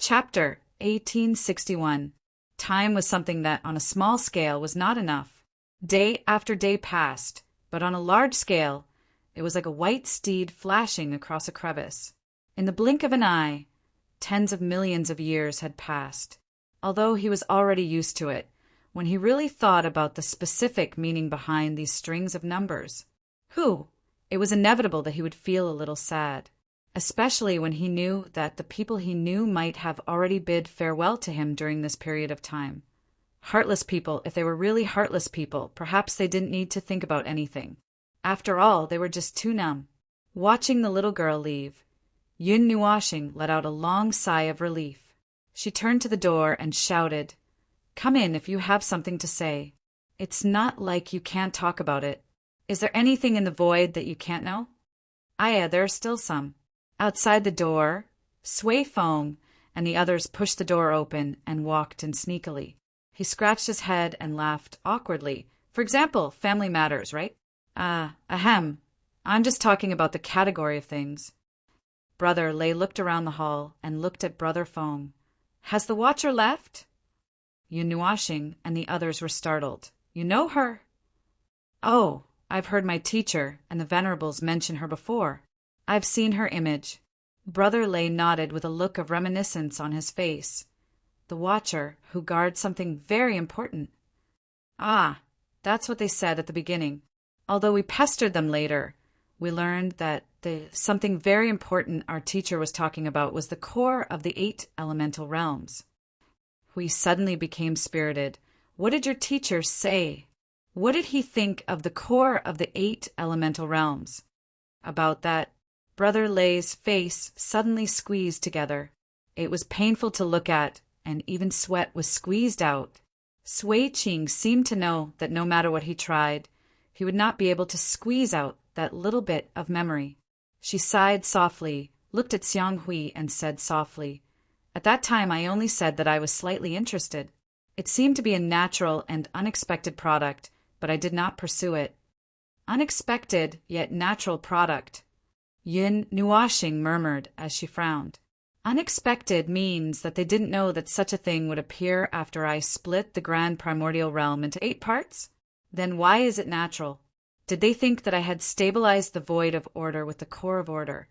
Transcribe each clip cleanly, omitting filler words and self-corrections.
Chapter 1861. Time was something that, on a small scale, was not enough. Day after day passed, but on a large scale, it was like a white steed flashing across a crevice. In the blink of an eye, tens of millions of years had passed. Although he was already used to it, when he really thought about the specific meaning behind these strings of numbers, it was inevitable that he would feel a little sad, especially when he knew that the people he knew might have already bid farewell to him during this period of time. Heartless people, if they were really heartless people, perhaps they didn't need to think about anything. After all, they were just too numb. Watching the little girl leave, Yun Nuashing let out a long sigh of relief. She turned to the door and shouted, "Come in if you have something to say. It's not like you can't talk about it. Is there anything in the void that you can't know?" There are still some." Outside the door, Sui Feng and the others pushed the door open and walked in sneakily. He scratched his head and laughed awkwardly. "For example, family matters, right?" Ahem. I'm just talking about the category of things." Brother Lei looked around the hall and looked at Brother Feng. "Has the Watcher left?" Yun Nuashing and the others were startled. "You know her?" "Oh, I've heard my teacher and the Venerables mention her before. I've seen her image." Brother Lei nodded with a look of reminiscence on his face. "The Watcher, who guards something very important." That's what they said at the beginning. Although we pestered them later, we learned that the something very important our teacher was talking about was the core of the 8 elemental realms. We suddenly became spirited. "What did your teacher say? What did he think of the core of the 8 elemental realms?" About that, Brother Lei's face suddenly squeezed together. It was painful to look at, and even sweat was squeezed out. Sui Qing seemed to know that no matter what he tried, he would not be able to squeeze out that little bit of memory. She sighed softly, looked at Xiang Hui, and said softly, "At that time I only said that I was slightly interested. It seemed to be a natural and unexpected product, but I did not pursue it." "Unexpected, yet natural product," Yun Nuashing murmured as she frowned. "Unexpected means that they didn't know that such a thing would appear after I split the grand primordial realm into 8 parts? Then why is it natural? Did they think that I had stabilized the void of order with the core of order?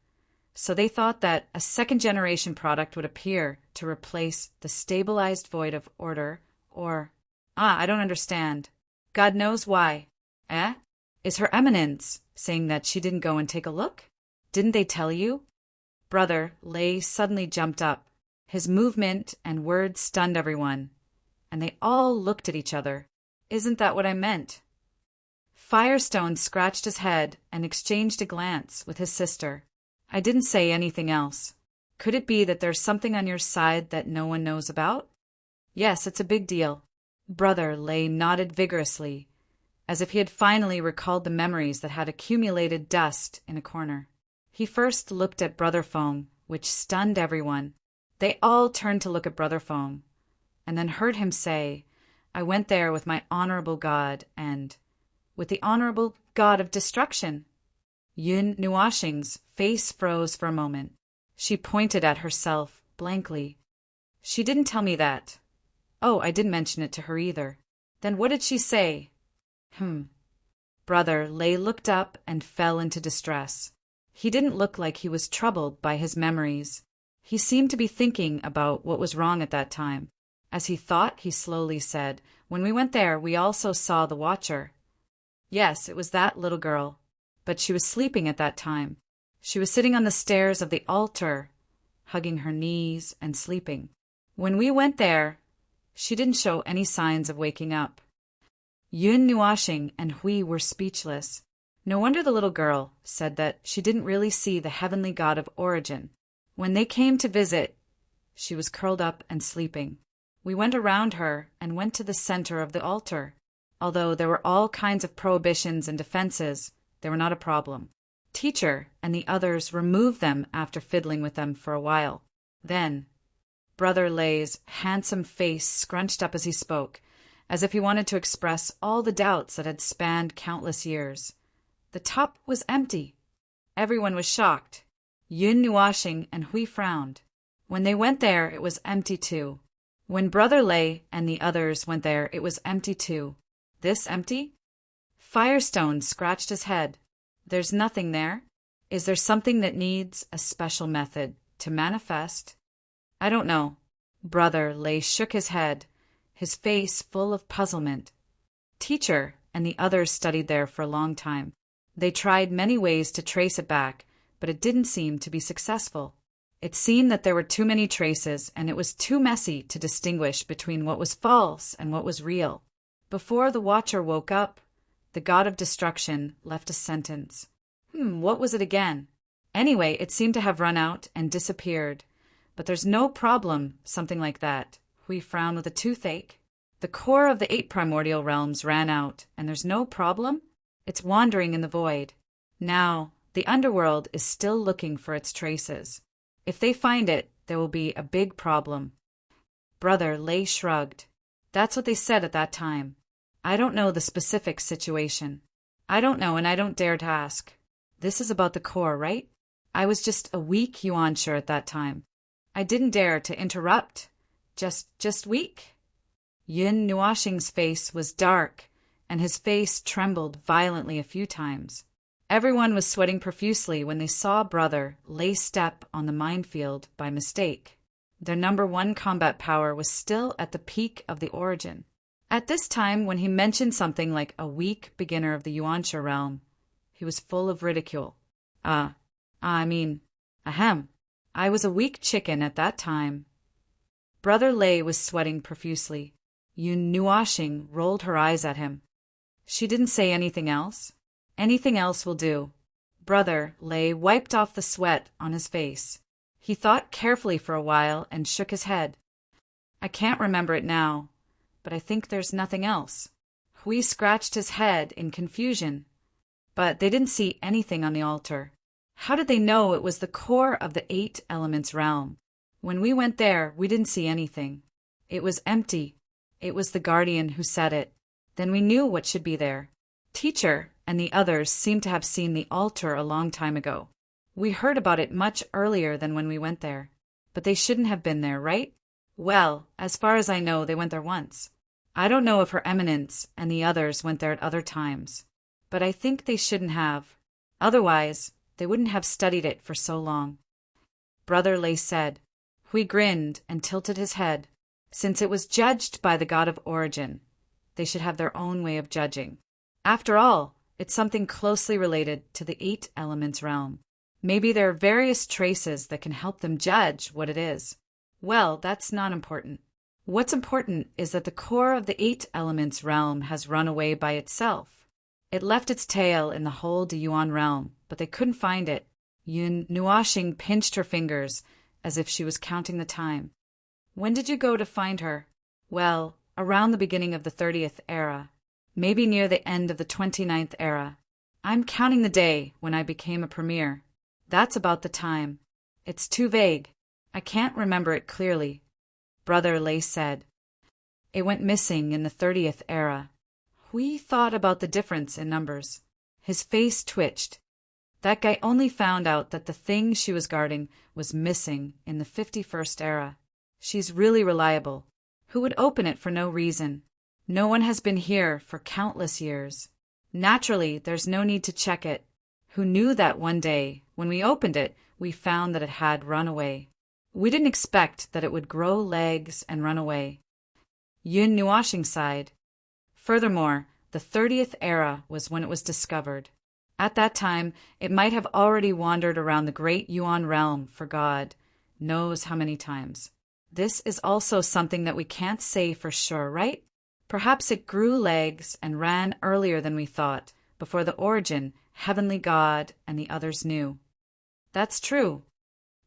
So they thought that a second-generation product would appear to replace the stabilized void of order, or... I don't understand. God knows why. Is Her Eminence saying that she didn't go and take a look? Didn't they tell you?" Brother Lei suddenly jumped up. His movement and words stunned everyone, and they all looked at each other. "Isn't that what I meant?" Firestone scratched his head and exchanged a glance with his sister. "I didn't say anything else. Could it be that there's something on your side that no one knows about?" "Yes, it's a big deal." Brother Lei nodded vigorously, as if he had finally recalled the memories that had accumulated dust in a corner. He first looked at Brother Feng, which stunned everyone. They all turned to look at Brother Feng, and then heard him say, "I went there with my honorable god and with the honorable god of destruction." Yun Nuashing's face froze for a moment. She pointed at herself blankly. "She didn't tell me that." "Oh, I didn't mention it to her either." "Then what did she say?" Brother Lei looked up and fell into distress. He didn't look like he was troubled by his memories. He seemed to be thinking about what was wrong at that time. As he thought, he slowly said, "When we went there, we also saw the Watcher." "Yes, it was that little girl. But she was sleeping at that time. She was sitting on the stairs of the altar, hugging her knees and sleeping. When we went there, she didn't show any signs of waking up." Yun Nuashing and Hui were speechless. No wonder the little girl said that she didn't really see the heavenly god of origin. When they came to visit, she was curled up and sleeping. We went around her and went to the center of the altar. Although there were all kinds of prohibitions and defenses, they were not a problem. Teacher and the others removed them after fiddling with them for a while. Then, Brother Lei's handsome face scrunched up as he spoke, as if he wanted to express all the doubts that had spanned countless years. The top was empty. Everyone was shocked. Yun Nuashing and Hui frowned. When they went there, it was empty too. When Brother Lay and the others went there, it was empty too. This empty? Firestone scratched his head. There's nothing there? Is there something that needs a special method to manifest? I don't know. Brother Lay shook his head, his face full of puzzlement. Teacher and the others studied there for a long time. They tried many ways to trace it back, but it didn't seem to be successful. It seemed that there were too many traces, and it was too messy to distinguish between what was false and what was real. Before the watcher woke up, the god of destruction left a sentence. What was it again? Anyway, it seemed to have run out and disappeared. But there's no problem, something like that. Hui frowned with a toothache. The core of the 8 primordial realms ran out, and there's no problem? It's wandering in the void. Now, the underworld is still looking for its traces. If they find it, there will be a big problem. Brother Lay shrugged. That's what they said at that time. I don't know the specific situation. I don't know, and I don't dare to ask. This is about the core, right? I was just a weak yuansher at that time. I didn't dare to interrupt. Just weak? Yin Nuashing's face was dark, and his face trembled violently a few times. Everyone was sweating profusely when they saw Brother Lay step on the minefield by mistake. Their #1 combat power was still at the peak of the origin. At this time, when he mentioned something like a weak beginner of the Yuansha realm, he was full of ridicule. Ahem. I was a weak chicken at that time. Brother Lay was sweating profusely. Yun Nuashing rolled her eyes at him. She didn't say anything else. Anything else will do. Brother Lay wiped off the sweat on his face. He thought carefully for a while and shook his head. I can't remember it now, but I think there's nothing else. Hui scratched his head in confusion. But they didn't see anything on the altar. How did they know it was the core of the 8 elements realm? When we went there, we didn't see anything. It was empty. It was the guardian who said it. Then we knew what should be there. Teacher and the others seemed to have seen the altar a long time ago. We heard about it much earlier than when we went there. But they shouldn't have been there, right? Well, as far as I know, they went there once. I don't know if Her Eminence and the others went there at other times. But I think they shouldn't have. Otherwise, they wouldn't have studied it for so long. Brother Lay said. Hui grinned and tilted his head. Since it was judged by the god of origin, they should have their own way of judging. After all, it's something closely related to the 8 elements realm. Maybe there are various traces that can help them judge what it is. Well, that's not important. What's important is that the core of the 8 elements realm has run away by itself. It left its tail in the whole de Yuan realm, but they couldn't find it. Yun Nuashing pinched her fingers as if she was counting the time. When did you go to find her? Well, around the beginning of the 30th era. Maybe near the end of the 29th era. I'm counting the day when I became a premier. That's about the time. It's too vague. I can't remember it clearly. Brother Lay said. It went missing in the 30th era. Hui thought about the difference in numbers. His face twitched. That guy only found out that the thing she was guarding was missing in the 51st era. She's really reliable. Who would open it for no reason? No one has been here for countless years. Naturally, there's no need to check it. Who knew that one day, when we opened it, we found that it had run away. We didn't expect that it would grow legs and run away. Yun Nuashing sighed. Furthermore, the 30th era was when it was discovered. At that time, it might have already wandered around the great Yuan realm for God knows how many times. This is also something that we can't say for sure, right? Perhaps it grew legs and ran earlier than we thought, before the origin, heavenly God, and the others knew. That's true.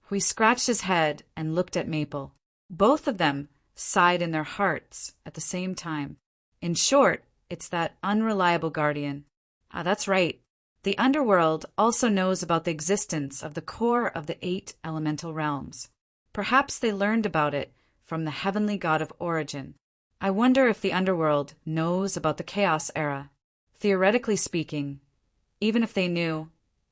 Hui scratched his head and looked at Maple. Both of them sighed in their hearts at the same time. In short, it's that unreliable guardian. That's right. The underworld also knows about the existence of the core of the 8 elemental realms. Perhaps they learned about it from the heavenly god of origin. I wonder if the underworld knows about the chaos era. Theoretically speaking, even if they knew,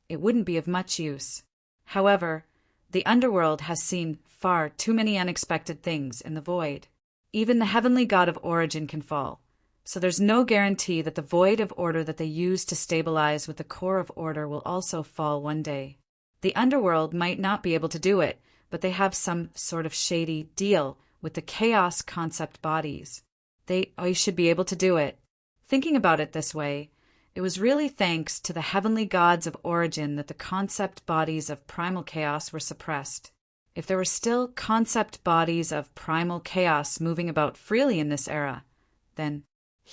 it wouldn't be of much use. However, The underworld has seen far too many unexpected things in the void. Even the heavenly god of origin can fall, so there's no guarantee that the void of order that they use to stabilize with the core of order will also fall one day. The underworld might not be able to do it, but they have some sort of shady deal with the chaos concept bodies. They should be able to do it. Thinking about it this way, it was really thanks to the heavenly gods of origin that the concept bodies of primal chaos were suppressed. If there were still concept bodies of primal chaos moving about freely in this era, then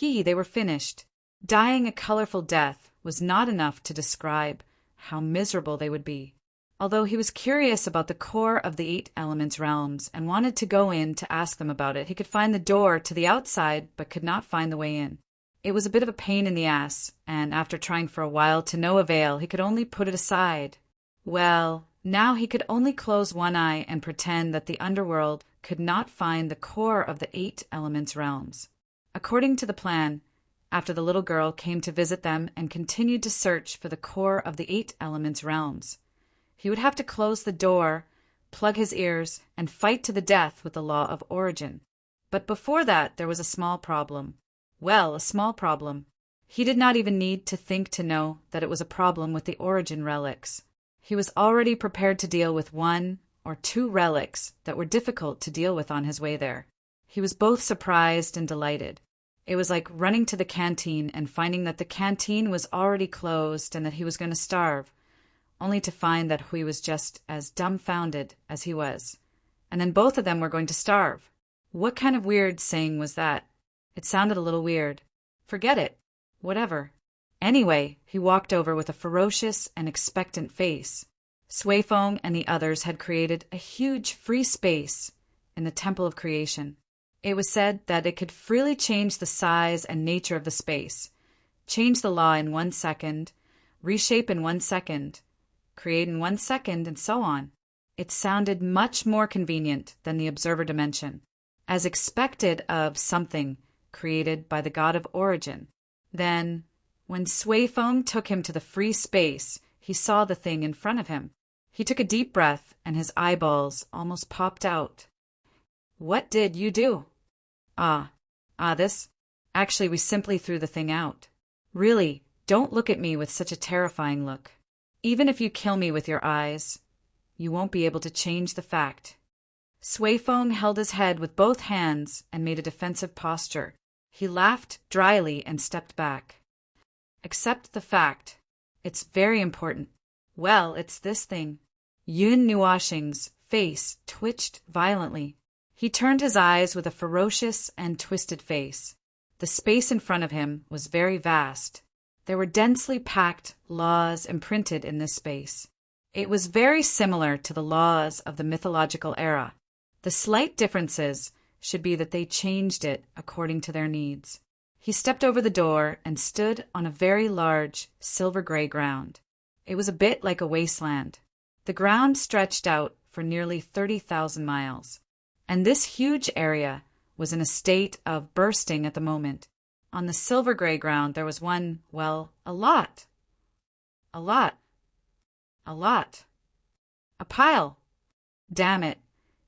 they were finished. Dying a colorful death was not enough to describe how miserable they would be. Although he was curious about the core of the 8 elements realms and wanted to go in to ask them about it, he could find the door to the outside but could not find the way in. It was a bit of a pain in the ass, and after trying for a while to no avail, he could only put it aside. Well, now he could only close one eye and pretend that the underworld could not find the core of the 8 elements realms. According to the plan, after the little girl came to visit them and continued to search for the core of the 8 elements realms, he would have to close the door, plug his ears, and fight to the death with the law of origin. But before that, there was a small problem. Well, a small problem. He did not even need to think to know that it was a problem with the origin relics. He was already prepared to deal with 1 or 2 relics that were difficult to deal with on his way there. He was both surprised and delighted. It was like running to the canteen and finding that the canteen was already closed and that he was going to starve, only to find that he was just as dumbfounded as he was. And then both of them were going to starve. What kind of weird saying was that? It sounded a little weird. Forget it. Whatever. Anyway, he walked over with a ferocious and expectant face. Suifeng and the others had created a huge free space in the Temple of Creation. It was said that it could freely change the size and nature of the space, change the law in 1 second, reshape in 1 second, create in 1 second, and so on. It sounded much more convenient than the observer dimension, as expected of something created by the god of origin. Then, when Suifeng took him to the free space, he saw the thing in front of him. He took a deep breath, and his eyeballs almost popped out. What did you do? This? Actually, we simply threw the thing out. Really, don't look at me with such a terrifying look. Even if you kill me with your eyes, you won't be able to change the fact. Suifeng held his head with both hands and made a defensive posture. He laughed dryly and stepped back. Accept the fact. It's very important. Well, it's this thing. Yun Nuoshing's face twitched violently. He turned his eyes with a ferocious and twisted face. The space in front of him was very vast. There were densely packed laws imprinted in this space. It was very similar to the laws of the mythological era. The slight differences should be that they changed it according to their needs. He stepped over the door and stood on a very large silver-gray ground. It was a bit like a wasteland. The ground stretched out for nearly 30,000 miles, and this huge area was in a state of bursting at the moment. On the silver-gray ground there was a lot. A pile. Damn it.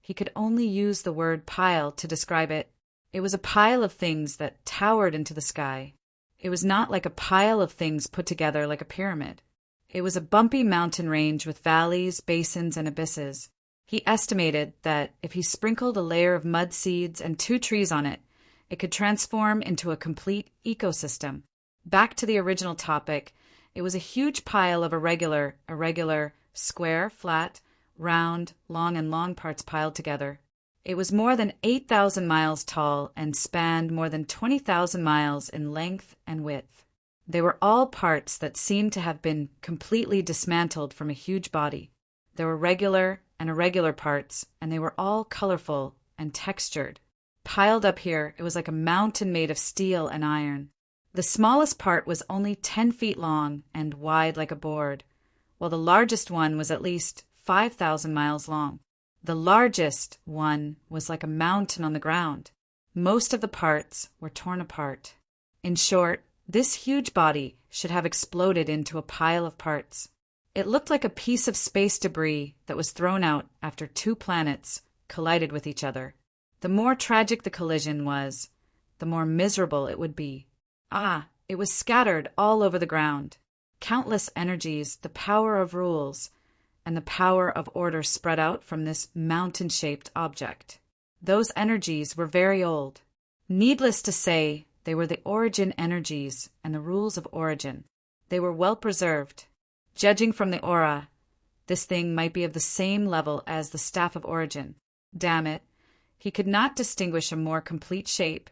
He could only use the word pile to describe it. It was a pile of things that towered into the sky. It was not like a pile of things put together like a pyramid. It was a bumpy mountain range with valleys, basins, and abysses. He estimated that if he sprinkled a layer of mud seeds and 2 trees on it, it could transform into a complete ecosystem. Back to the original topic, it was a huge pile of irregular, square, flat, round, long, and long parts piled together. It was more than 8,000 miles tall and spanned more than 20,000 miles in length and width. They were all parts that seemed to have been completely dismantled from a huge body. There were regular and irregular parts, and they were all colorful and textured. Piled up here, it was like a mountain made of steel and iron. The smallest part was only 10 feet long and wide like a board, while the largest one was at least 5,000 miles long. The largest one was like a mountain on the ground. Most of the parts were torn apart. In short, this huge body should have exploded into a pile of parts. It looked like a piece of space debris that was thrown out after two planets collided with each other. The more tragic the collision was, the more miserable it would be. It was scattered all over the ground. Countless energies, the power of rules, and the power of order spread out from this mountain-shaped object. Those energies were very old. Needless to say, they were the origin energies and the rules of origin. They were well preserved. Judging from the aura, this thing might be of the same level as the Staff of Origin. Damn it, he could not distinguish a more complete shape,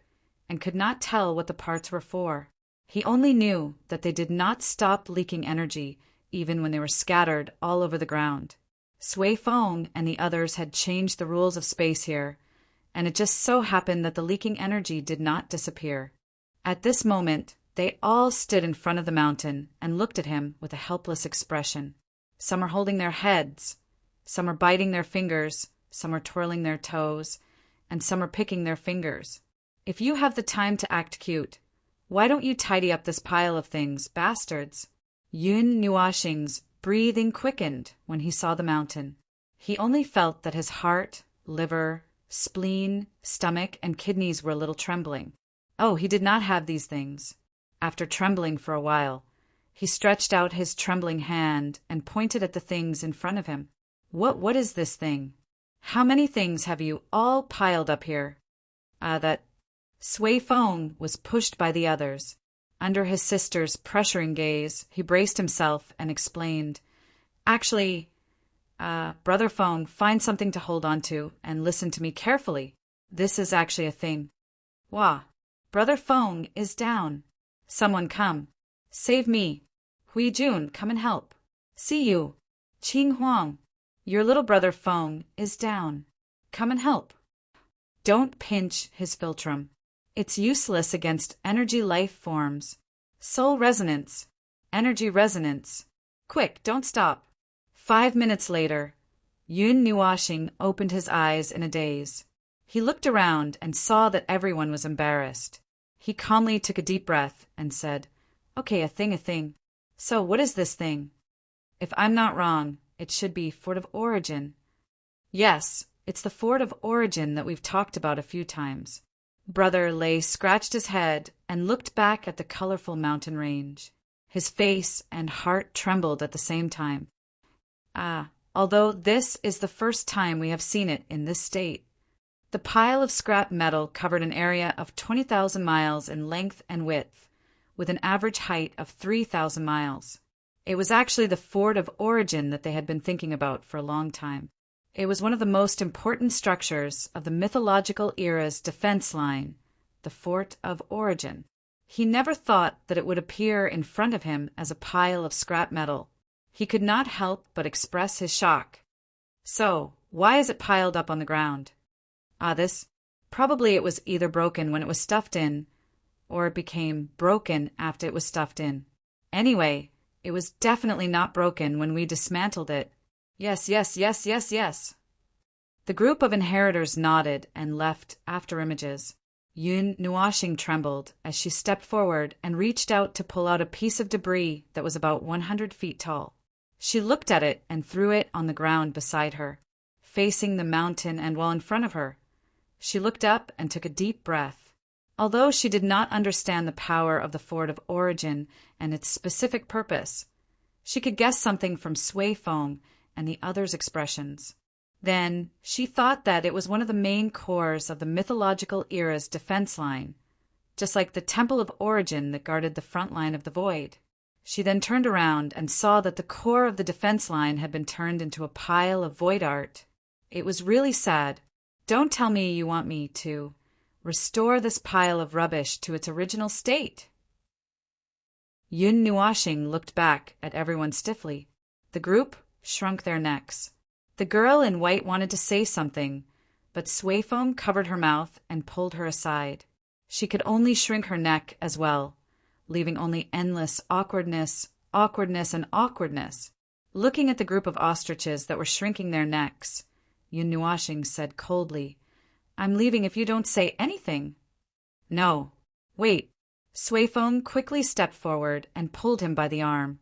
and could not tell what the parts were for. He only knew that they did not stop leaking energy even when they were scattered all over the ground. Sui Feng and the others had changed the rules of space here, and it just so happened that the leaking energy did not disappear. At this moment, they all stood in front of the mountain and looked at him with a helpless expression. Some are holding their heads, some are biting their fingers, some are twirling their toes, and some are picking their fingers. If you have the time to act cute, why don't you tidy up this pile of things, bastards? Yun Nuashing's breathing quickened when he saw the mountain. He only felt that his heart, liver, spleen, stomach, and kidneys were a little trembling. Oh, he did not have these things. After trembling for a while, he stretched out his trembling hand and pointed at the things in front of him. What is this thing? How many things have you all piled up here? That Sui Feng was pushed by the others. Under his sister's pressuring gaze, he braced himself and explained, Actually, Brother Feng, find something to hold on to and listen to me carefully. This is actually a thing. Wah, Brother Feng is down. Someone come. Save me. Hui Jun, come and help. See you. Qing Huang, your little brother Feng is down. Come and help. Don't pinch his philtrum. It's useless against energy life forms. Soul resonance. Energy resonance. Quick, don't stop. 5 minutes later, Yun Nuashing opened his eyes in a daze. He looked around and saw that everyone was embarrassed. He calmly took a deep breath and said, Okay, a thing. So what is this thing? If I'm not wrong, it should be Fort of Origin. Yes, it's the Fort of Origin that we've talked about a few times. Brother Lei scratched his head and looked back at the colorful mountain range. His face and heart trembled at the same time. Although this is the first time we have seen it in this state. The pile of scrap metal covered an area of 20,000 miles in length and width, with an average height of 3,000 miles. It was actually the Fort of Origin that they had been thinking about for a long time. It was one of the most important structures of the mythological era's defense line, the Fort of Origin. He never thought that it would appear in front of him as a pile of scrap metal. He could not help but express his shock. So, why is it piled up on the ground? Probably it was either broken when it was stuffed in, or it became broken after it was stuffed in. Anyway, it was definitely not broken when we dismantled it. Yes. The group of inheritors nodded and left after images. Yun Nuashing trembled as she stepped forward and reached out to pull out a piece of debris that was about 100 feet tall. She looked at it and threw it on the ground beside her, facing the mountain and well in front of her. She looked up and took a deep breath. Although she did not understand the power of the Fort of Origin and its specific purpose, she could guess something from Sui Feng and the others' expressions. Then she thought that it was one of the main cores of the mythological era's defense line, just like the Temple of Origin that guarded the front line of the void. She then turned around and saw that the core of the defense line had been turned into a pile of void art. It was really sad. Don't tell me you want me to restore this pile of rubbish to its original state. Yun Nuashing looked back at everyone stiffly. The group shrunk their necks. The girl in white wanted to say something, but Sui Feng covered her mouth and pulled her aside. She could only shrink her neck as well, leaving only endless awkwardness. Looking at the group of ostriches that were shrinking their necks, Yun Nuashing said coldly, I'm leaving if you don't say anything. No. Wait. Sui Feng quickly stepped forward and pulled him by the arm.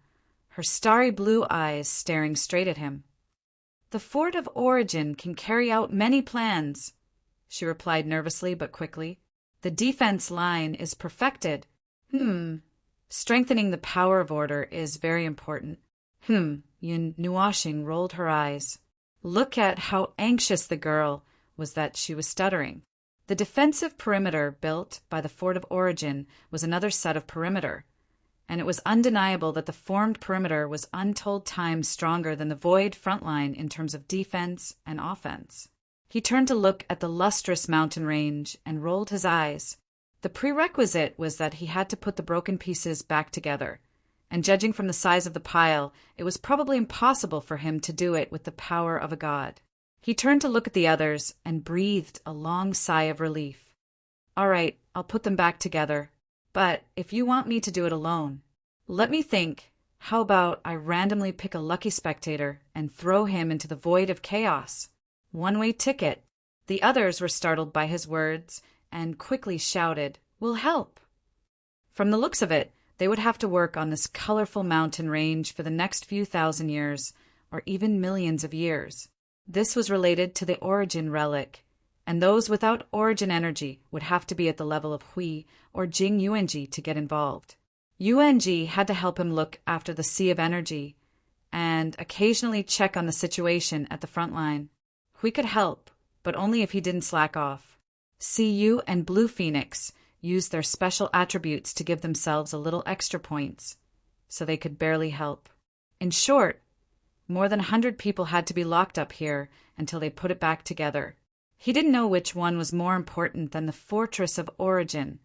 her starry blue eyes staring straight at him. "The Fort of Origin can carry out many plans," she replied nervously but quickly. "The defense line is perfected. Strengthening the power of order is very important." Yun Nuashing rolled her eyes. Look at how anxious the girl was that she was stuttering. The defensive perimeter built by the Fort of Origin was another set of perimeter, and it was undeniable that the formed perimeter was untold times stronger than the void front line in terms of defense and offense. He turned to look at the lustrous mountain range and rolled his eyes. The prerequisite was that he had to put the broken pieces back together, and judging from the size of the pile, it was probably impossible for him to do it with the power of a god. He turned to look at the others and breathed a long sigh of relief. "All right, I'll put them back together. But if you want me to do it alone, let me think. How about I randomly pick a lucky spectator and throw him into the void of chaos? One-way ticket." The others were startled by his words and quickly shouted, "We'll help." From the looks of it, they would have to work on this colorful mountain range for the next few thousand years, or even millions of years. This was related to the Origin relic, and those without Origin energy would have to be at the level of Hui or Jing Yuanji to get involved. Yuanji had to help him look after the Sea of Energy and occasionally check on the situation at the front line. Hui could help, but only if he didn't slack off. Siyu and Blue Phoenix used their special attributes to give themselves a little extra points, so they could barely help. In short, more than 100 people had to be locked up here until they put it back together. He didn't know which one was more important than the Fortress of Origin,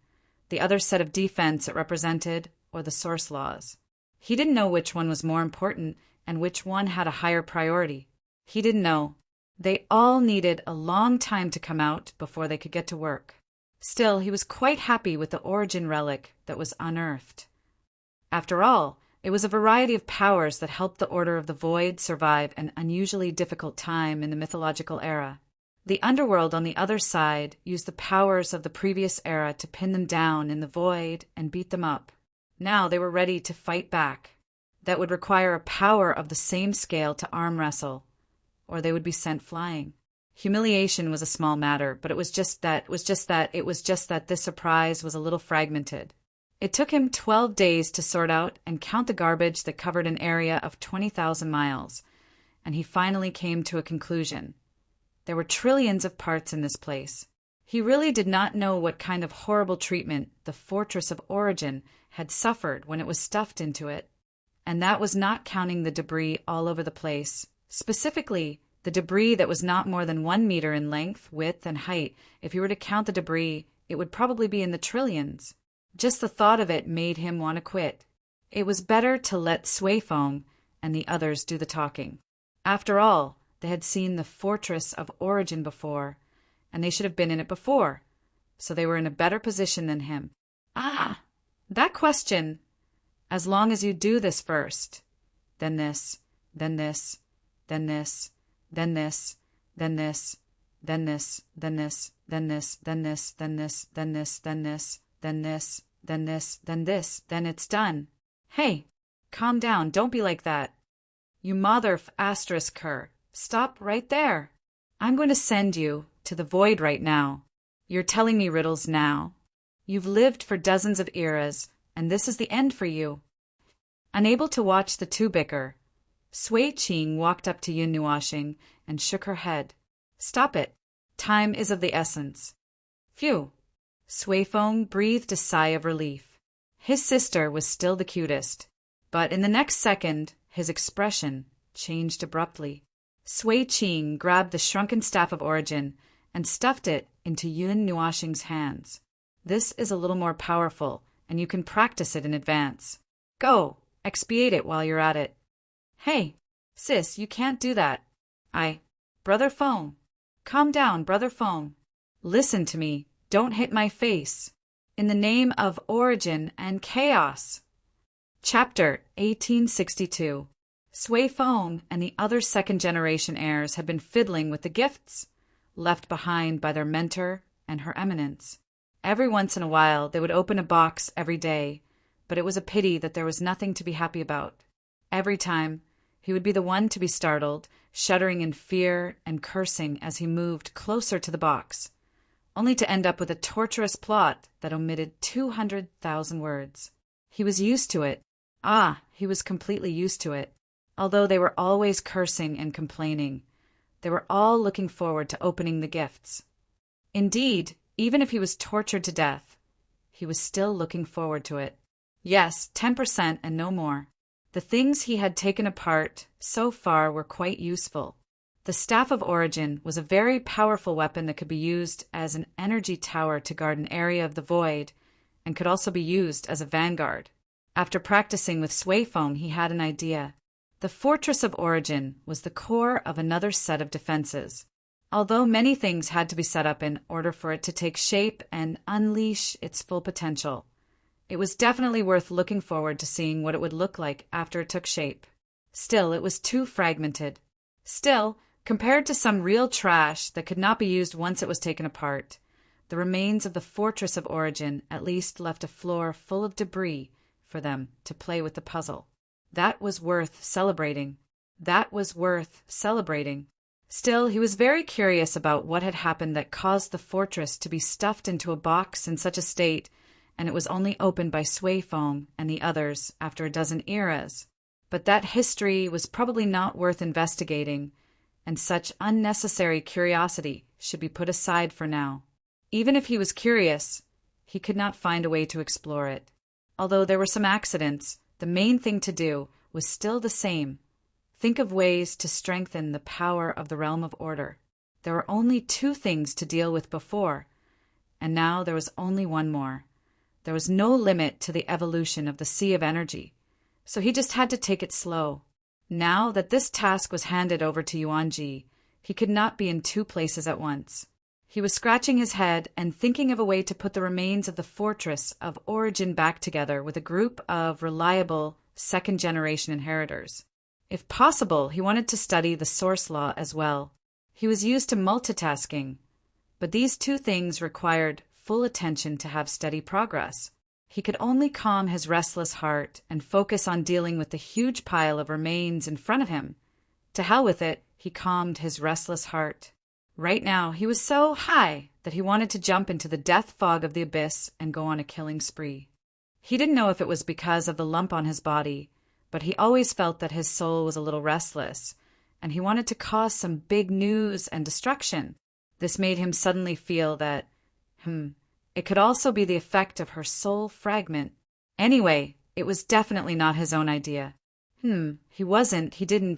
the other set of defense it represented, or the source laws. He didn't know which one was more important and which one had a higher priority. He didn't know. They all needed a long time to come out before they could get to work. Still, he was quite happy with the Origin relic that was unearthed. After all, it was a variety of powers that helped the Order of the Void survive an unusually difficult time in the mythological era. The underworld on the other side used the powers of the previous era to pin them down in the void and beat them up. Now they were ready to fight back. That would require a power of the same scale to arm wrestle, or they would be sent flying. Humiliation was a small matter, but it was just that this surprise was a little fragmented. It took him 12 days to sort out and count the garbage that covered an area of 20,000 miles, and he finally came to a conclusion. There were trillions of parts in this place. He really did not know what kind of horrible treatment the Fortress of Origin had suffered when it was stuffed into it. And that was not counting the debris all over the place. Specifically, the debris that was not more than 1 meter in length, width, and height. If you were to count the debris, it would probably be in the trillions. Just the thought of it made him want to quit. It was better to let Suifeng and the others do the talking. After all, they had seen the Fortress of Origin before, and they should have been in it before, so they were in a better position than him. "Ah, that question. As long as you do this first, then this, then this, then this, then this, then this, then this, then this, then this, then this, then this, then this, then this, then this, then this, then this, then it's done. Hey, calm down, don't be like that. You mother asterisk her. Stop right there. I'm going to send you to the void right now. You're telling me riddles now. You've lived for dozens of eras, and this is the end for you." Unable to watch the two bicker, Sui Qing walked up to Yun Nuashing and shook her head. "Stop it. Time is of the essence." Phew. Suifeng breathed a sigh of relief. His sister was still the cutest, but in the next second, his expression changed abruptly. Sui Qing grabbed the shrunken staff of Origin and stuffed it into Yun Nuashing's hands. "This is a little more powerful, and you can practice it in advance. Go, expiate it while you're at it." "Hey, sis, you can't do that." Brother Feng. Calm down, Brother Feng. Listen to me. Don't hit my face. In the name of Origin and Chaos. Chapter 1862. Suifeng and the other second-generation heirs had been fiddling with the gifts left behind by their mentor and Her Eminence. Every once in a while they would open a box every day, but it was a pity that there was nothing to be happy about. Every time, he would be the one to be startled, shuddering in fear and cursing as he moved closer to the box, only to end up with a torturous plot that omitted 200,000 words. He was used to it. He was completely used to it. Although they were always cursing and complaining, they were all looking forward to opening the gifts. Indeed, even if he was tortured to death, he was still looking forward to it. Yes, 10% and no more. The things he had taken apart so far were quite useful. The Staff of Origin was a very powerful weapon that could be used as an energy tower to guard an area of the void, and could also be used as a vanguard. After practicing with sway foam, he had an idea. The Fortress of Origin was the core of another set of defenses. Although many things had to be set up in order for it to take shape and unleash its full potential, it was definitely worth looking forward to seeing what it would look like after it took shape. Still, it was too fragmented. Still, compared to some real trash that could not be used once it was taken apart, the remains of the Fortress of Origin at least left a floor full of debris for them to play with the puzzle. That was worth celebrating. That was worth celebrating. Still, he was very curious about what had happened that caused the fortress to be stuffed into a box in such a state, and it was only opened by sway foam and the others after a dozen eras. But that history was probably not worth investigating, and such unnecessary curiosity should be put aside for now. Even if he was curious, he could not find a way to explore it. Although there were some accidents, the main thing to do was still the same. Think of ways to strengthen the power of the realm of order. There were only 2 things to deal with before, and now there was only one more. There was no limit to the evolution of the sea of energy, so he just had to take it slow. Now that this task was handed over to Yuanji, he could not be in 2 places at once. He was scratching his head and thinking of a way to put the remains of the Fortress of Origin back together with a group of reliable second-generation inheritors. If possible, he wanted to study the source law as well. He was used to multitasking, but these 2 things required full attention to have steady progress. He could only calm his restless heart and focus on dealing with the huge pile of remains in front of him. To hell with it, he calmed his restless heart. Right now, he was so high that he wanted to jump into the death fog of the abyss and go on a killing spree. He didn't know if it was because of the lump on his body, but he always felt that his soul was a little restless, and he wanted to cause some big news and destruction. This made him suddenly feel that, it could also be the effect of her soul fragment. Anyway, it was definitely not his own idea. He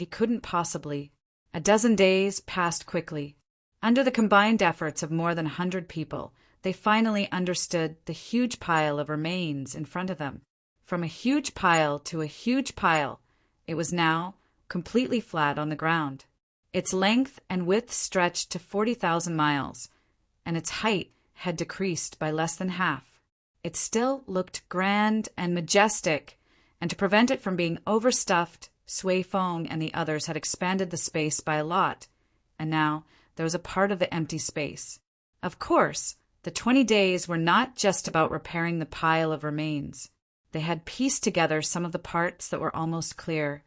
couldn't possibly. A dozen days passed quickly. Under the combined efforts of more than 100 people, they finally understood the huge pile of remains in front of them. From a huge pile to a huge pile, it was now completely flat on the ground. Its length and width stretched to 40,000 miles, and its height had decreased by less than half. It still looked grand and majestic, and to prevent it from being overstuffed, Sway Fong and the others had expanded the space by a lot, and now there was a part of the empty space. Of course, the 20 days were not just about repairing the pile of remains. They had pieced together some of the parts that were almost clear,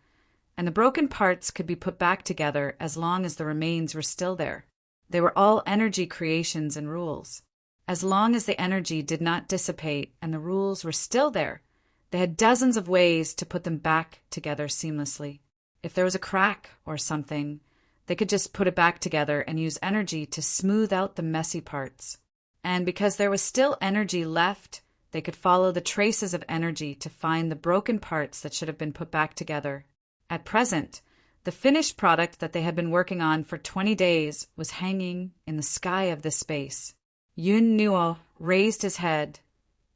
and the broken parts could be put back together as long as the remains were still there. They were all energy creations and rules. As long as the energy did not dissipate and the rules were still there, they had dozens of ways to put them back together seamlessly. If there was a crack or something, they could just put it back together and use energy to smooth out the messy parts. And because there was still energy left, they could follow the traces of energy to find the broken parts that should have been put back together. At present, the finished product that they had been working on for 20 days was hanging in the sky of this space. Yun Nuo raised his head.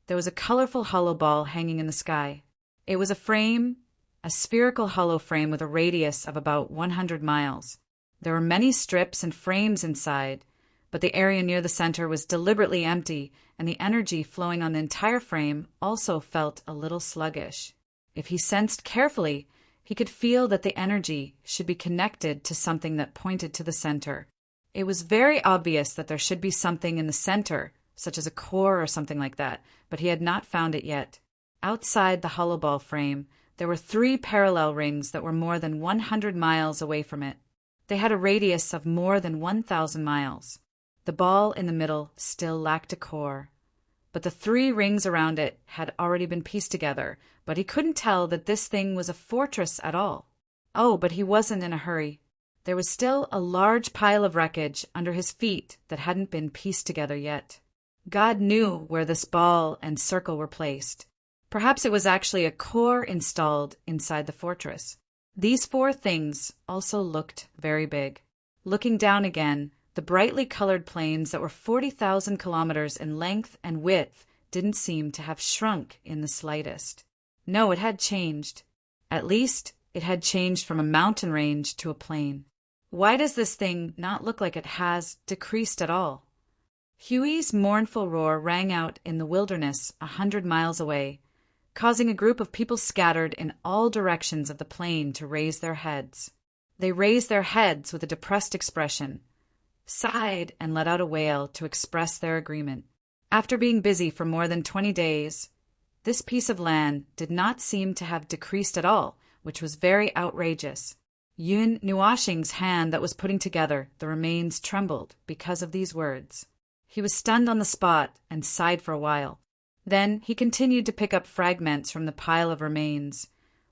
There was a colorful hollow ball hanging in the sky. It was a spherical hollow frame with a radius of about 100 miles. There were many strips and frames inside, but the area near the center was deliberately empty, and the energy flowing on the entire frame also felt a little sluggish. If he sensed carefully, he could feel that the energy should be connected to something that pointed to the center. It was very obvious that there should be something in the center, such as a core or something like that, but he had not found it yet. Outside the hollow ball frame, There were 3 parallel rings that were more than 100 miles away from it. They had a radius of more than 1,000 miles. The ball in the middle still lacked a core, but the 3 rings around it had already been pieced together, but he couldn't tell that this thing was a fortress at all. Oh, but he wasn't in a hurry. There was still a large pile of wreckage under his feet that hadn't been pieced together yet. God knew where this ball and circle were placed. Perhaps it was actually a core installed inside the fortress. These 4 things also looked very big. Looking down again, the brightly colored planes that were 40,000 kilometers in length and width didn't seem to have shrunk in the slightest. No, it had changed. At least, it had changed from a mountain range to a plain. Why does this thing not look like it has decreased at all? Huey's mournful roar rang out in the wilderness 100 miles away, causing a group of people scattered in all directions of the plain to raise their heads. They raised their heads with a depressed expression, sighed, and let out a wail to express their agreement. After being busy for more than 20 days, this piece of land did not seem to have decreased at all, which was very outrageous. Yun Nuashing's hand that was putting together the remains trembled because of these words. He was stunned on the spot and sighed for a while. Then he continued to pick up fragments from the pile of remains,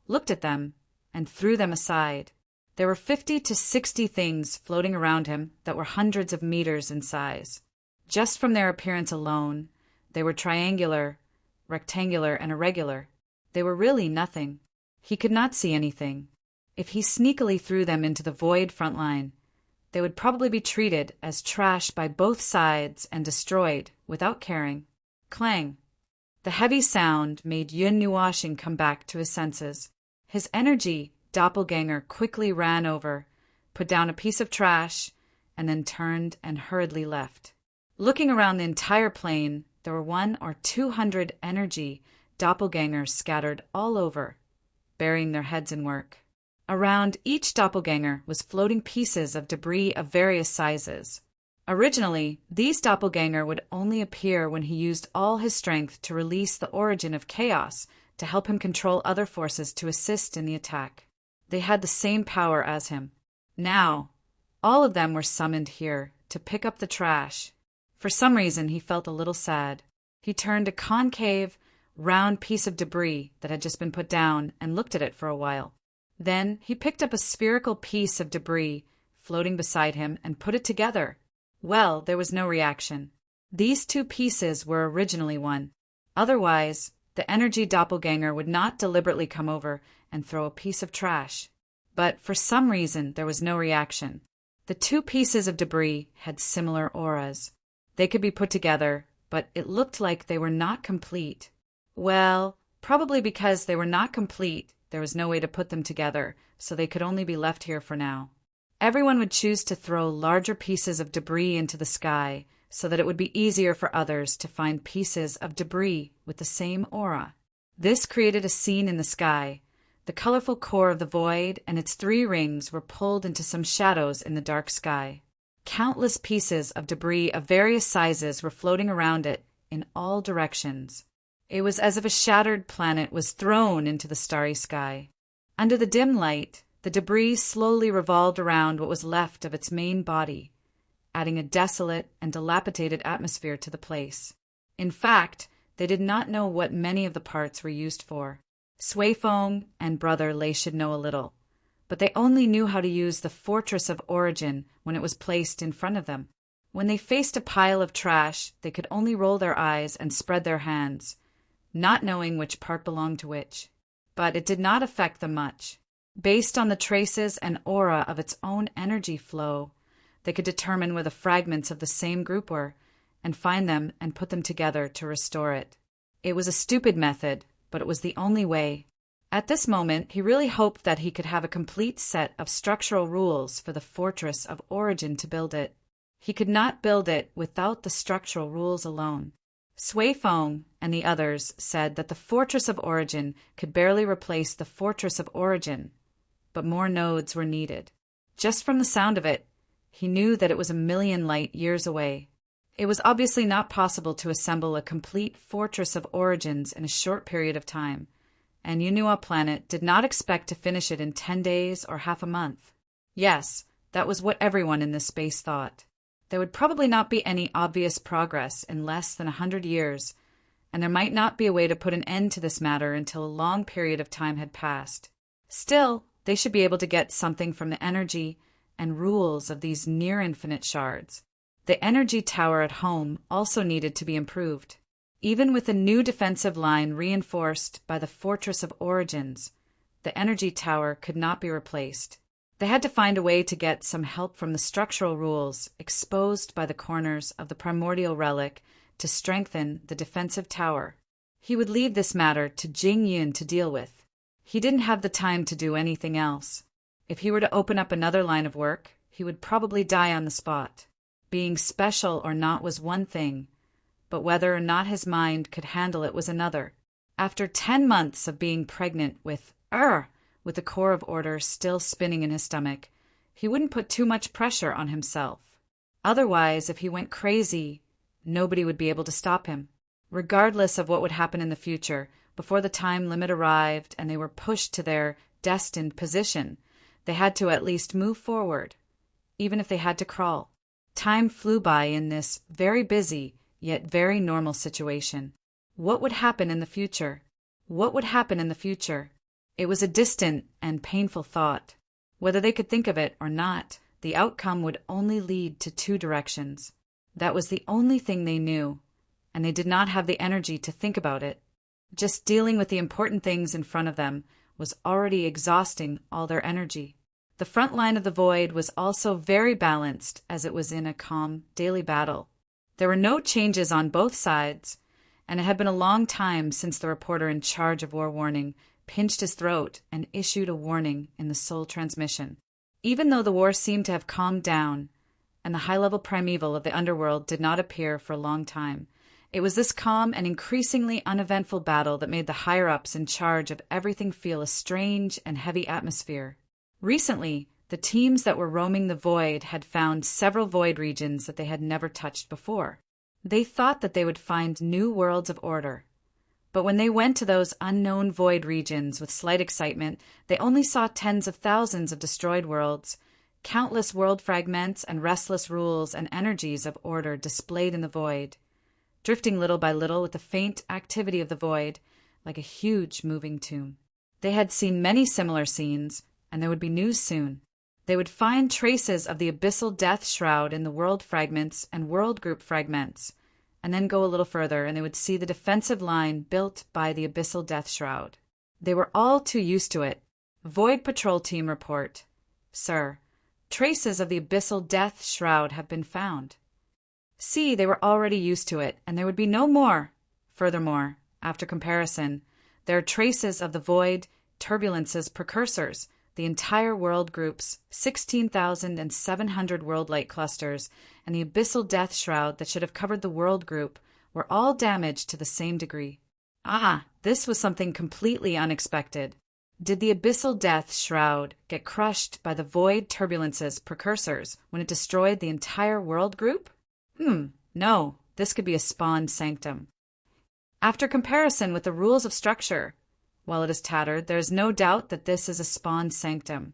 looked at them, and threw them aside. There were 50 to 60 things floating around him that were hundreds of meters in size. Just from their appearance alone, they were triangular, rectangular, and irregular. They were really nothing. He could not see anything. If he sneakily threw them into the void front line, they would probably be treated as trash by both sides and destroyed without caring. Clang! The heavy sound made Yun Nuashing come back to his senses. His energy doppelganger quickly ran over, put down a piece of trash, and then turned and hurriedly left. Looking around the entire plain, there were 100 or 200 energy doppelgangers scattered all over, burying their heads in work. Around each doppelganger was floating pieces of debris of various sizes. Originally, these doppelganger would only appear when he used all his strength to release the origin of chaos to help him control other forces to assist in the attack. They had the same power as him. Now, all of them were summoned here to pick up the trash. For some reason, he felt a little sad. He turned a concave, round piece of debris that had just been put down and looked at it for a while. Then he picked up a spherical piece of debris floating beside him and put it together. Well, there was no reaction. These 2 pieces were originally one. Otherwise, the energy doppelganger would not deliberately come over and throw a piece of trash. But for some reason, there was no reaction. The 2 pieces of debris had similar auras. They could be put together, but it looked like they were not complete. Well, probably because they were not complete, there was no way to put them together, so they could only be left here for now. Everyone would choose to throw larger pieces of debris into the sky so that it would be easier for others to find pieces of debris with the same aura. This created a scene in the sky. The colorful core of the void and its 3 rings were pulled into some shadows in the dark sky. Countless pieces of debris of various sizes were floating around it in all directions. It was as if a shattered planet was thrown into the starry sky. Under the dim light, the debris slowly revolved around what was left of its main body, adding a desolate and dilapidated atmosphere to the place. In fact, they did not know what many of the parts were used for. Suifeng and Brother Lei should know a little, but they only knew how to use the Fortress of Origin when it was placed in front of them. When they faced a pile of trash, they could only roll their eyes and spread their hands, not knowing which part belonged to which. But it did not affect them much. Based on the traces and aura of its own energy flow, they could determine where the fragments of the same group were, and find them and put them together to restore it. It was a stupid method, but it was the only way. At this moment, he really hoped that he could have a complete set of structural rules for the Fortress of Origin to build it. He could not build it without the structural rules alone. Suifeng and the others said that the Fortress of Origin could barely replace the Fortress of Origin, but more nodes were needed. Just from the sound of it, he knew that it was 1,000,000 light years away. It was obviously not possible to assemble a complete Fortress of Origins in a short period of time, and Unua planet did not expect to finish it in 10 days or half a month. Yes, that was what everyone in this space thought. There would probably not be any obvious progress in less than 100 years, and there might not be a way to put an end to this matter until a long period of time had passed. Still, they should be able to get something from the energy and rules of these near-infinite shards. The energy tower at home also needed to be improved. Even with a new defensive line reinforced by the Fortress of Origins, the energy tower could not be replaced. They had to find a way to get some help from the structural rules exposed by the corners of the primordial relic to strengthen the defensive tower. He would leave this matter to Jing Yun to deal with. He didn't have the time to do anything else. If he were to open up another line of work, he would probably die on the spot. Being special or not was one thing, but whether or not his mind could handle it was another. After 10 months of being pregnant with the core of order still spinning in his stomach, he wouldn't put too much pressure on himself. Otherwise, if he went crazy, nobody would be able to stop him. Regardless of what would happen in the future, before the time limit arrived and they were pushed to their destined position, they had to at least move forward, even if they had to crawl. Time flew by in this very busy, yet very normal situation. What would happen in the future? What would happen in the future? It was a distant and painful thought. Whether they could think of it or not, the outcome would only lead to 2 directions. That was the only thing they knew, and they did not have the energy to think about it. Just dealing with the important things in front of them was already exhausting all their energy. The front line of the void was also very balanced as it was in a calm daily battle. There were no changes on both sides, and it had been a long time since the reporter in charge of War Warning pinched his throat and issued a warning in the soul transmission. Even though the war seemed to have calmed down, and the high-level primeval of the underworld did not appear for a long time, it was this calm and increasingly uneventful battle that made the higher-ups in charge of everything feel a strange and heavy atmosphere. Recently, the teams that were roaming the void had found several void regions that they had never touched before. They thought that they would find new worlds of order. But when they went to those unknown void regions with slight excitement, they only saw tens of thousands of destroyed worlds, countless world fragments and restless rules and energies of order displayed in the void, drifting little by little with the faint activity of the void, like a huge moving tomb. They had seen many similar scenes, and there would be news soon. They would find traces of the abyssal death shroud in the world fragments and world group fragments, and then go a little further, and they would see the defensive line built by the abyssal death shroud. They were all too used to it. Void Patrol Team report. Sir, traces of the abyssal death shroud have been found. See, they were already used to it, and there would be no more. Furthermore, after comparison, there are traces of the void turbulence's precursors, the entire world group's 16,700 world light clusters, and the abyssal death shroud that should have covered the world group were all damaged to the same degree. This was something completely unexpected. Did the abyssal death shroud get crushed by the void turbulence's precursors when it destroyed the entire world group? No, this could be a spawned sanctum. After comparison with the rules of structure, while it is tattered, there is no doubt that this is a spawned sanctum,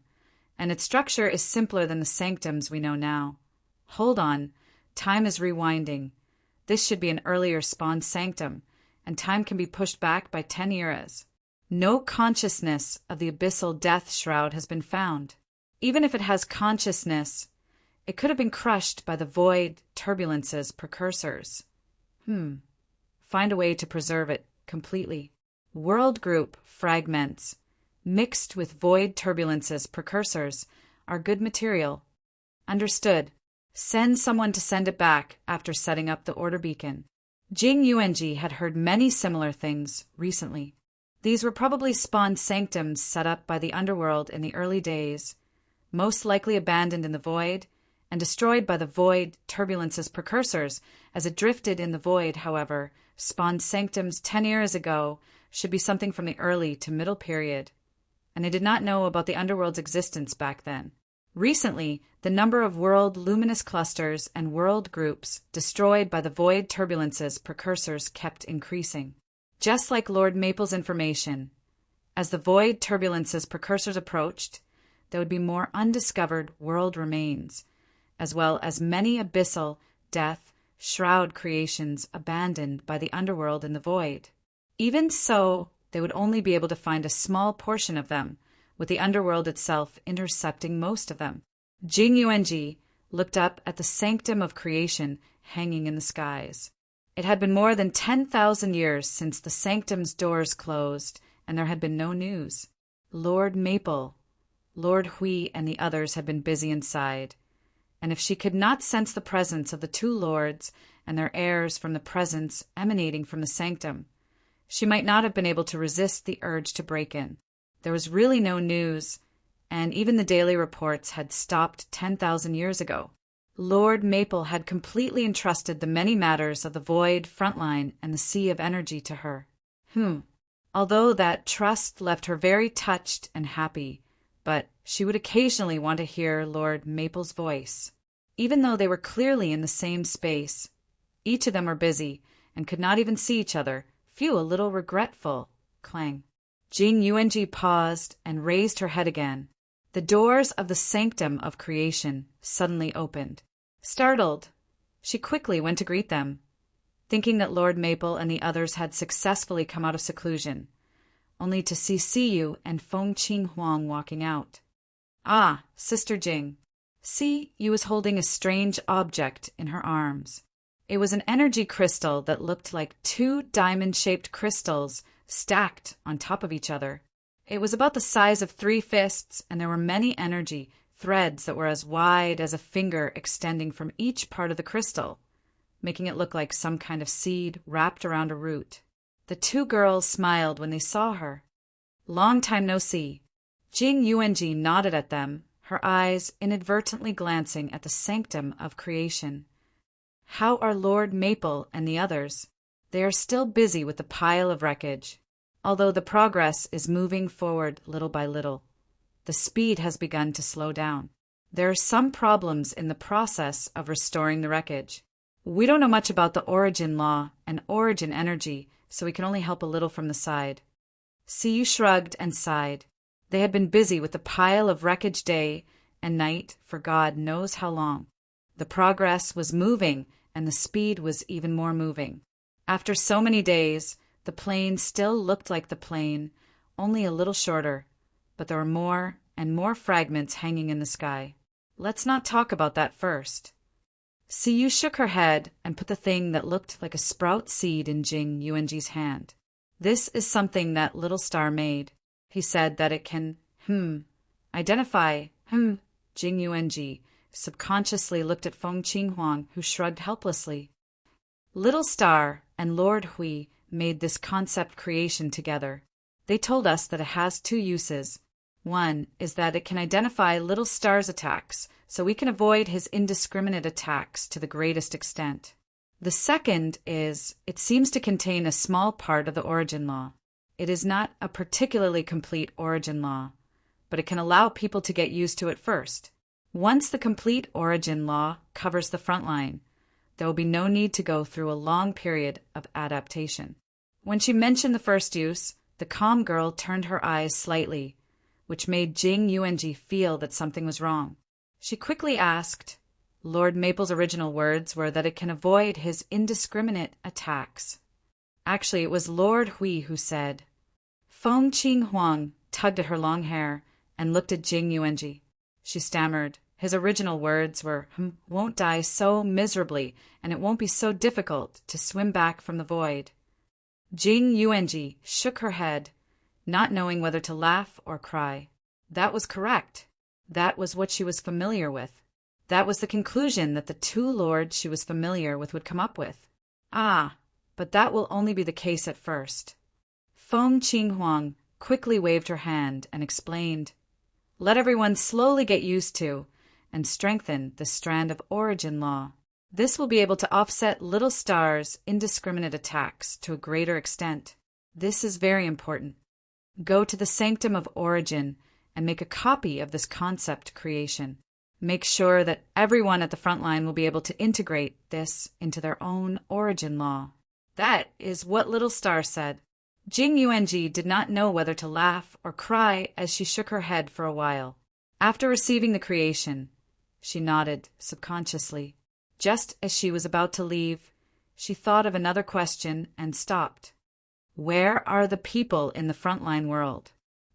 and its structure is simpler than the sanctums we know now. Hold on, time is rewinding. This should be an earlier spawned sanctum, and time can be pushed back by 10 eras. No consciousness of the abyssal death shroud has been found. Even if it has consciousness, it could have been crushed by the void turbulence's precursors. Find a way to preserve it completely. World group fragments, mixed with void turbulence's precursors, are good material. Understood. Send someone to send it back after setting up the order beacon. Jing Yuanji had heard many similar things recently. These were probably spawned sanctums set up by the underworld in the early days, most likely abandoned in the void, and destroyed by the void turbulence's precursors as it drifted in the void. However, spawned sanctums 10 years ago should be something from the early to middle period, and they did not know about the underworld's existence back then. Recently, the number of world luminous clusters and world groups destroyed by the void turbulence's precursors kept increasing. Just like Lord Maple's information, As the void turbulence's precursors approached, there would be more undiscovered world remains, as well as many abyssal, death, shroud creations abandoned by the underworld in the void. Even so, they would only be able to find a small portion of them, with the underworld itself intercepting most of them. Jing Yuanji looked up at the sanctum of creation hanging in the skies. It had been more than 10,000 years since the sanctum's doors closed, and there had been no news. Lord Maple, Lord Hui, and the others had been busy inside, and if she could not sense the presence of the two lords and their heirs from the presence emanating from the sanctum, she might not have been able to resist the urge to break in. There was really no news, and even the daily reports had stopped 10,000 years ago. Lord Maple had completely entrusted the many matters of the void frontline and the sea of energy to her. Although that trust left her very touched and happy, but she would occasionally want to hear Lord Maple's voice. Even though they were clearly in the same space, each of them were busy and could not even see each other, few a little regretful. Clang. Jing Yuanji paused and raised her head again. The doors of the sanctum of creation suddenly opened. Startled, she quickly went to greet them, thinking that Lord Maple and the others had successfully come out of seclusion, only to see Siyu and Feng Qing Huang walking out. Ah, Sister Jing. Siyu was holding a strange object in her arms. It was an energy crystal that looked like two diamond-shaped crystals stacked on top of each other. It was about the size of 3 fists, and there were many energy threads that were as wide as a finger extending from each part of the crystal, making it look like some kind of seed wrapped around a root. The 2 girls smiled when they saw her. Long time no see. Jing Yuanji nodded at them, her eyes inadvertently glancing at the sanctum of creation. How are Lord Maple and the others? They are still busy with the pile of wreckage. Although the progress is moving forward little by little, the speed has begun to slow down. There are some problems in the process of restoring the wreckage. We don't know much about the origin law and origin energy, so we can only help a little from the side. Siyu shrugged and sighed. They had been busy with the pile of wreckage day and night for God knows how long. The progress was moving, and the speed was even more moving. After so many days, the plane still looked like the plane, only a little shorter, but there were more and more fragments hanging in the sky. Let's not talk about that first. Siyu shook her head and put the thing that looked like a sprout seed in Jing Yuanji's hand. This is something that little star made. He said that it can, identify, Jing Yuanji subconsciously looked at Feng Qing Huang, who shrugged helplessly. Little Star and Lord Hui made this concept creation together. They told us that it has 2 uses. One is that it can identify Little Star's attacks, so we can avoid his indiscriminate attacks to the greatest extent. The second is it seems to contain a small part of the origin law. It is not a particularly complete origin law, but it can allow people to get used to it first. Once the complete origin law covers the front line, there will be no need to go through a long period of adaptation. When she mentioned the first use, the calm girl turned her eyes slightly, which made Jing Yuanji feel that something was wrong. She quickly asked. Lord Maple's original words were that it can avoid his indiscriminate attacks. Actually, it was Lord Hui who said. Feng Qing Huang tugged at her long hair and looked at Jing Yuanji. She stammered. His original words were, won't die so miserably, and it won't be so difficult to swim back from the void. Jing Yuanji shook her head, not knowing whether to laugh or cry. That was correct. That was what she was familiar with. That was the conclusion that the 2 lords she was familiar with would come up with. Ah, but that will only be the case at first. Feng Qing Huang quickly waved her hand and explained, let everyone slowly get used to and strengthen the strand of origin law. This will be able to offset Little Star's indiscriminate attacks to a greater extent. This is very important. Go to the sanctum of origin and make a copy of this concept creation. Make sure that everyone at the front line will be able to integrate this into their own origin law. That is what Little Star said. Jing Yuanji did not know whether to laugh or cry as she shook her head for a while. After receiving the creation, she nodded subconsciously. Just as she was about to leave, she thought of another question and stopped. Where are the people in the frontline world?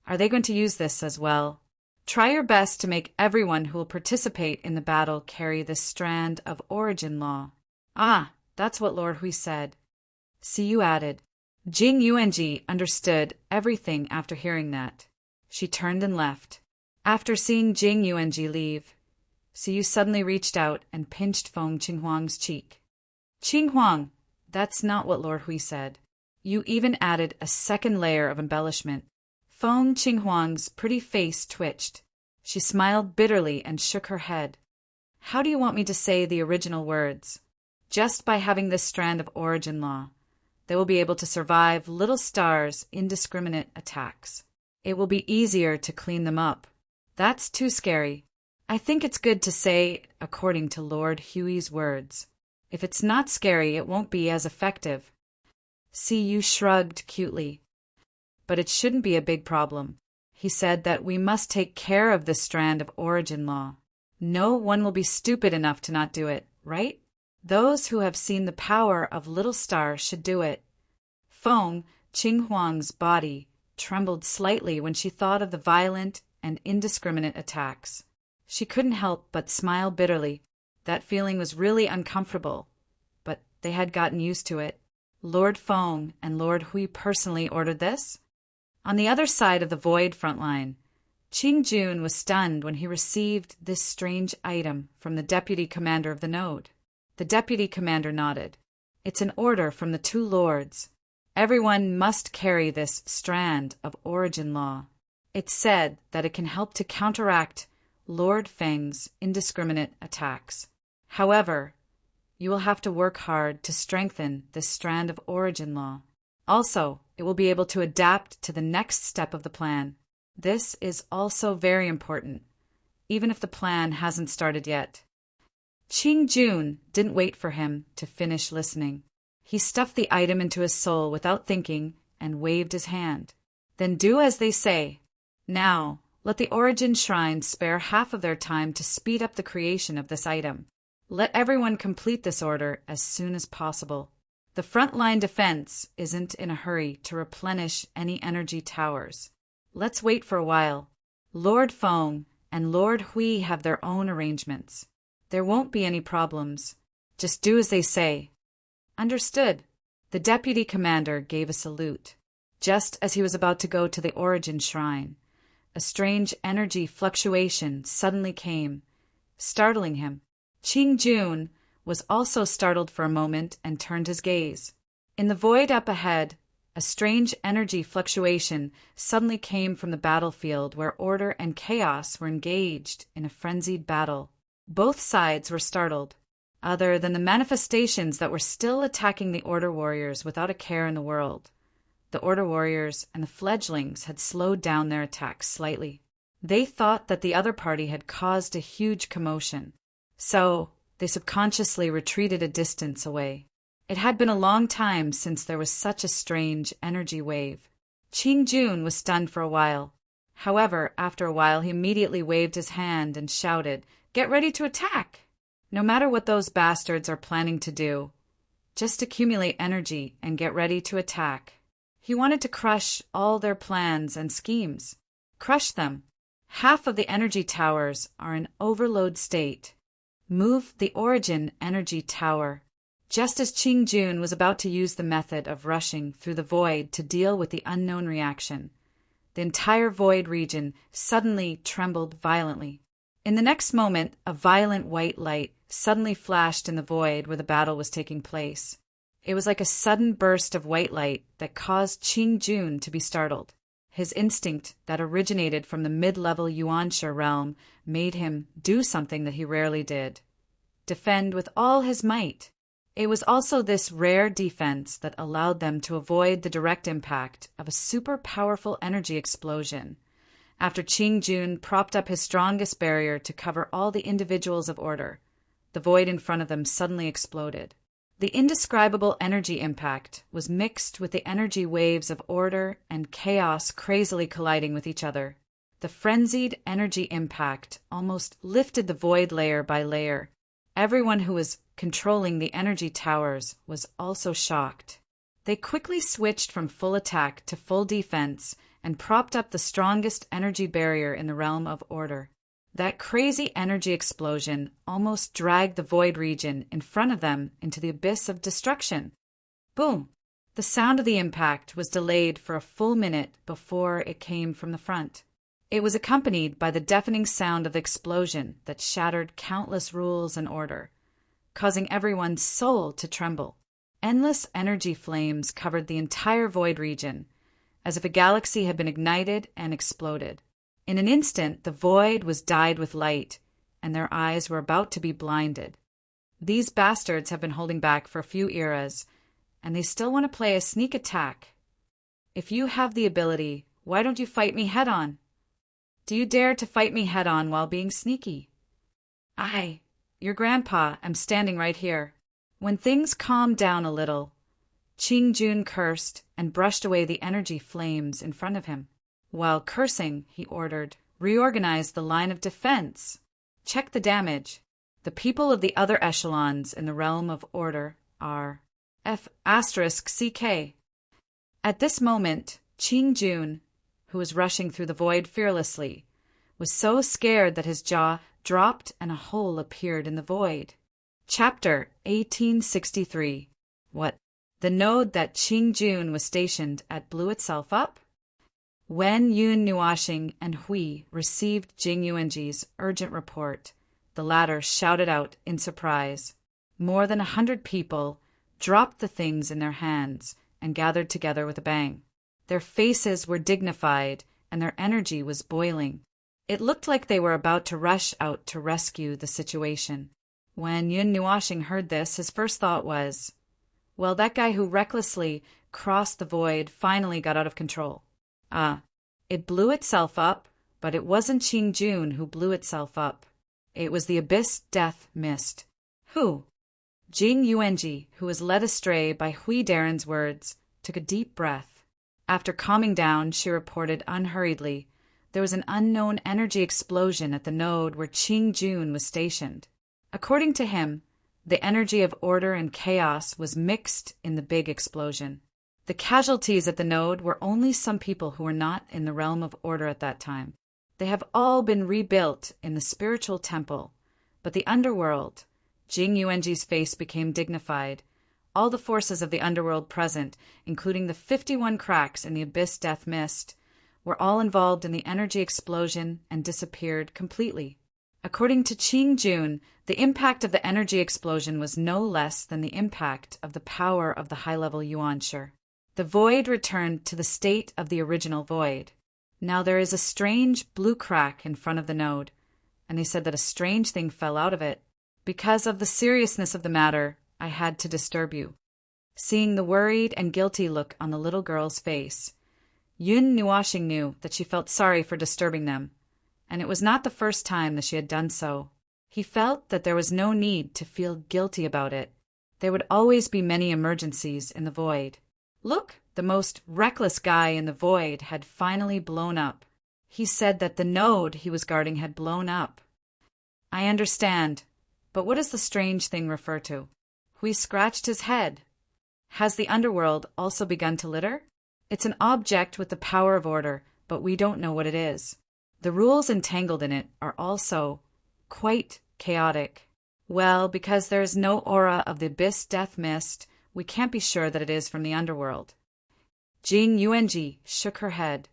Are they going to use this as well? Try your best to make everyone who will participate in the battle carry this strand of origin law. Ah, that's what Lord Hui said. Siyu added. Jing Yuanji understood everything after hearing that. She turned and left. After seeing Jing Yuanji leave, Siyu suddenly reached out and pinched Feng Qinghuang's cheek. Qinghuang, that's not what Lord Hui said. You even added a second layer of embellishment. Feng Qinghuang's pretty face twitched. She smiled bitterly and shook her head. How do you want me to say the original words? Just by having this strand of origin law, they will be able to survive little stars' indiscriminate attacks. It will be easier to clean them up. That's too scary. I think it's good to say according to Lord Hui's words. If it's not scary, it won't be as effective. Siyu shrugged cutely. But it shouldn't be a big problem. He said that we must take care of this strand of origin law. No one will be stupid enough to not do it, right? Those who have seen the power of little stars should do it. Feng Qinghuang's body trembled slightly when she thought of the violent and indiscriminate attacks. She couldn't help but smile bitterly. That feeling was really uncomfortable, but they had gotten used to it. Lord Feng and Lord Hui personally ordered this? On the other side of the void front line, Qing Jun was stunned when he received this strange item from the deputy commander of the node. The deputy commander nodded. It's an order from the two lords. Everyone must carry this strand of origin law. It's said that it can help to counteract Lord Feng's indiscriminate attacks. However, you will have to work hard to strengthen this strand of origin law. Also, it will be able to adapt to the next step of the plan. This is also very important, even if the plan hasn't started yet. Qing Jun didn't wait for him to finish listening. He stuffed the item into his soul without thinking and waved his hand. Then do as they say. Now, let the Origin Shrine spare half of their time to speed up the creation of this item. Let everyone complete this order as soon as possible. The front-line defense isn't in a hurry to replenish any energy towers. Let's wait for a while. Lord Feng and Lord Hui have their own arrangements. There won't be any problems. Just do as they say. Understood. The deputy commander gave a salute. Just as he was about to go to the Origin Shrine, a strange energy fluctuation suddenly came, startling him. Qing Jun was also startled for a moment and turned his gaze. In the void up ahead, a strange energy fluctuation suddenly came from the battlefield where order and chaos were engaged in a frenzied battle. Both sides were startled, other than the manifestations that were still attacking the Order Warriors without a care in the world. The Order Warriors and the fledglings had slowed down their attacks slightly. They thought that the other party had caused a huge commotion, so they subconsciously retreated a distance away. It had been a long time since there was such a strange energy wave. Qing Jun was stunned for a while. However, after a while he immediately waved his hand and shouted, "Get ready to attack!" No matter what those bastards are planning to do, just accumulate energy and get ready to attack. He wanted to crush all their plans and schemes. Crush them. Half of the energy towers are in overload state. Move the Origin energy tower. Just as Qing Jun was about to use the method of rushing through the void to deal with the unknown reaction, the entire void region suddenly trembled violently. In the next moment, a violent white light suddenly flashed in the void where the battle was taking place. It was like a sudden burst of white light that caused Qing Jun to be startled. His instinct that originated from the mid-level Yuansha realm made him do something that he rarely did: defend with all his might. It was also this rare defense that allowed them to avoid the direct impact of a super powerful energy explosion. After Qing Jun propped up his strongest barrier to cover all the individuals of order, the void in front of them suddenly exploded. The indescribable energy impact was mixed with the energy waves of order and chaos crazily colliding with each other. The frenzied energy impact almost lifted the void layer by layer. Everyone who was controlling the energy towers was also shocked. They quickly switched from full attack to full defense and propped up the strongest energy barrier in the realm of order. That crazy energy explosion almost dragged the void region in front of them into the abyss of destruction. Boom! The sound of the impact was delayed for a full minute before it came from the front. It was accompanied by the deafening sound of the explosion that shattered countless rules and order, causing everyone's soul to tremble. Endless energy flames covered the entire void region, as if a galaxy had been ignited and exploded. In an instant, the void was dyed with light, and their eyes were about to be blinded. These bastards have been holding back for a few eras, and they still want to play a sneak attack. If you have the ability, why don't you fight me head-on? Do you dare to fight me head-on while being sneaky? I, your grandpa, am standing right here. When things calmed down a little, Qing-jun cursed and brushed away the energy flames in front of him. While cursing, he ordered, "Reorganize the line of defense. Check the damage. The people of the other echelons in the realm of order are F***CK." At this moment, Qing-jun, who was rushing through the void fearlessly, was so scared that his jaw dropped and a hole appeared in the void. Chapter 1863. What? The node that Qing-jun was stationed at blew itself up? When Yun Nuashing and Hui received Jing Yuanji's urgent report, the latter shouted out in surprise. More than 100 people dropped the things in their hands and gathered together with a bang. Their faces were dignified and their energy was boiling. It looked like they were about to rush out to rescue the situation. When Yun Nuashing heard this, his first thought was, well, that guy who recklessly crossed the void finally got out of control. It blew itself up, but it wasn't Qing-jun who blew itself up. It was the abyss death mist. Who? Jing Yuanji, who was led astray by Hui Daren's words, took a deep breath. After calming down, she reported unhurriedly, there was an unknown energy explosion at the node where Qing-jun was stationed. According to him, the energy of order and chaos was mixed in the big explosion. The casualties at the node were only some people who were not in the realm of order at that time. They have all been rebuilt in the spiritual temple, but the underworld, Jing Yuanji's face became dignified. All the forces of the underworld present, including the 51 cracks in the abyss death mist, were all involved in the energy explosion and disappeared completely. According to Qing-jun, the impact of the energy explosion was no less than the impact of the power of the high-level Yuanshi. The void returned to the state of the original void. Now there is a strange blue crack in front of the node, and they said that a strange thing fell out of it. Because of the seriousness of the matter, I had to disturb you. Seeing the worried and guilty look on the little girl's face, Yun Nuashing knew that she felt sorry for disturbing them, and it was not the first time that she had done so. He felt that there was no need to feel guilty about it. There would always be many emergencies in the void. Look, the most reckless guy in the void had finally blown up. He said that the node he was guarding had blown up. I understand, but what does the strange thing refer to? Hui scratched his head. Has the underworld also begun to litter? It's an object with the power of order, but we don't know what it is. The rules entangled in it are also quite chaotic. Well, because there is no aura of the abyss death mist, we can't be sure that it is from the underworld. Jing Yuanji shook her head.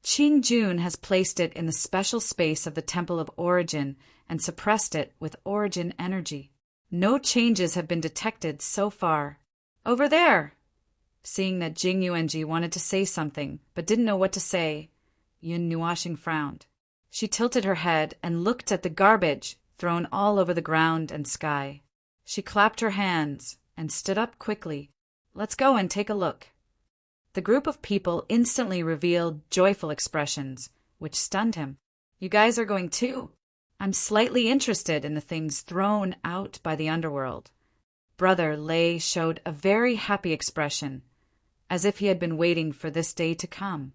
Qing-jun has placed it in the special space of the Temple of Origin and suppressed it with origin energy. No changes have been detected so far. Over there! Seeing that Jing Yuanji wanted to say something but didn't know what to say, Yun Nuashing frowned. She tilted her head and looked at the garbage thrown all over the ground and sky. She clapped her hands and stood up quickly. Let's go and take a look. The group of people instantly revealed joyful expressions, which stunned him. You guys are going too? I'm slightly interested in the things thrown out by the underworld. Brother Lei showed a very happy expression, as if he had been waiting for this day to come.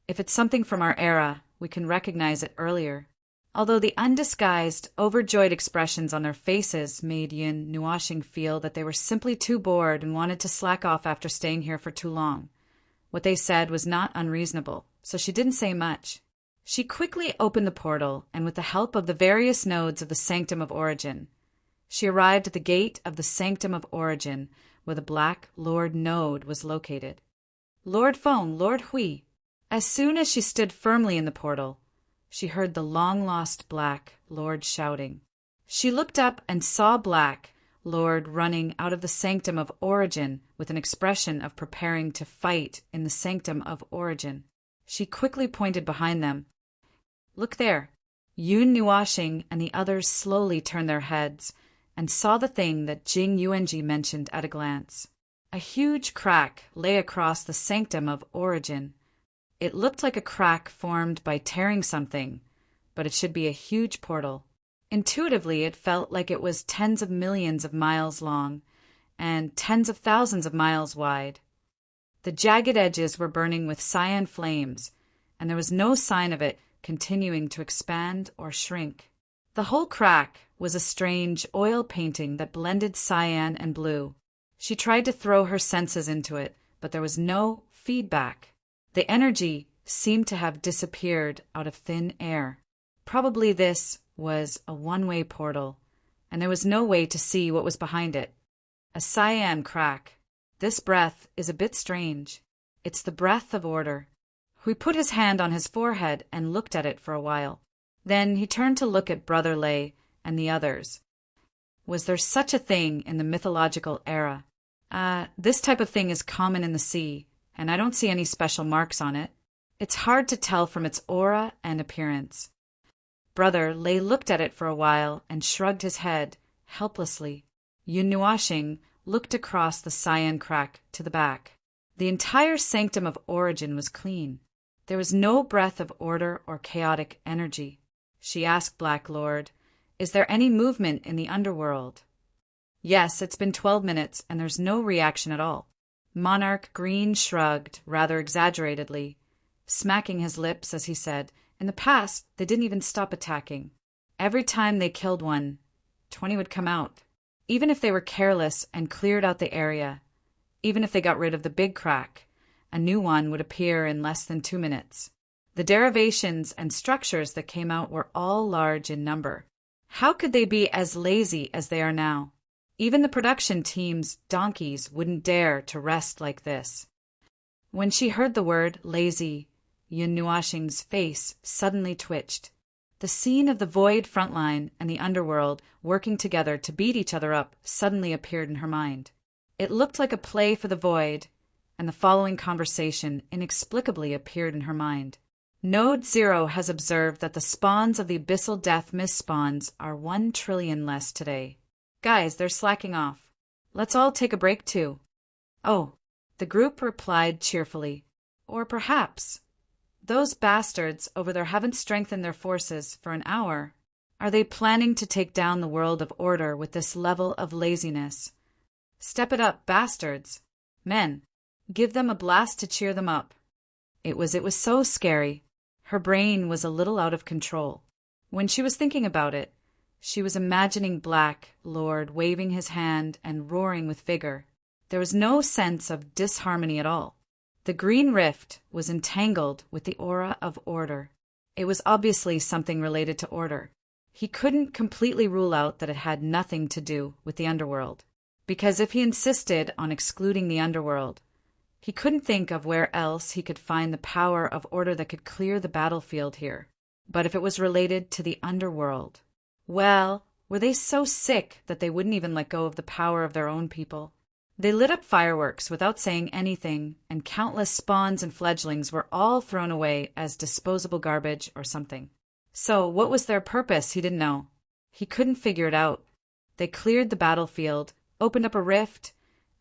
If it's something from our era, we can recognize it earlier. Although the undisguised, overjoyed expressions on their faces made Yun Nuashing feel that they were simply too bored and wanted to slack off after staying here for too long. What they said was not unreasonable, so she didn't say much. She quickly opened the portal, and with the help of the various nodes of the Sanctum of Origin, she arrived at the gate of the Sanctum of Origin, where the Black Lord node was located. Lord Feng, Lord Hui. As soon as she stood firmly in the portal, she heard the long-lost Black Lord shouting. She looked up and saw Black Lord running out of the Sanctum of Origin with an expression of preparing to fight in the Sanctum of Origin. She quickly pointed behind them. Look there. Yun Nuashing and the others slowly turned their heads and saw the thing that Jing Yuanji mentioned at a glance. A huge crack lay across the Sanctum of Origin. It looked like a crack formed by tearing something, but it should be a huge portal. Intuitively, it felt like it was tens of millions of miles long and tens of thousands of miles wide. The jagged edges were burning with cyan flames, and there was no sign of it continuing to expand or shrink. The whole crack was a strange oil painting that blended cyan and blue. She tried to throw her senses into it, but there was no feedback. The energy seemed to have disappeared out of thin air. Probably this was a one-way portal, and there was no way to see what was behind it. A cyan crack. This breath is a bit strange. It's the breath of order. Hui put his hand on his forehead and looked at it for a while. Then he turned to look at Brother Lei and the others. Was there such a thing in the mythological era? This type of thing is common in the sea, and I don't see any special marks on it. It's hard to tell from its aura and appearance. Brother Lei looked at it for a while and shrugged his head, helplessly. Yun Nuashing looked across the cyan crack to the back. The entire Sanctum of Origin was clean. There was no breath of order or chaotic energy. She asked Black Lord, "Is there any movement in the underworld?" "Yes, it's been 12 minutes, and there's no reaction at all." Monarch Green shrugged, rather exaggeratedly, smacking his lips as he said, "In the past, they didn't even stop attacking. Every time they killed one, 20 would come out. Even if they were careless and cleared out the area, even if they got rid of the big crack, a new one would appear in less than 2 minutes. The derivations and structures that came out were all large in number. How could they be as lazy as they are now? Even the production team's donkeys wouldn't dare to rest like this." When she heard the word lazy, Yun Nuashing's face suddenly twitched. The scene of the Void frontline and the underworld working together to beat each other up suddenly appeared in her mind. It looked like a play for the Void, and the following conversation inexplicably appeared in her mind. Node 0 has observed that the spawns of the Abyssal Death Mist spawns are 1 trillion less today. Guys, they're slacking off. Let's all take a break too. Oh, the group replied cheerfully. Or perhaps those bastards over there haven't strengthened their forces for an hour. Are they planning to take down the world of order with this level of laziness? Step it up, bastards. Men, give them a blast to cheer them up. It was so scary. Her brain was a little out of control. When she was thinking about it, she was imagining Black Lord waving his hand and roaring with vigor. There was no sense of disharmony at all. The green rift was entangled with the aura of order. It was obviously something related to order. He couldn't completely rule out that it had nothing to do with the underworld, because if he insisted on excluding the underworld, he couldn't think of where else he could find the power of order that could clear the battlefield here. But if it was related to the underworld, well, were they so sick that they wouldn't even let go of the power of their own people? They lit up fireworks without saying anything, and countless spawns and fledglings were all thrown away as disposable garbage or something. So what was their purpose? He didn't know. He couldn't figure it out. They cleared the battlefield, opened up a rift,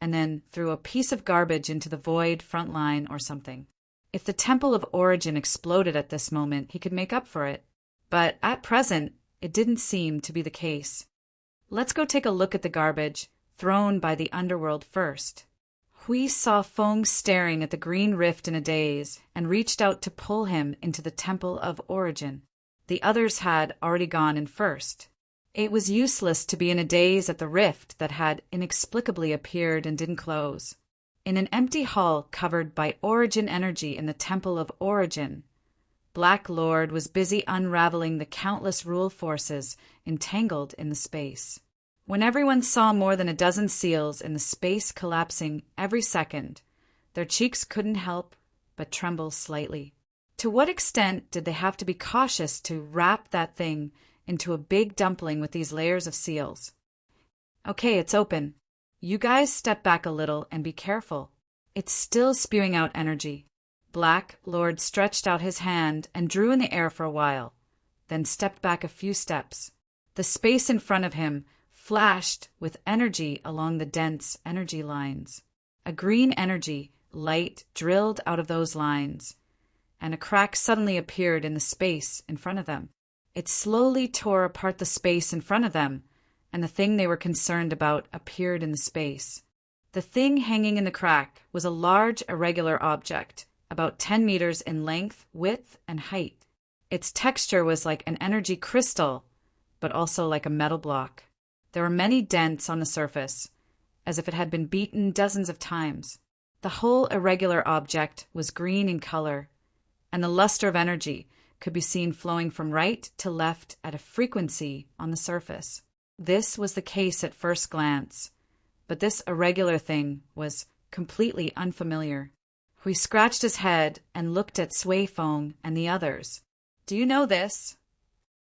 and then threw a piece of garbage into the Void front line or something. If the Temple of Origin exploded at this moment, he could make up for it. But at present, it didn't seem to be the case. Let's go take a look at the garbage, thrown by the underworld first. Hui saw Feng staring at the green rift in a daze and reached out to pull him into the Temple of Origin. The others had already gone in first. It was useless to be in a daze at the rift that had inexplicably appeared and didn't close. In an empty hall covered by Origin energy in the Temple of Origin, Black Lord was busy unraveling the countless rule forces entangled in the space. When everyone saw more than a dozen seals in the space collapsing every second, their cheeks couldn't help but tremble slightly. To what extent did they have to be cautious to wrap that thing into a big dumpling with these layers of seals? Okay, it's open. You guys step back a little and be careful. It's still spewing out energy. Black Lord stretched out his hand and drew in the air for a while, then stepped back a few steps. The space in front of him flashed with energy along the dense energy lines. A green energy light drilled out of those lines, and a crack suddenly appeared in the space in front of them. It slowly tore apart the space in front of them, and the thing they were concerned about appeared in the space. The thing hanging in the crack was a large irregular object, about 10 meters in length, width, and height. Its texture was like an energy crystal, but also like a metal block. There were many dents on the surface, as if it had been beaten dozens of times. The whole irregular object was green in color, and the luster of energy could be seen flowing from right to left at a frequency on the surface. This was the case at first glance, but this irregular thing was completely unfamiliar. Hui scratched his head and looked at Sui Feng and the others. Do you know this?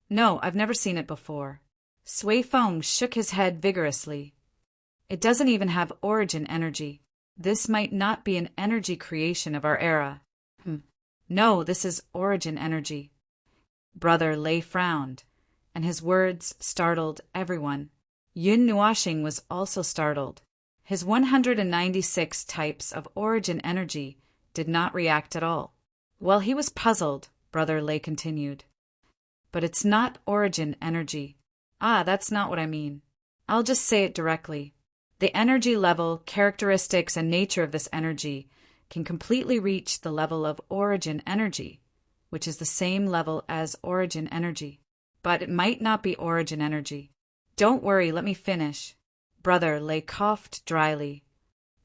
No, I've never seen it before. Sui Feng shook his head vigorously. It doesn't even have origin energy. This might not be an energy creation of our era. No, this is origin energy. Brother Lei frowned, and his words startled everyone. Yun Nuashing was also startled. His 196 types of origin energy did not react at all. While he was puzzled, Brother Lei continued. But it's not origin energy. That's not what I mean. I'll just say it directly. The energy level, characteristics, and nature of this energy can completely reach the level of origin energy, which is the same level as origin energy. But it might not be origin energy. Don't worry, let me finish. Brother Lei coughed dryly.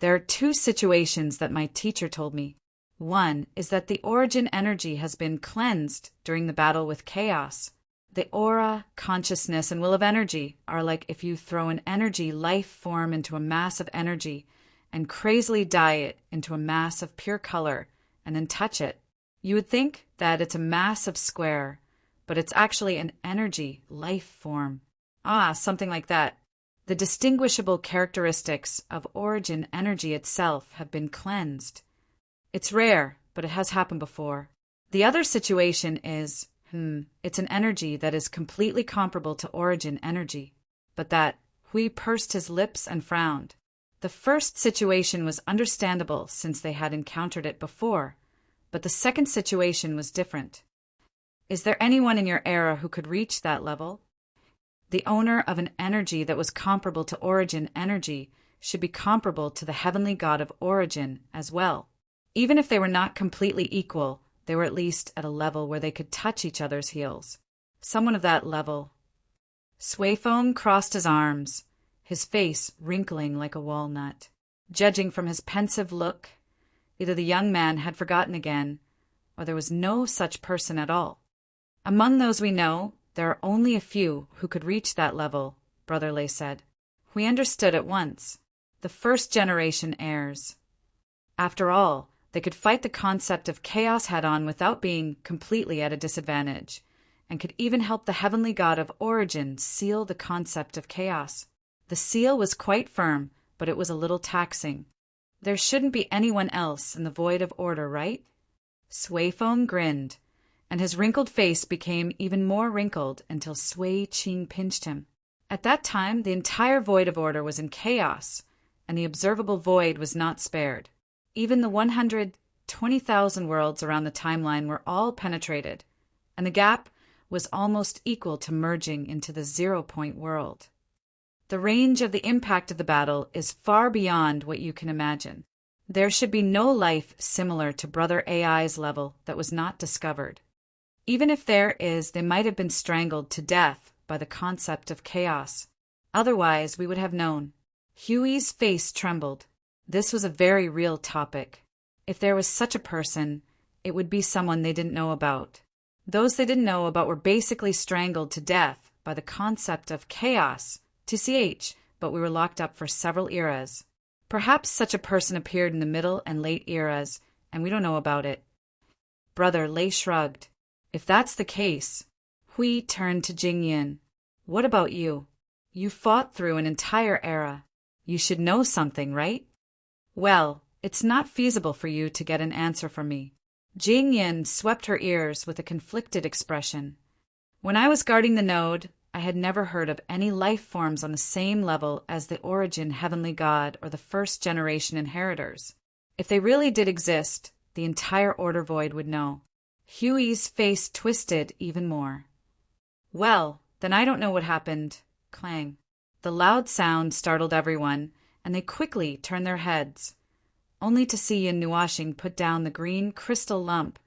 There are two situations that my teacher told me. One is that the origin energy has been cleansed during the battle with chaos. The aura, consciousness, and will of energy are like if you throw an energy life form into a mass of energy and crazily dye it into a mass of pure color and then touch it. You would think that it's a massive square, but it's actually an energy life form. Something like that. The distinguishable characteristics of origin energy itself have been cleansed. It's rare, but it has happened before. The other situation is, it's an energy that is completely comparable to origin energy, but that Hui pursed his lips and frowned. The first situation was understandable since they had encountered it before, but the second situation was different. Is there anyone in your era who could reach that level? The owner of an energy that was comparable to origin energy should be comparable to the heavenly god of origin as well. Even if they were not completely equal, they were at least at a level where they could touch each other's heels. Someone of that level. Sui Feng crossed his arms, his face wrinkling like a walnut. Judging from his pensive look, either the young man had forgotten again, or there was no such person at all. Among those we know, there are only a few who could reach that level, Brother Lei said. We understood at once. The first generation heirs. After all, they could fight the concept of chaos head-on without being completely at a disadvantage, and could even help the heavenly god of origin seal the concept of chaos. The seal was quite firm, but it was a little taxing. There shouldn't be anyone else in the void of order, right? Sui Feng grinned, and his wrinkled face became even more wrinkled until Sui Qing pinched him. At that time, the entire void of order was in chaos, and the observable void was not spared. Even the 120,000 worlds around the timeline were all penetrated, and the gap was almost equal to merging into the 0-point world. The range of the impact of the battle is far beyond what you can imagine. There should be no life similar to Brother AI's level that was not discovered. Even if there is, they might have been strangled to death by the concept of chaos. Otherwise, we would have known. Huey's face trembled. This was a very real topic. If there was such a person, it would be someone they didn't know about. Those they didn't know about were basically strangled to death by the concept of chaos, TCH, but we were locked up for several eras. Perhaps such a person appeared in the middle and late eras, and we don't know about it. Brother Lei shrugged. If that's the case, Hui turned to Jingyin. What about you? You fought through an entire era. You should know something, right? Well, it's not feasible for you to get an answer from me. Jingyin swept her ears with a conflicted expression. When I was guarding the node, I had never heard of any life forms on the same level as the Origin Heavenly God or the first generation inheritors. If they really did exist, the entire Order Void would know. Huey's face twisted even more. Well, then I don't know what happened. Clang. The loud sound startled everyone, and they quickly turned their heads, only to see Yin Nuashing put down the green crystal lump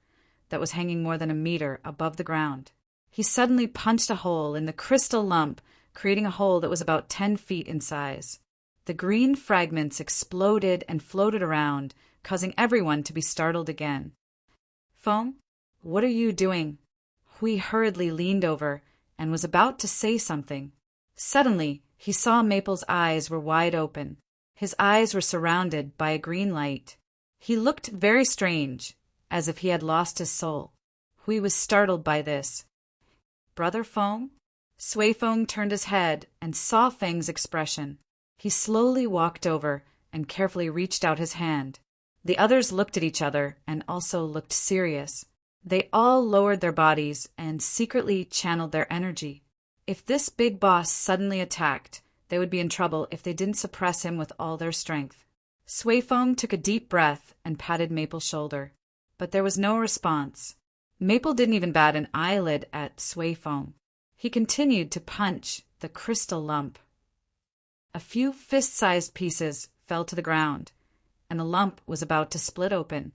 that was hanging more than a meter above the ground. He suddenly punched a hole in the crystal lump, creating a hole that was about 10 feet in size. The green fragments exploded and floated around, causing everyone to be startled again. Feng, what are you doing? Hui hurriedly leaned over and was about to say something. Suddenly, he saw Maple's eyes were wide open. His eyes were surrounded by a green light. He looked very strange, as if he had lost his soul. Hui was startled by this. Brother Feng? Sui Feng turned his head and saw Feng's expression. He slowly walked over and carefully reached out his hand. The others looked at each other and also looked serious. They all lowered their bodies and secretly channeled their energy. If this big boss suddenly attacked, they would be in trouble if they didn't suppress him with all their strength. Sui Feng took a deep breath and patted Maple's shoulder, but there was no response. Maple didn't even bat an eyelid at Sui Feng. He continued to punch the crystal lump. A few fist-sized pieces fell to the ground, and the lump was about to split open.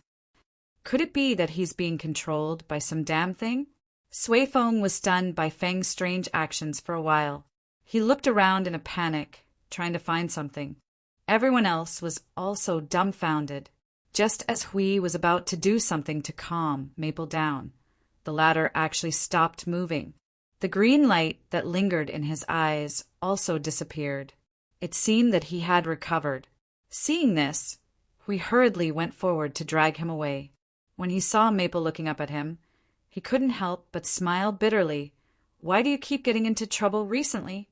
Could it be that he's being controlled by some damn thing? Sui Feng was stunned by Feng's strange actions for a while. He looked around in a panic, trying to find something. Everyone else was also dumbfounded. Just as Hui was about to do something to calm Maple down, the latter actually stopped moving. The green light that lingered in his eyes also disappeared. It seemed that he had recovered. Seeing this, Hui hurriedly went forward to drag him away. When he saw Maple looking up at him, he couldn't help but smile bitterly. Why do you keep getting into trouble recently?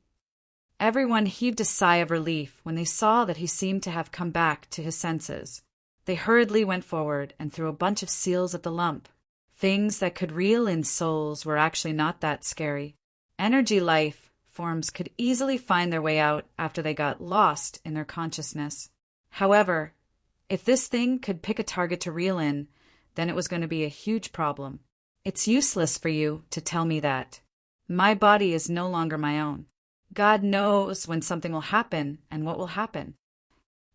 Everyone heaved a sigh of relief when they saw that he seemed to have come back to his senses. They hurriedly went forward and threw a bunch of seals at the lump. Things that could reel in souls were actually not that scary. Energy life forms could easily find their way out after they got lost in their consciousness. However, if this thing could pick a target to reel in, then it was going to be a huge problem. It's useless for you to tell me that. My body is no longer my own. God knows when something will happen and what will happen.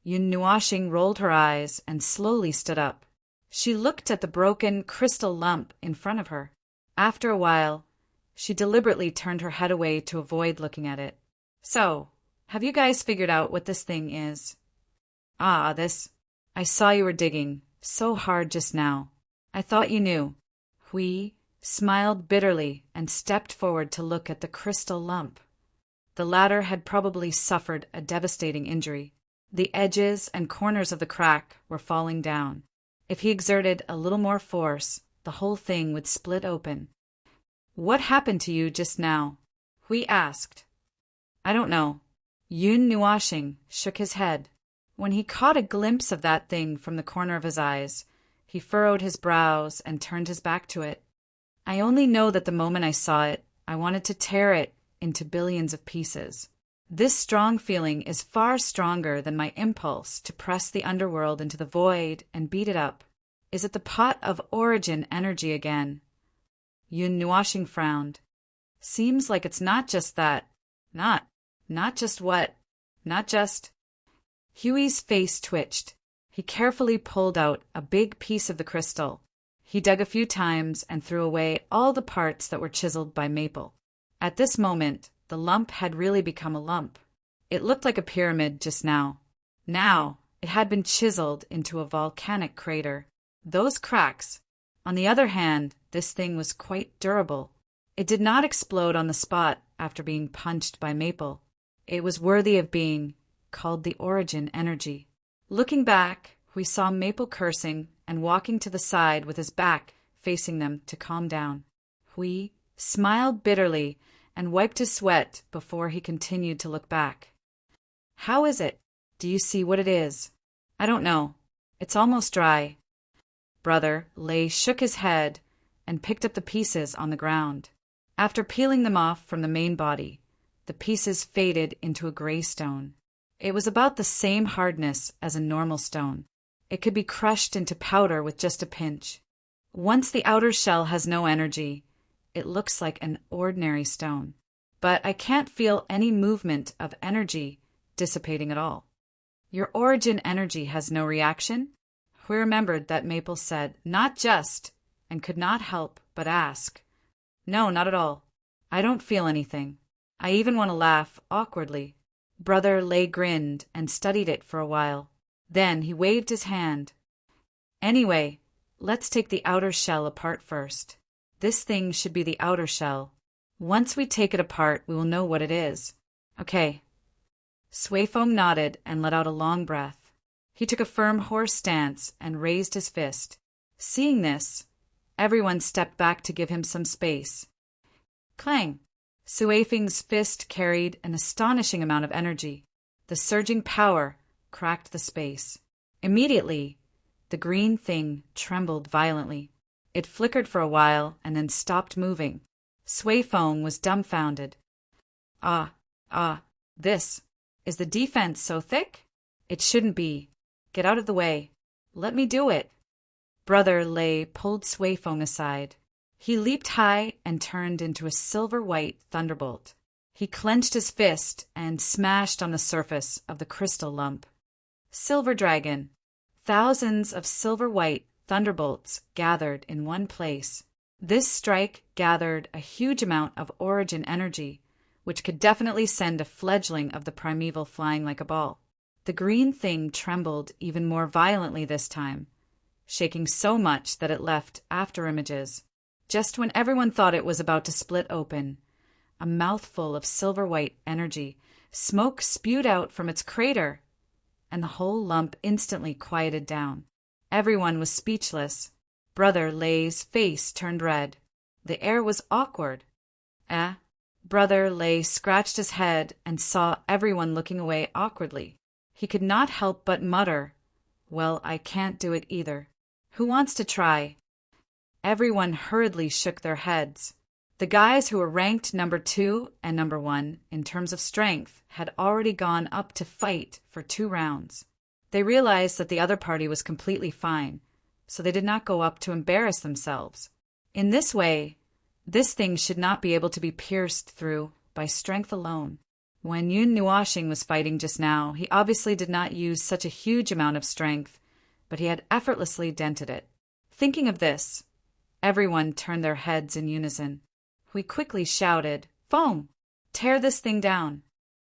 Yin Nuashing rolled her eyes and slowly stood up. She looked at the broken crystal lump in front of her. After a while, she deliberately turned her head away to avoid looking at it. So, have you guys figured out what this thing is? This. I saw you were digging so hard just now. I thought you knew. Hui smiled bitterly and stepped forward to look at the crystal lump. The latter had probably suffered a devastating injury. The edges and corners of the crack were falling down. If he exerted a little more force, the whole thing would split open. What happened to you just now? Hui asked. I don't know. Yin Nuashing shook his head. When he caught a glimpse of that thing from the corner of his eyes, he furrowed his brows and turned his back to it. I only know that the moment I saw it, I wanted to tear it into billions of pieces. This strong feeling is far stronger than my impulse to press the underworld into the void and beat it up. Is it the pot of origin energy again? Yin Nuashing frowned. Seems like it's not just that. Not Not just what? Not just... Huey's face twitched. He carefully pulled out a big piece of the crystal. He dug a few times and threw away all the parts that were chiseled by Maple. At this moment, the lump had really become a lump. It looked like a pyramid just now. Now, it had been chiseled into a volcanic crater. Those cracks. On the other hand, this thing was quite durable. It did not explode on the spot after being punched by Maple. It was worthy of being called the origin energy. Looking back, we saw Maple cursing and walking to the side with his back facing them to calm down. Hui smiled bitterly and wiped his sweat before he continued to look back. How is it? Do you see what it is? I don't know. It's almost dry. Brother Lei shook his head and picked up the pieces on the ground. After peeling them off from the main body, the pieces faded into a gray stone. It was about the same hardness as a normal stone. It could be crushed into powder with just a pinch. Once the outer shell has no energy, it looks like an ordinary stone. But I can't feel any movement of energy dissipating at all. Your origin energy has no reaction? We remembered that Maple said, not just, and could not help but ask. No, not at all. I don't feel anything. I even want to laugh awkwardly. Brother Lei grinned and studied it for a while. Then he waved his hand. Anyway, let's take the outer shell apart first. This thing should be the outer shell. Once we take it apart, we will know what it is. Okay. Suifeng nodded and let out a long breath. He took a firm horse stance and raised his fist. Seeing this, everyone stepped back to give him some space. Clang! Suifeng's fist carried an astonishing amount of energy. The surging power cracked the space. Immediately, the green thing trembled violently. It flickered for a while and then stopped moving. Suifeng was dumbfounded. This. Is the defense so thick? It shouldn't be. Get out of the way. Let me do it. Brother Lei pulled Suifeng aside. He leaped high and turned into a silver-white thunderbolt. He clenched his fist and smashed on the surface of the crystal lump. Silver Dragon. Thousands of silver-white thunderbolts gathered in one place. This strike gathered a huge amount of origin energy, which could definitely send a fledgling of the primeval flying like a ball. The green thing trembled even more violently this time, shaking so much that it left afterimages. Just when everyone thought it was about to split open, a mouthful of silver-white energy, smoke spewed out from its crater, and the whole lump instantly quieted down. Everyone was speechless. Brother Lei's face turned red. The air was awkward. Brother Lei scratched his head and saw everyone looking away awkwardly. He could not help but mutter, Well, I can't do it either. Who wants to try? Everyone hurriedly shook their heads. The guys who were ranked number 2 and number 1 in terms of strength had already gone up to fight for 2 rounds. They realized that the other party was completely fine, so they did not go up to embarrass themselves. In this way, this thing should not be able to be pierced through by strength alone. When Yun Nuoxing was fighting just now, he obviously did not use such a huge amount of strength, but he had effortlessly dented it. Thinking of this, everyone turned their heads in unison. We quickly shouted, Feng! Tear this thing down!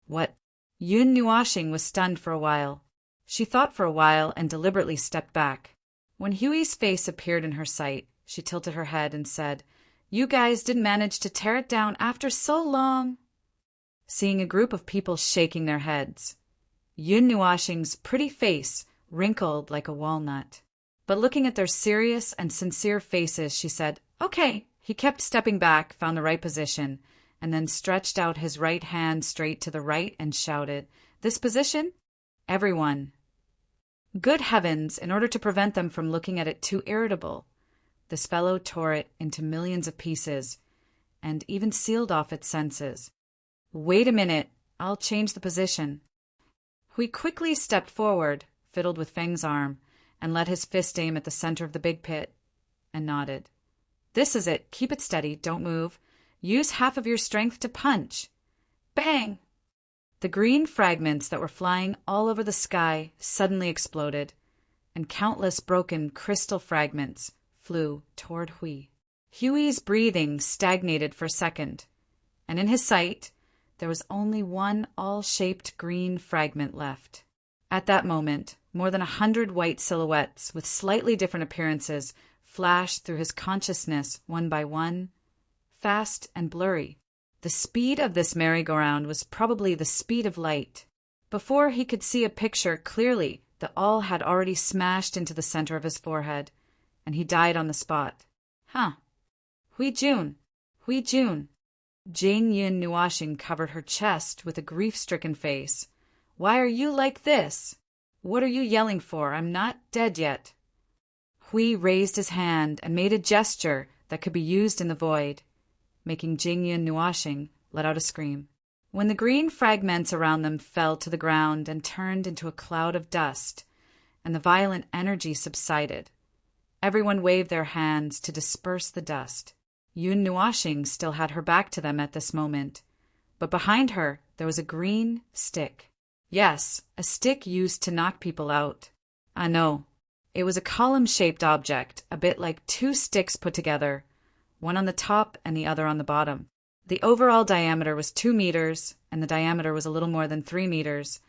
What? Yun Nuoxing was stunned for a while. She thought for a while and deliberately stepped back. When Huey's face appeared in her sight, she tilted her head and said, You guys didn't manage to tear it down after so long. Seeing a group of people shaking their heads, Yun Nuoxing's pretty face wrinkled like a walnut. But looking at their serious and sincere faces, she said, Okay. He kept stepping back, found the right position, and then stretched out his right hand straight to the right and shouted, This position? Everyone. Good heavens, in order to prevent them from looking at it too irritable, this fellow tore it into millions of pieces and even sealed off its senses. Wait a minute, I'll change the position. Hui quickly stepped forward, fiddled with Feng's arm, and let his fist aim at the center of the big pit, and nodded. This is it. Keep it steady. Don't move. Use half of your strength to punch. Bang! The green fragments that were flying all over the sky suddenly exploded, and countless broken crystal fragments flew toward Hui. Huey's breathing stagnated for a second, and in his sight there was only one all-shaped green fragment left. At that moment, more than 100 white silhouettes with slightly different appearances flashed through his consciousness one by one, fast and blurry. The speed of this merry-go-round was probably the speed of light. Before he could see a picture clearly, the all had already smashed into the center of his forehead, and he died on the spot. Huh. Hui Jun. Hui Jun. Jing Yun Nuashing covered her chest with a grief-stricken face. Why are you like this? What are you yelling for? I'm not dead yet. Hui raised his hand and made a gesture that could be used in the void, making Jing Yun Nuashing let out a scream. When the green fragments around them fell to the ground and turned into a cloud of dust, and the violent energy subsided, everyone waved their hands to disperse the dust. Yun Nuashing still had her back to them at this moment, but behind her there was a green stick. Yes, a stick used to knock people out. No, it was a column-shaped object, a bit like two sticks put together, one on the top and the other on the bottom. The overall diameter was 2 meters, and the diameter was a little more than 3 meters,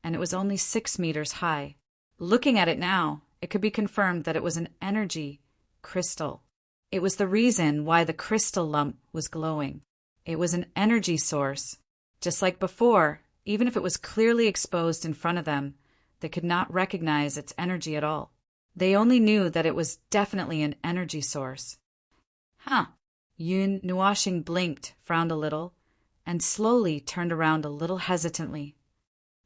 and it was only 6 meters high. Looking at it now, it could be confirmed that it was an energy crystal. It was the reason why the crystal lump was glowing. It was an energy source. Just like before, even if it was clearly exposed in front of them, they could not recognize its energy at all. They only knew that it was definitely an energy source. Huh. Yun Nuashing blinked, frowned a little, and slowly turned around a little hesitantly.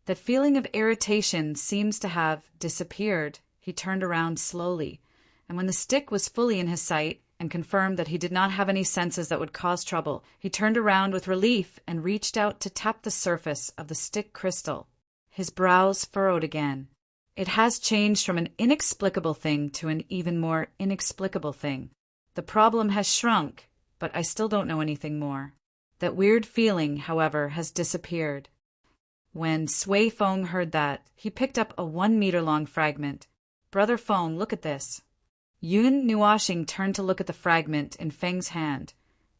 That feeling of irritation seems to have disappeared. He turned around slowly, and when the stick was fully in his sight and confirmed that he did not have any senses that would cause trouble, he turned around with relief and reached out to tap the surface of the stick crystal. His brows furrowed again. It has changed from an inexplicable thing to an even more inexplicable thing. The problem has shrunk, but I still don't know anything more. That weird feeling, however, has disappeared. When Sui Feng heard that, he picked up a 1-meter-long fragment. Brother Feng, look at this. Yun Nuashing turned to look at the fragment in Feng's hand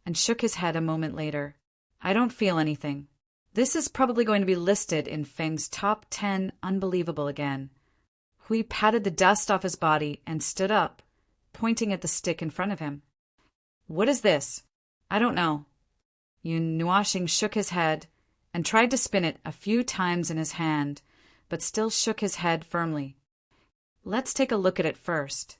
and shook his head a moment later. I don't feel anything. This is probably going to be listed in Feng's top 10 unbelievable again. Hui patted the dust off his body and stood up, pointing at the stick in front of him. What is this? I don't know. Yun Nuashing shook his head and tried to spin it a few times in his hand, but still shook his head firmly. Let's take a look at it first.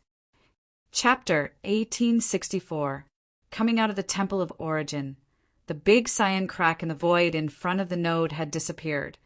Chapter 1864. Coming out of the Temple of Origin. The big cyan crack in the void in front of the node had disappeared,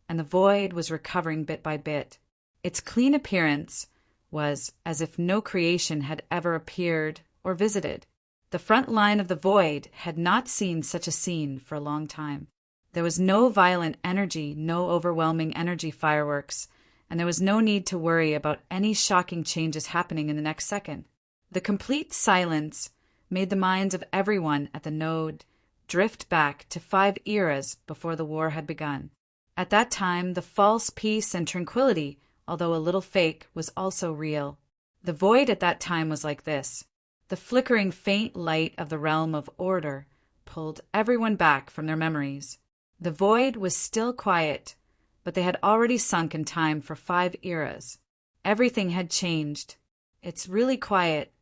and the void was recovering bit by bit. Its clean appearance was as if no creation had ever appeared or visited. The front line of the void had not seen such a scene for a long time. There was no violent energy, no overwhelming energy fireworks, and there was no need to worry about any shocking changes happening in the next second. The complete silence made the minds of everyone at the node drift back to 5 eras before the war had begun. At that time, the false peace and tranquility, although a little fake, was also real. The void at that time was like this. The flickering faint light of the realm of order pulled everyone back from their memories. The void was still quiet, but they had already sunk in time for 5 eras. Everything had changed. It's really quiet.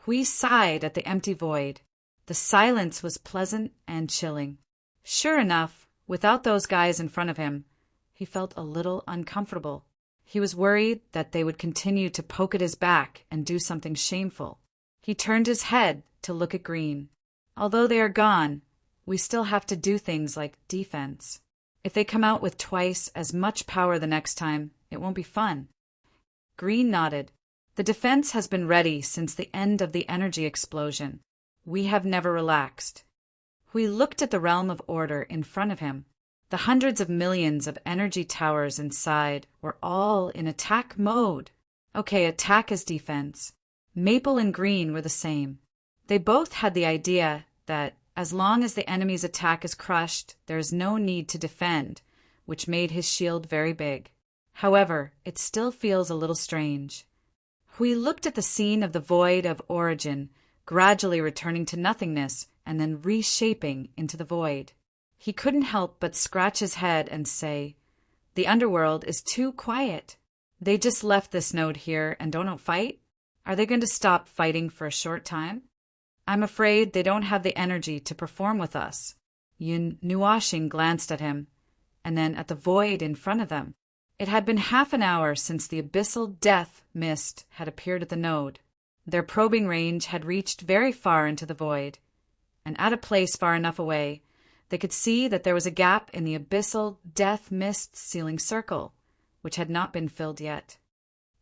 Hui sighed at the empty void. The silence was pleasant and chilling. Sure enough, without those guys in front of him, he felt a little uncomfortable. He was worried that they would continue to poke at his back and do something shameful. He turned his head to look at Green. Although they are gone, we still have to do things like defense. If they come out with twice as much power the next time, it won't be fun. Green nodded. The defense has been ready since the end of the energy explosion. We have never relaxed. Hui looked at the realm of order in front of him. The hundreds of millions of energy towers inside were all in attack mode. Okay, attack as defense. Maple and Green were the same. They both had the idea that, As long as the enemy's attack is crushed, there is no need to defend, which made his shield very big. However, it still feels a little strange. Hui looked at the scene of the void of origin, gradually returning to nothingness and then reshaping into the void. He couldn't help but scratch his head and say, "The underworld is too quiet. They just left this node here and don't fight? Are they going to stop fighting for a short time? I'm afraid they don't have the energy to perform with us." Yun Nuashing glanced at him, and then at the void in front of them. It had been half an hour since the abyssal death mist had appeared at the node. Their probing range had reached very far into the void, and at a place far enough away, they could see that there was a gap in the abyssal death mist sealing circle, which had not been filled yet.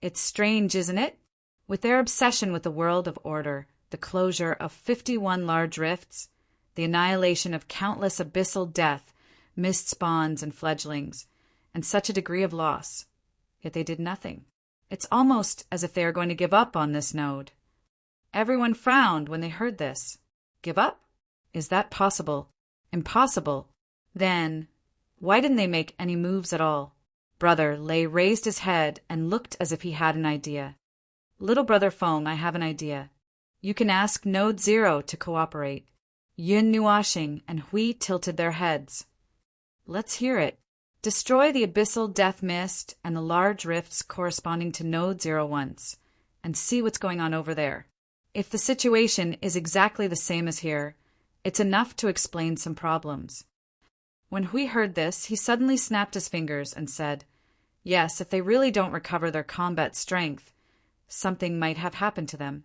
It's strange, isn't it? With their obsession with the world of order, the closure of 51 large rifts, the annihilation of countless abyssal death, mist spawns and fledglings, and such a degree of loss, yet they did nothing. It's almost as if they are going to give up on this node. Everyone frowned when they heard this. Give up? Is that possible? Impossible. Then, why didn't they make any moves at all? Brother Lei raised his head and looked as if he had an idea. Little Brother Feng, I have an idea. You can ask Node Zero to cooperate. Yun Nuashing and Hui tilted their heads. Let's hear it. Destroy the abyssal death mist and the large rifts corresponding to Node Zero once, and see what's going on over there. If the situation is exactly the same as here, it's enough to explain some problems. When Hui heard this, he suddenly snapped his fingers and said, "Yes, if they really don't recover their combat strength, something might have happened to them."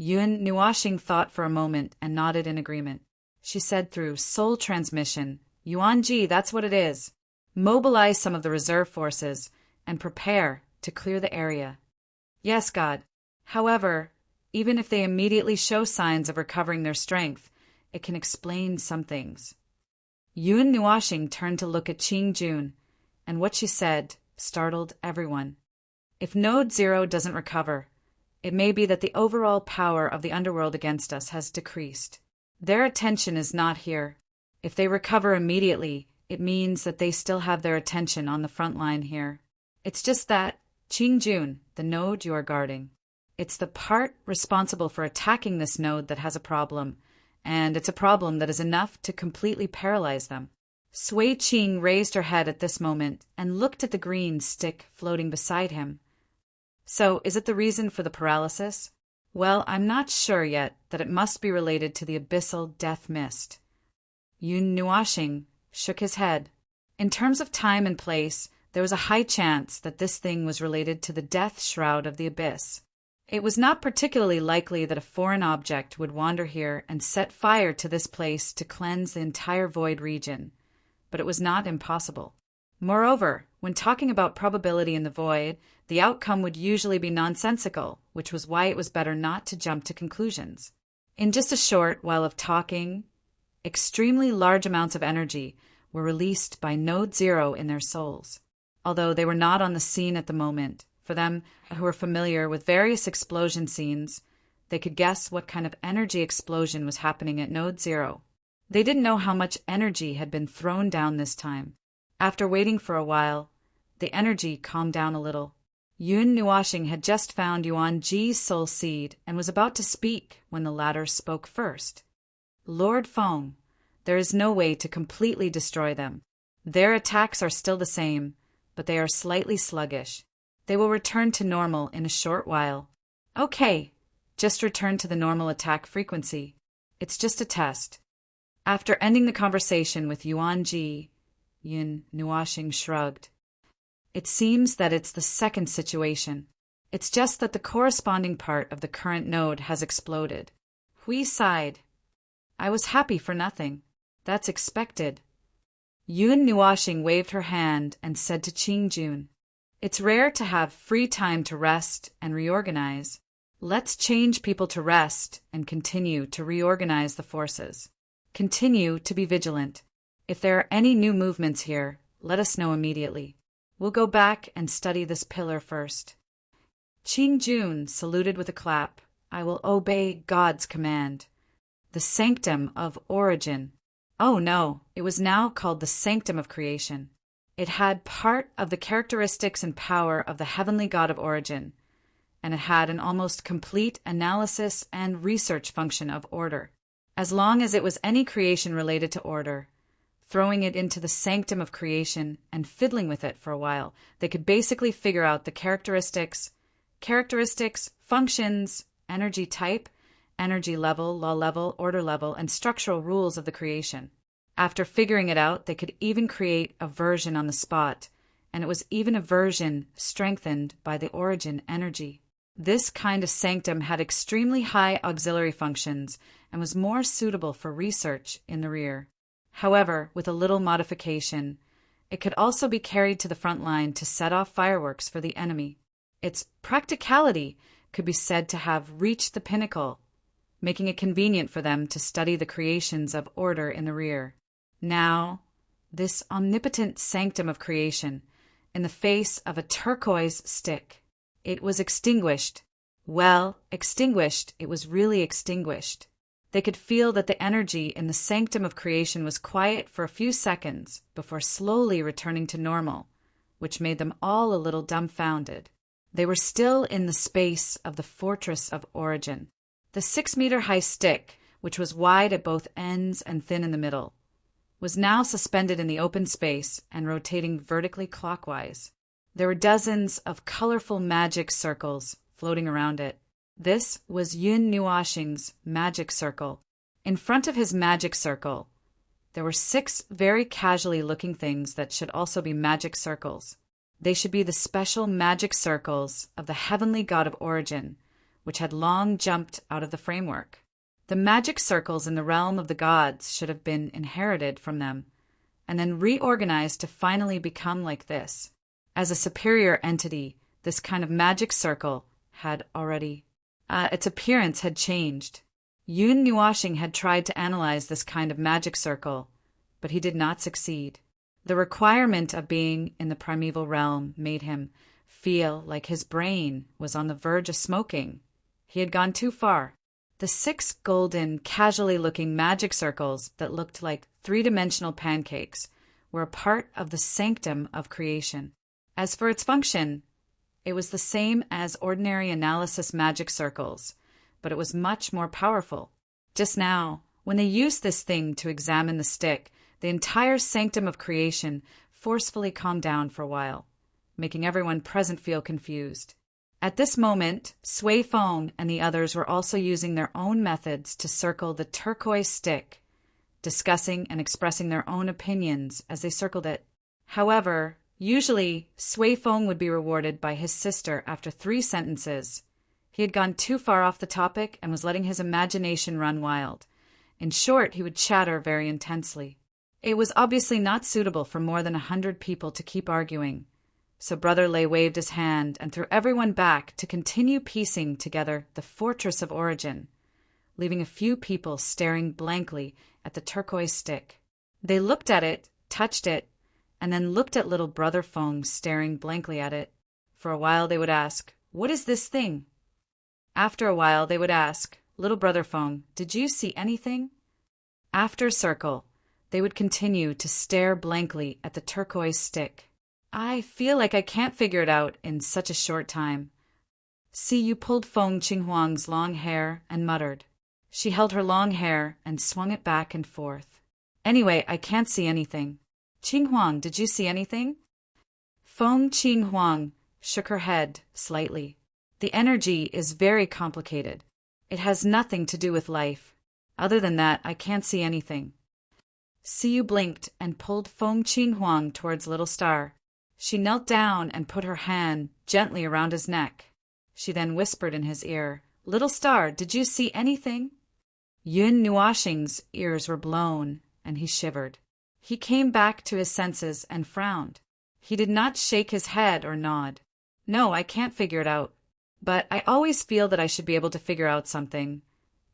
Yun Nuashing thought for a moment and nodded in agreement. She said through soul transmission, "Yuanji, that's what it is. Mobilize some of the reserve forces and prepare to clear the area." "Yes, God. However, even if they immediately show signs of recovering their strength, it can explain some things." Yun Nuashing turned to look at Qing Jun, and what she said startled everyone. If Node Zero doesn't recover, it may be that the overall power of the underworld against us has decreased. Their attention is not here. If they recover immediately, it means that they still have their attention on the front line here. It's just that, Qing Jun, the node you are guarding, it's the part responsible for attacking this node that has a problem, and it's a problem that is enough to completely paralyze them. Sui Qing raised her head at this moment and looked at the green stick floating beside him. So, is it the reason for the paralysis? Well, I'm not sure yet that it must be related to the abyssal death mist. Yun Nuashing shook his head. In terms of time and place, there was a high chance that this thing was related to the death shroud of the abyss. It was not particularly likely that a foreign object would wander here and set fire to this place to cleanse the entire void region, but it was not impossible. Moreover, when talking about probability in the void, the outcome would usually be nonsensical, which was why it was better not to jump to conclusions. In just a short while of talking, extremely large amounts of energy were released by Node Zero in their souls. Although they were not on the scene at the moment, for them who were familiar with various explosion scenes, they could guess what kind of energy explosion was happening at Node Zero. They didn't know how much energy had been thrown down this time. After waiting for a while, the energy calmed down a little. Yun Nuashing had just found Yuan Ji's soul seed and was about to speak when the latter spoke first. Lord Feng, there is no way to completely destroy them. Their attacks are still the same, but they are slightly sluggish. They will return to normal in a short while. Okay, just return to the normal attack frequency. It's just a test. After ending the conversation with Yuan Ji, Yun Nuashing shrugged. It seems that it's the second situation. It's just that the corresponding part of the current node has exploded. Hui sighed. I was happy for nothing. That's expected. Yun Nuashing waved her hand and said to Qing Jun, "It's rare to have free time to rest and reorganize. Let's change people to rest and continue to reorganize the forces. Continue to be vigilant. If there are any new movements here, let us know immediately. We'll go back and study this pillar first." Qing Jun saluted with a clap. "I will obey God's command." the sanctum of origin. Oh no, it was now called the sanctum of creation. It had part of the characteristics and power of the heavenly God of origin, and it had an almost complete analysis and research function of order. As long as it was any creation related to order, throwing it into the sanctum of creation and fiddling with it for a while, they could basically figure out the characteristics, functions, energy type, energy level, law level, order level, and structural rules of the creation. After figuring it out, they could even create a version on the spot, and it was even a version strengthened by the origin energy. This kind of sanctum had extremely high auxiliary functions and was more suitable for research in the rear. However, with a little modification, it could also be carried to the front line to set off fireworks for the enemy. Its practicality could be said to have reached the pinnacle, making it convenient for them to study the creations of order in the rear. Now, this omnipotent sanctum of creation, in the face of a turquoise stick, it was extinguished. Well, extinguished, it was really extinguished. They could feel that the energy in the sanctum of creation was quiet for a few seconds before slowly returning to normal, which made them all a little dumbfounded. They were still in the space of the fortress of origin. The 6-meter-high stick, which was wide at both ends and thin in the middle, was now suspended in the open space and rotating vertically clockwise. There were dozens of colorful magic circles floating around it. This was Yun Nuoxing's magic circle. In front of his magic circle, there were 6 very casually looking things that should also be magic circles. They should be the special magic circles of the heavenly God of origin, which had long jumped out of the framework. The magic circles in the realm of the gods should have been inherited from them, and then reorganized to finally become like this. As a superior entity, this kind of magic circle had already... its appearance had changed. Yun Nuoxing had tried to analyze this kind of magic circle, but he did not succeed. The requirement of being in the primeval realm made him feel like his brain was on the verge of smoking. He had gone too far. The 6 golden, casually looking magic circles that looked like 3-dimensional pancakes were a part of the sanctum of creation. As for its function, it was the same as ordinary analysis magic circles, but it was much more powerful. Just now, when they used this thing to examine the stick, the entire sanctum of creation forcefully calmed down for a while, making everyone present feel confused. At this moment, Sui Feng and the others were also using their own methods to circle the turquoise stick, discussing and expressing their own opinions as they circled it. However, usually, Sui Feng would be rewarded by his sister after 3 sentences. He had gone too far off the topic and was letting his imagination run wild. In short, he would chatter very intensely. It was obviously not suitable for more than 100 people to keep arguing, so Brother Lei waved his hand and threw everyone back to continue piecing together the fortress of origin, leaving a few people staring blankly at the turquoise stick. They looked at it, touched it, and then looked at little Brother Feng staring blankly at it. For a while they would ask, "What is this thing?" After a while they would ask, "Little Brother Feng, did you see anything?" After a circle, they would continue to stare blankly at the turquoise stick. "I feel like I can't figure it out in such a short time." See, you pulled Feng Qinghuang's long hair and muttered. She held her long hair and swung it back and forth. "Anyway, I can't see anything." "Qinghuang, did you see anything?" Feng Qinghuang shook her head slightly. "The energy is very complicated. It has nothing to do with life. Other than that, I can't see anything." Siyu blinked and pulled Feng Qinghuang towards Little Star. She knelt down and put her hand gently around his neck. She then whispered in his ear, "Little Star, did you see anything?" Yun Nuoxing's ears were blown, and he shivered. He came back to his senses and frowned. He did not shake his head or nod. "No, I can't figure it out. But I always feel that I should be able to figure out something.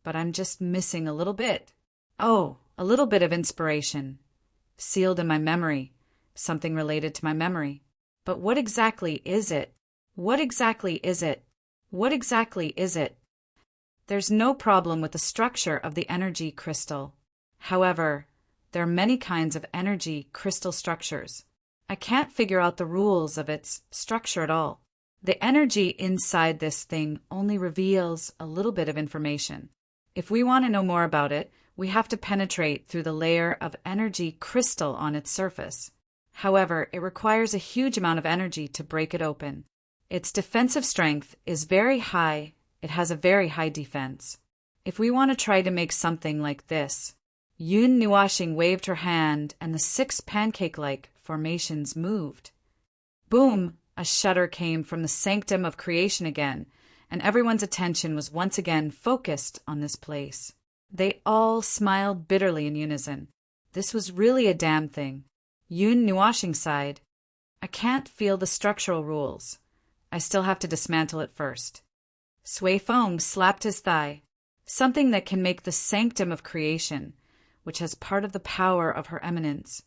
But I'm just missing a little bit. Oh, a little bit of inspiration. Sealed in my memory. Something related to my memory. But what exactly is it? What exactly is it? What exactly is it?" There's no problem with the structure of the energy crystal. However, there are many kinds of energy crystal structures. I can't figure out the rules of its structure at all. The energy inside this thing only reveals a little bit of information. If we want to know more about it, we have to penetrate through the layer of energy crystal on its surface. However, it requires a huge amount of energy to break it open. Its defensive strength is very high. It has a very high defense. If we want to try to make something like this, Yun Nuashing waved her hand and the 6 pancake-like formations moved. Boom! A shudder came from the sanctum of creation again, and everyone's attention was once again focused on this place. They all smiled bitterly in unison. This was really a damn thing. Yun Nuashing sighed. I can't feel the structural rules. I still have to dismantle it first. Sui Feng slapped his thigh. Something that can make the sanctum of creation, which has part of the power of her eminence,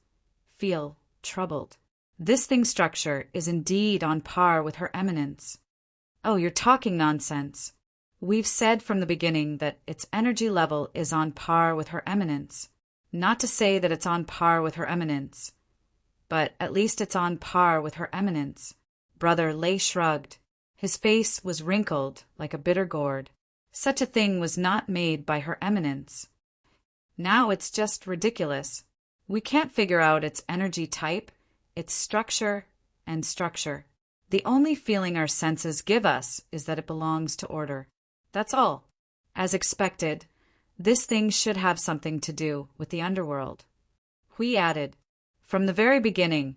feel troubled. This thing's structure is indeed on par with her eminence. Oh, you're talking nonsense. We've said from the beginning that its energy level is on par with her eminence. Not to say that it's on par with her eminence, but at least it's on par with her eminence. Brother Lei shrugged. His face was wrinkled like a bitter gourd. Such a thing was not made by her eminence. Now it's just ridiculous. We can't figure out its energy type, its structure, and structure. The only feeling our senses give us is that it belongs to order. That's all. As expected, this thing should have something to do with the underworld. Hui added, from the very beginning,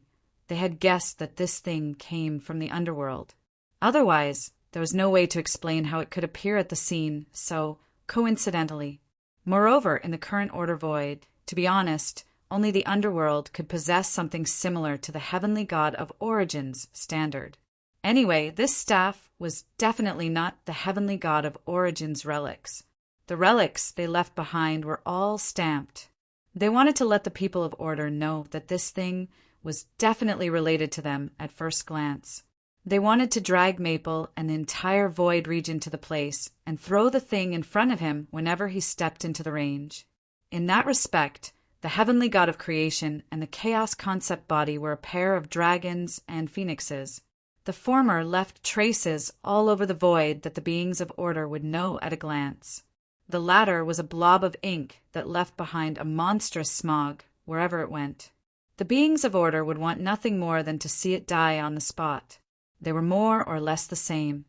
they had guessed that this thing came from the underworld. Otherwise, there was no way to explain how it could appear at the scene so coincidentally. Moreover, in the current order void, to be honest, only the underworld could possess something similar to the heavenly god of origins standard. Anyway, this staff was definitely not the heavenly god of origins relics. The relics they left behind were all stamped. They wanted to let the people of order know that this thing was definitely related to them at first glance. They wanted to drag Maple and the entire void region to the place and throw the thing in front of him whenever he stepped into the range. In that respect, the heavenly god of creation and the chaos concept body were a pair of dragons and phoenixes. The former left traces all over the void that the beings of order would know at a glance. The latter was a blob of ink that left behind a monstrous smog wherever it went. The beings of order would want nothing more than to see it die on the spot. They were more or less the same,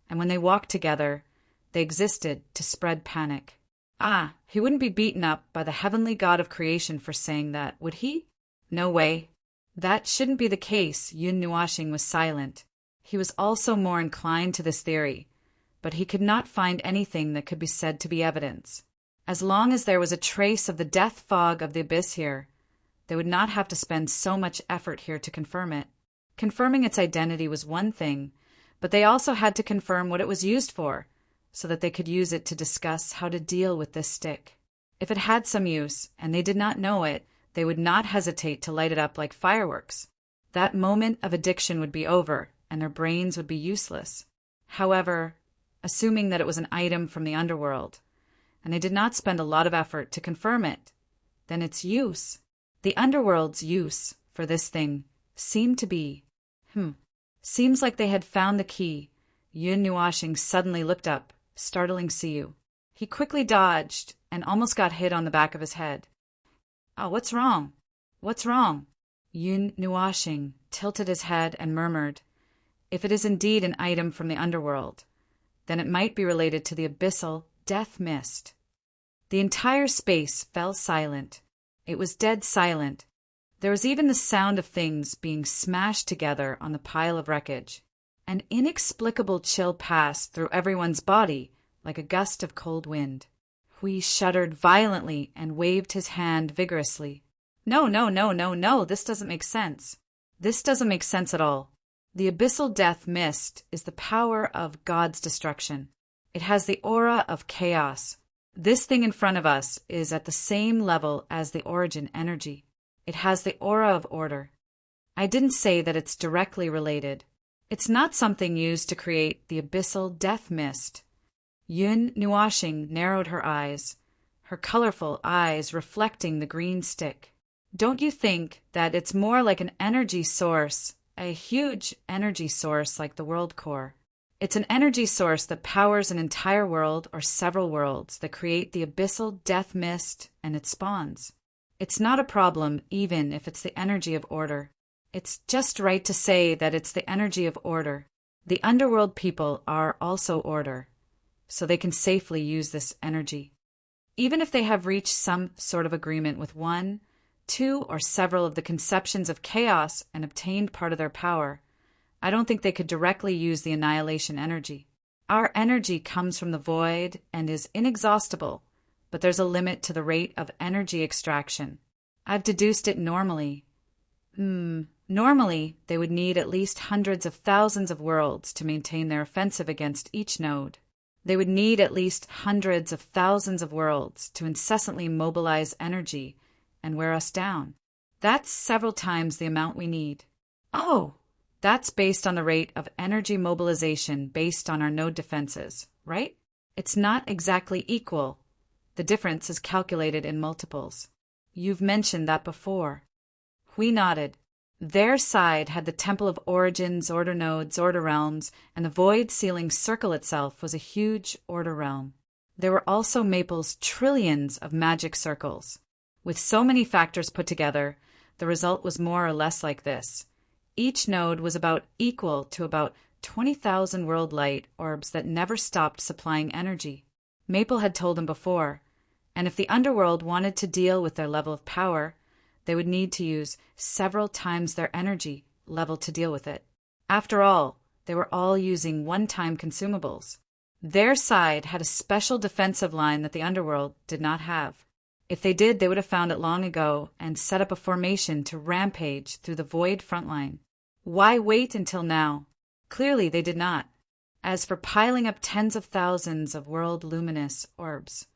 and when they walked together, they existed to spread panic. Ah, he wouldn't be beaten up by the heavenly god of creation for saying that, would he? No way. That shouldn't be the case. Yun Nuashing was silent. He was also more inclined to this theory, but he could not find anything that could be said to be evidence. As long as there was a trace of the death fog of the abyss here, they would not have to spend so much effort here to confirm it. Confirming its identity was one thing, but they also had to confirm what it was used for, so that they could use it to discuss how to deal with this stick. If it had some use, and they did not know it, they would not hesitate to light it up like fireworks. That moment of addiction would be over, and their brains would be useless. However, assuming that it was an item from the underworld, and they did not spend a lot of effort to confirm it, then its use, the underworld's use for this thing, seemed to be, seems like they had found the key. Yun Nuashing suddenly looked up, startling Siyu. He quickly dodged and almost got hit on the back of his head. Oh, what's wrong? What's wrong? Yun Nuashing tilted his head and murmured, if it is indeed an item from the underworld, then it might be related to the abyssal death mist. The entire space fell silent. It was dead silent. There was even the sound of things being smashed together on the pile of wreckage. An inexplicable chill passed through everyone's body like a gust of cold wind. Hui shuddered violently and waved his hand vigorously. No, this doesn't make sense. This doesn't make sense at all. The abyssal death mist is the power of God's destruction. It has the aura of chaos. This thing in front of us is at the same level as the origin energy. It has the aura of order. I didn't say that it's directly related. It's not something used to create the abyssal death mist. Yun Nuashing narrowed her eyes, her colorful eyes reflecting the green stick. Don't you think that it's more like an energy source, a huge energy source like the world core? It's an energy source that powers an entire world or several worlds that create the abyssal death mist and its spawns. It's not a problem even if it's the energy of order. It's just right to say that it's the energy of order. The underworld people are also order, so they can safely use this energy. Even if they have reached some sort of agreement with one, two, or several of the conceptions of chaos and obtained part of their power, I don't think they could directly use the annihilation energy. Our energy comes from the void and is inexhaustible, but there's a limit to the rate of energy extraction. I've deduced it normally. Normally, they would need at least hundreds of thousands of worlds to maintain their offensive against each node. They would need at least hundreds of thousands of worlds to incessantly mobilize energy and wear us down. That's several times the amount we need. Oh! That's based on the rate of energy mobilization based on our node defenses, right? It's not exactly equal. The difference is calculated in multiples. You've mentioned that before. Hui nodded. Their side had the Temple of Origins, Order Nodes, Order Realms, and the void-sealing circle itself was a huge Order Realm. There were also Maple's trillions of magic circles. With so many factors put together, the result was more or less like this. Each node was about equal to about 20,000 world light orbs that never stopped supplying energy. Maple had told him before, and if the underworld wanted to deal with their level of power, they would need to use several times their energy level to deal with it. After all, they were all using one-time consumables. Their side had a special defensive line that the underworld did not have. If they did, they would have found it long ago and set up a formation to rampage through the void front line. Why wait until now? Clearly they did not. As for piling up tens of thousands of world luminous orbs,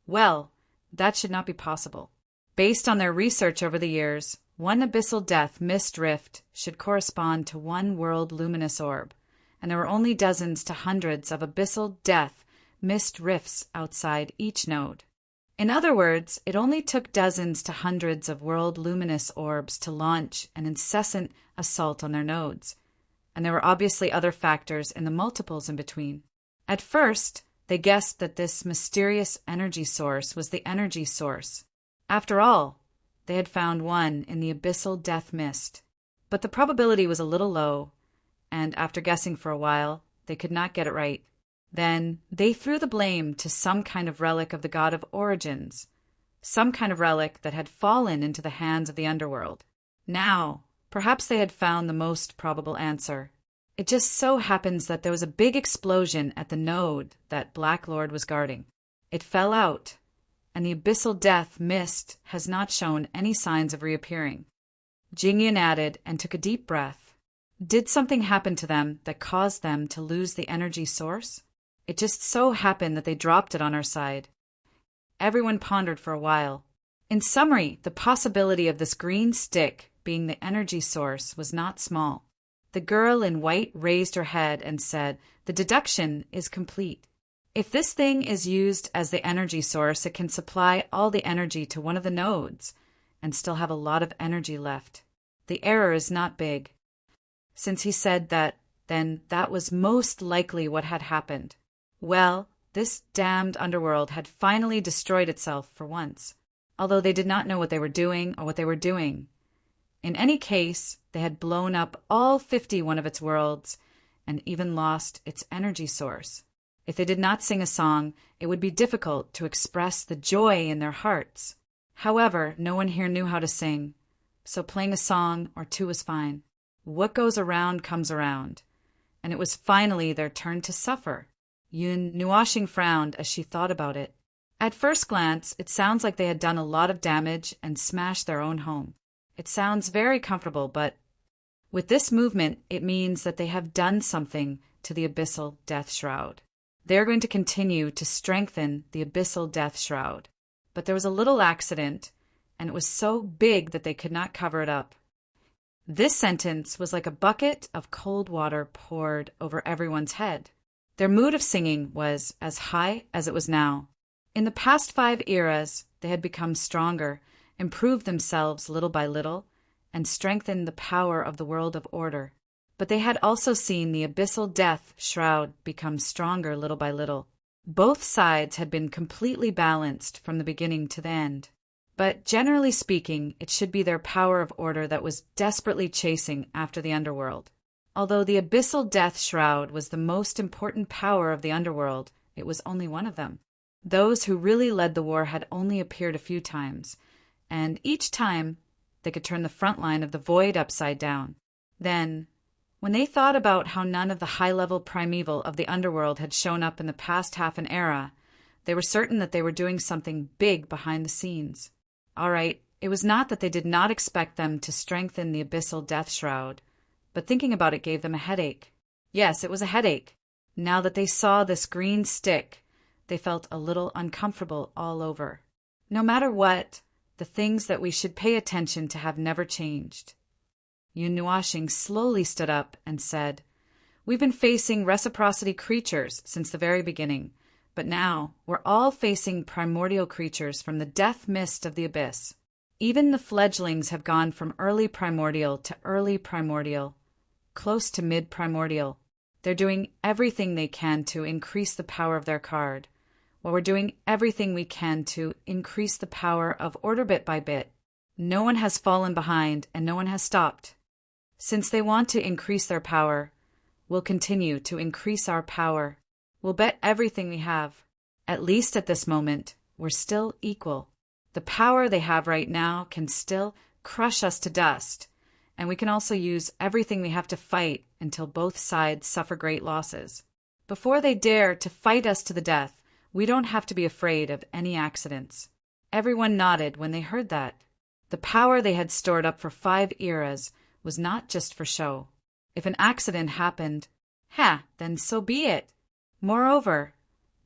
well, that should not be possible. Based on their research over the years, one abyssal death mist rift should correspond to one world luminous orb, and there were only dozens to hundreds of abyssal death mist rifts outside each node. In other words, it only took dozens to hundreds of world luminous orbs to launch an incessant assault on their nodes, and there were obviously other factors in the multiples in between. At first, they guessed that this mysterious energy source was the energy source. After all, they had found one in the abyssal death mist. But the probability was a little low, and after guessing for a while, they could not get it right. Then they threw the blame to some kind of relic of the god of origins, some kind of relic that had fallen into the hands of the underworld. Now, perhaps they had found the most probable answer. It just so happens that there was a big explosion at the node that Black Lord was guarding. It fell out, and the abyssal death mist has not shown any signs of reappearing. Jingyan added and took a deep breath. Did something happen to them that caused them to lose the energy source? It just so happened that they dropped it on our side. Everyone pondered for a while. In summary, the possibility of this green stick being the energy source was not small. The girl in white raised her head and said, "The deduction is complete. If this thing is used as the energy source, it can supply all the energy to one of the nodes and still have a lot of energy left. The error is not big." Since he said that, then that was most likely what had happened. Well, this damned underworld had finally destroyed itself for once, although they did not know what they were doing or what they were doing. In any case, they had blown up all 51 of its worlds and even lost its energy source. If they did not sing a song, it would be difficult to express the joy in their hearts. However, no one here knew how to sing, so playing a song or two was fine. What goes around comes around, and it was finally their turn to suffer. Yun Nuashing frowned as she thought about it. At first glance, it sounds like they had done a lot of damage and smashed their own home. It sounds very comfortable, but with this movement, it means that they have done something to the abyssal death shroud. They're going to continue to strengthen the abyssal death shroud. But there was a little accident, and it was so big that they could not cover it up. This sentence was like a bucket of cold water poured over everyone's head. Their mood of singing was as high as it was now. In the past 5 eras, they had become stronger, improved themselves little by little, and strengthened the power of the world of order. But they had also seen the abyssal death shroud become stronger little by little. Both sides had been completely balanced from the beginning to the end. But generally speaking, it should be their power of order that was desperately chasing after the underworld. Although the abyssal death shroud was the most important power of the underworld, it was only one of them. Those who really led the war had only appeared a few times, and each time they could turn the front line of the void upside down. Then, when they thought about how none of the high-level primeval of the underworld had shown up in the past half an era, they were certain that they were doing something big behind the scenes. All right, it was not that they did not expect them to strengthen the abyssal death shroud, but thinking about it gave them a headache. Yes, it was a headache. Now that they saw this green stick, they felt a little uncomfortable all over. No matter what, the things that we should pay attention to have never changed. Yun Nuashing slowly stood up and said, "We've been facing reciprocity creatures since the very beginning, but now we're all facing primordial creatures from the death mist of the abyss. Even the fledglings have gone from early primordial to early primordial, close to mid-primordial. They're doing everything they can to increase the power of their card, while we're doing everything we can to increase the power of order bit by bit. No one has fallen behind, and no one has stopped. Since they want to increase their power, we'll continue to increase our power. We'll bet everything we have. At least at this moment, we're still equal. The power they have right now can still crush us to dust, and we can also use everything we have to fight until both sides suffer great losses. Before they dare to fight us to the death, we don't have to be afraid of any accidents." Everyone nodded when they heard that. The power they had stored up for 5 eras was not just for show. If an accident happened, then so be it. Moreover,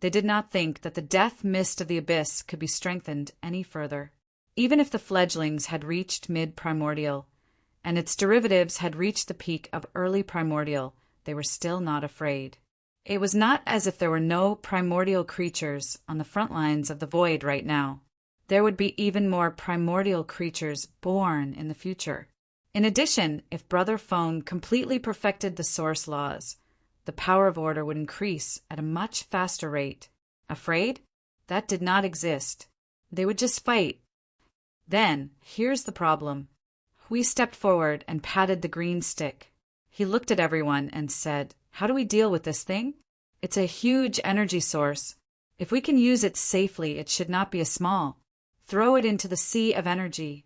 they did not think that the death mist of the abyss could be strengthened any further. Even if the fledglings had reached mid-primordial, and its derivatives had reached the peak of early primordial, they were still not afraid. It was not as if there were no primordial creatures on the front lines of the void right now. There would be even more primordial creatures born in the future. In addition, if Brother Phone completely perfected the source laws, the power of order would increase at a much faster rate. Afraid? That did not exist. They would just fight. Then, here's the problem. We stepped forward and patted the green stick. He looked at everyone and said, "How do we deal with this thing? It's a huge energy source. If we can use it safely, it should not be a small. Throw it into the sea of energy."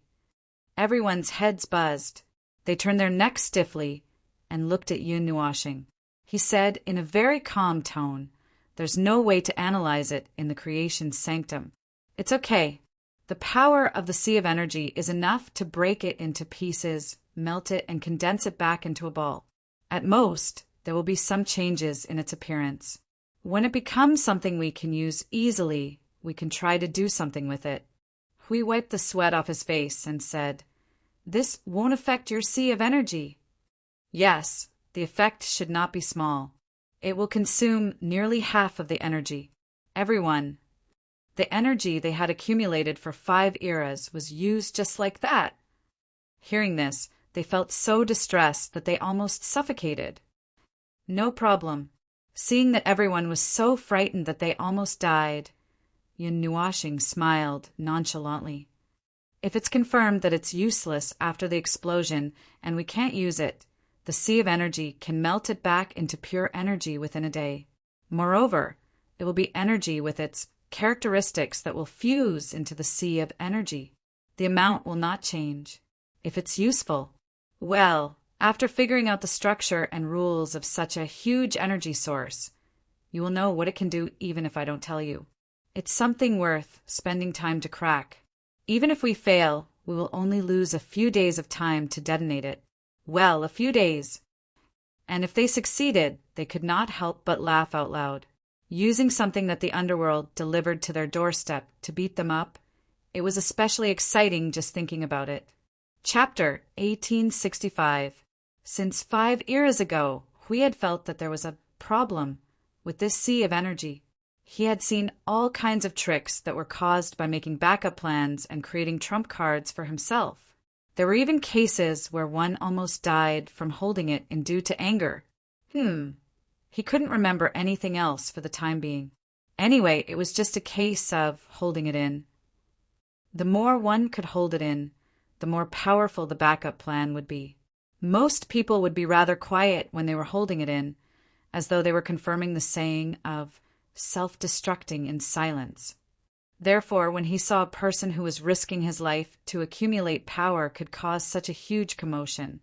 Everyone's heads buzzed. They turned their necks stiffly and looked at Yun Nuashing. He said in a very calm tone, "There's no way to analyze it in the creation sanctum. It's okay. The power of the sea of energy is enough to break it into pieces, melt it, and condense it back into a ball. At most, there will be some changes in its appearance. When it becomes something we can use easily, we can try to do something with it." Hui wiped the sweat off his face and said, "This won't affect your sea of energy." "Yes, the effect should not be small. It will consume nearly half of the energy. Everyone. The energy they had accumulated for 5 eras was used just like that." Hearing this, they felt so distressed that they almost suffocated. "No problem." Seeing that everyone was so frightened that they almost died, Yun Nuashing smiled nonchalantly. "If it's confirmed that it's useless after the explosion and we can't use it, the sea of energy can melt it back into pure energy within a day. Moreover, it will be energy with its characteristics that will fuse into the sea of energy. The amount will not change. If it's useful, well, after figuring out the structure and rules of such a huge energy source, you will know what it can do even if I don't tell you. It's something worth spending time to crack. Even if we fail, we will only lose a few days of time to detonate it. Well, a few days." And if they succeeded, they could not help but laugh out loud. Using something that the underworld delivered to their doorstep to beat them up, it was especially exciting just thinking about it. Chapter 1865. Since 5 eras ago, we had felt that there was a problem with this sea of energy. He had seen all kinds of tricks that were caused by making backup plans and creating trump cards for himself. There were even cases where one almost died from holding it in due to anger. He couldn't remember anything else for the time being. Anyway, it was just a case of holding it in. The more one could hold it in, the more powerful the backup plan would be. Most people would be rather quiet when they were holding it in, as though they were confirming the saying of self-destructing in silence. Therefore, when he saw a person who was risking his life to accumulate power could cause such a huge commotion,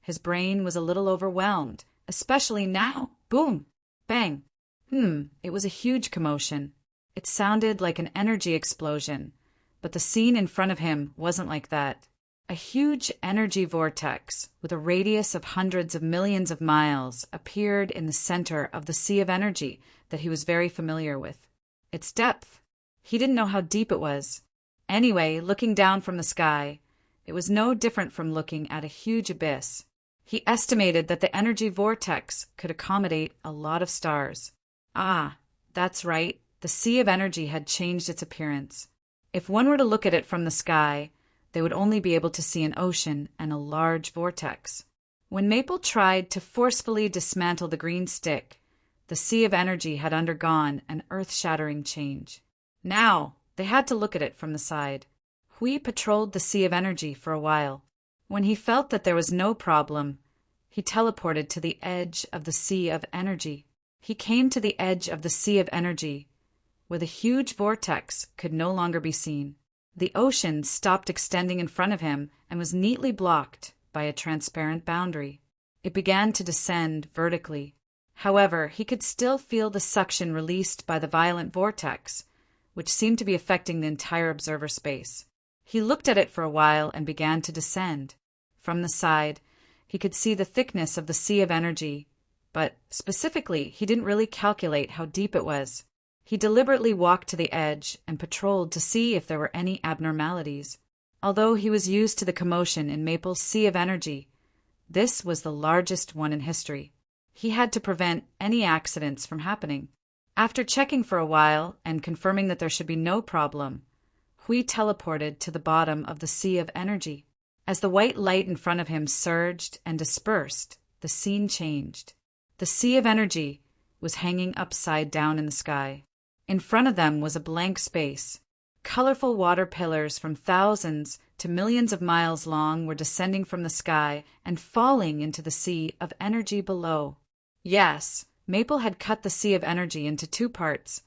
his brain was a little overwhelmed, especially now. Boom! Bang! It was a huge commotion. It sounded like an energy explosion, but the scene in front of him wasn't like that. A huge energy vortex with a radius of hundreds of millions of miles appeared in the center of the sea of energy that he was very familiar with. Its depth, he didn't know how deep it was. Anyway, looking down from the sky, it was no different from looking at a huge abyss. He estimated that the energy vortex could accommodate a lot of stars. Ah, that's right, the sea of energy had changed its appearance. If one were to look at it from the sky, they would only be able to see an ocean and a large vortex. When Maple tried to forcefully dismantle the green stick, the sea of energy had undergone an earth-shattering change. Now, they had to look at it from the side. Hui patrolled the sea of energy for a while. When he felt that there was no problem, he teleported to the edge of the sea of energy. He came to the edge of the sea of energy, where the huge vortex could no longer be seen. The ocean stopped extending in front of him and was neatly blocked by a transparent boundary. It began to descend vertically. However, he could still feel the suction released by the violent vortex, which seemed to be affecting the entire observer space. He looked at it for a while and began to descend. From the side, he could see the thickness of the sea of energy, but specifically, he didn't really calculate how deep it was. He deliberately walked to the edge and patrolled to see if there were any abnormalities. Although he was used to the commotion in Maple's sea of energy, this was the largest one in history. He had to prevent any accidents from happening. After checking for a while and confirming that there should be no problem, Hui teleported to the bottom of the sea of energy. As the white light in front of him surged and dispersed, the scene changed. The sea of energy was hanging upside down in the sky. In front of them was a blank space. Colorful water pillars from thousands to millions of miles long were descending from the sky and falling into the sea of energy below. Yes, Maple had cut the sea of energy into two parts,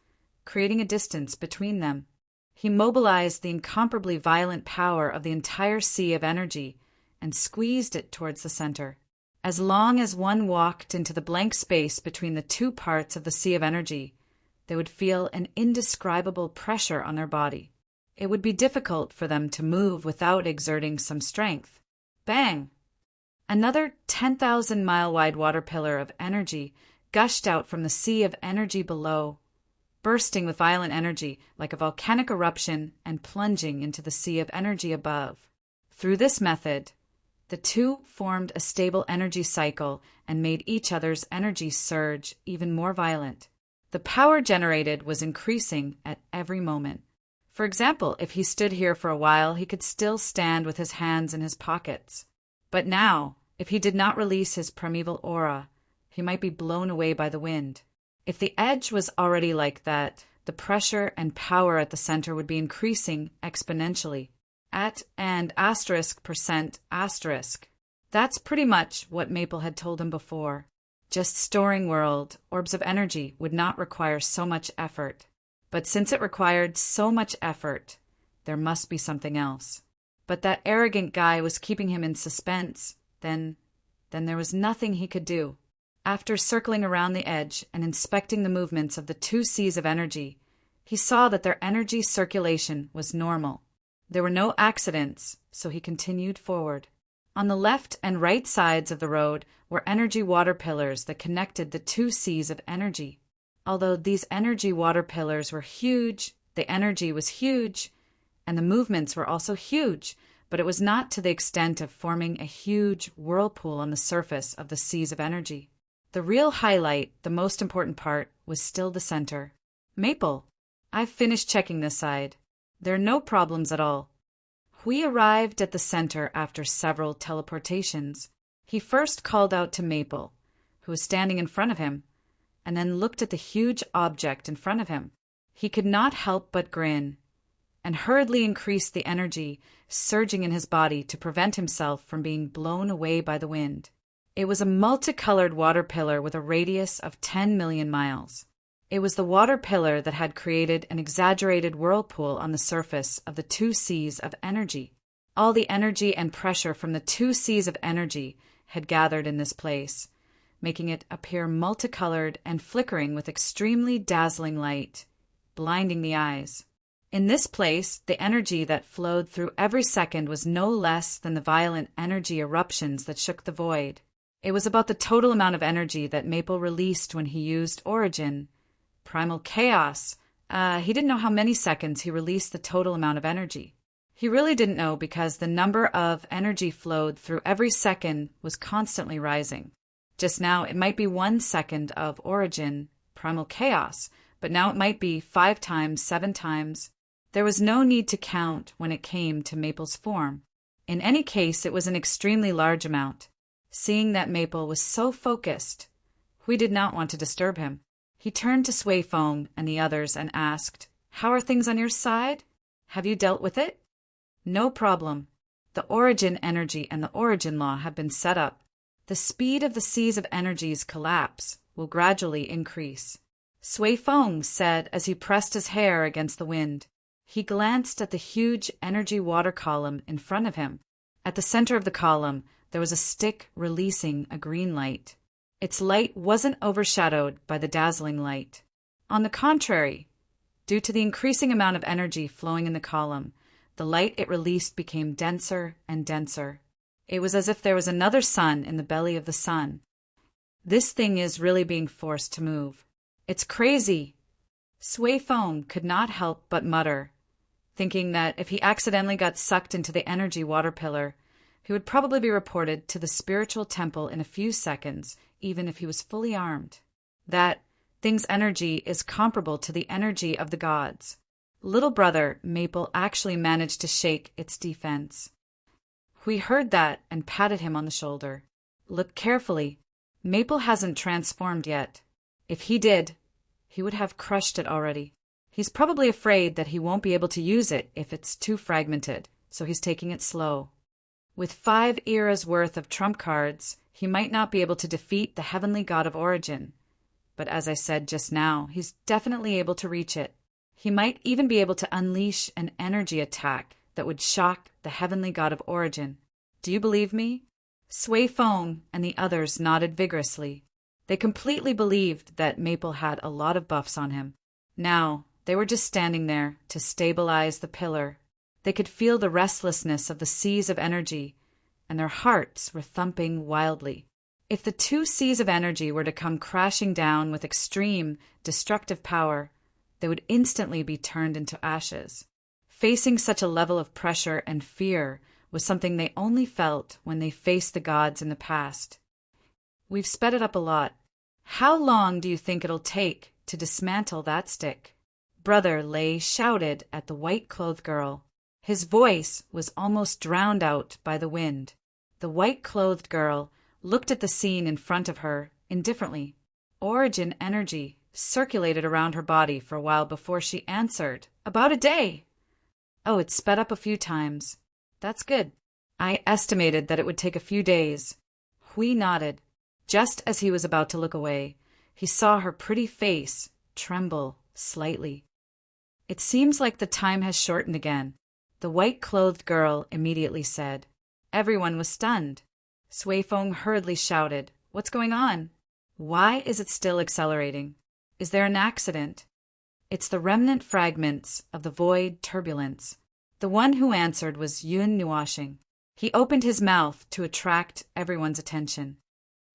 creating a distance between them. He mobilized the incomparably violent power of the entire sea of energy and squeezed it towards the center. As long as one walked into the blank space between the two parts of the sea of energy, they would feel an indescribable pressure on their body. It would be difficult for them to move without exerting some strength. Bang! Another 10,000-mile-wide water pillar of energy gushed out from the sea of energy below, bursting with violent energy like a volcanic eruption and plunging into the sea of energy above. Through this method, the two formed a stable energy cycle and made each other's energy surge even more violent. The power generated was increasing at every moment. For example, if he stood here for a while, he could still stand with his hands in his pockets. But now, if he did not release his primeval aura, he might be blown away by the wind. If the edge was already like that, the pressure and power at the center would be increasing exponentially. **%*. That's pretty much what Maple had told him before. Just storing world, orbs of energy, would not require so much effort. But since it required so much effort, there must be something else. But that arrogant guy was keeping him in suspense. Then there was nothing he could do. After circling around the edge and inspecting the movements of the two seas of energy, he saw that their energy circulation was normal. There were no accidents, so he continued forward. On the left and right sides of the road were energy water pillars that connected the two seas of energy. Although these energy water pillars were huge, the energy was huge, and the movements were also huge, but it was not to the extent of forming a huge whirlpool on the surface of the seas of energy. The real highlight, the most important part, was still the center. Maple, I've finished checking this side. There are no problems at all. We arrived at the center after several teleportations. He first called out to Maple, who was standing in front of him, and then looked at the huge object in front of him. He could not help but grin, and hurriedly increased the energy surging in his body to prevent himself from being blown away by the wind. It was a multicolored water pillar with a radius of 10 million miles. It was the water pillar that had created an exaggerated whirlpool on the surface of the two seas of energy. All the energy and pressure from the two seas of energy had gathered in this place, making it appear multicolored and flickering with extremely dazzling light, blinding the eyes. In this place, the energy that flowed through every second was no less than the violent energy eruptions that shook the void. It was about the total amount of energy that Maple released when he used Origin. Primal Chaos. He didn't know how many seconds he released the total amount of energy. He really didn't know because the number of energy flowed through every second was constantly rising. Just now, it might be 1 second of Origin, Primal Chaos, but now it might be 5 times, 7 times. There was no need to count when it came to Maple's form. In any case, it was an extremely large amount. Seeing that Maple was so focused, we did not want to disturb him. He turned to Sui Feng and the others and asked, "How are things on your side? Have you dealt with it?" "No problem. The Origin energy and the Origin law have been set up. The speed of the seas of energy's collapse will gradually increase," Sui Feng said as he pressed his hair against the wind. He glanced at the huge energy water column in front of him. At the center of the column, there was a stick releasing a green light. Its light wasn't overshadowed by the dazzling light. On the contrary, due to the increasing amount of energy flowing in the column, the light it released became denser and denser. It was as if there was another sun in the belly of the sun. This thing is really being forced to move. It's crazy. Sui Feng could not help but mutter, thinking that if he accidentally got sucked into the energy water pillar, he would probably be reported to the spiritual temple in a few seconds, even if he was fully armed. That thing's energy is comparable to the energy of the gods. Little brother Maple actually managed to shake its defense. We heard that and patted him on the shoulder. "Look carefully. Maple hasn't transformed yet. If he did, he would have crushed it already. He's probably afraid that he won't be able to use it if it's too fragmented, so he's taking it slow. With 5 eras worth of trump cards, he might not be able to defeat the heavenly god of Origin. But as I said just now, he's definitely able to reach it. He might even be able to unleash an energy attack that would shock the heavenly god of Origin. Do you believe me?" Sui Feng and the others nodded vigorously. They completely believed that Maple had a lot of buffs on him. Now, they were just standing there to stabilize the pillar. They could feel the restlessness of the seas of energy, and their hearts were thumping wildly. If the two seas of energy were to come crashing down with extreme, destructive power, they would instantly be turned into ashes. Facing such a level of pressure and fear was something they only felt when they faced the gods in the past. "We've sped it up a lot. How long do you think it'll take to dismantle that stick?" Brother Lei shouted at the white-clothed girl. His voice was almost drowned out by the wind. The white-clothed girl looked at the scene in front of her indifferently. Origin energy circulated around her body for a while before she answered, "About a day." "Oh, it's sped up a few times. That's good. I estimated that it would take a few days." Hui nodded. Just as he was about to look away, he saw her pretty face tremble slightly. "It seems like the time has shortened again," the white-clothed girl immediately said. Everyone was stunned. Sui Feng hurriedly shouted, "What's going on? Why is it still accelerating? Is there an accident?" "It's the remnant fragments of the void turbulence." The one who answered was Yun Nuashing. He opened his mouth to attract everyone's attention.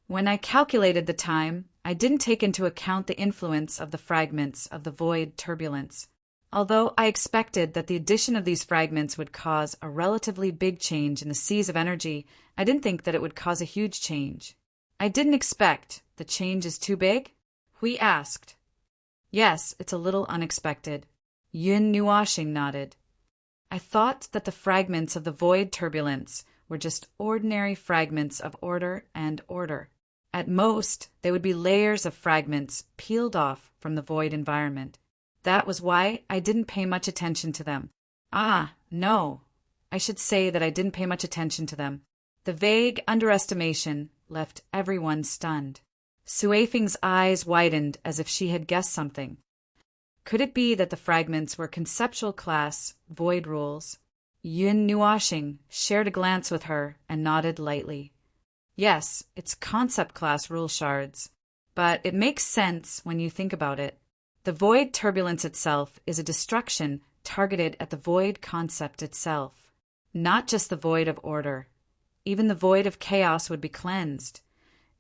"When I calculated the time, I didn't take into account the influence of the fragments of the void turbulence. Although I expected that the addition of these fragments would cause a relatively big change in the seas of energy, I didn't think that it would cause a huge change." "I didn't expect the change is too big?" Hui asked. Yes, it's a little unexpected. Yun Nuashing nodded. I thought that the fragments of the void turbulence were just ordinary fragments of order and order. At most, they would be layers of fragments peeled off from the void environment. That was why I didn't pay much attention to them. No. I should say that I didn't pay much attention to them. The vague underestimation left everyone stunned. Suifeng's eyes widened as if she had guessed something. Could it be that the fragments were conceptual class void rules? Yun Nuashing shared a glance with her and nodded lightly. Yes, it's concept class rule shards. But it makes sense when you think about it. The void turbulence itself is a destruction targeted at the void concept itself, not just the void of order. Even the void of chaos would be cleansed.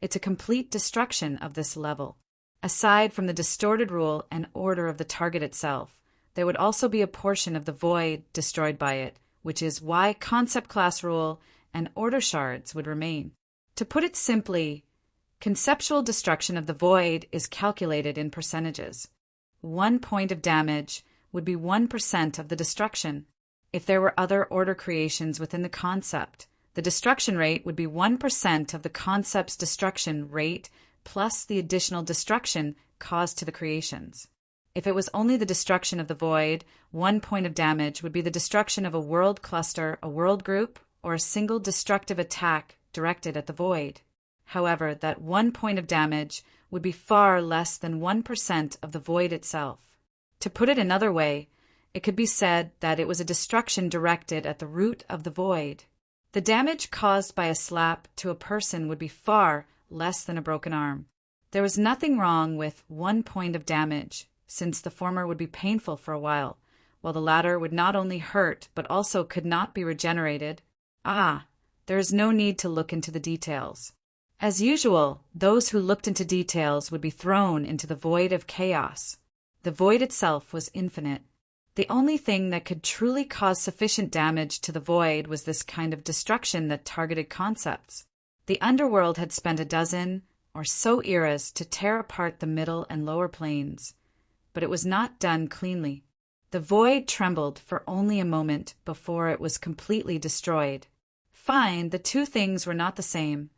It's a complete destruction of this level. Aside from the distorted rule and order of the target itself, there would also be a portion of the void destroyed by it, which is why concept class rule and order shards would remain. To put it simply, conceptual destruction of the void is calculated in percentages. 1 point of damage would be 1% of the destruction. If there were other order creations within the concept, the destruction rate would be 1% of the concept's destruction rate plus the additional destruction caused to the creations. If it was only the destruction of the void, 1 point of damage would be the destruction of a world cluster, a world group, or a single destructive attack directed at the void. However, that 1 point of damage would be far less than 1% of the void itself. To put it another way, it could be said that it was a destruction directed at the root of the void. The damage caused by a slap to a person would be far less than a broken arm. There was nothing wrong with 1 point of damage, since the former would be painful for a while the latter would not only hurt but also could not be regenerated. There is no need to look into the details. As usual, those who looked into details would be thrown into the void of chaos. The void itself was infinite. The only thing that could truly cause sufficient damage to the void was this kind of destruction that targeted concepts. The underworld had spent a dozen or so eras to tear apart the middle and lower planes, but it was not done cleanly. The void trembled for only a moment before it was completely destroyed. Fine, the two things were not the same,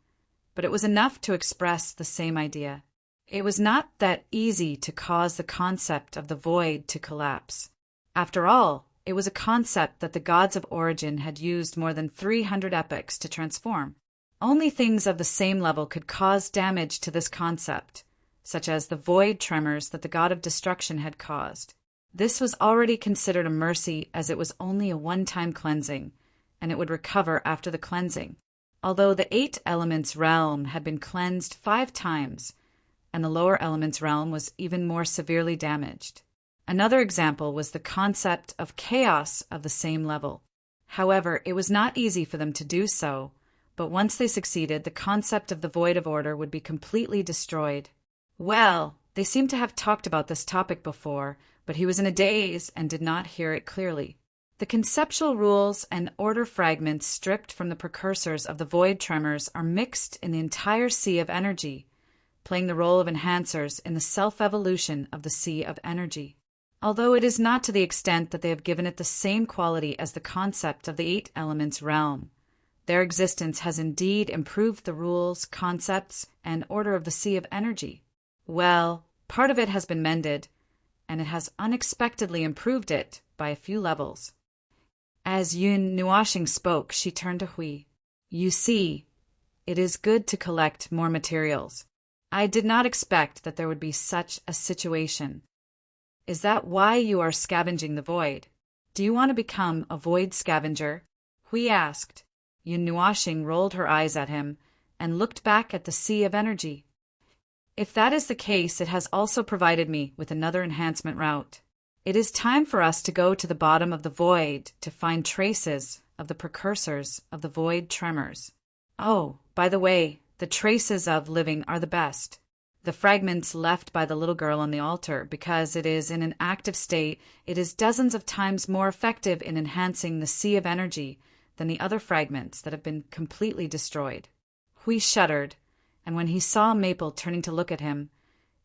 but it was enough to express the same idea. It was not that easy to cause the concept of the void to collapse. After all, it was a concept that the gods of origin had used more than 300 epochs to transform. Only things of the same level could cause damage to this concept, such as the void tremors that the god of destruction had caused. This was already considered a mercy, as it was only a one-time cleansing, and it would recover after the cleansing. Although the 8 elements realm had been cleansed 5 times, and the lower elements realm was even more severely damaged. Another example was the concept of chaos of the same level. However, it was not easy for them to do so, but once they succeeded, the concept of the void of order would be completely destroyed. Well, they seemed to have talked about this topic before, but he was in a daze and did not hear it clearly. The conceptual rules and order fragments stripped from the precursors of the void tremors are mixed in the entire sea of energy, playing the role of enhancers in the self-evolution of the sea of energy. Although it is not to the extent that they have given it the same quality as the concept of the 8 elements realm, their existence has indeed improved the rules, concepts, and order of the sea of energy. Well, part of it has been mended, and it has unexpectedly improved it by a few levels. As Yun Nuashing spoke, she turned to Hui. You see, it is good to collect more materials. I did not expect that there would be such a situation. Is that why you are scavenging the void? Do you want to become a void scavenger? Hui asked. Yun Nuashing rolled her eyes at him and looked back at the sea of energy. If that is the case, it has also provided me with another enhancement route. It is time for us to go to the bottom of the void to find traces of the precursors of the void tremors. Oh, by the way, the traces of living are the best. The fragments left by the little girl on the altar, because it is in an active state, it is dozens of times more effective in enhancing the sea of energy than the other fragments that have been completely destroyed. Hui shuddered, and when he saw Maple turning to look at him,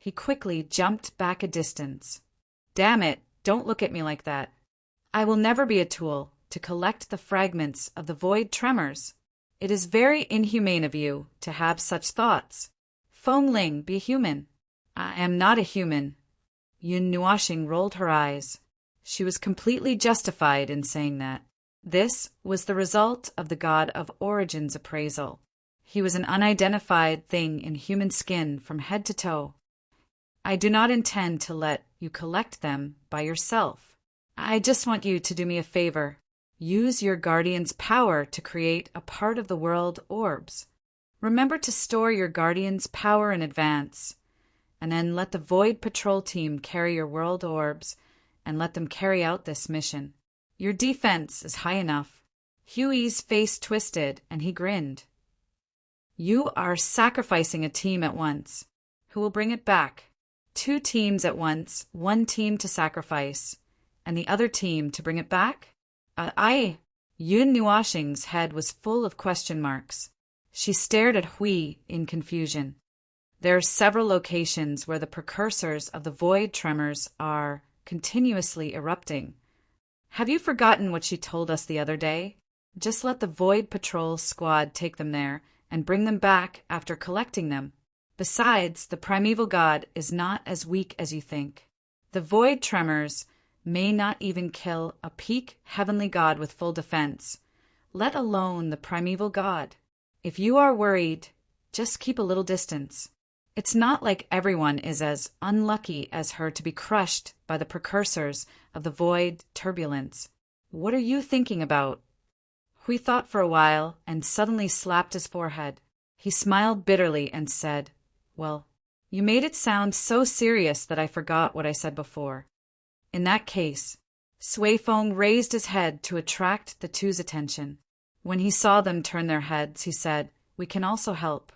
He quickly jumped back a distance. Damn it, don't look at me like that. I will never be a tool to collect the fragments of the void tremors. It is very inhumane of you to have such thoughts. Feng Ling, be human. I am not a human. Yun Nuoxing rolled her eyes. She was completely justified in saying that. This was the result of the God of Origin's appraisal. He was an unidentified thing in human skin from head to toe. I do not intend to let you collect them by yourself. I just want you to do me a favor. Use your guardian's power to create a part of the world orbs. Remember to store your guardian's power in advance, and then let the Void Patrol team carry your world orbs and let them carry out this mission. Your defense is high enough. Huey's face twisted and he grinned. You are sacrificing a team at once. Who will bring it back? 2 teams at once, 1 team to sacrifice, and the other team to bring it back? Yun Nuoxing's head was full of question marks. She stared at Hui in confusion. There are several locations where the precursors of the void tremors are continuously erupting. Have you forgotten what she told us the other day? Just let the Void Patrol squad take them there and bring them back after collecting them. Besides, the primeval god is not as weak as you think. The void tremors may not even kill a peak heavenly god with full defense, let alone the primeval god. If you are worried, just keep a little distance. It's not like everyone is as unlucky as her to be crushed by the precursors of the void turbulence. What are you thinking about? Hui thought for a while and suddenly slapped his forehead. He smiled bitterly and said, Well, you made it sound so serious that I forgot what I said before. In that case, Sui Feng raised his head to attract the 2's attention. When he saw them turn their heads, he said, We can also help.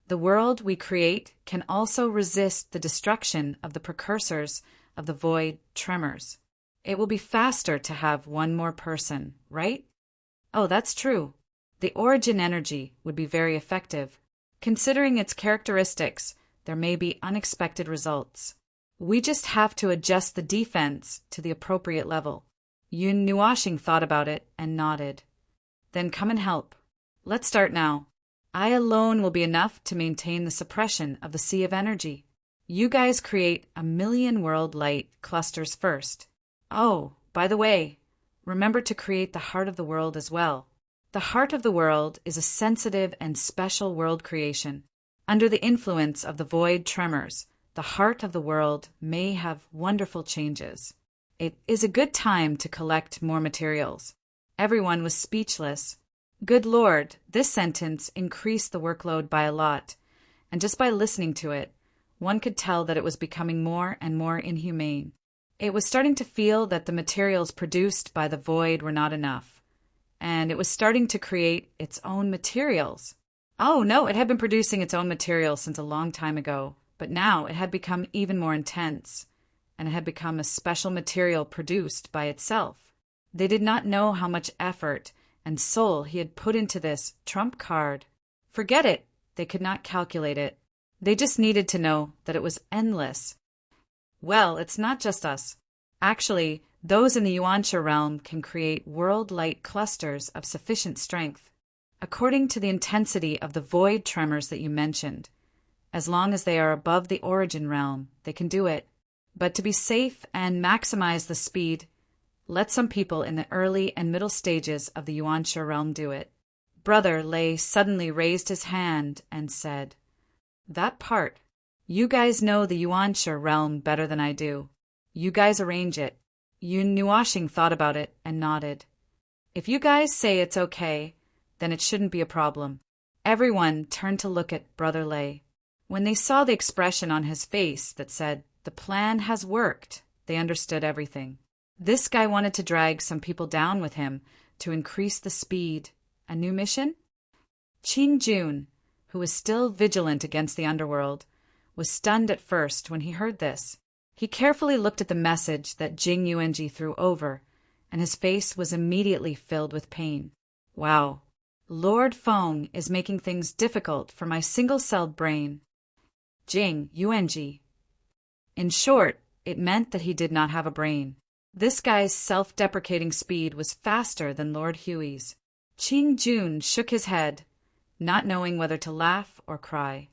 The world we create can also resist the destruction of the precursors of the void tremors. It will be faster to have 1 more person, right? Oh, that's true. The origin energy would be very effective. Considering its characteristics, there may be unexpected results. We just have to adjust the defense to the appropriate level. Yun Nuoxing thought about it and nodded. Then come and help. Let's start now. I alone will be enough to maintain the suppression of the sea of energy. You guys create 1,000,000 world light clusters first. Oh, by the way, remember to create the heart of the world as well. The heart of the world is a sensitive and special world creation. Under the influence of the void tremors, the heart of the world may have wonderful changes. It is a good time to collect more materials. Everyone was speechless. Good Lord, this sentence increased the workload by a lot, and just by listening to it, one could tell that it was becoming more and more inhumane. It was starting to feel that the materials produced by the void were not enough, and it was starting to create its own materials. Oh no, it had been producing its own materials since a long time ago, but now it had become even more intense, and it had become a special material produced by itself. They did not know how much effort and soul he had put into this trump card. Forget it, they could not calculate it. They just needed to know that it was endless. Well, it's not just us. Actually, those in the Yuansha realm can create world light clusters of sufficient strength, according to the intensity of the void tremors that you mentioned. As long as they are above the origin realm, they can do it. But to be safe and maximize the speed, let some people in the early and middle stages of the Yuansha realm do it. Brother Lei suddenly raised his hand and said, That part. You guys know the Yuansha realm better than I do. You guys arrange it. Yun Nuoxing thought about it and nodded. If you guys say it's okay, then it shouldn't be a problem. Everyone turned to look at Brother Lei. When they saw the expression on his face that said, The plan has worked, they understood everything. This guy wanted to drag some people down with him to increase the speed. A new mission? Qing Jun, who was still vigilant against the underworld, was stunned at first when he heard this. He carefully looked at the message that Jing Yuanji threw over, and his face was immediately filled with pain. Wow, Lord Feng is making things difficult for my single-celled brain. Jing Yuanji, In short, it meant that he did not have a brain. This guy's self-deprecating speed was faster than Lord Huey's. Ching Jun shook his head, not knowing whether to laugh or cry.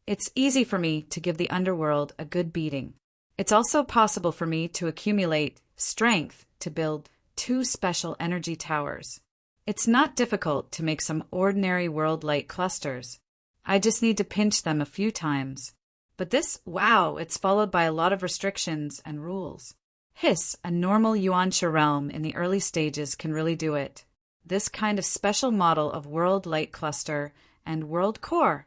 It's easy for me to give the underworld a good beating. It's also possible for me to accumulate strength to build 2 special energy towers. It's not difficult to make some ordinary world light clusters. I just need to pinch them a few times. But this, wow, it's followed by a lot of restrictions and rules. Hiss, a normal Yuansha realm in the early stages can really do it. This kind of special model of world light cluster and world core.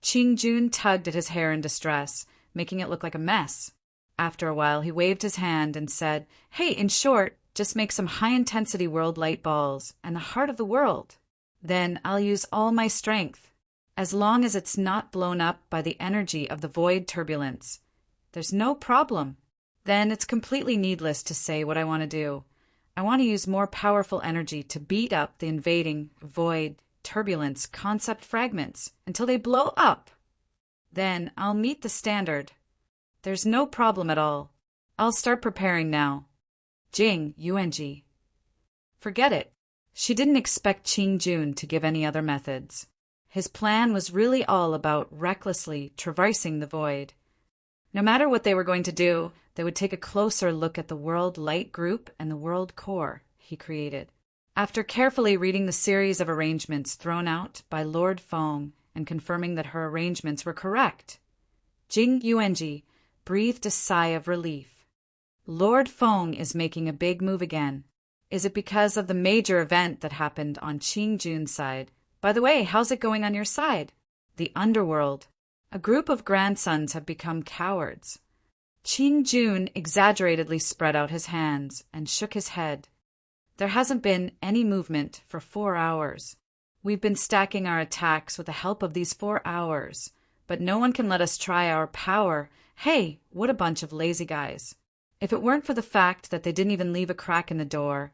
Ching Jun tugged at his hair in distress, making it look like a mess. After a while, he waved his hand and said, "Hey, in short, just make some high-intensity world light balls and the heart of the world. Then I'll use all my strength, as long as it's not blown up by the energy of the void turbulence. There's no problem. Then it's completely needless to say what I want to do. I want to use more powerful energy to beat up the invading void turbulence concept fragments until they blow up. Then I'll meet the standard. There's no problem at all. I'll start preparing now." Jing Yuanji. Forget it. She didn't expect Ching Jun to give any other methods. His plan was really all about recklessly traversing the void. No matter what they were going to do, they would take a closer look at the world light group and the world core he created. After carefully reading the series of arrangements thrown out by Lord Feng and confirming that her arrangements were correct, Jing Yuanji breathed a sigh of relief. Lord Feng is making a big move again. Is it because of the major event that happened on Ching Jun's side? By the way, how's it going on your side? The underworld. A group of grandsons have become cowards. Ching Jun exaggeratedly spread out his hands and shook his head. There hasn't been any movement for 4 hours. We've been stacking our attacks with the help of these 4 hours, but no one can let us try our power. Hey, what a bunch of lazy guys. If it weren't for the fact that they didn't even leave a crack in the door,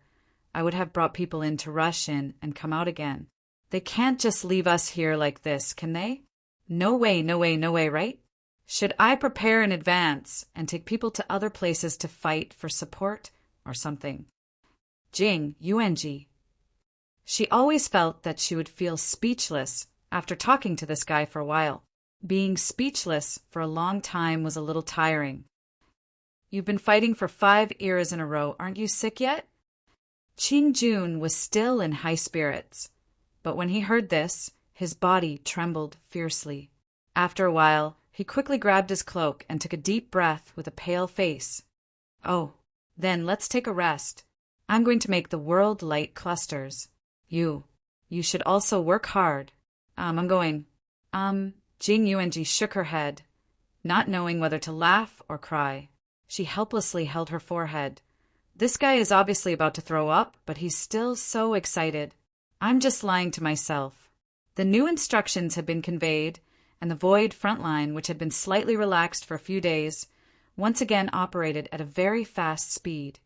I would have brought people in to rush in and come out again. They can't just leave us here like this, can they? No way, no way, no way, right? Should I prepare in advance and take people to other places to fight for support or something? Jing Yuanji. She always felt that she would feel speechless after talking to this guy for a while. Being speechless for a long time was a little tiring. You've been fighting for 5 eras in a row, aren't you sick yet? Ching Jun was still in high spirits, but when he heard this, his body trembled fiercely. After a while, he quickly grabbed his cloak and took a deep breath with a pale face. "Oh, then let's take a rest. I'm going to make the world light clusters. You should also work hard. I'm going. Jing Yuanji shook her head, not knowing whether to laugh or cry. She helplessly held her forehead. This guy is obviously about to throw up, but he's still so excited. I'm just lying to myself. The new instructions had been conveyed, and the void front line, which had been slightly relaxed for a few days, once again operated at a very fast speed,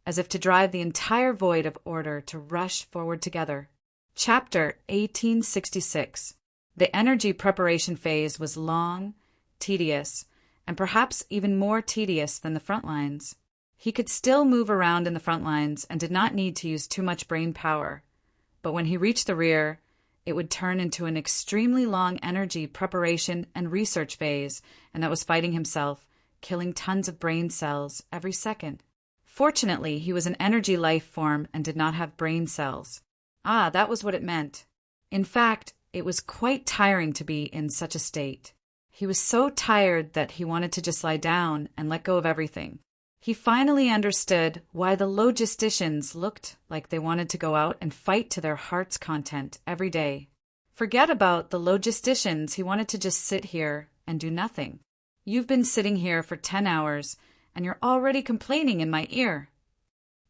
as if to drive the entire void of order to rush forward together. Chapter 1866. The energy preparation phase was long, tedious, and perhaps even more tedious than the front lines. He could still move around in the front lines and did not need to use too much brain power, but when he reached the rear, it would turn into an extremely long energy preparation and research phase, and that was fighting himself, killing tons of brain cells every second. Fortunately, he was an energy life form and did not have brain cells. That was what it meant. In fact, it was quite tiring to be in such a state. He was so tired that he wanted to just lie down and let go of everything. He finally understood why the logisticians looked like they wanted to go out and fight to their heart's content every day. Forget about the logisticians, he wanted to just sit here and do nothing. You've been sitting here for 10 hours, and you're already complaining in my ear.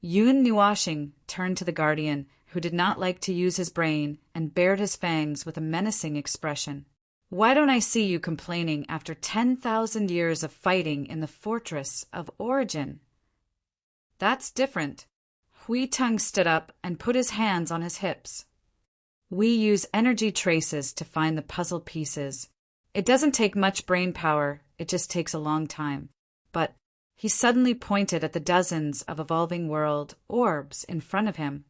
Yun Nuashing turned to the guardian, who did not like to use his brain, and bared his fangs with a menacing expression. Why don't I see you complaining after 10,000 years of fighting in the fortress of origin? That's different. Hui Tung stood up and put his hands on his hips. We use energy traces to find the puzzle pieces. It doesn't take much brain power, it just takes a long time. but he suddenly pointed at the dozens of evolving world orbs in front of him.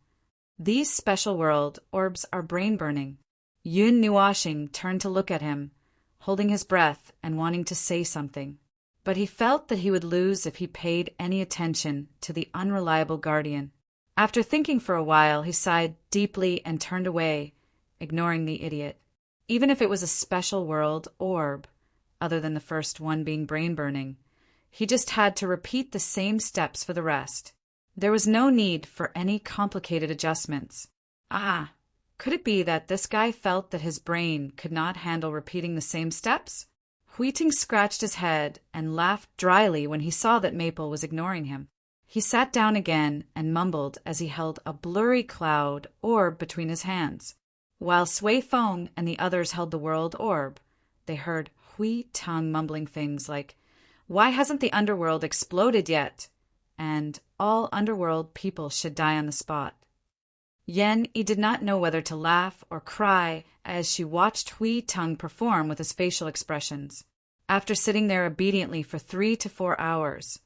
These special world orbs are brain-burning. Yun Nuashing turned to look at him, holding his breath and wanting to say something. But he felt that he would lose if he paid any attention to the unreliable guardian. After thinking for a while, he sighed deeply and turned away, ignoring the idiot. Even if it was a special world orb, other than the first one being brain-burning, he just had to repeat the same steps for the rest. There was no need for any complicated adjustments. Could it be that this guy felt that his brain could not handle repeating the same steps? Huiting scratched his head and laughed dryly when he saw that Maple was ignoring him. He sat down again and mumbled as he held a blurry cloud orb between his hands. While Sui Feng and the others held the world orb, they heard Hui Tang mumbling things like, "Why hasn't the underworld exploded yet?" and "All underworld people should die on the spot." Yen Yi did not know whether to laugh or cry as she watched Hui Tang perform with his facial expressions. After sitting there obediently for 3 to 4 hours,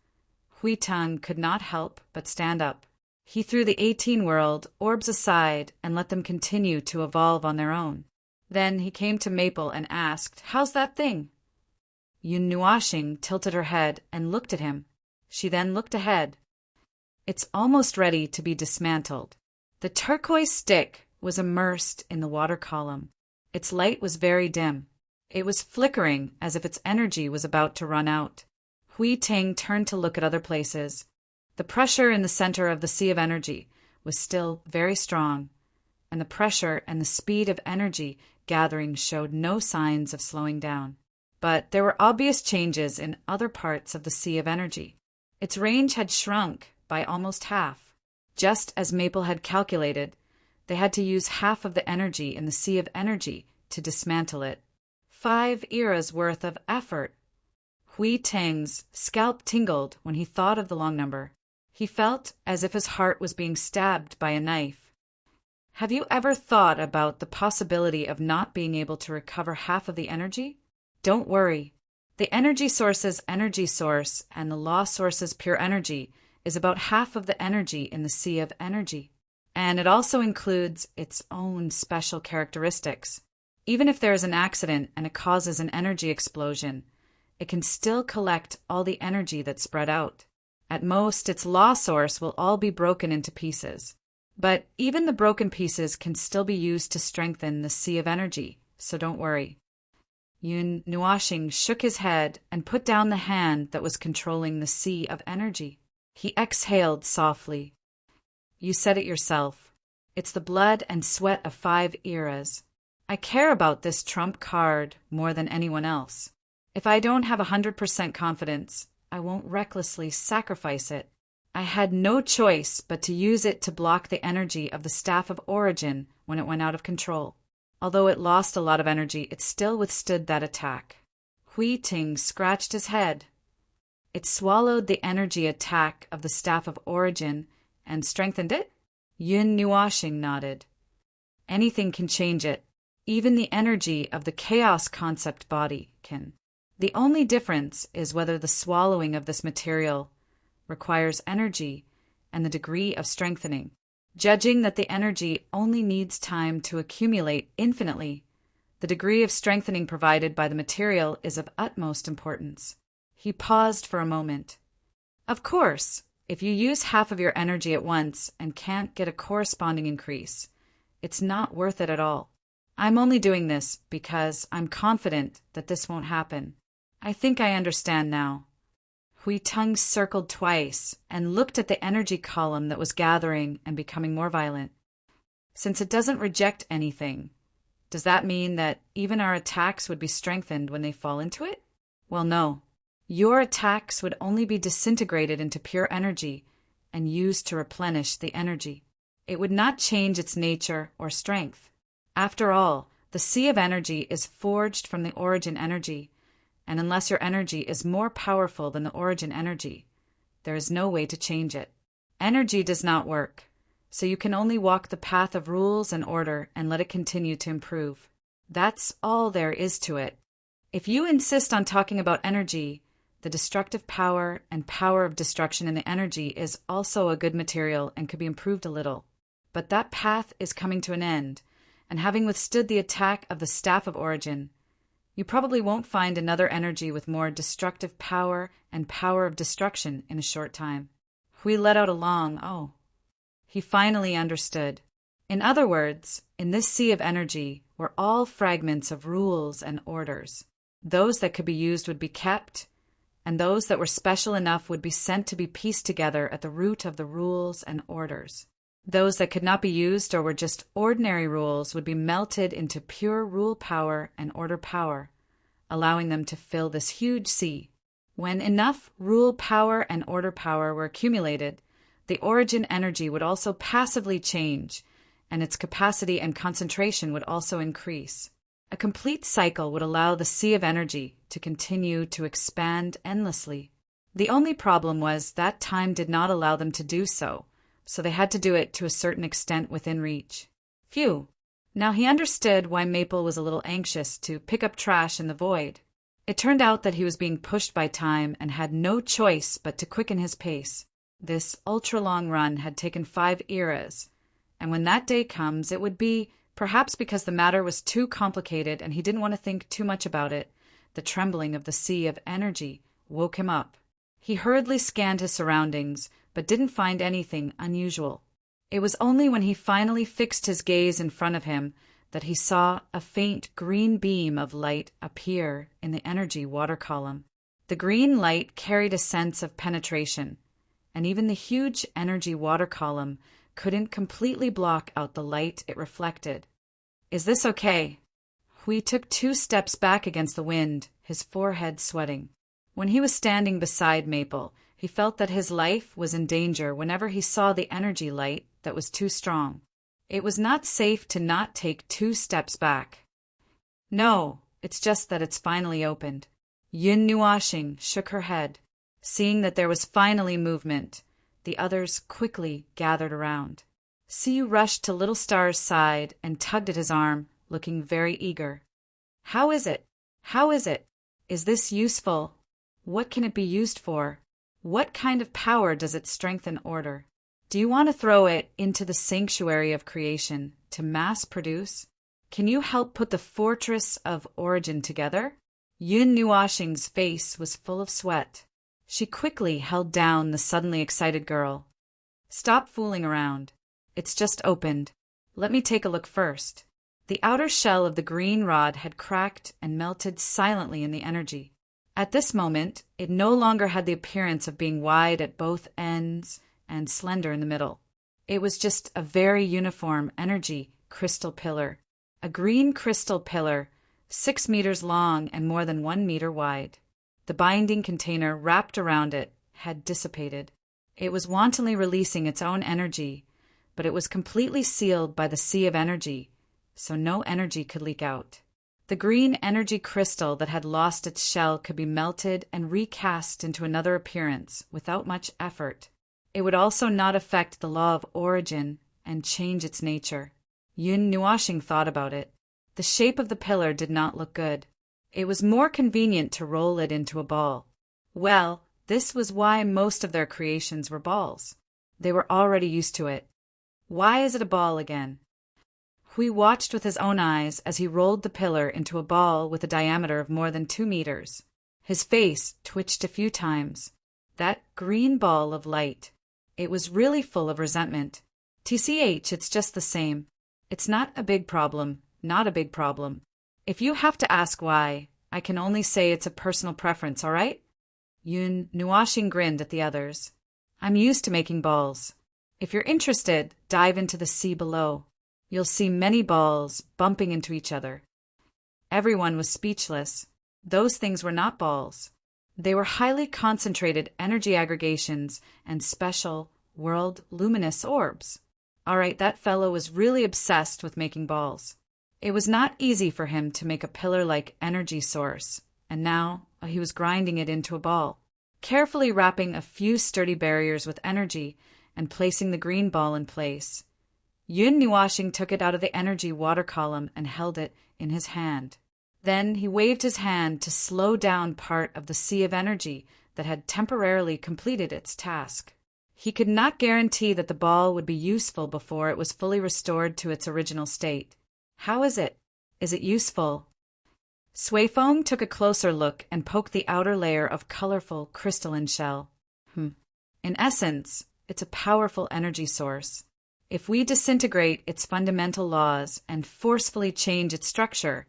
Hui Tang could not help but stand up. He threw the 18 world orbs aside and let them continue to evolve on their own. Then he came to Maple and asked, "How's that thing?" Yun Nuashing tilted her head and looked at him. She then looked ahead. "It's almost ready to be dismantled." The turquoise stick was immersed in the water column. Its light was very dim. It was flickering as if its energy was about to run out. Hui Ting turned to look at other places. The pressure in the center of the sea of energy was still very strong, and the pressure and the speed of energy gathering showed no signs of slowing down. But there were obvious changes in other parts of the sea of energy. Its range had shrunk by almost half. Just as Maple had calculated, they had to use half of the energy in the sea of energy to dismantle it. 5 eras worth of effort. Hui Ting's scalp tingled when he thought of the long number. He felt as if his heart was being stabbed by a knife. Have you ever thought about the possibility of not being able to recover half of the energy? Don't worry. The energy source's energy source and the law source's pure energy is about half of the energy in the sea of energy. And it also includes its own special characteristics. Even if there is an accident and it causes an energy explosion, it can still collect all the energy that's spread out. At most, its law source will all be broken into pieces. But even the broken pieces can still be used to strengthen the sea of energy, so don't worry. Yun Nuashing shook his head and put down the hand that was controlling the sea of energy. He exhaled softly. You said it yourself. It's the blood and sweat of 5 eras. I care about this trump card more than anyone else. If I don't have 100% confidence, I won't recklessly sacrifice it. I had no choice but to use it to block the energy of the Staff of Origin when it went out of control. Although it lost a lot of energy, it still withstood that attack. Hui Ting scratched his head. It swallowed the energy attack of the Staff of Origin and strengthened it? Yun Nuashing nodded. Anything can change it. Even the energy of the chaos concept body can. The only difference is whether the swallowing of this material requires energy and the degree of strengthening. Judging that the energy only needs time to accumulate infinitely, the degree of strengthening provided by the material is of utmost importance. He paused for a moment. Of course, if you use half of your energy at once and can't get a corresponding increase, it's not worth it at all. I'm only doing this because I'm confident that this won't happen. I think I understand now. Hui Tung circled twice and looked at the energy column that was gathering and becoming more violent. Since it doesn't reject anything, does that mean that even our attacks would be strengthened when they fall into it? Well, no. Your attacks would only be disintegrated into pure energy and used to replenish the energy. It would not change its nature or strength. After all, the sea of energy is forged from the origin energy, and unless your energy is more powerful than the origin energy, there is no way to change it. Energy does not work, so you can only walk the path of rules and order and let it continue to improve. That's all there is to it. If you insist on talking about energy, The destructive power and power of destruction in the energy is also a good material and could be improved a little. But that path is coming to an end, and having withstood the attack of the Staff of Origin, you probably won't find another energy with more destructive power and power of destruction in a short time. Hui let out a long, oh. He finally understood. In other words, in this sea of energy were all fragments of rules and orders. Those that could be used would be kept, and those that were special enough would be sent to be pieced together at the root of the rules and orders. Those that could not be used or were just ordinary rules would be melted into pure rule power and order power, allowing them to fill this huge sea. When enough rule power and order power were accumulated, the origin energy would also passively change, and its capacity and concentration would also increase. A complete cycle would allow the sea of energy to continue to expand endlessly. The only problem was that time did not allow them to do so, so they had to do it to a certain extent within reach. Phew! Now he understood why Maple was a little anxious to pick up trash in the void. It turned out that he was being pushed by time and had no choice but to quicken his pace. This ultra-long run had taken 5 eras, and when that day comes, it would be, perhaps because the matter was too complicated and he didn't want to think too much about it, the trembling of the sea of energy woke him up. He hurriedly scanned his surroundings, but didn't find anything unusual. It was only when he finally fixed his gaze in front of him that he saw a faint green beam of light appear in the energy water column. The green light carried a sense of penetration, and even the huge energy water column couldn't completely block out the light it reflected. Is this okay? Hui took 2 steps back against the wind, his forehead sweating. When he was standing beside Maple, he felt that his life was in danger whenever he saw the energy light that was too strong. It was not safe to not take 2 steps back. No, it's just that it's finally opened. Yun Nuashing shook her head. Seeing that there was finally movement, the others quickly gathered around. Siyu rushed to Little Star's side and tugged at his arm, looking very eager. How is it? How is it? Is this useful? What can it be used for? What kind of power does it strengthen order? Do you want to throw it into the sanctuary of creation to mass produce? Can you help put the fortress of origin together? Yun Nuashing's face was full of sweat. She quickly held down the suddenly excited girl. Stop fooling around. It's just opened. Let me take a look first. The outer shell of the green rod had cracked and melted silently in the energy. At this moment, it no longer had the appearance of being wide at both ends and slender in the middle. It was just a very uniform energy crystal pillar. A green crystal pillar, 6 meters long and more than 1 meter wide. The binding container wrapped around it had dissipated. It was wantonly releasing its own energy, but it was completely sealed by the sea of energy, so no energy could leak out. The green energy crystal that had lost its shell could be melted and recast into another appearance without much effort. It would also not affect the law of origin and change its nature. Yun Nuashing thought about it. The shape of the pillar did not look good. It was more convenient to roll it into a ball. Well, this was why most of their creations were balls. They were already used to it. Why is it a ball again? Hui watched with his own eyes as he rolled the pillar into a ball with a diameter of more than 2 meters. His face twitched a few times. That green ball of light. It was really full of resentment. TCH, it's just the same. It's not a big problem. Not a big problem. If you have to ask why, I can only say it's a personal preference, all right? Yun Nuashing grinned at the others. I'm used to making balls. If you're interested, dive into the sea below. You'll see many balls bumping into each other. Everyone was speechless. Those things were not balls. They were highly concentrated energy aggregations and special, world luminous orbs. All right, that fellow was really obsessed with making balls. It was not easy for him to make a pillar-like energy source, and now he was grinding it into a ball, carefully wrapping a few sturdy barriers with energy and placing the green ball in place. Yun Nuashing took it out of the energy water column and held it in his hand. Then he waved his hand to slow down part of the sea of energy that had temporarily completed its task. He could not guarantee that the ball would be useful before it was fully restored to its original state. How is it? Is it useful? Swayfoam took a closer look and poked the outer layer of colorful crystalline shell. In essence, it's a powerful energy source. If we disintegrate its fundamental laws and forcefully change its structure,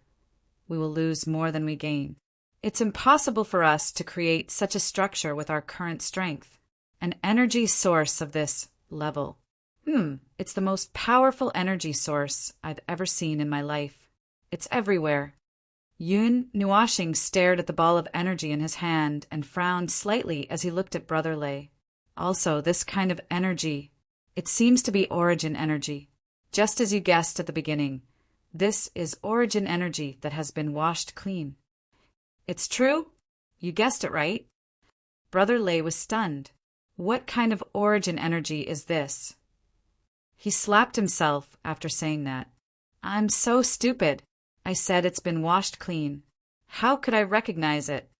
we will lose more than we gain. It's impossible for us to create such a structure with our current strength. An energy source of this level. It's the most powerful energy source I've ever seen in my life. It's everywhere. Yun Nuashing stared at the ball of energy in his hand and frowned slightly as he looked at Brother Lei. Also, this kind of energy, it seems to be origin energy. Just as you guessed at the beginning, this is origin energy that has been washed clean. It's true? You guessed it right. Brother Lei was stunned. What kind of origin energy is this? He slapped himself after saying that. I'm so stupid. I said it's been washed clean. How could I recognize it?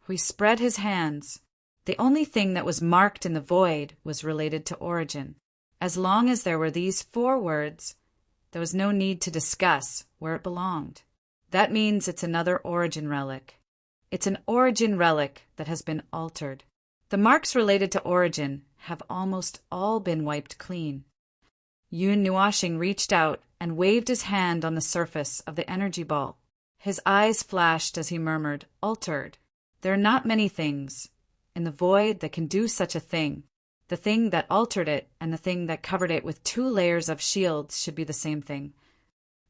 He spread his hands. The only thing that was marked in the void was related to origin. As long as there were these 4 words, there was no need to discuss where it belonged. That means it's another origin relic. It's an origin relic that has been altered. The marks related to origin have almost all been wiped clean. Yun Nuashing reached out and waved his hand on the surface of the energy ball. His eyes flashed as he murmured, "Altered." There are not many things in the void that can do such a thing. The thing that altered it and the thing that covered it with 2 layers of shields should be the same thing.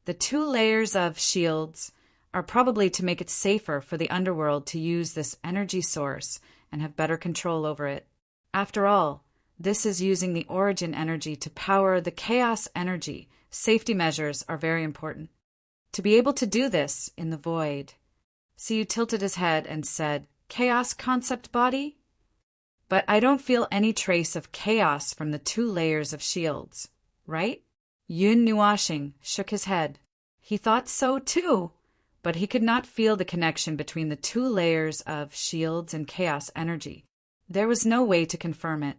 The 2 layers of shields are probably to make it safer for the underworld to use this energy source and have better control over it. After all, this is using the origin energy to power the chaos energy. Safety measures are very important. To be able to do this in the void. Siyu tilted his head and said, "Chaos concept body?" But I don't feel any trace of chaos from the 2 layers of shields, right? Yun Nuashing shook his head. He thought so too, but he could not feel the connection between the 2 layers of shields and chaos energy. There was no way to confirm it.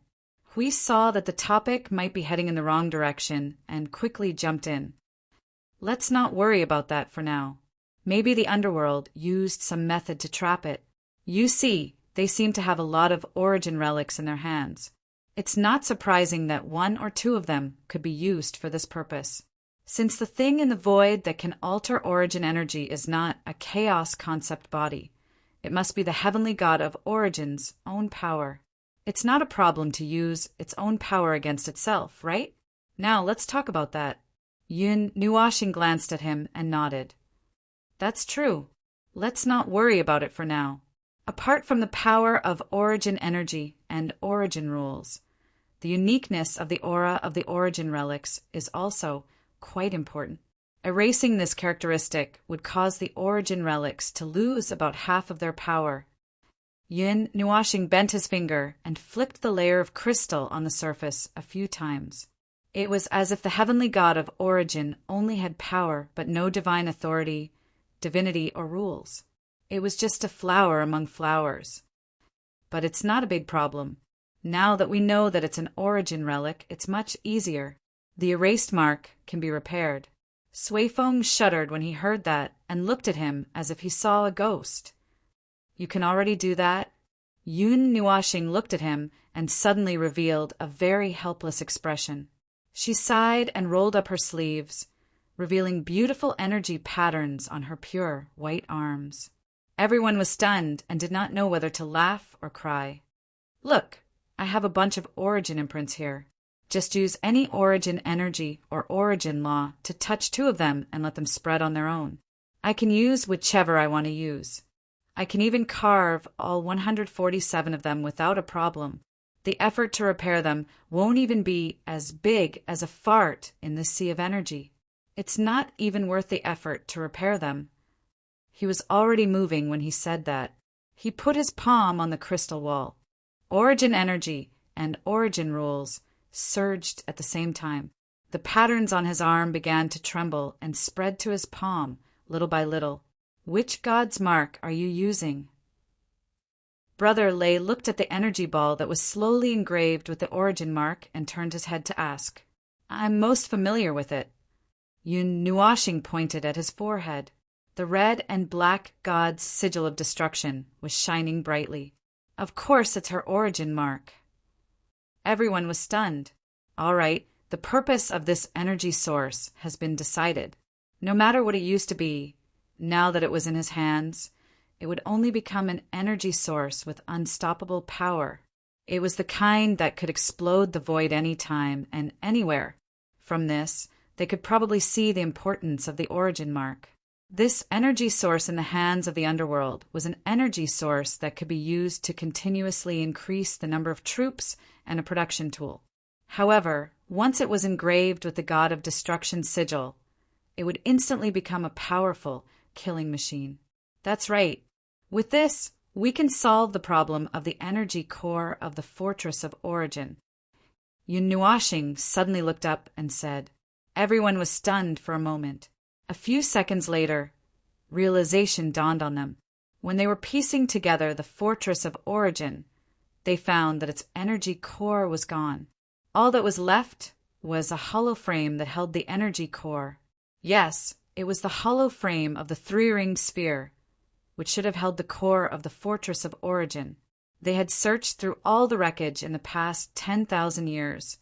We saw that the topic might be heading in the wrong direction and quickly jumped in. Let's not worry about that for now. Maybe the underworld used some method to trap it. You see, they seem to have a lot of origin relics in their hands. It's not surprising that 1 or 2 of them could be used for this purpose. Since the thing in the void that can alter origin energy is not a chaos concept body, it must be the heavenly god of origin's own power. It's not a problem to use its own power against itself, right? Now let's talk about that. Yun Nuashing glanced at him and nodded. That's true. Let's not worry about it for now. Apart from the power of origin energy and origin rules, the uniqueness of the aura of the origin relics is also quite important. Erasing this characteristic would cause the origin relics to lose about half of their power. Yun Nuashing bent his finger and flicked the layer of crystal on the surface a few times. It was as if the heavenly god of origin only had power but no divine authority, divinity, or rules. It was just a flower among flowers. But it's not a big problem. Now that we know that it's an origin relic, it's much easier. The erased mark can be repaired. Swayfoam shuddered when he heard that and looked at him as if he saw a ghost. You can already do that? Yun Nuashing looked at him and suddenly revealed a very helpless expression. She sighed and rolled up her sleeves, revealing beautiful energy patterns on her pure white arms. Everyone was stunned and did not know whether to laugh or cry. Look, I have a bunch of origin imprints here. Just use any origin energy or origin law to touch 2 of them and let them spread on their own. I can use whichever I want to use. I can even carve all 147 of them without a problem. The effort to repair them won't even be as big as a fart in this sea of energy. It's not even worth the effort to repair them. He was already moving when he said that. He put his palm on the crystal wall. Origin energy and origin rules surged at the same time. The patterns on his arm began to tremble and spread to his palm, little by little. Which god's mark are you using? Brother Lei looked at the energy ball that was slowly engraved with the origin mark and turned his head to ask. I'm most familiar with it. Yun Nuashing pointed at his forehead. The red and black god's sigil of destruction was shining brightly. Of course it's her origin mark. Everyone was stunned. All right, the purpose of this energy source has been decided. No matter what it used to be, now that it was in his hands, it would only become an energy source with unstoppable power. It was the kind that could explode the void anytime and anywhere. From this, they could probably see the importance of the origin mark. This energy source in the hands of the underworld was an energy source that could be used to continuously increase the number of troops and a production tool. However, once it was engraved with the god of destruction sigil, it would instantly become a powerful killing machine. That's right. With this, we can solve the problem of the energy core of the Fortress of Origin. Yun Nuashing suddenly looked up and said. Everyone was stunned for a moment. A few seconds later, realization dawned on them. When they were piecing together the Fortress of Origin, they found that its energy core was gone. All that was left was a hollow frame that held the energy core. Yes, it was the hollow frame of the three-ringed sphere, which should have held the core of the Fortress of Origin. They had searched through all the wreckage in the past 10,000 years,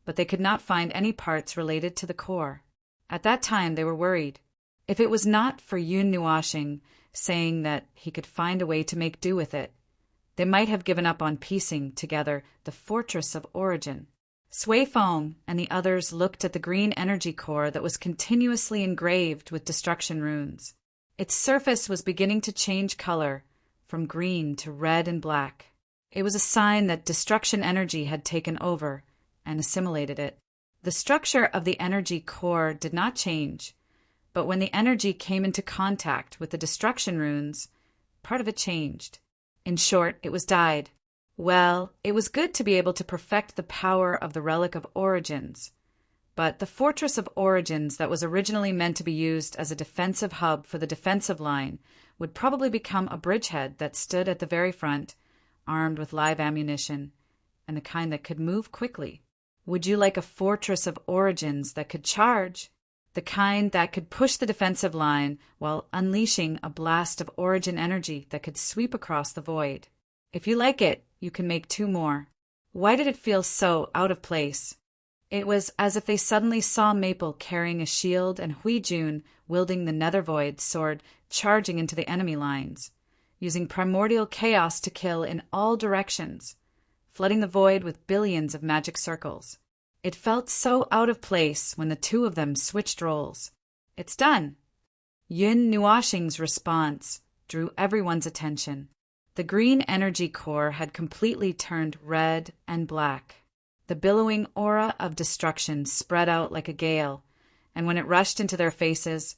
but they could not find any parts related to the core. At that time, they were worried. If it was not for Yun Nuashing saying that he could find a way to make do with it, they might have given up on piecing together the Fortress of Origin. Sui Feng and the others looked at the green energy core that was continuously engraved with destruction runes. Its surface was beginning to change color, from green to red and black. It was a sign that destruction energy had taken over and assimilated it. The structure of the energy core did not change, but when the energy came into contact with the destruction runes, part of it changed. In short, it was dyed. Well, it was good to be able to perfect the power of the Relic of Origins, but the Fortress of Origins that was originally meant to be used as a defensive hub for the defensive line would probably become a bridgehead that stood at the very front, armed with live ammunition, and the kind that could move quickly. Would you like a Fortress of Origins that could charge? The kind that could push the defensive line while unleashing a blast of origin energy that could sweep across the void. If you like it, you can make 2 more. Why did it feel so out of place? It was as if they suddenly saw Maple carrying a shield and Hui Jun wielding the Nether Void sword charging into the enemy lines, using primordial chaos to kill in all directions, flooding the void with billions of magic circles. It felt so out of place when the two of them switched roles. It's done. Yun Nuashing's response drew everyone's attention. The green energy core had completely turned red and black. The billowing aura of destruction spread out like a gale, and when it rushed into their faces,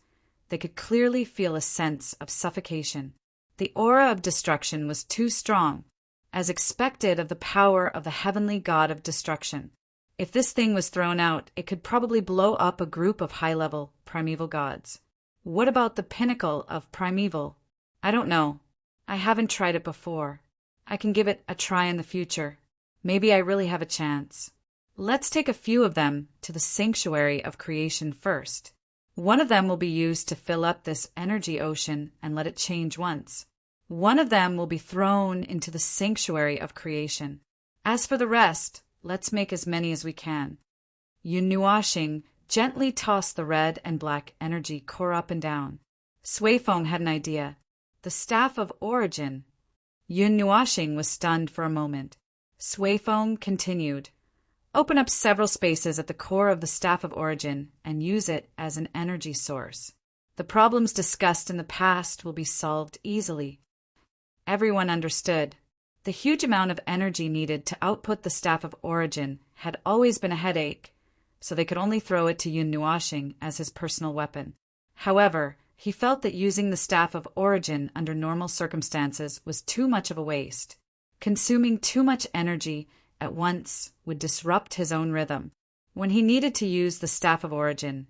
they could clearly feel a sense of suffocation. The aura of destruction was too strong, as expected of the power of the heavenly god of destruction. If this thing was thrown out, it could probably blow up a group of high-level primeval gods. What about the pinnacle of primeval? I don't know. I haven't tried it before. I can give it a try in the future. Maybe I really have a chance. Let's take a few of them to the sanctuary of creation first. One of them will be used to fill up this energy ocean and let it change once. One of them will be thrown into the sanctuary of creation. As for the rest, let's make as many as we can. Yun Nuashing gently tossed the red and black energy core up and down. Sui Feng had an idea. The Staff of Origin. Yun Nuashing was stunned for a moment. Sui Feng continued. Open up several spaces at the core of the Staff of Origin and use it as an energy source. The problems discussed in the past will be solved easily. Everyone understood. The huge amount of energy needed to output the Staff of Origin had always been a headache, so they could only throw it to Yun Nuashing as his personal weapon. However, he felt that using the Staff of Origin under normal circumstances was too much of a waste. Consuming too much energy at once would disrupt his own rhythm. When he needed to use the Staff of Origin,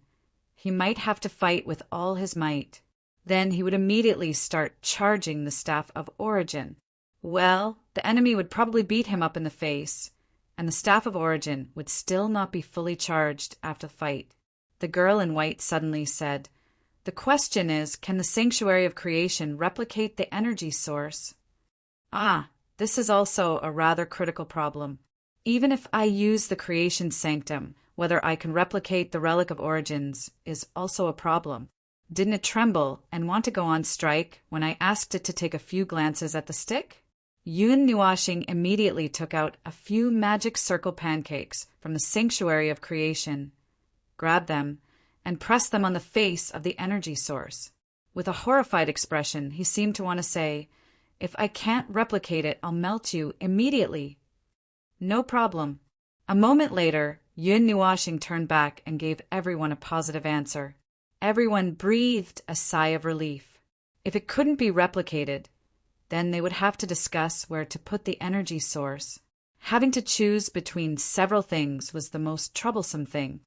he might have to fight with all his might. Then he would immediately start charging the Staff of Origin. Well, the enemy would probably beat him up in the face, and the Staff of Origin would still not be fully charged after the fight. The girl in white suddenly said, "The question is, can the Sanctuary of Creation replicate the energy source?" Ah, this is also a rather critical problem. Even if I use the Creation Sanctum, whether I can replicate the Relic of Origins is also a problem. Didn't it tremble and want to go on strike when I asked it to take a few glances at the stick? Yun Nuashing immediately took out a few magic circle pancakes from the Sanctuary of Creation, grabbed them, and pressed them on the face of the energy source. With a horrified expression, he seemed to want to say, "If I can't replicate it, I'll melt you immediately." No problem. A moment later, Yun Nuashing turned back and gave everyone a positive answer. Everyone breathed a sigh of relief. If it couldn't be replicated, then they would have to discuss where to put the energy source. Having to choose between several things was the most troublesome thing.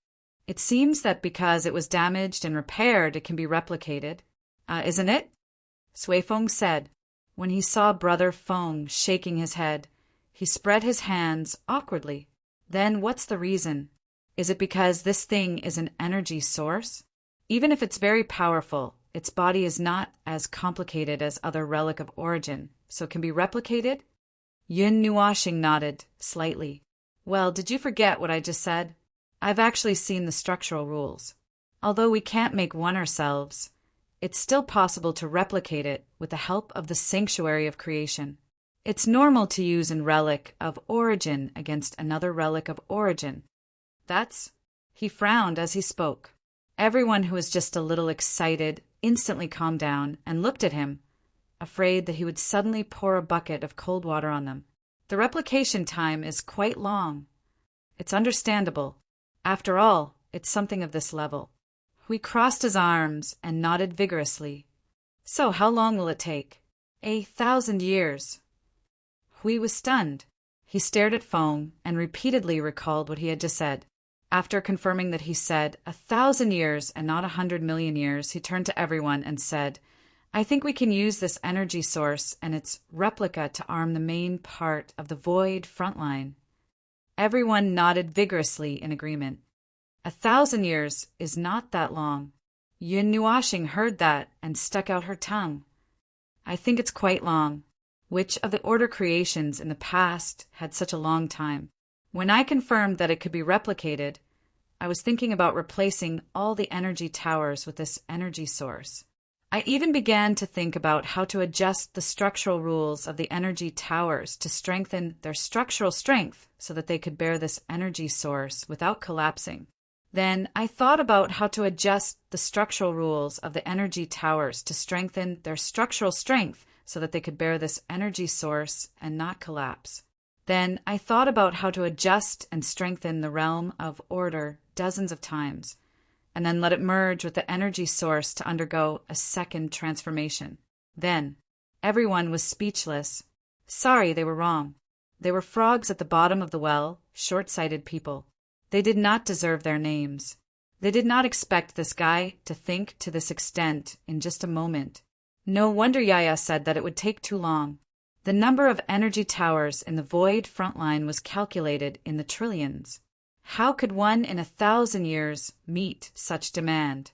It seems that because it was damaged and repaired, it can be replicated. Isn't it? Sui Feng said. When he saw Brother Feng shaking his head, he spread his hands awkwardly. Then what's the reason? Is it because this thing is an energy source? Even if it's very powerful, its body is not as complicated as other Relic of Origin, so it can be replicated? Yun Nuashing nodded slightly. Well, did you forget what I just said? I've actually seen the structural rules. Although we can't make one ourselves, it's still possible to replicate it with the help of the Sanctuary of Creation. It's normal to use a Relic of Origin against another Relic of Origin. He frowned as he spoke. Everyone who was just a little excited instantly calmed down and looked at him, afraid that he would suddenly pour a bucket of cold water on them. The replication time is quite long. It's understandable. After all, it's something of this level. Hui crossed his arms and nodded vigorously. So how long will it take? 1,000 years. Hui was stunned. He stared at Feng and repeatedly recalled what he had just said. After confirming that he said 1,000 years and not 100 million years, he turned to everyone and said, "I think we can use this energy source and its replica to arm the main part of the Void front line." Everyone nodded vigorously in agreement. 1,000 years is not that long. Yun Nuashing heard that and stuck out her tongue. "I think it's quite long. Which of the Order creations in the past had such a long time? When I confirmed that it could be replicated, I was thinking about replacing all the energy towers with this energy source. I even began to think about how to adjust the structural rules of the energy towers to strengthen their structural strength so that they could bear this energy source without collapsing. Then I thought about how to adjust the structural rules of the energy towers to strengthen their structural strength so that they could bear this energy source and not collapse. Then I thought about how to adjust and strengthen the realm of order dozens of times, and then let it merge with the energy source to undergo a second transformation. Then everyone was speechless. Sorry, they were wrong. They were frogs at the bottom of the well, short-sighted people. They did not deserve their names. They did not expect this guy to think to this extent in just a moment. No wonder Yaya said that it would take too long. The number of energy towers in the Void frontline was calculated in the trillions. How could one in 1,000 years meet such demand?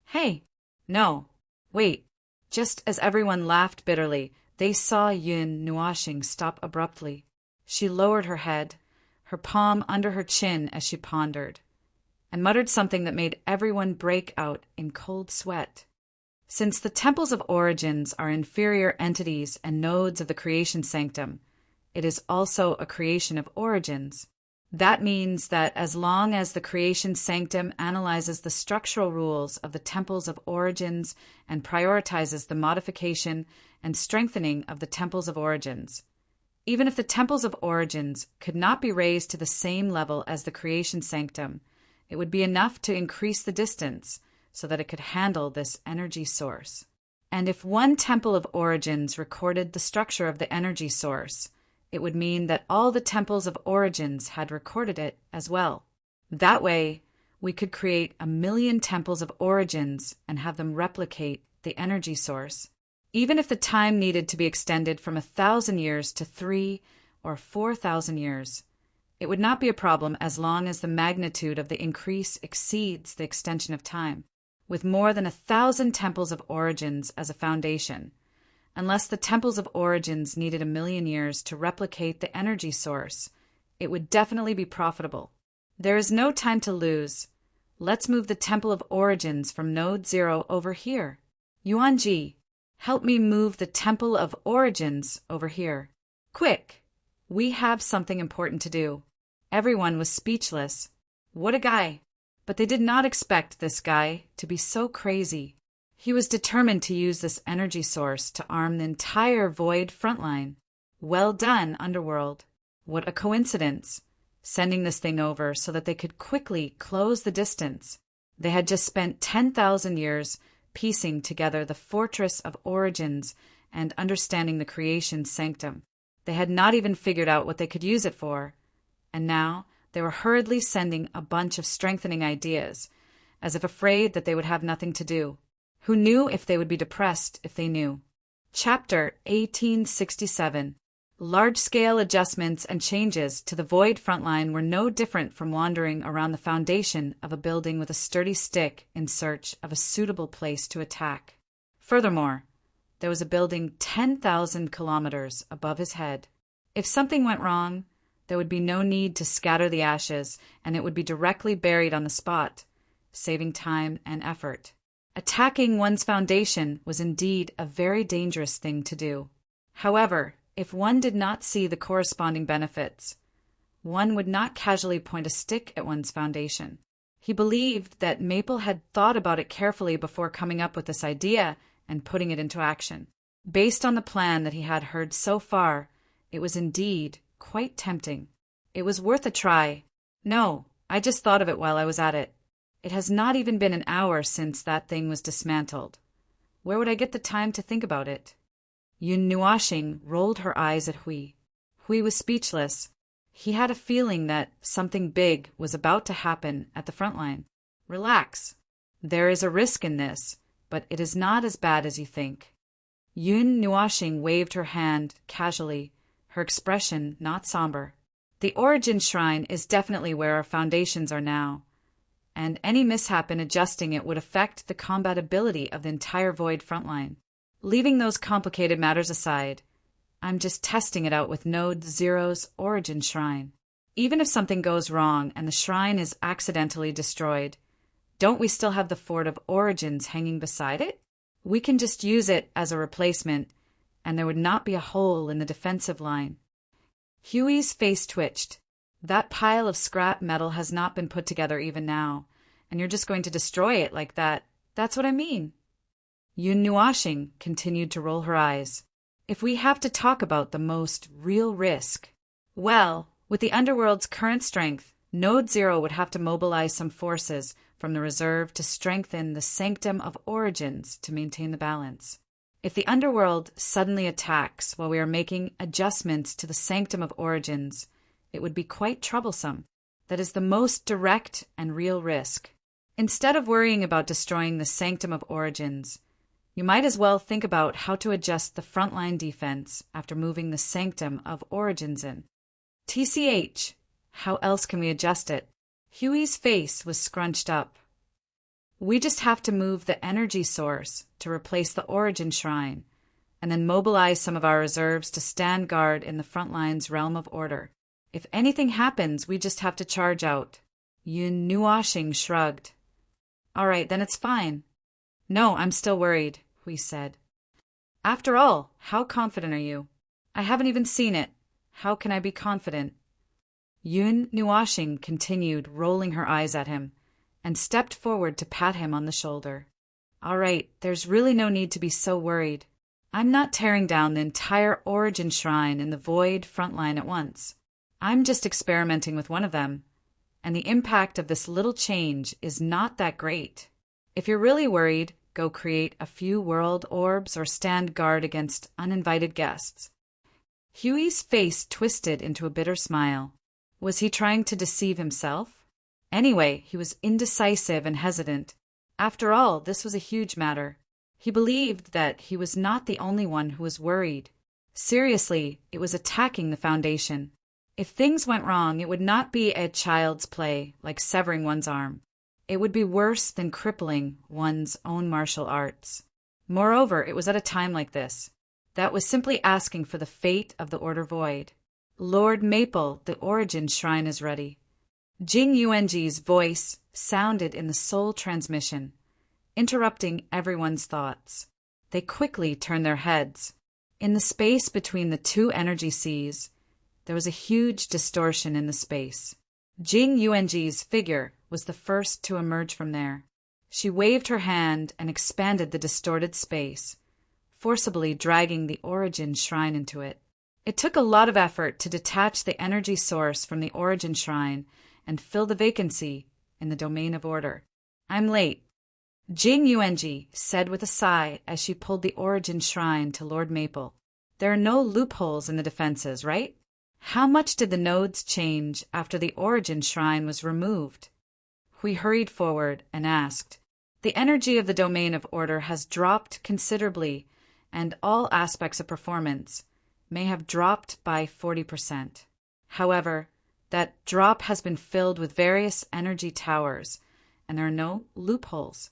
Hey, no, wait. Just as everyone laughed bitterly, they saw Yun Nuashing stop abruptly. She lowered her head, her palm under her chin as she pondered, and muttered something that made everyone break out in cold sweat. Since the temples of origins are inferior entities and nodes of the creation sanctum, it is also a creation of origins. That means that as long as the creation sanctum analyzes the structural rules of the temples of origins and prioritizes the modification and strengthening of the temples of origins, even if the temples of origins could not be raised to the same level as the creation sanctum, it would be enough to increase the distance so that it could handle this energy source. And if one temple of origins recorded the structure of the energy source, it would mean that all the temples of origins had recorded it as well. That way, we could create 1,000,000 temples of origins and have them replicate the the energy source. Even if the time needed to be extended from 1,000 years to 3 or 4,000 years, it would not be a problem as long as the magnitude of the increase exceeds the extension of time, with more than 1,000 temples of origins as a foundation. Unless the temples of origins needed 1,000,000 years to replicate the energy source, it would definitely be profitable. There is no time to lose. Let's move the temple of origins from node 0 over here. Yuanji, help me move the temple of origins over here. Quick! We have something important to do. Everyone was speechless. What a guy! But they did not expect this guy to be so crazy. He was determined to use this energy source to arm the entire Void frontline. Well done, Underworld. What a coincidence, sending this thing over so that they could quickly close the distance. They had just spent 10,000 years piecing together the Fortress of Origins and understanding the creation sanctum. They had not even figured out what they could use it for, and now they were hurriedly sending a bunch of strengthening ideas, as if afraid that they would have nothing to do. Who knew if they would be depressed if they knew? Chapter 1867. Large-scale adjustments and changes to the Void frontline were no different from wandering around the foundation of a building with a sturdy stick in search of a suitable place to attack. Furthermore, there was a building 10,000 kilometers above his head. If something went wrong, there would be no need to scatter the ashes, and it would be directly buried on the spot, saving time and effort. Attacking one's foundation was indeed a very dangerous thing to do. However, if one did not see the corresponding benefits, one would not casually point a stick at one's foundation. He believed that Maple had thought about it carefully before coming up with this idea and putting it into action. Based on the plan that he had heard so far, it was indeed quite tempting. It was worth a try. No, I just thought of it while I was at it. It has not even been an hour since that thing was dismantled. Where would I get the time to think about it? Yun Nuashing rolled her eyes at Hui. Hui was speechless. He had a feeling that something big was about to happen at the front line. Relax. There is a risk in this, but it is not as bad as you think. Yun Nuashing waved her hand casually, her expression not somber. The Origin Shrine is definitely where our foundations are now, and any mishap in adjusting it would affect the combatability of the entire Void frontline. Leaving those complicated matters aside, I'm just testing it out with Node 0's Origin Shrine. Even if something goes wrong and the shrine is accidentally destroyed, don't we still have the Fort of Origins hanging beside it? We can just use it as a replacement, and there would not be a hole in the defensive line. Huey's face twitched. That pile of scrap metal has not been put together even now, and you're just going to destroy it like that. That's what I mean. Yun Nuashing continued to roll her eyes. If we have to talk about the most real risk, well, with the Underworld's current strength, Node 0 would have to mobilize some forces from the reserve to strengthen the Sanctum of Origins to maintain the balance. If the Underworld suddenly attacks while we are making adjustments to the Sanctum of Origins, it would be quite troublesome. That is the most direct and real risk. Instead of worrying about destroying the Sanctum of Origins, you might as well think about how to adjust the frontline defense after moving the Sanctum of Origins in. TCH, how else can we adjust it? Huey's face was scrunched up. We just have to move the energy source to replace the Origin Shrine, and then mobilize some of our reserves to stand guard in the frontline's realm of order. If anything happens, we just have to charge out. Yun Nuashing shrugged. All right, then it's fine. No, I'm still worried, Hui said. After all, how confident are you? I haven't even seen it. How can I be confident? Yun Nuashing continued rolling her eyes at him, and stepped forward to pat him on the shoulder. All right, there's really no need to be so worried. I'm not tearing down the entire Origin Shrine in the Void frontline at once. I'm just experimenting with one of them, and the impact of this little change is not that great. If you're really worried, go create a few world orbs or stand guard against uninvited guests. Huey's face twisted into a bitter smile. Was he trying to deceive himself? Anyway, he was indecisive and hesitant. After all, this was a huge matter. He believed that he was not the only one who was worried. Seriously, it was attacking the foundation. If things went wrong, it would not be a child's play like severing one's arm. It would be worse than crippling one's own martial arts. Moreover, it was at a time like this. That was simply asking for the fate of the Order void. Lord Maple, the Origin Shrine is ready. Jing Yuanji's voice sounded in the soul transmission, interrupting everyone's thoughts. They quickly turned their heads. In the space between the two energy seas, there was a huge distortion in the space. Jing Yuanji's figure was the first to emerge from there. She waved her hand and expanded the distorted space, forcibly dragging the Origin Shrine into it. It took a lot of effort to detach the energy source from the Origin Shrine and fill the vacancy in the domain of order. I'm late, Jing Yuanji said with a sigh as she pulled the Origin Shrine to Lord Maple. There are no loopholes in the defenses, right? How much did the nodes change after the Origin Shrine was removed? Hui hurried forward and asked. The energy of the domain of order has dropped considerably, and all aspects of performance may have dropped by 40%. However, that drop has been filled with various energy towers, and there are no loopholes.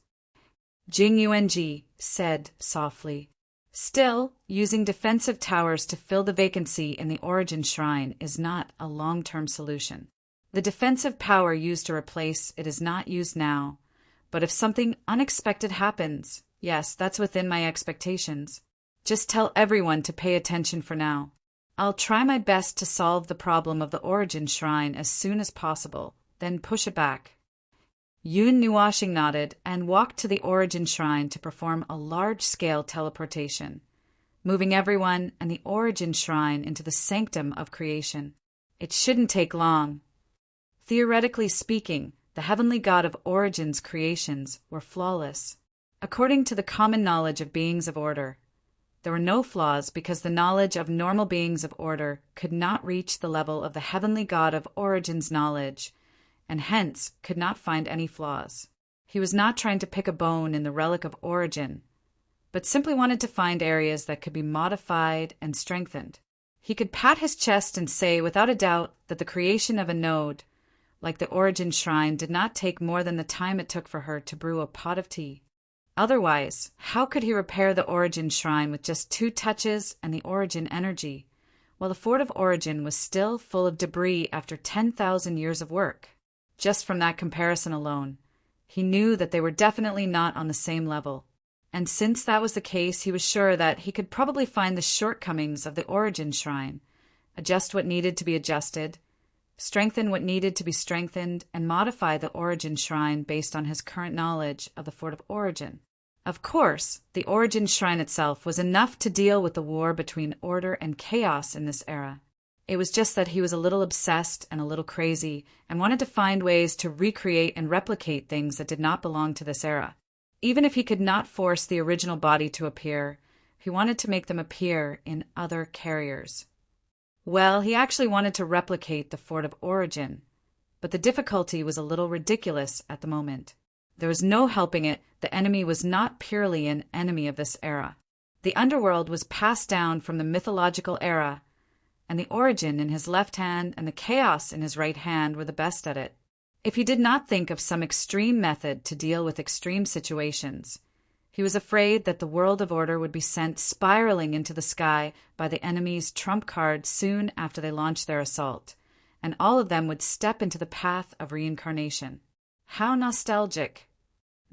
Jing Yuanji said softly. Still, using defensive towers to fill the vacancy in the Origin Shrine is not a long-term solution. The defensive power used to replace it is not used now, but if something unexpected happens, yes, that's within my expectations. Just tell everyone to pay attention for now. I'll try my best to solve the problem of the Origin Shrine as soon as possible, then push it back. Yun Nuashing nodded and walked to the Origin Shrine to perform a large-scale teleportation, moving everyone and the Origin Shrine into the sanctum of creation. It shouldn't take long. Theoretically speaking, the heavenly god of Origin's creations were flawless. According to the common knowledge of beings of order, there were no flaws because the knowledge of normal beings of order could not reach the level of the heavenly god of Origin's knowledge, and hence could not find any flaws. He was not trying to pick a bone in the relic of Origin, but simply wanted to find areas that could be modified and strengthened. He could pat his chest and say without a doubt that the creation of a node, like the Origin Shrine, did not take more than the time it took for her to brew a pot of tea. Otherwise, how could he repair the Origin Shrine with just 2 touches and the Origin energy, while the Fort of Origin was still full of debris after 10,000 years of work? Just from that comparison alone, he knew that they were definitely not on the same level. And since that was the case, he was sure that he could probably find the shortcomings of the Origin Shrine, adjust what needed to be adjusted, strengthen what needed to be strengthened, and modify the Origin Shrine based on his current knowledge of the Fort of Origin. Of course, the Origin Shrine itself was enough to deal with the war between order and chaos in this era. It was just that he was a little obsessed and a little crazy and wanted to find ways to recreate and replicate things that did not belong to this era. Even if he could not force the original body to appear, he wanted to make them appear in other carriers. Well, he actually wanted to replicate the Fort of Origin, but the difficulty was a little ridiculous at the moment. There was no helping it, the enemy was not purely an enemy of this era. The underworld was passed down from the mythological era, and the Origin in his left hand and the chaos in his right hand were the best at it. If he did not think of some extreme method to deal with extreme situations, he was afraid that the world of order would be sent spiraling into the sky by the enemy's trump card soon after they launched their assault, and all of them would step into the path of reincarnation. How nostalgic!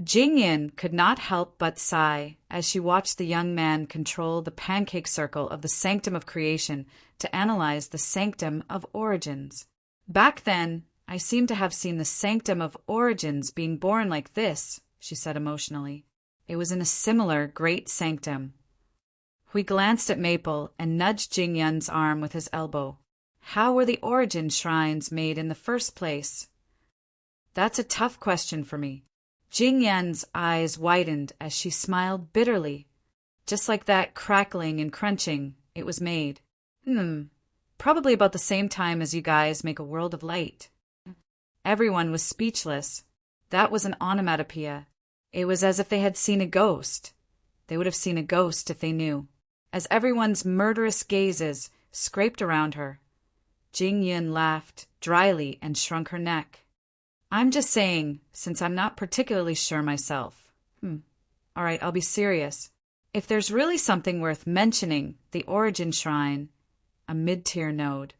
Jing Yin could not help but sigh as she watched the young man control the pancake circle of the sanctum of creation to analyze the sanctum of origins. Back then, I seem to have seen the sanctum of origins being born like this, she said emotionally. It was in a similar great sanctum. Hui glanced at Maple and nudged Jing Yun's arm with his elbow. How were the Origin shrines made in the first place? That's a tough question for me. Jing Yun's eyes widened as she smiled bitterly. Just like that crackling and crunching, it was made. Probably about the same time as you guys make a world of light. Everyone was speechless. That was an onomatopoeia. It was as if they had seen a ghost. They would have seen a ghost if they knew, as everyone's murderous gazes scraped around her. Jing Yun laughed dryly and shrunk her neck. I'm just saying, since I'm not particularly sure myself. All right, I'll be serious. If there's really something worth mentioning, the Origin Shrine, a mid-tier node,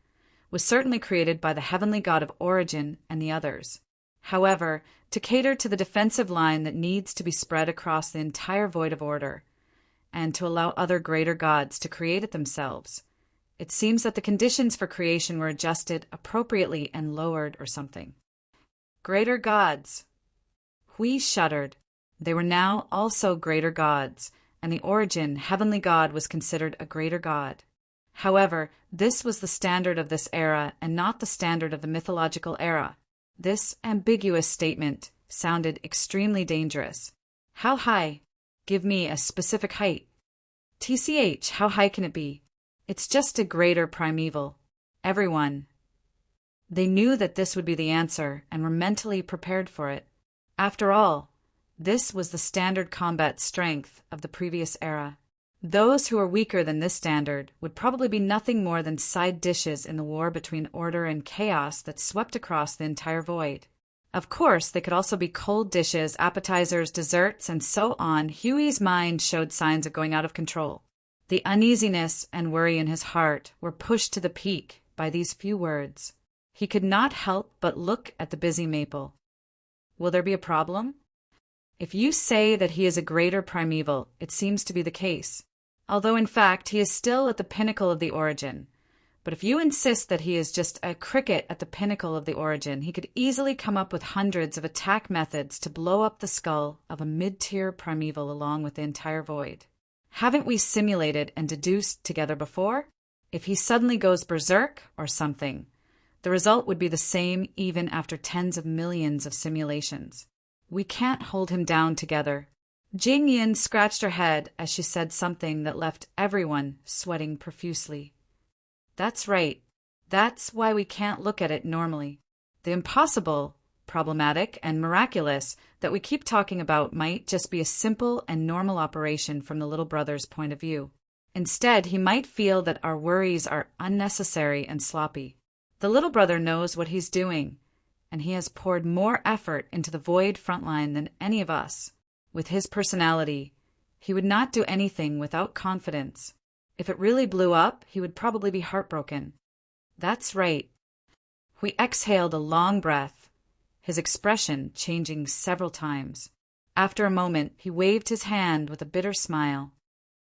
was certainly created by the heavenly god of Origin and the others. However, to cater to the defensive line that needs to be spread across the entire void of order, and to allow other greater gods to create it themselves, it seems that the conditions for creation were adjusted appropriately and lowered or something. Greater gods. Hui shuddered. They were now also greater gods, and the Origin, heavenly god, was considered a greater god. However, this was the standard of this era and not the standard of the mythological era. This ambiguous statement sounded extremely dangerous. How high? Give me a specific height. TCH, how high can it be? It's just a greater primeval. Everyone. They knew that this would be the answer and were mentally prepared for it. After all, this was the standard combat strength of the previous era. Those who were weaker than this standard would probably be nothing more than side dishes in the war between order and chaos that swept across the entire void. Of course, they could also be cold dishes, appetizers, desserts, and so on. Huey's mind showed signs of going out of control. The uneasiness and worry in his heart were pushed to the peak by these few words. He could not help but look at the busy Maple. Will there be a problem? If you say that he is a greater primeval, it seems to be the case. Although in fact he is still at the pinnacle of the Origin. But if you insist that he is just a cricket at the pinnacle of the Origin, he could easily come up with hundreds of attack methods to blow up the skull of a mid-tier primeval along with the entire void. Haven't we simulated and deduced together before? If he suddenly goes berserk or something, the result would be the same even after tens of millions of simulations. We can't hold him down together. Jing Yin scratched her head as she said something that left everyone sweating profusely. That's right. That's why we can't look at it normally. The impossible, problematic, and miraculous that we keep talking about might just be a simple and normal operation from the little brother's point of view. Instead, he might feel that our worries are unnecessary and sloppy. The little brother knows what he's doing, and he has poured more effort into the void frontline than any of us. With his personality, he would not do anything without confidence. If it really blew up, he would probably be heartbroken. That's right. We exhaled a long breath, his expression changing several times. After a moment, he waved his hand with a bitter smile.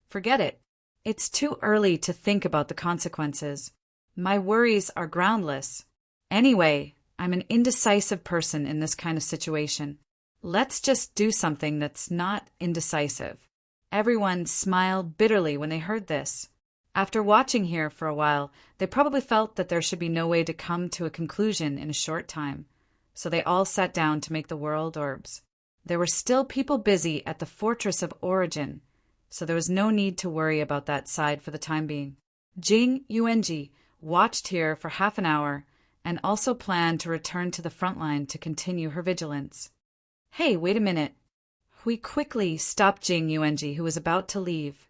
Forget it. It's too early to think about the consequences. My worries are groundless. Anyway, I'm an indecisive person in this kind of situation. Let's just do something that's not indecisive. Everyone smiled bitterly when they heard this. After watching here for a while, they probably felt that there should be no way to come to a conclusion in a short time, so they all sat down to make the world orbs. There were still people busy at the Fortress of Origin, so there was no need to worry about that side for the time being. Jing Yuanji watched here for half an hour and also planned to return to the front line to continue her vigilance. Hey, wait a minute. Hui quickly stopped Jing Yuanji, who was about to leave.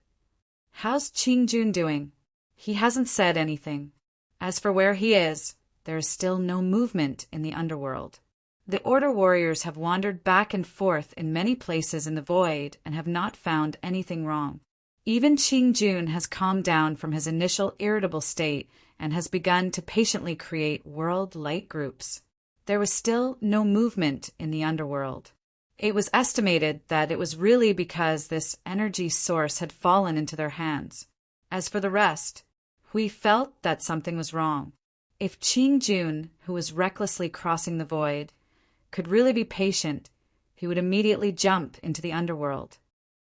How's Qing Jun doing? He hasn't said anything. As for where he is, there is still no movement in the underworld. The Order warriors have wandered back and forth in many places in the void and have not found anything wrong. Even Qing Jun has calmed down from his initial irritable state and has begun to patiently create world light groups. There was still no movement in the underworld. It was estimated that it was really because this energy source had fallen into their hands. As for the rest, we felt that something was wrong. If Qing Jun, who was recklessly crossing the void, could really be patient, he would immediately jump into the underworld.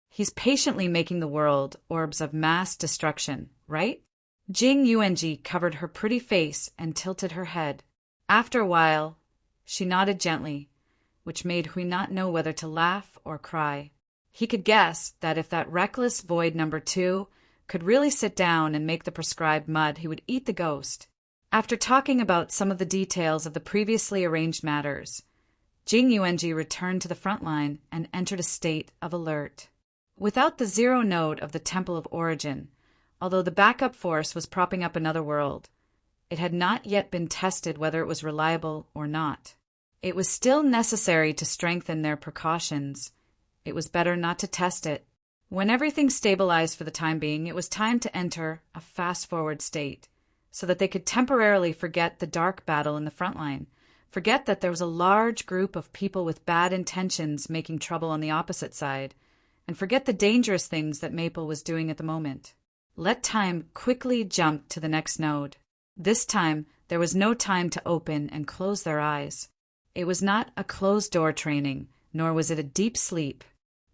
He's patiently making the world orbs of mass destruction, right? Jing Yuanji covered her pretty face and tilted her head. After a while, she nodded gently, which made Hui not know whether to laugh or cry. He could guess that if that reckless void number 2 could really sit down and make the prescribed mud, he would eat the ghost. After talking about some of the details of the previously arranged matters, Jing Yuanji returned to the front line and entered a state of alert. Without the zero node of the Temple of Origin, although the backup force was propping up another world, it had not yet been tested whether it was reliable or not. It was still necessary to strengthen their precautions. It was better not to test it. When everything stabilized for the time being, it was time to enter a fast-forward state, so that they could temporarily forget the dark battle in the front line, forget that there was a large group of people with bad intentions making trouble on the opposite side, and forget the dangerous things that Maple was doing at the moment. Let time quickly jump to the next node. This time, there was no time to open and close their eyes. It was not a closed-door training, nor was it a deep sleep.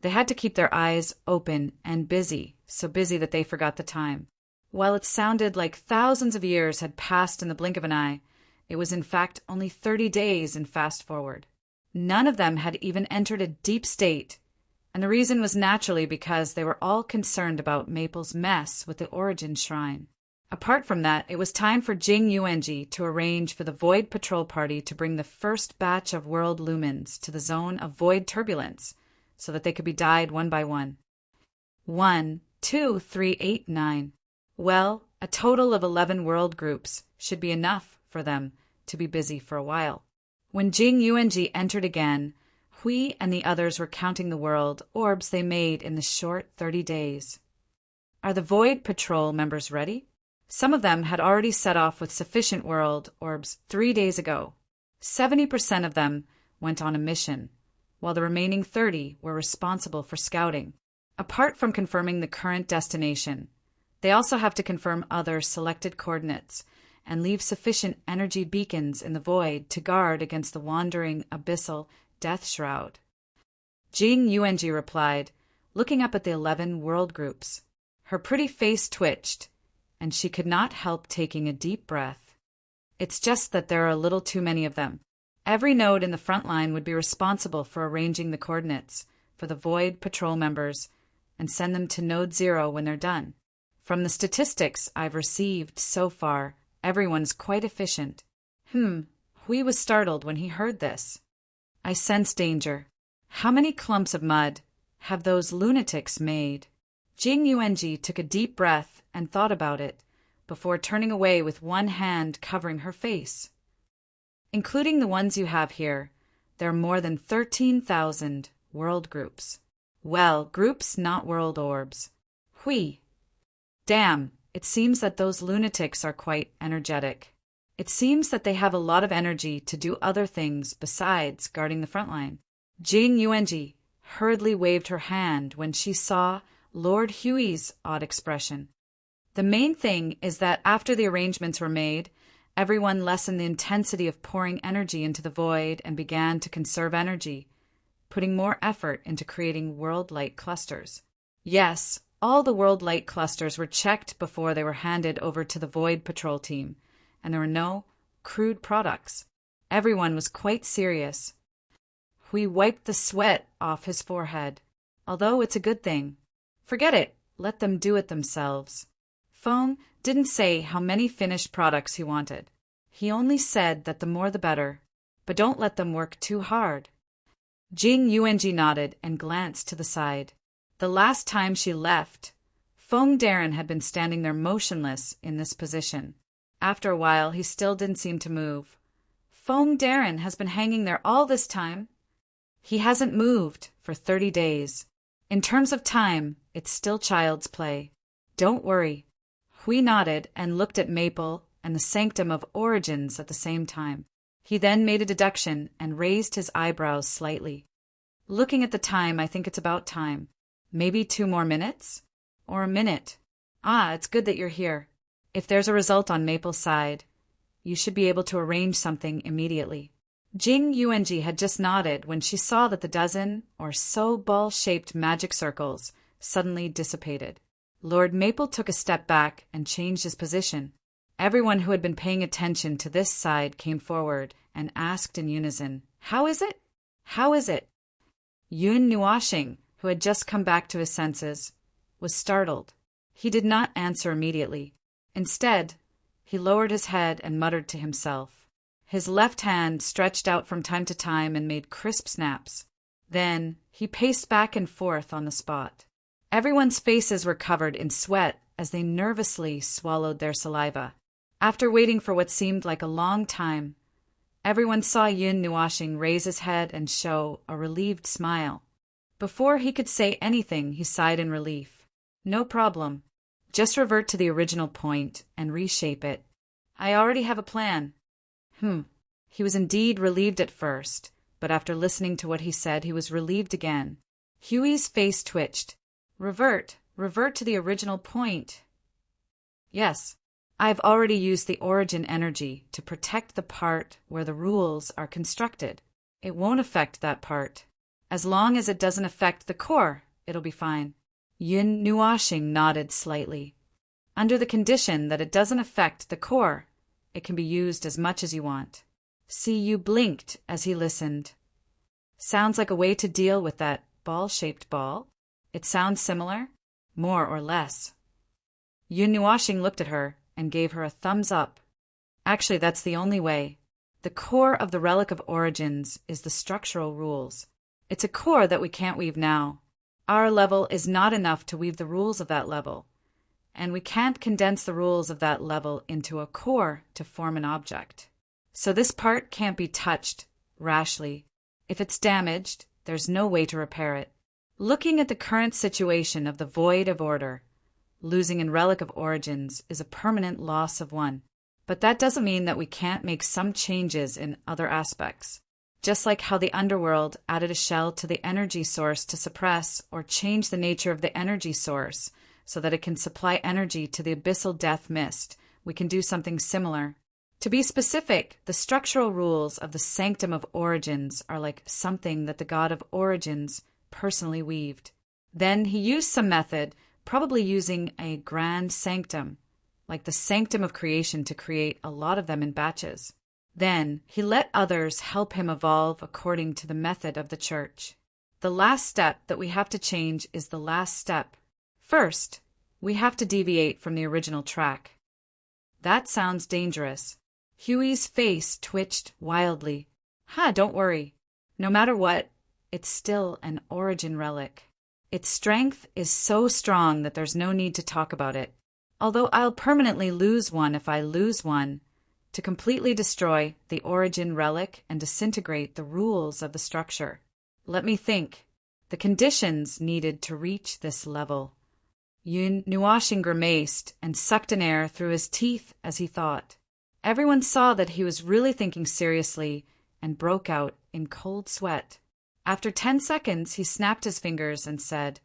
They had to keep their eyes open and busy, so busy that they forgot the time. While it sounded like thousands of years had passed in the blink of an eye, it was in fact only 30 days in fast forward. None of them had even entered a deep state, and the reason was naturally because they were all concerned about Maple's mess with the Origin Shrine. Apart from that, it was time for Jing Yuanji to arrange for the Void Patrol Party to bring the first batch of world lumens to the zone of void turbulence, so that they could be died one by one. 1, 2, 3, 8, 9. Well, a total of 11 world groups should be enough for them to be busy for a while. When Jing Yuanji entered again, Hui and the others were counting the world orbs they made in the short 30 days. Are the Void Patrol members ready? Some of them had already set off with sufficient world orbs 3 days ago. 70% of them went on a mission, while the remaining 30 were responsible for scouting. Apart from confirming the current destination, they also have to confirm other selected coordinates and leave sufficient energy beacons in the void to guard against the wandering abyssal death shroud. Jing Yuanji replied, looking up at the 11 world groups. Her pretty face twitched, and she could not help taking a deep breath. It's just that there are a little too many of them. Every node in the front line would be responsible for arranging the coordinates for the Void Patrol members and send them to Node 0 when they're done. From the statistics I've received so far, everyone's quite efficient. Hui was startled when he heard this. I sense danger. How many clumps of mud have those lunatics made? Jing Yuanji took a deep breath and thought about it, before turning away with one hand covering her face. Including the ones you have here, there are more than 13,000 world groups. Well, groups, not world orbs. Hui. Damn, it seems that those lunatics are quite energetic. It seems that they have a lot of energy to do other things besides guarding the front line. Jing Yuanji hurriedly waved her hand when she saw Lord Huey's odd expression. The main thing is that after the arrangements were made, everyone lessened the intensity of pouring energy into the void and began to conserve energy, putting more effort into creating world light clusters. Yes, all the world light clusters were checked before they were handed over to the Void Patrol team, and there were no crude products. Everyone was quite serious. Hui wiped the sweat off his forehead. Although it's a good thing. Forget it. Let them do it themselves. Feng didn't say how many finished products he wanted. He only said that the more the better, but don't let them work too hard. Jing Yuanji nodded and glanced to the side. The last time she left, Feng Darren had been standing there motionless in this position. After a while, he still didn't seem to move. Feng Darren has been hanging there all this time. He hasn't moved for 30 days. In terms of time, it's still child's play. Don't worry. Hui nodded and looked at Maple and the Sanctum of Origins at the same time. He then made a deduction and raised his eyebrows slightly. Looking at the time, I think it's about time. Maybe 2 more minutes? Or a minute? It's good that you're here. If there's a result on Maple's side, you should be able to arrange something immediately. Jing Yuanji had just nodded when she saw that the dozen or so ball-shaped magic circles suddenly dissipated. Lord Maple took a step back and changed his position. Everyone who had been paying attention to this side came forward and asked in unison, "How is it? How is it?" Yun Nuashing, who had just come back to his senses, was startled. He did not answer immediately. Instead, he lowered his head and muttered to himself. His left hand stretched out from time to time and made crisp snaps. Then he paced back and forth on the spot. Everyone's faces were covered in sweat as they nervously swallowed their saliva. After waiting for what seemed like a long time, everyone saw Yun Nuashing raise his head and show a relieved smile. Before he could say anything, he sighed in relief. No problem. Just revert to the original point and reshape it. I already have a plan. He was indeed relieved at first, but after listening to what he said, he was relieved again. Huey's face twitched. Revert to the original point. Yes, I've already used the origin energy to protect the part where the rules are constructed. It won't affect that part. As long as it doesn't affect the core, it'll be fine. Yun Nuashing nodded slightly. Under the condition that it doesn't affect the core, it can be used as much as you want. See, you blinked as he listened. Sounds like a way to deal with that ball-shaped ball. It sounds similar, more or less. Yun Nuashing looked at her and gave her a thumbs up. Actually, that's the only way. The core of the Relic of Origins is the structural rules. It's a core that we can't weave now. Our level is not enough to weave the rules of that level, and we can't condense the rules of that level into a core to form an object. So this part can't be touched rashly. If it's damaged, there's no way to repair it. Looking at the current situation of the Void of Order, losing in Relic of Origins is a permanent loss of one. But that doesn't mean that we can't make some changes in other aspects. Just like how the underworld added a shell to the energy source to suppress or change the nature of the energy source so that it can supply energy to the abyssal death mist, we can do something similar. To be specific, the structural rules of the Sanctum of Origins are like something that the God of Origins personally weaved. Then he used some method, probably using a grand sanctum, like the Sanctum of Creation, to create a lot of them in batches. Then he let others help him evolve according to the method of the Church. The last step that we have to change is the last step. First, we have to deviate from the original track. That sounds dangerous. Huey's face twitched wildly. Don't worry. No matter what, it's still an origin relic. Its strength is so strong that there's no need to talk about it. Although I'll permanently lose one if I lose one, to completely destroy the origin relic and disintegrate the rules of the structure. Let me think. The conditions needed to reach this level. Yun Nuashing grimaced and sucked in air through his teeth as he thought. Everyone saw that he was really thinking seriously and broke out in cold sweat. After 10 seconds, he snapped his fingers and said,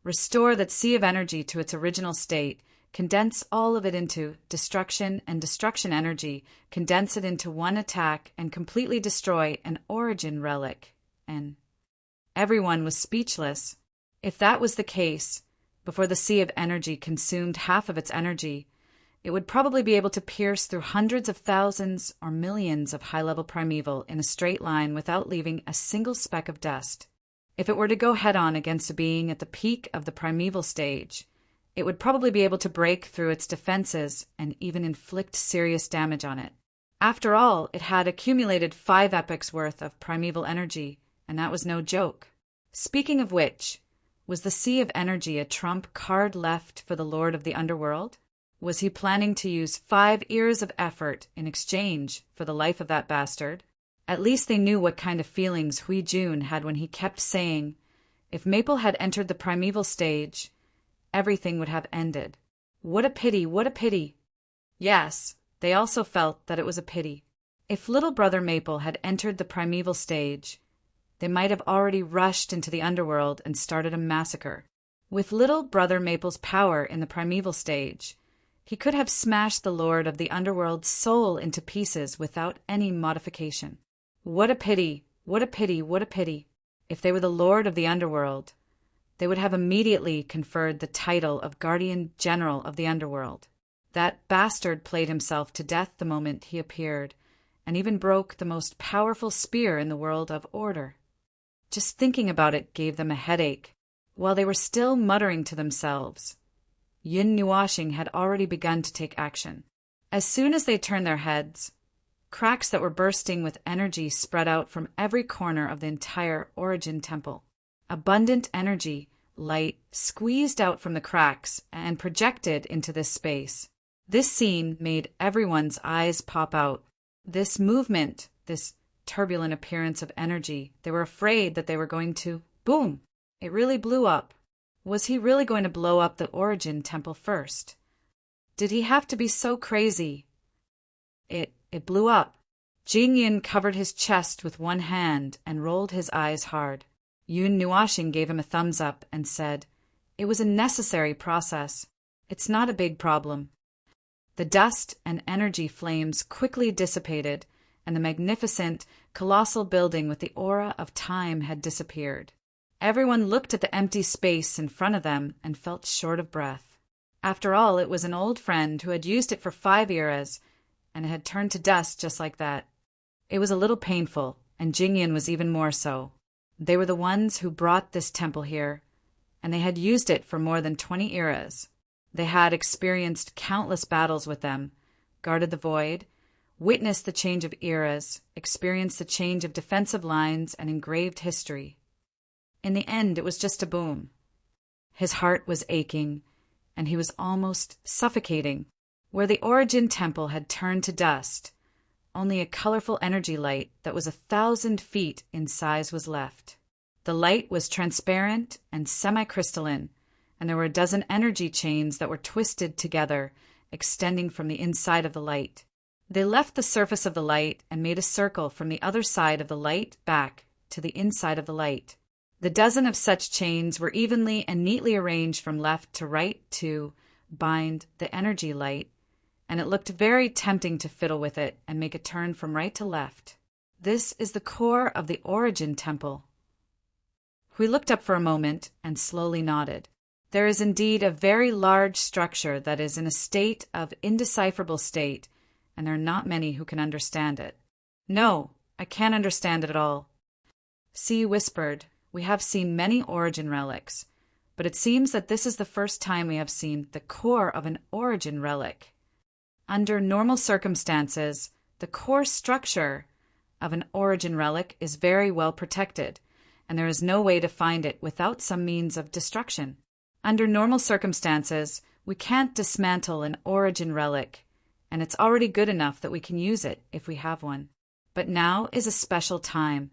"Restore that sea of energy to its original state. Condense all of it into destruction and destruction energy, condense it into one attack, and completely destroy an origin relic." And everyone was speechless. If that was the case, before the sea of energy consumed half of its energy, it would probably be able to pierce through hundreds of thousands or millions of high-level primeval in a straight line without leaving a single speck of dust. If it were to go head-on against a being at the peak of the primeval stage, it would probably be able to break through its defenses and even inflict serious damage on it. After all, it had accumulated 5 epochs worth of primeval energy, and that was no joke. Speaking of which, was the Sea of Energy a trump card left for the Lord of the Underworld? Was he planning to use 5 years of effort in exchange for the life of that bastard? At least they knew what kind of feelings Hui Jun had when he kept saying, if Maple had entered the primeval stage, everything would have ended. What a pity, what a pity. Yes, they also felt that it was a pity. If little brother Maple had entered the primeval stage, they might have already rushed into the underworld and started a massacre. With little brother Maple's power in the primeval stage, he could have smashed the Lord of the Underworld's soul into pieces without any modification. What a pity, what a pity, what a pity. If they were the Lord of the Underworld, they would have immediately conferred the title of Guardian General of the Underworld. That bastard played himself to death the moment he appeared, and even broke the most powerful spear in the world of order. Just thinking about it gave them a headache. While they were still muttering to themselves, Yun Nuashing had already begun to take action. As soon as they turned their heads, cracks that were bursting with energy spread out from every corner of the entire Origin Temple. Abundant energy light squeezed out from the cracks and projected into this space. This scene made everyone's eyes pop out. This movement, this turbulent appearance of energy, they were afraid that they were going to, boom, it really blew up. Was he really going to blow up the Origin Temple first? Did he have to be so crazy? It blew up. Jing-Yun covered his chest with one hand and rolled his eyes hard. Yun Nuashing gave him a thumbs up and said, "It was a necessary process. It's not a big problem." The dust and energy flames quickly dissipated, and the magnificent, colossal building with the aura of time had disappeared. Everyone looked at the empty space in front of them and felt short of breath. After all, it was an old friend who had used it for 5 eras, and it had turned to dust just like that. It was a little painful, and Jing-Yun was even more so. They were the ones who brought this temple here, and they had used it for more than 20 eras. They had experienced countless battles with them, guarded the void, witnessed the change of eras, experienced the change of defensive lines and engraved history. In the end, it was just a boom. His heart was aching, and he was almost suffocating. Where the Origin Temple had turned to dust, only a colorful energy light that was 1,000 feet in size was left. The light was transparent and semi-crystalline, and there were a dozen energy chains that were twisted together, extending from the inside of the light. They left the surface of the light and made a circle from the other side of the light back to the inside of the light. The dozen of such chains were evenly and neatly arranged from left to right to bind the energy light, and it looked very tempting to fiddle with it and make a turn from right to left. This is the core of the Origin Temple. We looked up for a moment and slowly nodded. There is indeed a very large structure that is in a state of indecipherable state, and there are not many who can understand it. No, I can't understand it at all. C whispered, "We have seen many Origin relics, but it seems that this is the first time we have seen the core of an Origin relic. Under normal circumstances, the core structure of an Origin relic is very well protected, and there is no way to find it without some means of destruction. Under normal circumstances, we can't dismantle an Origin relic, and it's already good enough that we can use it if we have one. But now is a special time,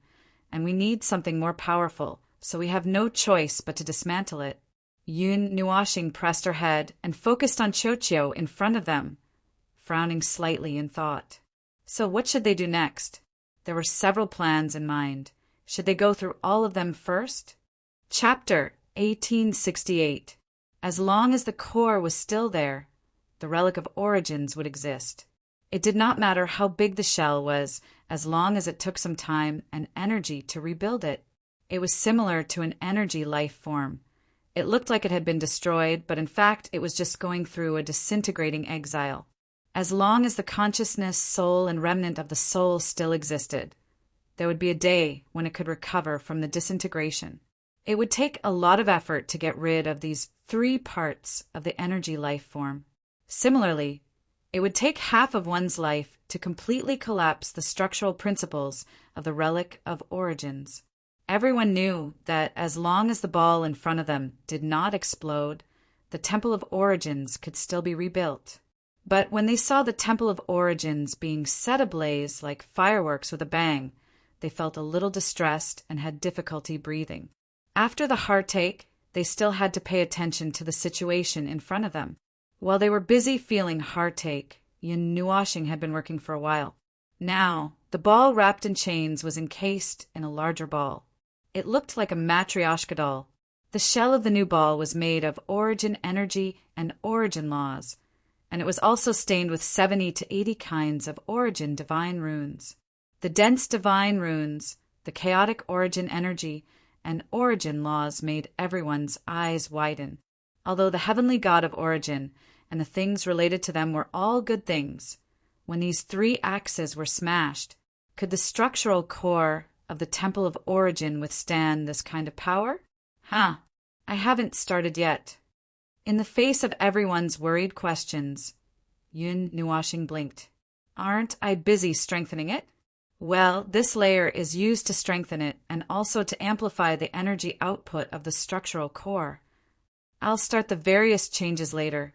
and we need something more powerful, so we have no choice but to dismantle it." Yun Nuashing pressed her head and focused on Qiuqiu in front of them, frowning slightly in thought. So what should they do next? There were several plans in mind. Should they go through all of them first? Chapter 1868. As long as the core was still there, the relic of origins would exist. It did not matter how big the shell was, as long as it took some time and energy to rebuild it. It was similar to an energy life form. It looked like it had been destroyed, but in fact it was just going through a disintegrating exile. As long as the consciousness, soul, and remnant of the soul still existed, there would be a day when it could recover from the disintegration. It would take a lot of effort to get rid of these 3 parts of the energy life form. Similarly, it would take half of one's life to completely collapse the structural principles of the relic of origins. Everyone knew that as long as the ball in front of them did not explode, the Temple of Origins could still be rebuilt. But when they saw the Temple of Origins being set ablaze like fireworks with a bang, they felt a little distressed and had difficulty breathing. After the heartache, they still had to pay attention to the situation in front of them. While they were busy feeling heartache, Yun Nuashing had been working for a while. Now, the ball wrapped in chains was encased in a larger ball. It looked like a matryoshka doll. The shell of the new ball was made of origin energy and origin laws, and it was also stained with 70 to 80 kinds of origin divine runes. The dense divine runes, the chaotic origin energy, and origin laws made everyone's eyes widen. Although the heavenly god of origin and the things related to them were all good things, when these 3 axes were smashed, could the structural core of the Temple of Origin withstand this kind of power? I haven't started yet. In the face of everyone's worried questions, Yun Nuashing blinked. Aren't I busy strengthening it? Well, this layer is used to strengthen it and also to amplify the energy output of the structural core. I'll start the various changes later.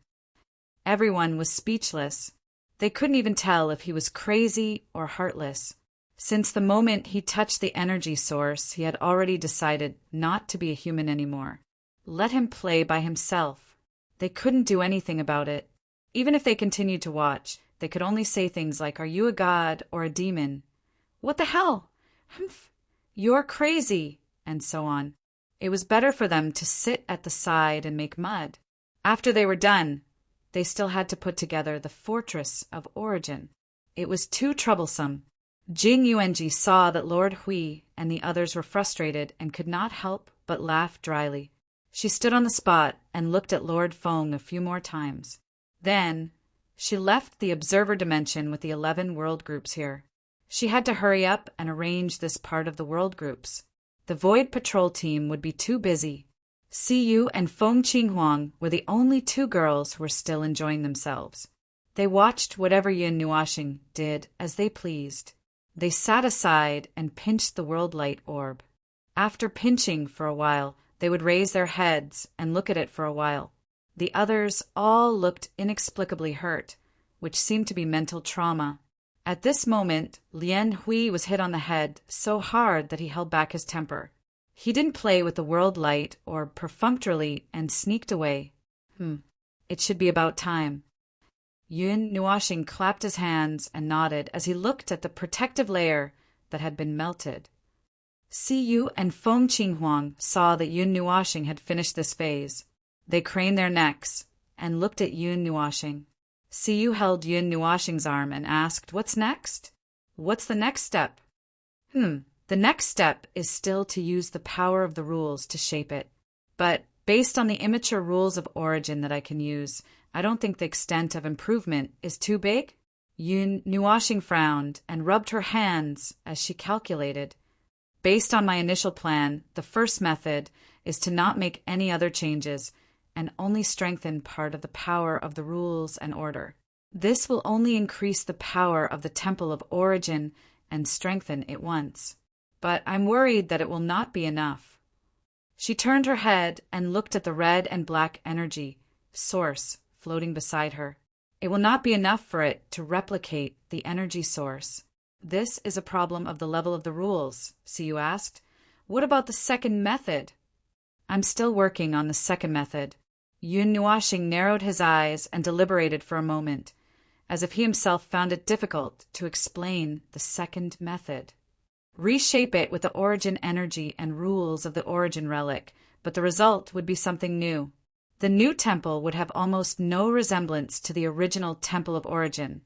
Everyone was speechless. They couldn't even tell if he was crazy or heartless. Since the moment he touched the energy source, he had already decided not to be a human anymore. Let him play by himself. They couldn't do anything about it. Even if they continued to watch, they could only say things like, "Are you a god or a demon? What the hell? Humph. You're crazy," and so on. It was better for them to sit at the side and make mud. After they were done, they still had to put together the Fortress of Origin. It was too troublesome. Jing Yuanji saw that Lord Hui and the others were frustrated and could not help but laugh dryly. She stood on the spot and looked at Lord Feng a few more times. Then, she left the observer dimension with the 11 world groups here. She had to hurry up and arrange this part of the world groups. The Void Patrol team would be too busy. Siyu and Feng Qinghuang were the only 2 girls who were still enjoying themselves. They watched whatever Yin Nuoxing did as they pleased. They sat aside and pinched the world light orb. After pinching for a while, they would raise their heads and look at it for a while. The others all looked inexplicably hurt, which seemed to be mental trauma. At this moment, Lien Hui was hit on the head so hard that he held back his temper. He didn't play with the world light or perfunctorily and sneaked away. It should be about time. Yun Nuoxing clapped his hands and nodded as he looked at the protective layer that had been melted. Siyu and Feng Qinghuang saw that Yun Nuoxing had finished this phase. They craned their necks and looked at Yun Nuoxing. Siyu held Yun Nuoxing's arm and asked, "What's next? What's the next step?" The next step is still to use the power of the rules to shape it. But based on the immature rules of origin that I can use, I don't think the extent of improvement is too big. Yun Nuoxing frowned and rubbed her hands as she calculated. Based on my initial plan, the first method is to not make any other changes and only strengthen part of the power of the rules and order. This will only increase the power of the Temple of Origin and strengthen it once. But I'm worried that it will not be enough. She turned her head and looked at the red and black energy source floating beside her. It will not be enough for it to replicate the energy source. This is a problem of the level of the rules, Siyu asked. What about the second method? I'm still working on the second method. Yun Nuoxing narrowed his eyes and deliberated for a moment, as if he himself found it difficult to explain the second method. Reshape it with the origin energy and rules of the origin relic, but the result would be something new. The new temple would have almost no resemblance to the original Temple of Origin,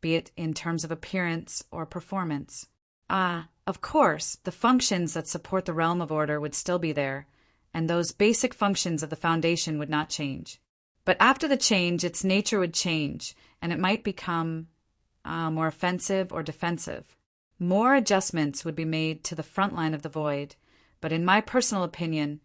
be it in terms of appearance or performance. Of course, the functions that support the realm of order would still be there, and those basic functions of the foundation would not change. But after the change, its nature would change, and it might become more offensive or defensive. More adjustments would be made to the front line of the void, but in my personal opinion,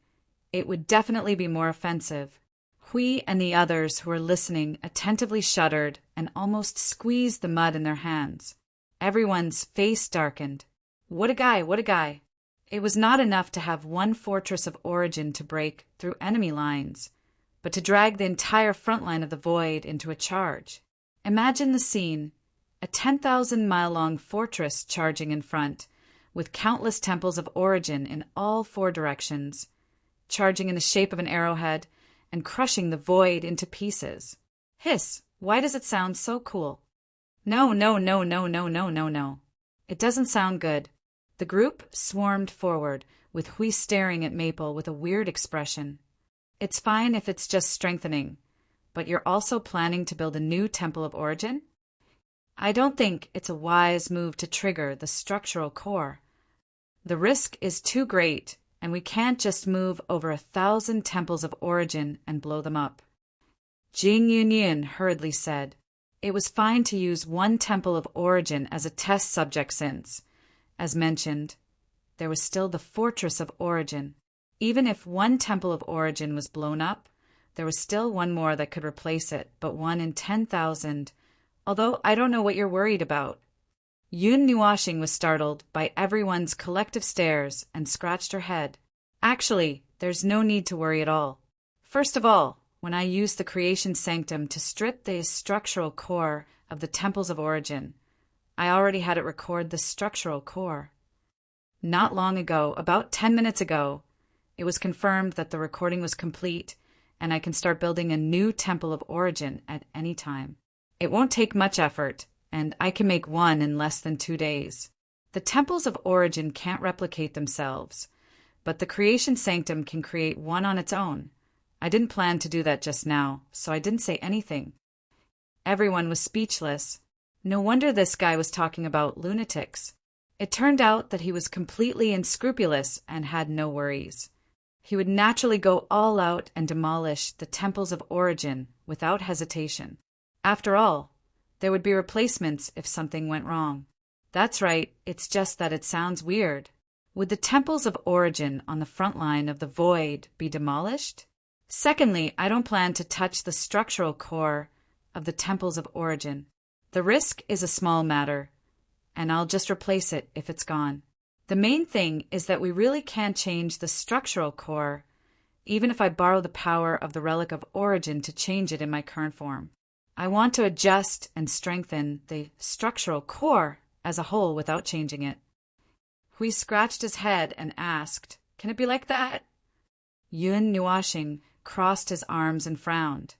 it would definitely be more offensive. Hui and the others who were listening attentively shuddered and almost squeezed the mud in their hands. Everyone's face darkened. What a guy, what a guy. It was not enough to have one fortress of origin to break through enemy lines, but to drag the entire front line of the void into a charge. Imagine the scene, a 10,000-mile-long fortress charging in front, with countless temples of origin in all 4 directions, charging in the shape of an arrowhead and crushing the void into pieces. Hiss, why does it sound so cool? No. It doesn't sound good. The group swarmed forward, with Hui staring at Maple with a weird expression. It's fine if it's just strengthening, but you're also planning to build a new Temple of Origin? I don't think it's a wise move to trigger the structural core. The risk is too great, and we can't just move over 1,000 temples of origin and blow them up. Jing Yunyin hurriedly said, "It was fine to use one temple of origin as a test subject since, as mentioned, there was still the Fortress of Origin. Even if one temple of origin was blown up, there was still one more that could replace it, but 1 in 10,000, although I don't know what you're worried about." Yun Nuashing was startled by everyone's collective stares and scratched her head. Actually, there's no need to worry at all. First of all, when I used the creation sanctum to strip the structural core of the temples of origin, I already had it record the structural core. Not long ago, about 10 minutes ago, it was confirmed that the recording was complete and I can start building a new temple of origin at any time. It won't take much effort, and I can make one in less than 2 days. The temples of origin can't replicate themselves, but the creation sanctum can create one on its own. I didn't plan to do that just now, so I didn't say anything. Everyone was speechless. No wonder this guy was talking about lunatics. It turned out that he was completely unscrupulous and had no worries. He would naturally go all out and demolish the temples of origin without hesitation. After all, there would be replacements if something went wrong. That's right, it's just that it sounds weird. Would the temples of origin on the front line of the void be demolished? Secondly, I don't plan to touch the structural core of the temples of origin. The risk is a small matter, and I'll just replace it if it's gone. The main thing is that we really can't change the structural core, even if I borrow the power of the relic of origin to change it in my current form. I want to adjust and strengthen the structural core as a whole without changing it. Hui scratched his head and asked, "Can it be like that?" Yun Nuashing crossed his arms and frowned,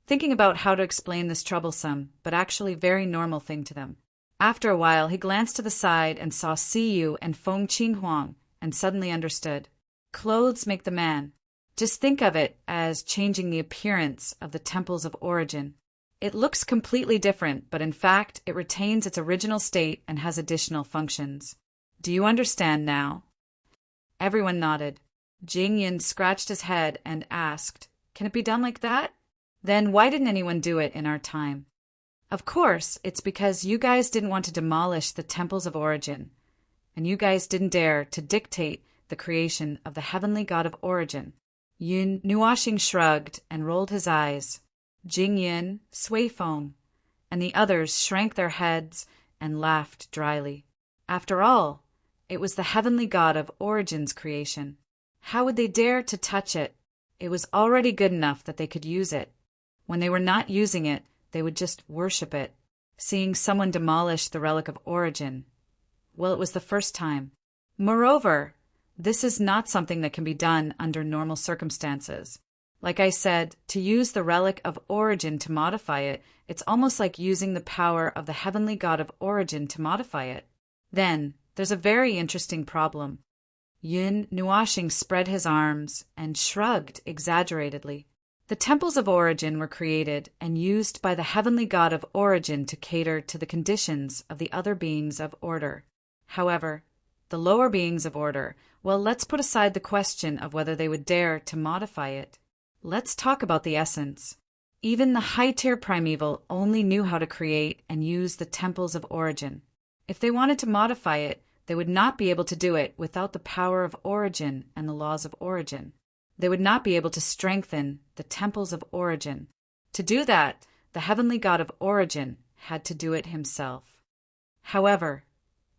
thinking about how to explain this troublesome, but actually very normal thing to them. After a while, he glanced to the side and saw Siyu and Feng Qinghuang and suddenly understood. Clothes make the man. Just think of it as changing the appearance of the temples of origin. It looks completely different, but in fact, it retains its original state and has additional functions. Do you understand now? Everyone nodded. Jingyin scratched his head and asked, "Can it be done like that? Then why didn't anyone do it in our time?" Of course, it's because you guys didn't want to demolish the temples of origin, and you guys didn't dare to dictate the creation of the heavenly god of origin. Yun Nuashing shrugged and rolled his eyes. Jingyin, Suifeng, and the others shrank their heads and laughed dryly. After all, it was the heavenly god of origin's creation. How would they dare to touch it? It was already good enough that they could use it. When they were not using it, they would just worship it. Seeing someone demolish the relic of origin, well, it was the first time. Moreover, this is not something that can be done under normal circumstances. Like I said, to use the relic of origin to modify it, it's almost like using the power of the heavenly god of origin to modify it. Then, there's a very interesting problem. Yun Nuashing spread his arms and shrugged exaggeratedly. The temples of origin were created and used by the heavenly god of origin to cater to the conditions of the other beings of order. However, the lower beings of order, well, let's put aside the question of whether they would dare to modify it. Let's talk about the essence. Even the high-tier primeval only knew how to create and use the temples of origin. If they wanted to modify it, they would not be able to do it without the power of origin and the laws of origin. They would not be able to strengthen the temples of origin. To do that, the heavenly god of origin had to do it himself. However,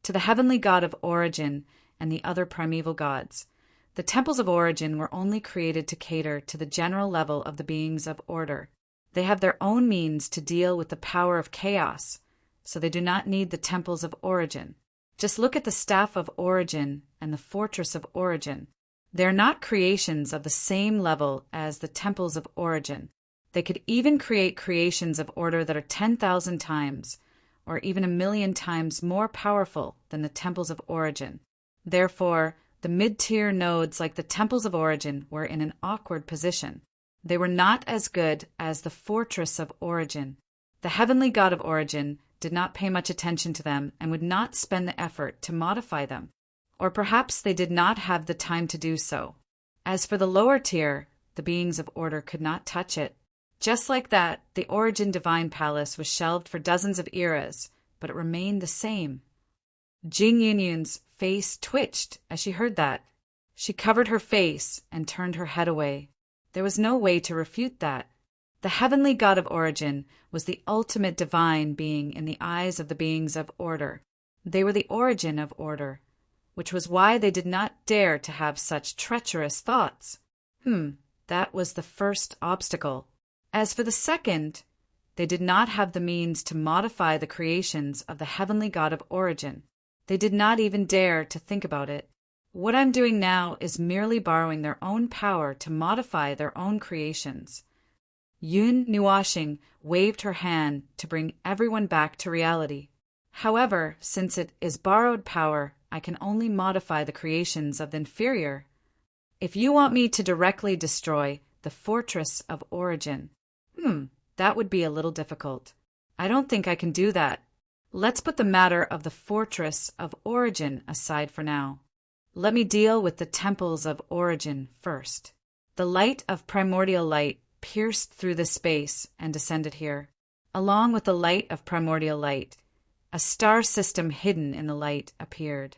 to the heavenly god of origin and the other primeval gods, the temples of origin were only created to cater to the general level of the beings of order. They have their own means to deal with the power of chaos, so they do not need the temples of origin. Just look at the staff of origin and the fortress of origin. They are not creations of the same level as the temples of origin. They could even create creations of order that are 10,000 times, or even 1,000,000 times more powerful than the temples of origin. Therefore, the mid-tier nodes like the temples of origin were in an awkward position. They were not as good as the fortress of origin. The heavenly god of origin did not pay much attention to them and would not spend the effort to modify them. Or perhaps they did not have the time to do so. As for the lower tier, the beings of order could not touch it. Just like that, the Origin Divine Palace was shelved for dozens of eras, but it remained the same. Jing Yunyun's face twitched as she heard that. She covered her face and turned her head away. There was no way to refute that. The heavenly god of origin was the ultimate divine being in the eyes of the beings of order. They were the origin of order, which was why they did not dare to have such treacherous thoughts. That was the first obstacle. As for the second, they did not have the means to modify the creations of the heavenly God of origin. They did not even dare to think about it. What I'm doing now is merely borrowing their own power to modify their own creations. Yun Nuashing waved her hand to bring everyone back to reality. However, since it is borrowed power, I can only modify the creations of the inferior. If you want me to directly destroy the fortress of origin, that would be a little difficult. I don't think I can do that. Let's put the matter of the fortress of origin aside for now. Let me deal with the temples of origin first. The light of primordial light pierced through the space and descended here. Along with the light of primordial light, a star system hidden in the light appeared.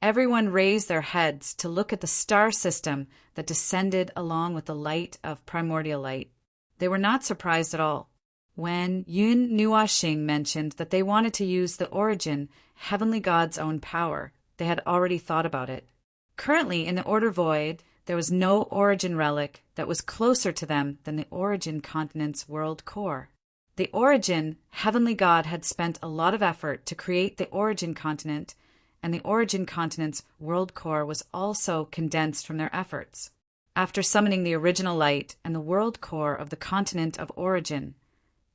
Everyone raised their heads to look at the star system that descended along with the light of primordial light. They were not surprised at all. When Yun Nuashing mentioned that they wanted to use the origin, heavenly God's own power, they had already thought about it. Currently, in the Order Void, there was no origin relic that was closer to them than the origin continent's world core. The origin, heavenly God had spent a lot of effort to create the origin continent, and the origin continent's world core was also condensed from their efforts. After summoning the original light and the world core of the continent of origin,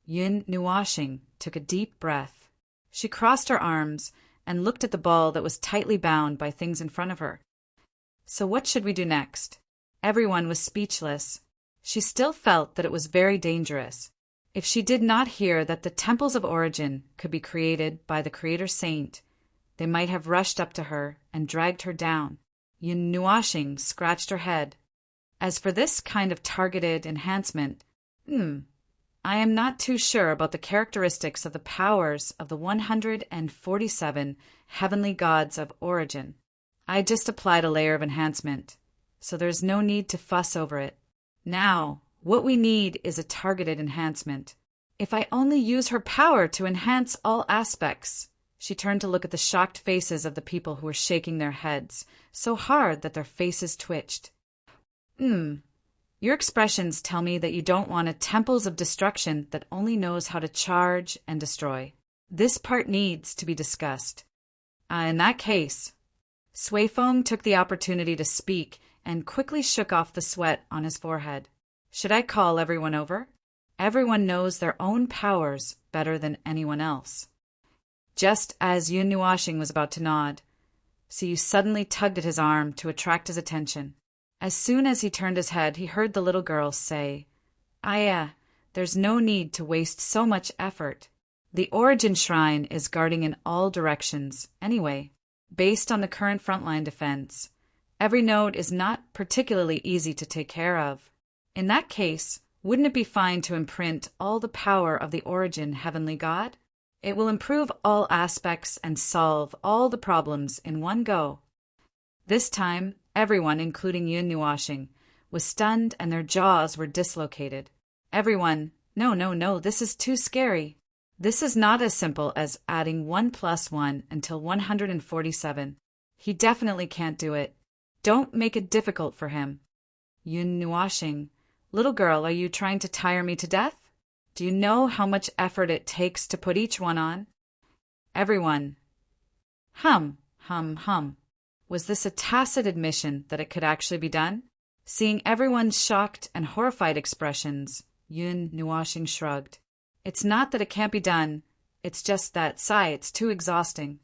Yun Nuashing took a deep breath. She crossed her arms and looked at the ball that was tightly bound by things in front of her. So what should we do next? Everyone was speechless. She still felt that it was very dangerous. If she did not hear that the temples of origin could be created by the Creator Saint, they might have rushed up to her and dragged her down. Yun Nuashing scratched her head. As for this kind of targeted enhancement, I am not too sure about the characteristics of the powers of the 147 heavenly gods of origin. I just applied a layer of enhancement, so there's no need to fuss over it. Now, what we need is a targeted enhancement. If I only use her power to enhance all aspects. She turned to look at the shocked faces of the people who were shaking their heads so hard that their faces twitched. Your expressions tell me that you don't want a temples of destruction that only knows how to charge and destroy. This part needs to be discussed. In that case, Suifeng took the opportunity to speak and quickly shook off the sweat on his forehead. Should I call everyone over? Everyone knows their own powers better than anyone else. Just as Yun Nuashing was about to nod, Siyu suddenly tugged at his arm to attract his attention. As soon as he turned his head, he heard the little girl say, Aya, there's no need to waste so much effort. The Origin Shrine is guarding in all directions, anyway. Based on the current frontline defense, every node is not particularly easy to take care of. In that case, wouldn't it be fine to imprint all the power of the Origin Heavenly God? It will improve all aspects and solve all the problems in one go. This time, everyone, including Yun Nuashing, was stunned and their jaws were dislocated. Everyone, no, this is too scary. This is not as simple as adding 1 + 1 until 147. He definitely can't do it. Don't make it difficult for him. Yun Nuashing, little girl, are you trying to tire me to death? Do you know how much effort it takes to put each one on? Everyone, hum. Was this a tacit admission that it could actually be done? Seeing everyone's shocked and horrified expressions, Yun Nuashing shrugged. It's not that it can't be done, it's just that, it's too exhausting.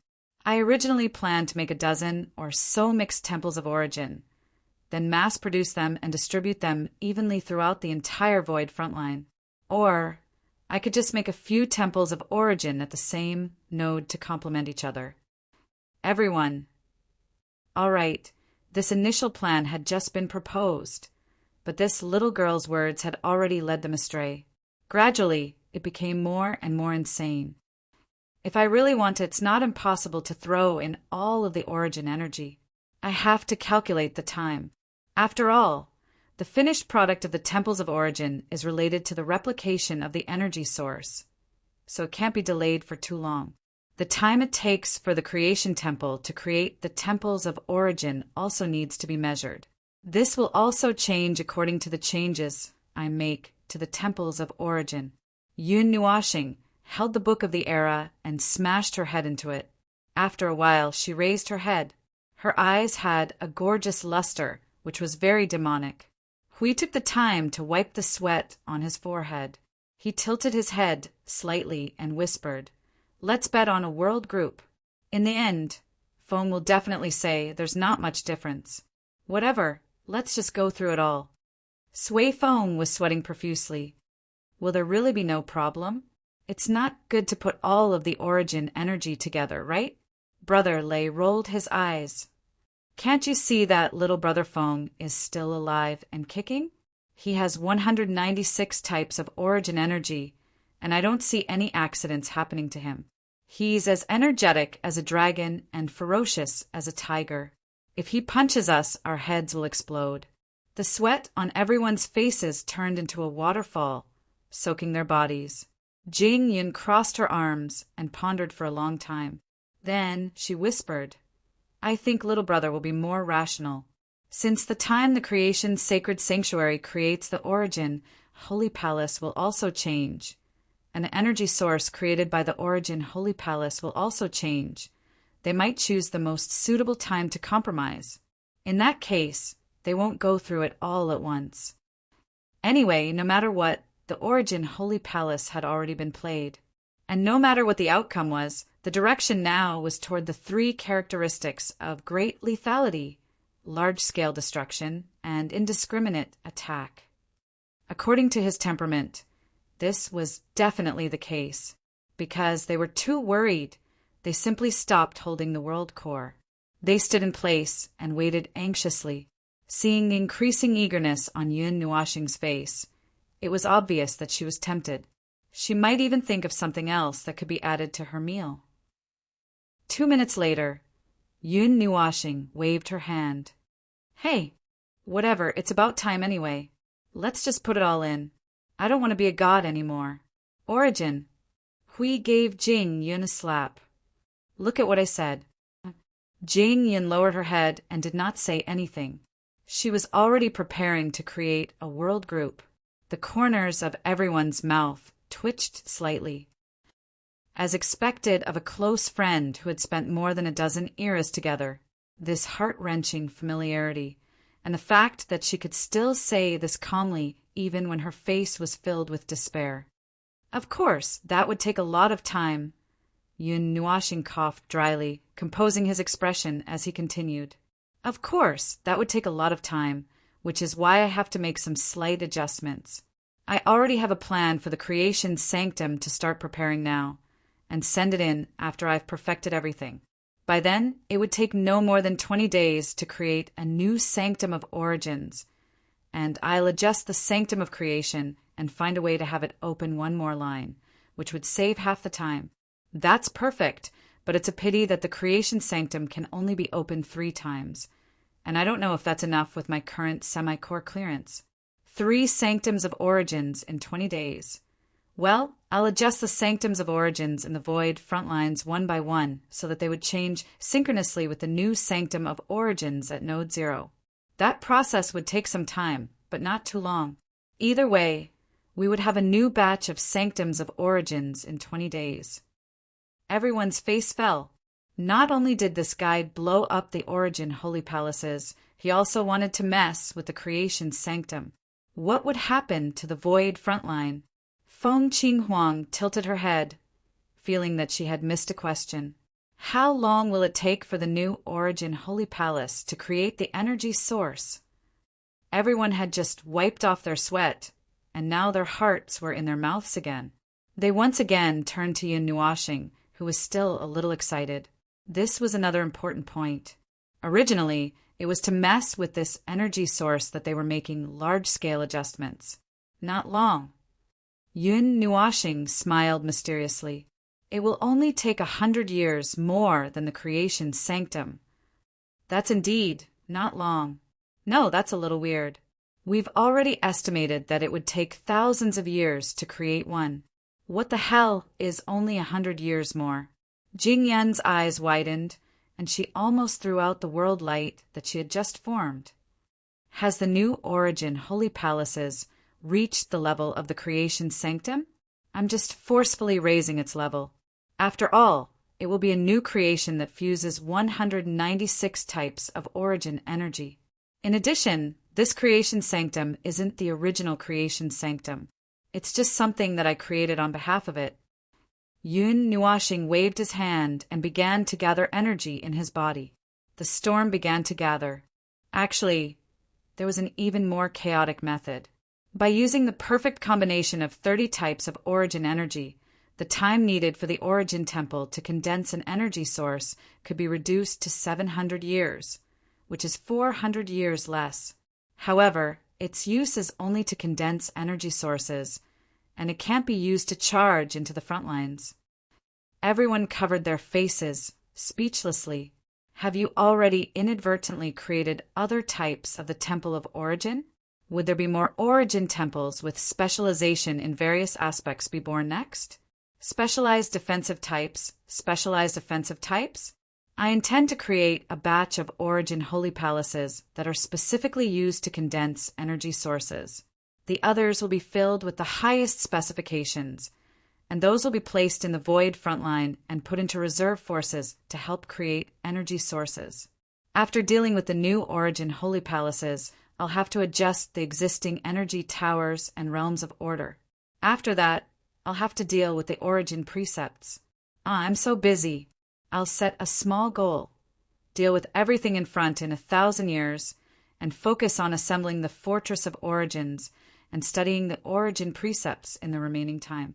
I originally planned to make a dozen or so mixed temples of origin, then mass produce them and distribute them evenly throughout the entire Void frontline. Or I could just make a few temples of origin at the same node to complement each other. Everyone. All right, this initial plan had just been proposed, but this little girl's words had already led them astray. Gradually, it became more and more insane. If I really want it, it's not impossible to throw in all of the origin energy. I have to calculate the time. After all, the finished product of the temples of origin is related to the replication of the energy source, so it can't be delayed for too long. The time it takes for the creation temple to create the temples of origin also needs to be measured. This will also change according to the changes I make to the temples of origin. Yun Nuashing held the book of the era and smashed her head into it. After a while, she raised her head. Her eyes had a gorgeous luster, which was very demonic. Hui took the time to wipe the sweat on his forehead. He tilted his head slightly and whispered, "Let's bet on a world group. In the end, Feng will definitely say there's not much difference. Whatever, let's just go through it all." Sui Feng was sweating profusely. Will there really be no problem? It's not good to put all of the origin energy together, right? Brother Lei rolled his eyes. Can't you see that little brother Feng is still alive and kicking? He has 196 types of origin energy, and I don't see any accidents happening to him. He's as energetic as a dragon and ferocious as a tiger. If he punches us, our heads will explode. The sweat on everyone's faces turned into a waterfall, soaking their bodies. Jing Yun crossed her arms and pondered for a long time. Then she whispered, "I think little brother will be more rational. Since the time the creation's sacred sanctuary creates the origin, Holy Palace will also change. An energy source created by the origin Holy Palace will also change. They might choose the most suitable time to compromise. In that case, they won't go through it all at once." Anyway, no matter what, the origin Holy Palace had already been played. And no matter what the outcome was, the direction now was toward the three characteristics of great lethality: large-scale destruction and indiscriminate attack. According to his temperament, this was definitely the case. Because they were too worried, they simply stopped holding the world core. They stood in place and waited anxiously. Seeing the increasing eagerness on Yun Nuashing's face, it was obvious that she was tempted. She might even think of something else that could be added to her meal. 2 minutes later, Yun Nuashing waved her hand. "Hey, whatever, it's about time anyway. Let's just put it all in. I don't want to be a god anymore. Origin." Hui gave Jing Yun a slap. "Look at what I said." Jing Yun lowered her head and did not say anything. She was already preparing to create a world group. The corners of everyone's mouth twitched slightly. As expected of a close friend who had spent more than a dozen eras together, this heart-wrenching familiarity, and the fact that she could still say this calmly even when her face was filled with despair. Of course, that would take a lot of time. Yun Nuashing coughed dryly, composing his expression as he continued. Of course, that would take a lot of time, which is why I have to make some slight adjustments. I already have a plan for the creation sanctum to start preparing now, and send it in after I've perfected everything. By then, it would take no more than 20 days to create a new sanctum of origins, and I'll adjust the sanctum of creation and find a way to have it open one more line, which would save half the time. That's perfect, but it's a pity that the creation sanctum can only be opened 3 times, and I don't know if that's enough with my current semi-core clearance. 3 sanctums of origins in 20 days. Well, I'll adjust the sanctums of origins in the void front lines one by one so that they would change synchronously with the new sanctum of origins at node 0. That process would take some time, but not too long. Either way, we would have a new batch of sanctums of origins in 20 days. Everyone's face fell. Not only did this guide blow up the origin holy palaces, he also wanted to mess with the creation sanctum. What would happen to the void frontline? Feng Qinghuang tilted her head, feeling that she had missed a question. How long will it take for the new origin holy palace to create the energy source? Everyone had just wiped off their sweat, and now their hearts were in their mouths again. They once again turned to Yun Nuashing, who was still a little excited. This was another important point. Originally, it was to mess with this energy source that they were making large-scale adjustments. Not long. Yun Nuashing smiled mysteriously. It will only take 100 years more than the creation sanctum. That's indeed not long. No, that's a little weird. We've already estimated that it would take thousands of years to create one. What the hell is only 100 years more? Jing Yan's eyes widened, and she almost threw out the world light that she had just formed. Has the new origin holy palaces reached the level of the creation sanctum? I'm just forcefully raising its level. After all, it will be a new creation that fuses 196 types of origin energy. In addition, this creation sanctum isn't the original creation sanctum. It's just something that I created on behalf of it. Yun Nuashing waved his hand and began to gather energy in his body. The storm began to gather. Actually, there was an even more chaotic method. By using the perfect combination of 30 types of origin energy, the time needed for the origin temple to condense an energy source could be reduced to 700 years, which is 400 years less. However, its use is only to condense energy sources, and it can't be used to charge into the front lines. Everyone covered their faces, speechlessly. Have you already inadvertently created other types of the Temple of Origin? Would there be more origin temples with specialization in various aspects be born next? Specialized defensive types, specialized offensive types? I intend to create a batch of origin holy palaces that are specifically used to condense energy sources. The others will be filled with the highest specifications, and those will be placed in the void frontline and put into reserve forces to help create energy sources. After dealing with the new origin holy palaces, I'll have to adjust the existing energy towers and realms of order. After that, I'll have to deal with the origin precepts. I'm so busy. I'll set a small goal, deal with everything in front in 1,000 years, and focus on assembling the Fortress of Origins and studying the origin precepts in the remaining time.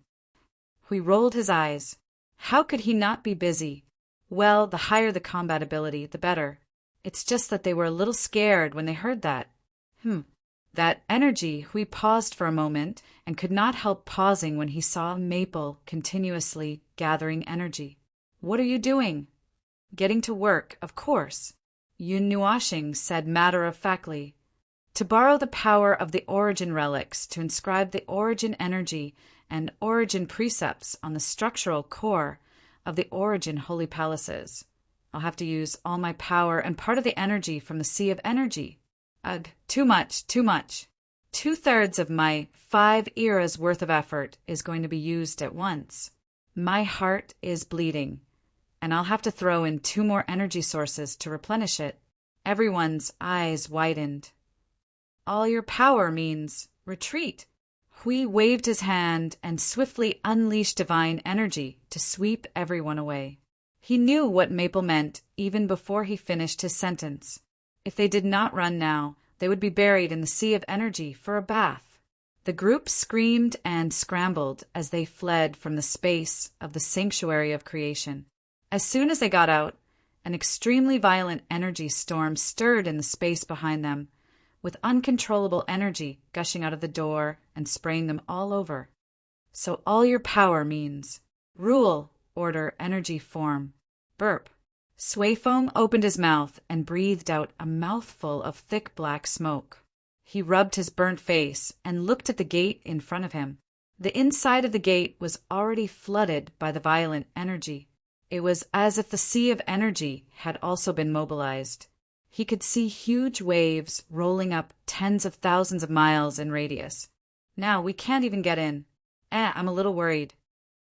He rolled his eyes. How could he not be busy? Well, the higher the combat ability, the better. It's just that they were a little scared when they heard that. That energy. Hui paused for a moment and could not help pausing when he saw Maple continuously gathering energy. What are you doing? Getting to work, of course. Yun Nuashing said matter-of-factly. To borrow the power of the origin relics to inscribe the origin energy and origin precepts on the structural core of the origin holy palaces. I'll have to use all my power and part of the energy from the Sea of Energy. Ugh, too much. 2/3 of my 5 eras worth of effort is going to be used at once. My heart is bleeding, and I'll have to throw in 2 more energy sources to replenish it. Everyone's eyes widened. All your power means retreat. Hui waved his hand and swiftly unleashed divine energy to sweep everyone away. He knew what Maple meant even before he finished his sentence. If they did not run now, they would be buried in the Sea of Energy for a bath. The group screamed and scrambled as they fled from the space of the sanctuary of creation. As soon as they got out, an extremely violent energy storm stirred in the space behind them, with uncontrollable energy gushing out of the door and spraying them all over. So all your power means rule, order, energy, form. Burp. Suifeng opened his mouth and breathed out a mouthful of thick black smoke. He rubbed his burnt face and looked at the gate in front of him. The inside of the gate was already flooded by the violent energy. It was as if the Sea of Energy had also been mobilized. He could see huge waves rolling up tens of thousands of miles in radius. Now we can't even get in. I'm a little worried.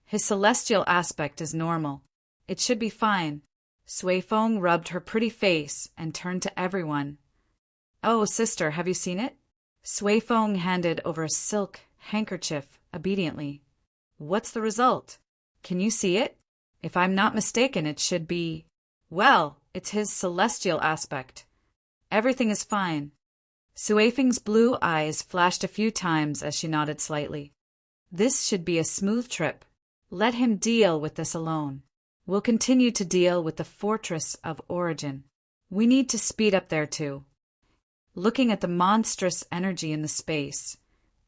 His celestial aspect is normal. It should be fine. Suifeng rubbed her pretty face and turned to everyone. Oh, sister, have you seen it? Suifeng handed over a silk handkerchief obediently. What's the result? Can you see it? If I'm not mistaken, it should be... Well, it's his celestial aspect. Everything is fine. Suifeng's blue eyes flashed a few times as she nodded slightly. This should be a smooth trip. Let him deal with this alone. We'll continue to deal with the Fortress of Origin. We need to speed up there too. Looking at the monstrous energy in the space,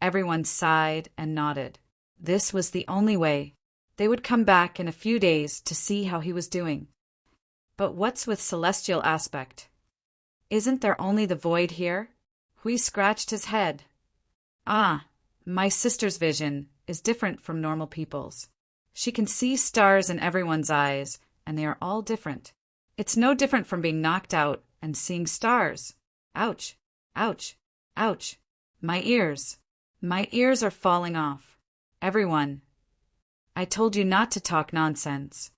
everyone sighed and nodded. This was the only way. They would come back in a few days to see how he was doing. But what's with celestial aspect? Isn't there only the void here? Hui scratched his head. My sister's vision is different from normal people's. She can see stars in everyone's eyes and they are all different. It's no different from being knocked out and seeing stars. Ouch, ouch, ouch. My ears. My ears are falling off. Everyone. I told you not to talk nonsense.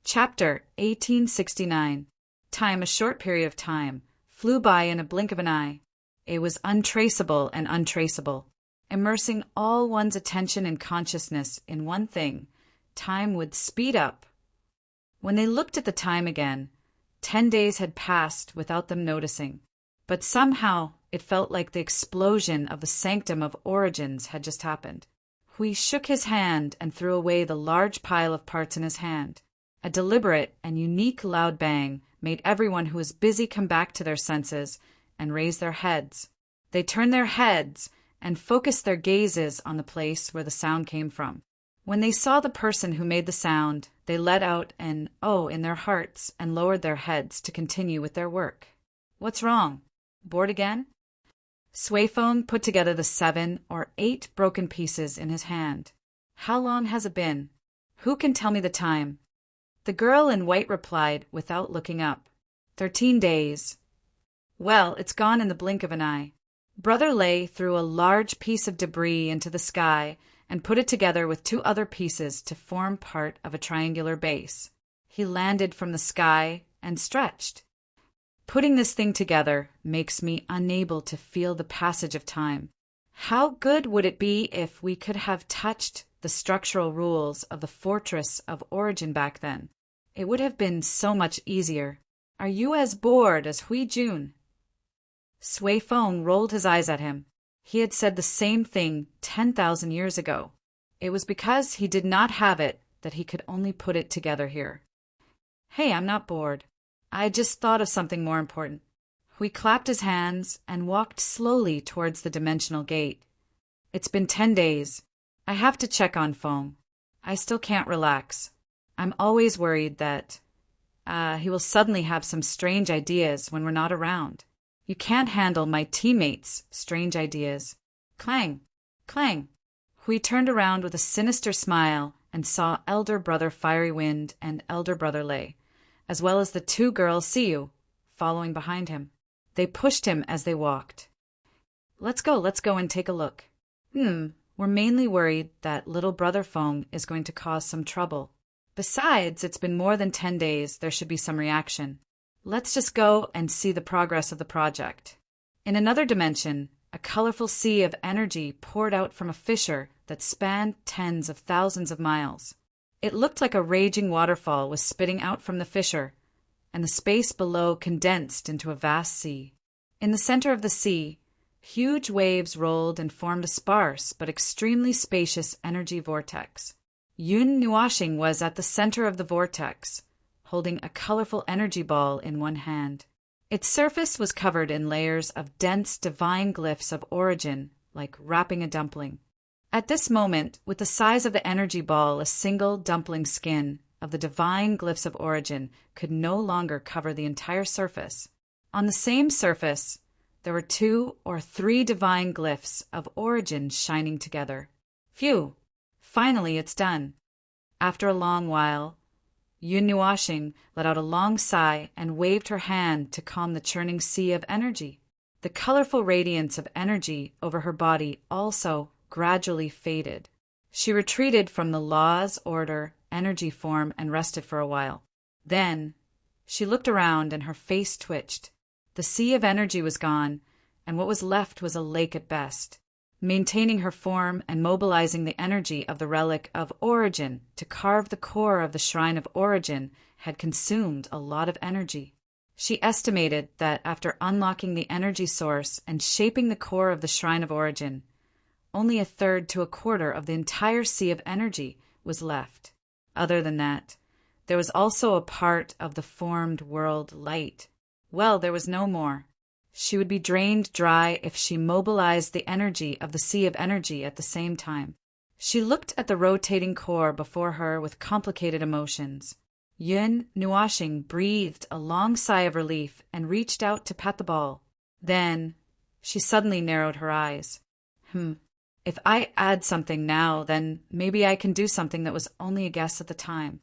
Chapter 1869. Time, a short period of time, flew by in a blink of an eye. It was untraceable and untraceable. Immersing all one's attention and consciousness in one thing, time would speed up. When they looked at the time again, 10 days had passed without them noticing. But somehow it felt like the explosion of the sanctum of origins had just happened. Hui shook his hand and threw away the large pile of parts in his hand. A deliberate and unique loud bang made everyone who was busy come back to their senses and raise their heads. They turned their heads and focused their gazes on the place where the sound came from. When they saw the person who made the sound, they let out an "oh" in their hearts and lowered their heads to continue with their work. What's wrong? Bored again? Suifeng put together the 7 or 8 broken pieces in his hand. How long has it been? Who can tell me the time? The girl in white replied without looking up. 13 days. Well, it's gone in the blink of an eye. Brother Lei threw a large piece of debris into the sky and put it together with 2 other pieces to form part of a triangular base. He landed from the sky and stretched. Putting this thing together makes me unable to feel the passage of time. How good would it be if we could have touched the structural rules of the fortress of origin back then? It would have been so much easier. Are you as bored as Hui Jun? Suifeng rolled his eyes at him. He had said the same thing 10,000 years ago. It was because he did not have it that he could only put it together here. Hey, I'm not bored. I just thought of something more important. Hui clapped his hands and walked slowly towards the dimensional gate. It's been 10 days. I have to check on Feng. I still can't relax. I'm always worried that he will suddenly have some strange ideas when we're not around. You can't handle my teammates' strange ideas. Clang! Clang! Hui turned around with a sinister smile and saw elder brother Fiery Wind and elder brother Lei, as well as the 2 girls Siyu, following behind him. They pushed him as they walked. Let's go and take a look. We're mainly worried that little brother Feng is going to cause some trouble. Besides, it's been more than 10 days, there should be some reaction. Let's just go and see the progress of the project. In another dimension, a colorful sea of energy poured out from a fissure that spanned tens of thousands of miles. It looked like a raging waterfall was spitting out from the fissure, and the space below condensed into a vast sea. In the center of the sea, huge waves rolled and formed a sparse but extremely spacious energy vortex. Yun Nuashing was at the center of the vortex, holding a colorful energy ball in one hand. Its surface was covered in layers of dense divine glyphs of origin, like wrapping a dumpling. At this moment, with the size of the energy ball, a single dumpling skin of the divine glyphs of origin could no longer cover the entire surface. On the same surface, there were 2 or 3 divine glyphs of origin shining together. Phew! Finally, it's done. After a long while, Yun Nuashing let out a long sigh and waved her hand to calm the churning sea of energy. The colorful radiance of energy over her body also gradually faded. She retreated from the law's order, energy form, and rested for a while. Then, she looked around and her face twitched. The sea of energy was gone, and what was left was a lake at best. Maintaining her form and mobilizing the energy of the relic of origin to carve the core of the shrine of origin had consumed a lot of energy. She estimated that after unlocking the energy source and shaping the core of the shrine of origin, only 1/3 to 1/4 of the entire sea of energy was left. Other than that, there was also a part of the formed world light. Well, there was no more. She would be drained dry if she mobilized the energy of the sea of energy at the same time. She looked at the rotating core before her with complicated emotions. Yun Nuashing breathed a long sigh of relief and reached out to pat the ball. Then, she suddenly narrowed her eyes. If I add something now, then maybe I can do something that was only a guess at the time.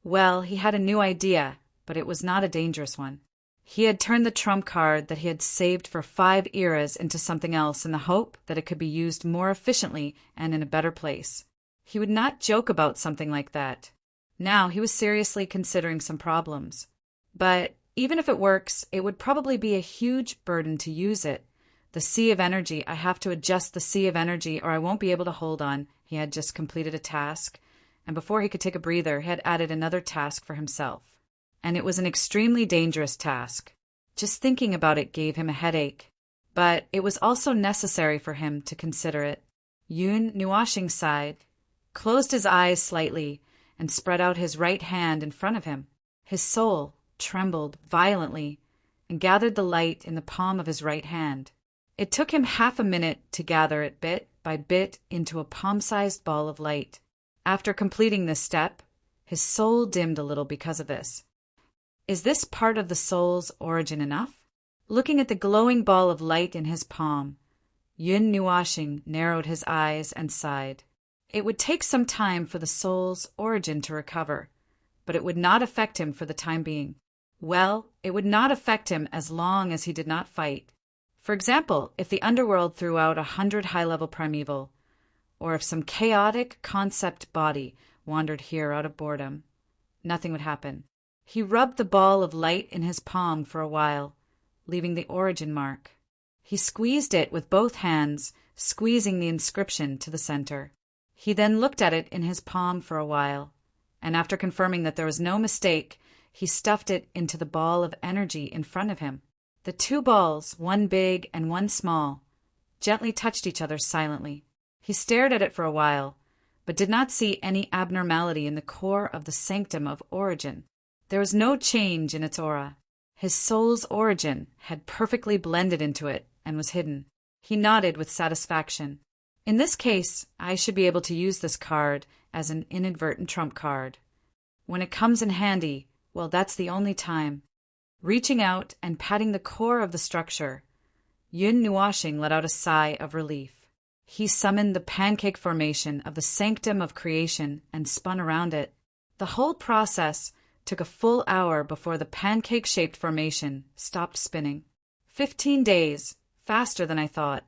Well, he had a new idea, but it was not a dangerous one. He had turned the trump card that he had saved for 5 eras into something else in the hope that it could be used more efficiently and in a better place. He would not joke about something like that. Now he was seriously considering some problems. But even if it works, it would probably be a huge burden to use it. The sea of energy, I have to adjust the sea of energy or I won't be able to hold on. He had just completed a task, and before he could take a breather, he had added another task for himself. And it was an extremely dangerous task. Just thinking about it gave him a headache. But it was also necessary for him to consider it. Yun Nuashing sighed, closed his eyes slightly, and spread out his right hand in front of him. His soul trembled violently and gathered the light in the palm of his right hand. It took him half a minute to gather it bit by bit into a palm-sized ball of light. After completing this step, his soul dimmed a little because of this. Is this part of the soul's origin enough? Looking at the glowing ball of light in his palm, Yun Nuashing narrowed his eyes and sighed. It would take some time for the soul's origin to recover, but it would not affect him for the time being. Well, it would not affect him as long as he did not fight. For example, if the underworld threw out 100 high-level primeval, or if some chaotic concept body wandered here out of boredom, nothing would happen. He rubbed the ball of light in his palm for a while, leaving the origin mark. He squeezed it with both hands, squeezing the inscription to the center. He then looked at it in his palm for a while, and after confirming that there was no mistake, he stuffed it into the ball of energy in front of him. The 2 balls, one big and one small, gently touched each other silently. He stared at it for a while, but did not see any abnormality in the core of the sanctum of origin. There was no change in its aura. His soul's origin had perfectly blended into it and was hidden. He nodded with satisfaction. In this case, I should be able to use this card as an inadvertent trump card. When it comes in handy, well, that's the only time. Reaching out and patting the core of the structure, Yun Nuashing let out a sigh of relief. He summoned the pancake formation of the sanctum of creation and spun around it. The whole process took a full hour before the pancake-shaped formation stopped spinning. 15 days, faster than I thought.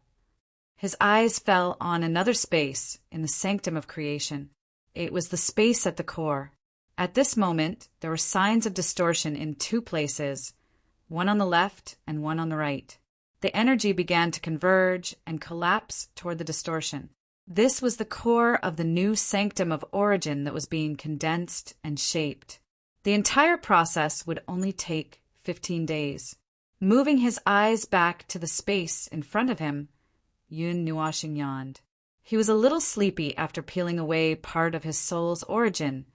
His eyes fell on another space in the sanctum of creation. It was the space at the core. At this moment, there were signs of distortion in 2 places, one on the left and one on the right. The energy began to converge and collapse toward the distortion. This was the core of the new sanctum of origin that was being condensed and shaped. The entire process would only take 15 days. Moving his eyes back to the space in front of him, Yun Nuashing yawned. He was a little sleepy after peeling away part of his soul's origin,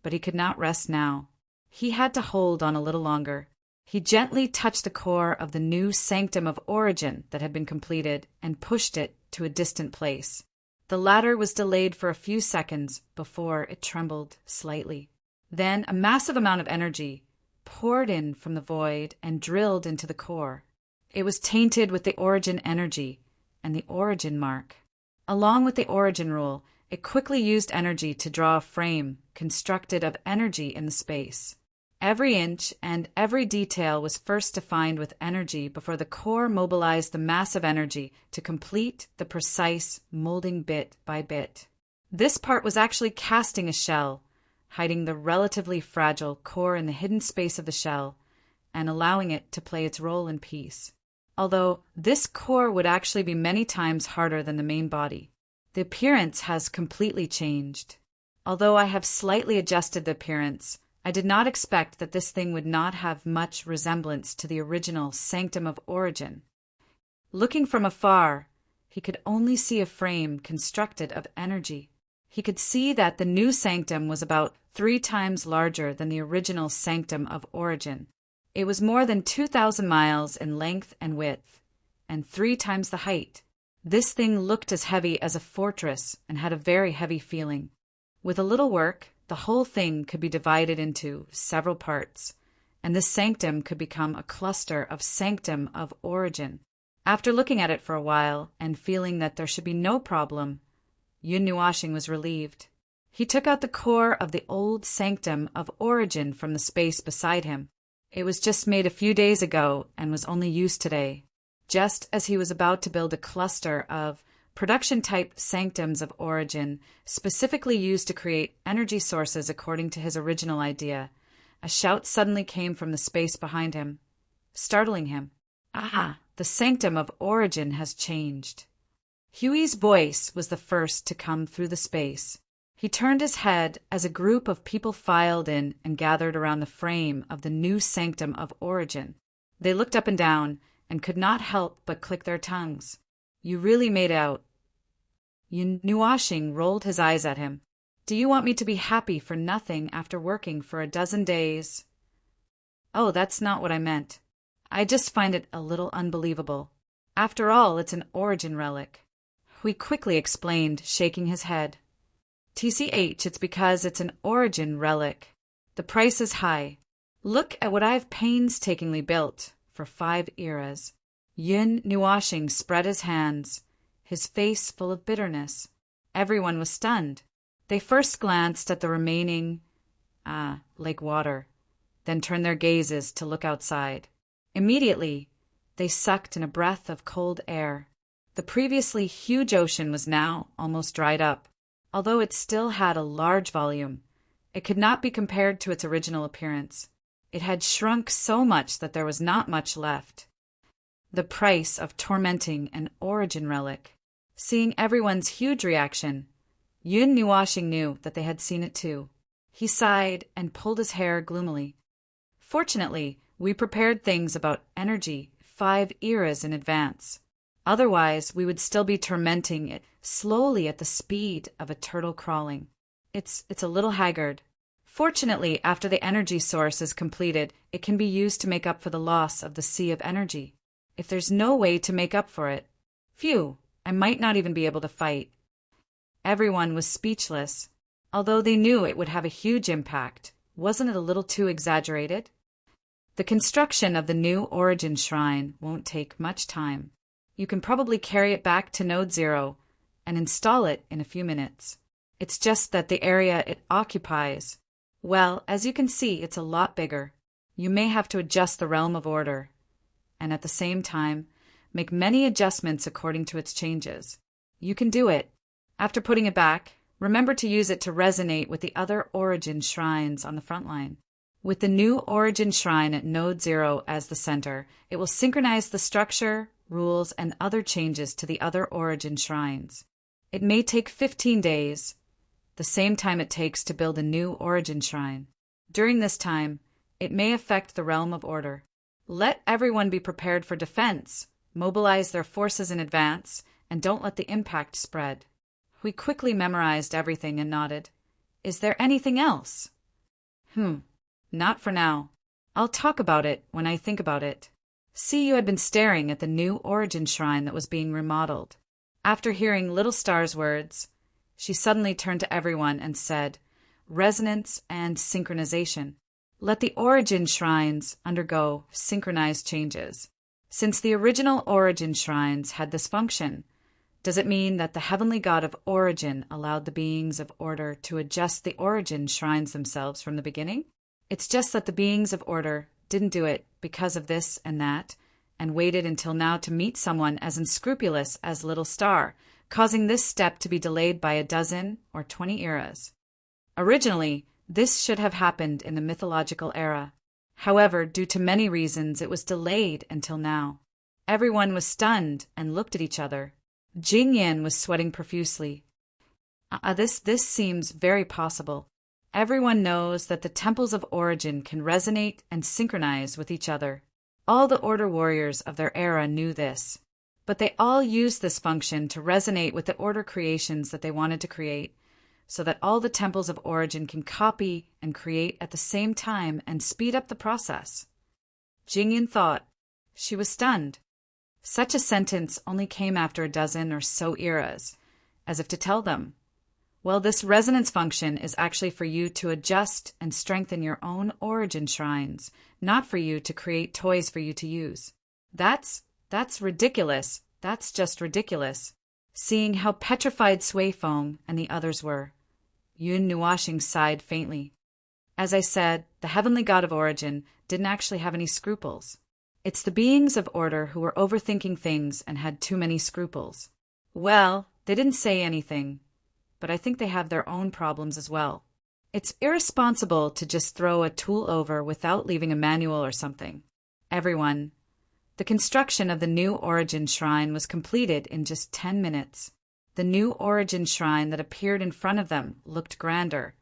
but he could not rest now. He had to hold on a little longer. He gently touched the core of the new sanctum of origin that had been completed and pushed it to a distant place. The latter was delayed for a few seconds before it trembled slightly. Then a massive amount of energy poured in from the void and drilled into the core. It was tainted with the origin energy and the origin mark. Along with the origin rule, it quickly used energy to draw a frame constructed of energy in the space. Every inch and every detail was first defined with energy before the core mobilized the massive energy to complete the precise molding bit by bit. This part was actually casting a shell, hiding the relatively fragile core in the hidden space of the shell and allowing it to play its role in peace. Although this core would actually be many times harder than the main body. The appearance has completely changed. Although I have slightly adjusted the appearance, I did not expect that this thing would not have much resemblance to the original sanctum of origin. Looking from afar, he could only see a frame constructed of energy. He could see that the new sanctum was about 3 times larger than the original sanctum of origin. It was more than 2,000 miles in length and width, and 3 times the height. This thing looked as heavy as a fortress and had a very heavy feeling. With a little work, the whole thing could be divided into several parts, and this sanctum could become a cluster of sanctum of origin. After looking at it for a while and feeling that there should be no problem, Yun Nuashing was relieved. He took out the core of the old sanctum of origin from the space beside him. It was just made a few days ago and was only used today, just as he was about to build a cluster of production-type sanctums of origin specifically used to create energy sources according to his original idea. A shout suddenly came from the space behind him, startling him. Ah, the sanctum of origin has changed. Huey's voice was the first to come through the space. He turned his head as a group of people filed in and gathered around the frame of the new sanctum of origin. They looked up and down and could not help but click their tongues. You really made out. Yun Nuashing rolled his eyes at him. Do you want me to be happy for nothing after working for a dozen days? Oh, that's not what I meant. I just find it a little unbelievable. After all, it's an origin relic. Hui quickly explained, shaking his head. TCH, it's because it's an origin relic. The price is high. Look at what I've painstakingly built for 5 eras. Yun Nuashing spread his hands, his face full of bitterness. Everyone was stunned. They first glanced at the remaining, lake water, then turned their gazes to look outside. Immediately, they sucked in a breath of cold air. The previously huge ocean was now almost dried up. Although it still had a large volume, it could not be compared to its original appearance. It had shrunk so much that there was not much left. The price of tormenting an origin relic. Seeing everyone's huge reaction, Yun Nuashing knew that they had seen it too. He sighed and pulled his hair gloomily. Fortunately, we prepared things about energy 5 eras in advance. Otherwise, we would still be tormenting it slowly at the speed of a turtle crawling. It's a little haggard. Fortunately, after the energy source is completed, it can be used to make up for the loss of the sea of energy. If there's no way to make up for it, phew, I might not even be able to fight. Everyone was speechless. Although they knew it would have a huge impact, wasn't it a little too exaggerated? The construction of the new origin shrine won't take much time. You can probably carry it back to Node 0 and install it in a few minutes. It's just that the area it occupies, well, as you can see, it's a lot bigger. You may have to adjust the realm of order, and at the same time, make many adjustments according to its changes. You can do it. After putting it back, remember to use it to resonate with the other origin shrines on the front line. With the new origin shrine at Node 0 as the center, it will synchronize the structure, rules, and other changes to the other origin shrines. It may take 15 days, the same time it takes to build a new origin shrine. During this time, it may affect the realm of order. Let everyone be prepared for defense, mobilize their forces in advance, and don't let the impact spread. We quickly memorized everything and nodded. Is there anything else? Not for now. I'll talk about it when I think about it. See, you had been staring at the new origin shrine that was being remodeled. After hearing Little Star's words, she suddenly turned to everyone and said, resonance and synchronization. Let the origin shrines undergo synchronized changes. Since the original origin shrines had this function, does it mean that the heavenly god of origin allowed the beings of order to adjust the origin shrines themselves from the beginning? It's just that the beings of order didn't do it because of this and that, and waited until now to meet someone as unscrupulous as Little Star, causing this step to be delayed by a dozen or 20 eras. Originally, this should have happened in the mythological era. However, due to many reasons, it was delayed until now. Everyone was stunned and looked at each other. Jingyan was sweating profusely. This seems very possible. Everyone knows that the temples of origin can resonate and synchronize with each other. All the order warriors of their era knew this, but they all used this function to resonate with the order creations that they wanted to create, so that all the temples of origin can copy and create at the same time and speed up the process. Jingyan thought. She was stunned. Such a sentence only came after a dozen or so eras, as if to tell them, well, this resonance function is actually for you to adjust and strengthen your own origin shrines, not for you to create toys for you to use. That's ridiculous. That's just ridiculous. Seeing how petrified Sui Feng and the others were. Yun Nuashing sighed faintly. As I said, the heavenly god of origin didn't actually have any scruples. It's the beings of order who were overthinking things and had too many scruples. Well, they didn't say anything, but I think they have their own problems as well. It's irresponsible to just throw a tool over without leaving a manual or something. Everyone. The construction of the new Origin Shrine was completed in just 10 minutes. The new Origin Shrine that appeared in front of them looked grander,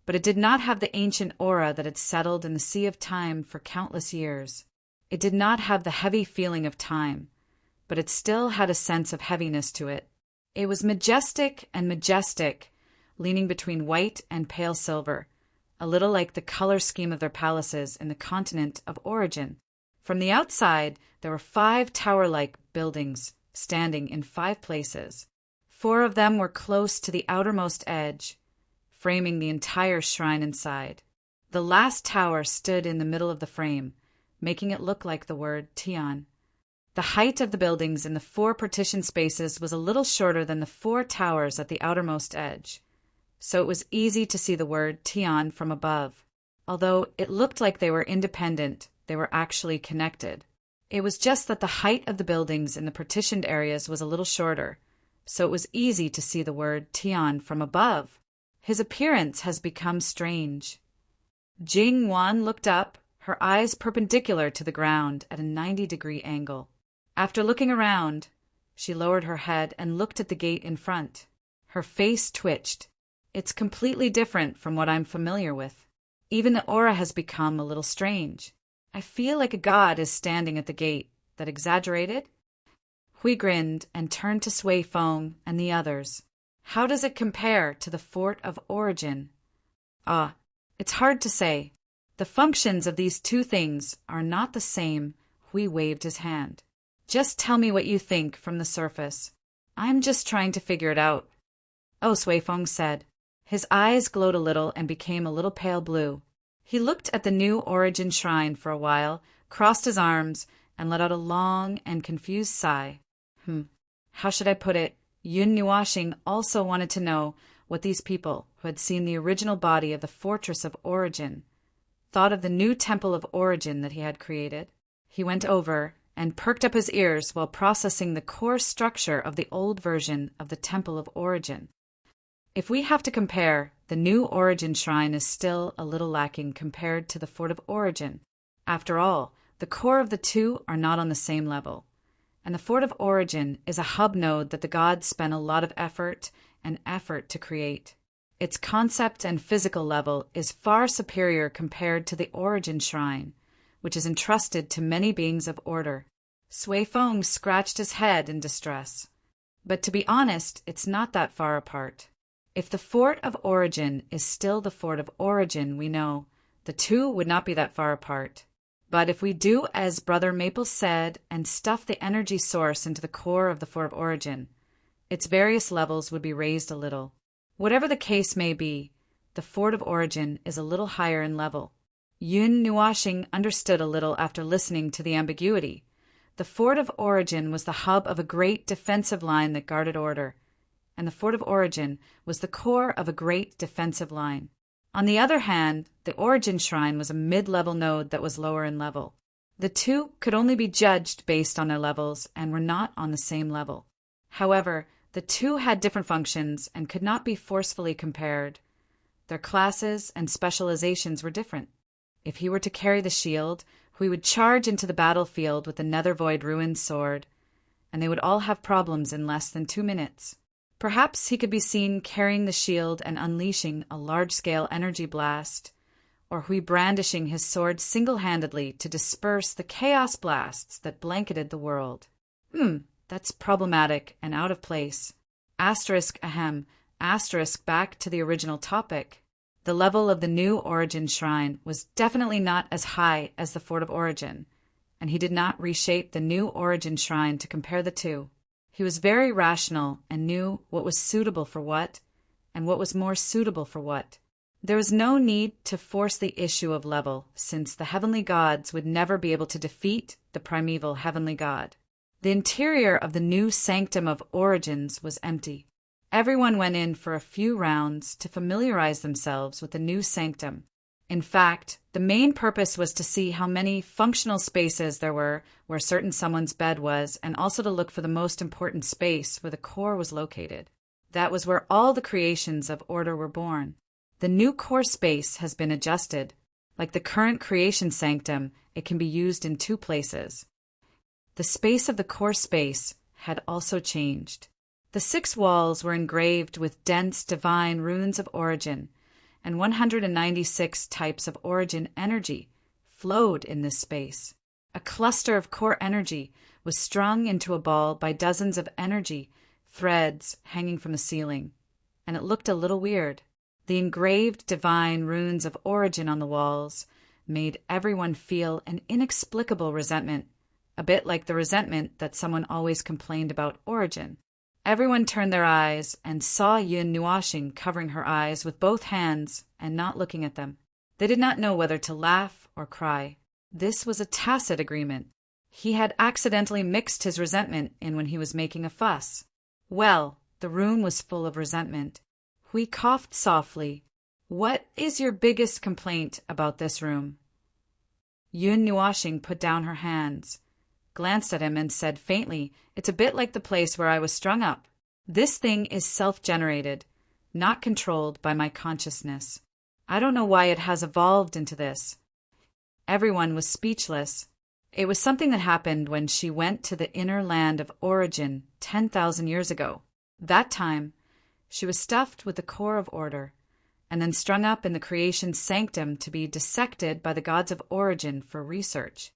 but it did not have the ancient aura that had settled in the sea of time for countless years. It did not have the heavy feeling of time, but it still had a sense of heaviness to it. It was majestic, leaning between white and pale silver, a little like the color scheme of their palaces in the continent of origin. From the outside, there were 5 tower-like buildings standing in 5 places. 4 of them were close to the outermost edge, framing the entire shrine inside. The last tower stood in the middle of the frame, making it look like the word Tian. The height of the buildings in the 4 partition spaces was a little shorter than the 4 towers at the outermost edge, so it was easy to see the word Tian from above. Although it looked like they were independent, they were actually connected. It was just that the height of the buildings in the partitioned areas was a little shorter, so it was easy to see the word Tian from above. His appearance has become strange. Jing Wan looked up, her eyes perpendicular to the ground at a 90-degree angle. After looking around, she lowered her head and looked at the gate in front. Her face twitched. It's completely different from what I'm familiar with. Even the aura has become a little strange. I feel like a god is standing at the gate. That exaggerated? Hui grinned and turned to Sui Feng and the others. How does it compare to the Fort of Origin? It's hard to say. The functions of these 2 things are not the same. Hui waved his hand. Just tell me what you think from the surface. I'm just trying to figure it out. Oh, Sui Feng said. His eyes glowed a little and became a little pale blue. He looked at the new Origin Shrine for a while, crossed his arms, and let out a long and confused sigh. How should I put it? Yun Nuashing also wanted to know what these people, who had seen the original body of the Fortress of Origin, thought of the new Temple of Origin that he had created. He went over and perked up his ears while processing the core structure of the old version of the Temple of Origin. If we have to compare, the new Origin Shrine is still a little lacking compared to the Fort of Origin. After all, the core of the 2 are not on the same level, and the Fort of Origin is a hub node that the gods spent a lot of effort to create. Its concept and physical level is far superior compared to the Origin Shrine, which is entrusted to many beings of order. Sui Feng scratched his head in distress. But to be honest, it's not that far apart. If the Fort of Origin is still the Fort of Origin we know, the 2 would not be that far apart. But if we do as Brother Maple said and stuff the energy source into the core of the Fort of Origin, its various levels would be raised a little. Whatever the case may be, the Fort of Origin is a little higher in level. Yun Nuashing understood a little after listening to the ambiguity. The Fort of Origin was the hub of a great defensive line that guarded order, and the Fort of Origin was the core of a great defensive line. On the other hand, the Origin Shrine was a mid-level node that was lower in level. The 2 could only be judged based on their levels and were not on the same level. However, the 2 had different functions and could not be forcefully compared. Their classes and specializations were different. If he were to carry the shield, Hui would charge into the battlefield with the Nethervoid Ruined sword, and they would all have problems in less than 2 minutes. Perhaps he could be seen carrying the shield and unleashing a large-scale energy blast, or Hui brandishing his sword single-handedly to disperse the chaos blasts that blanketed the world. That's problematic and out of place. Asterisk back to the original topic. The level of the new Origin Shrine was definitely not as high as the Fort of Origin, and he did not reshape the new Origin Shrine to compare the 2. He was very rational and knew what was suitable for what, and what was more suitable for what. There was no need to force the issue of level, since the heavenly gods would never be able to defeat the primeval heavenly god. The interior of the new Sanctum of Origins was empty. Everyone went in for a few rounds to familiarize themselves with the new sanctum. In fact, the main purpose was to see how many functional spaces there were where certain someone's bed was, and also to look for the most important space where the core was located. That was where all the creations of order were born. The new core space has been adjusted. Like the current creation sanctum, it can be used in two places. The space of the core space had also changed. The 6 walls were engraved with dense divine runes of origin, and 196 types of origin energy flowed in this space. A cluster of core energy was strung into a ball by dozens of energy threads hanging from the ceiling, and it looked a little weird. The engraved divine runes of origin on the walls made everyone feel an inexplicable resentment, a bit like the resentment that someone always complained about origin. Everyone turned their eyes and saw Yun Nuashing covering her eyes with both hands and not looking at them. They did not know whether to laugh or cry. This was a tacit agreement. He had accidentally mixed his resentment in when he was making a fuss. Well, the room was full of resentment. Hui coughed softly. "What is your biggest complaint about this room?" Yun Nuashing put down her hands, glanced at him, and said faintly, "It's a bit like the place where I was strung up. This thing is self-generated, not controlled by my consciousness. I don't know why it has evolved into this." Everyone was speechless. It was something that happened when she went to the inner land of origin 10,000 years ago. That time, she was stuffed with the core of order, and then strung up in the creation sanctum to be dissected by the gods of origin for research.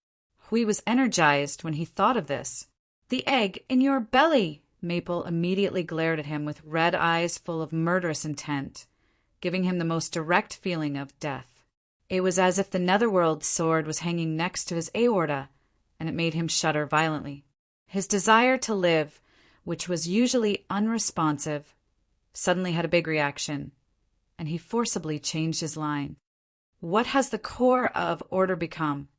Hui was energized when he thought of this. "The egg in your belly!" Maple immediately glared at him with red eyes full of murderous intent, giving him the most direct feeling of death. It was as if the netherworld sword was hanging next to his aorta, and it made him shudder violently. His desire to live, which was usually unresponsive, suddenly had a big reaction, and he forcibly changed his line. "What has the core of order become?"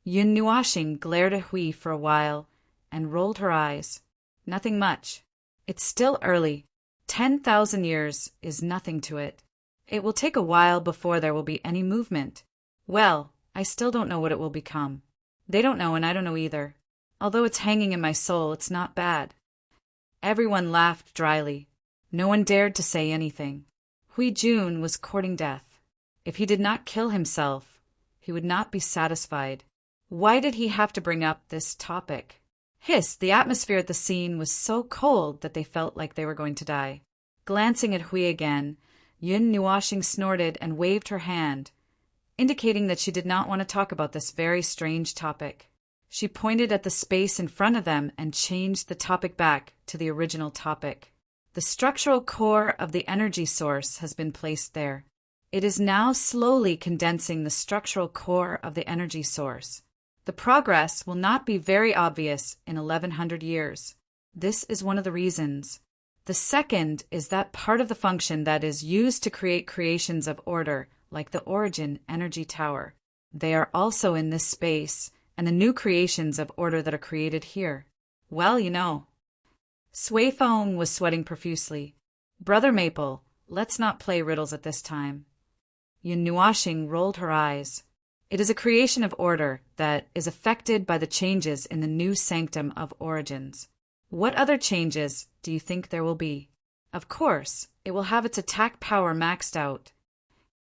Yun Nuashing glared at Hui for a while and rolled her eyes. "Nothing much. It's still early. 10,000 years is nothing to it. It will take a while before there will be any movement. Well, I still don't know what it will become. They don't know, and I don't know either. Although it's hanging in my soul, it's not bad." Everyone laughed dryly. No one dared to say anything. Hui Jun was courting death. If he did not kill himself, he would not be satisfied. Why did he have to bring up this topic? Hiss! The atmosphere at the scene was so cold that they felt like they were going to die. Glancing at Hui again, Yun Nuashing snorted and waved her hand, indicating that she did not want to talk about this very strange topic. She pointed at the space in front of them and changed the topic back to the original topic. The structural core of the energy source has been placed there. It is now slowly condensing the structural core of the energy source. The progress will not be very obvious in 1100 years. This is one of the reasons. The second is that part of the function that is used to create creations of order, like the origin energy tower. They are also in this space, and the new creations of order that are created here. Well, you know. Sui Feng was sweating profusely. "Brother Maple, let's not play riddles at this time." Yun Nuashing rolled her eyes. "It is a creation of order that is affected by the changes in the new sanctum of origins. What other changes do you think there will be? Of course, it will have its attack power maxed out."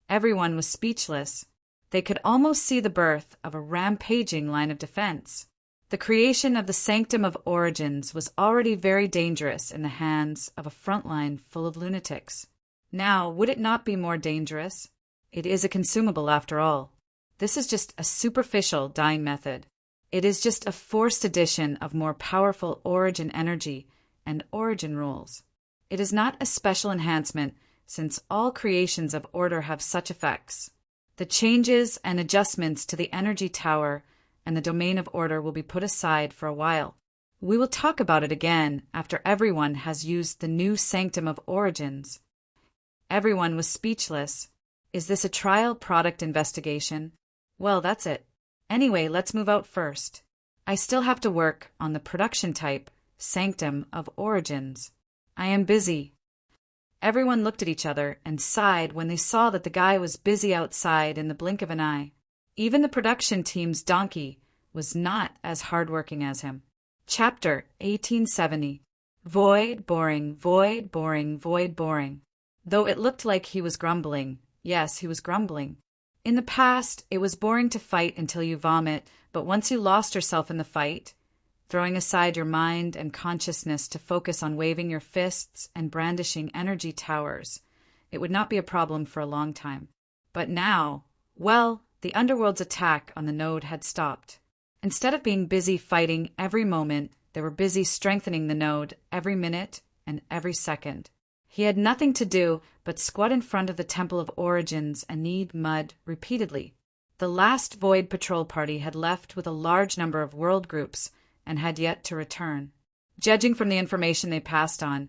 Everyone was speechless. They could almost see the birth of a rampaging line of defense. The creation of the sanctum of origins was already very dangerous in the hands of a front line full of lunatics. Now, would it not be more dangerous? It is a consumable after all. This is just a superficial dying method. It is just a forced addition of more powerful origin energy and origin rules. It is not a special enhancement, since all creations of order have such effects. The changes and adjustments to the energy tower and the domain of order will be put aside for a while. We will talk about it again after everyone has used the new sanctum of origins. Everyone was speechless. Is this a trial product investigation? Well, that's it. Anyway, let's move out first. I still have to work on the production type, sanctum of origins. I am busy. Everyone looked at each other and sighed when they saw that the guy was busy outside in the blink of an eye. Even the production team's donkey was not as hardworking as him. Chapter 1870. Void, boring, void, boring, void, boring. Though it looked like he was grumbling, yes, he was grumbling. In the past, it was boring to fight until you vomit, but once you lost yourself in the fight, throwing aside your mind and consciousness to focus on waving your fists and brandishing energy towers, it would not be a problem for a long time. But now, well, the underworld's attack on the node had stopped. Instead of being busy fighting every moment, they were busy strengthening the node every minute and every second. He had nothing to do but squat in front of the Temple of Origins and knead mud repeatedly. The last Void Patrol party had left with a large number of world groups and had yet to return. Judging from the information they passed on,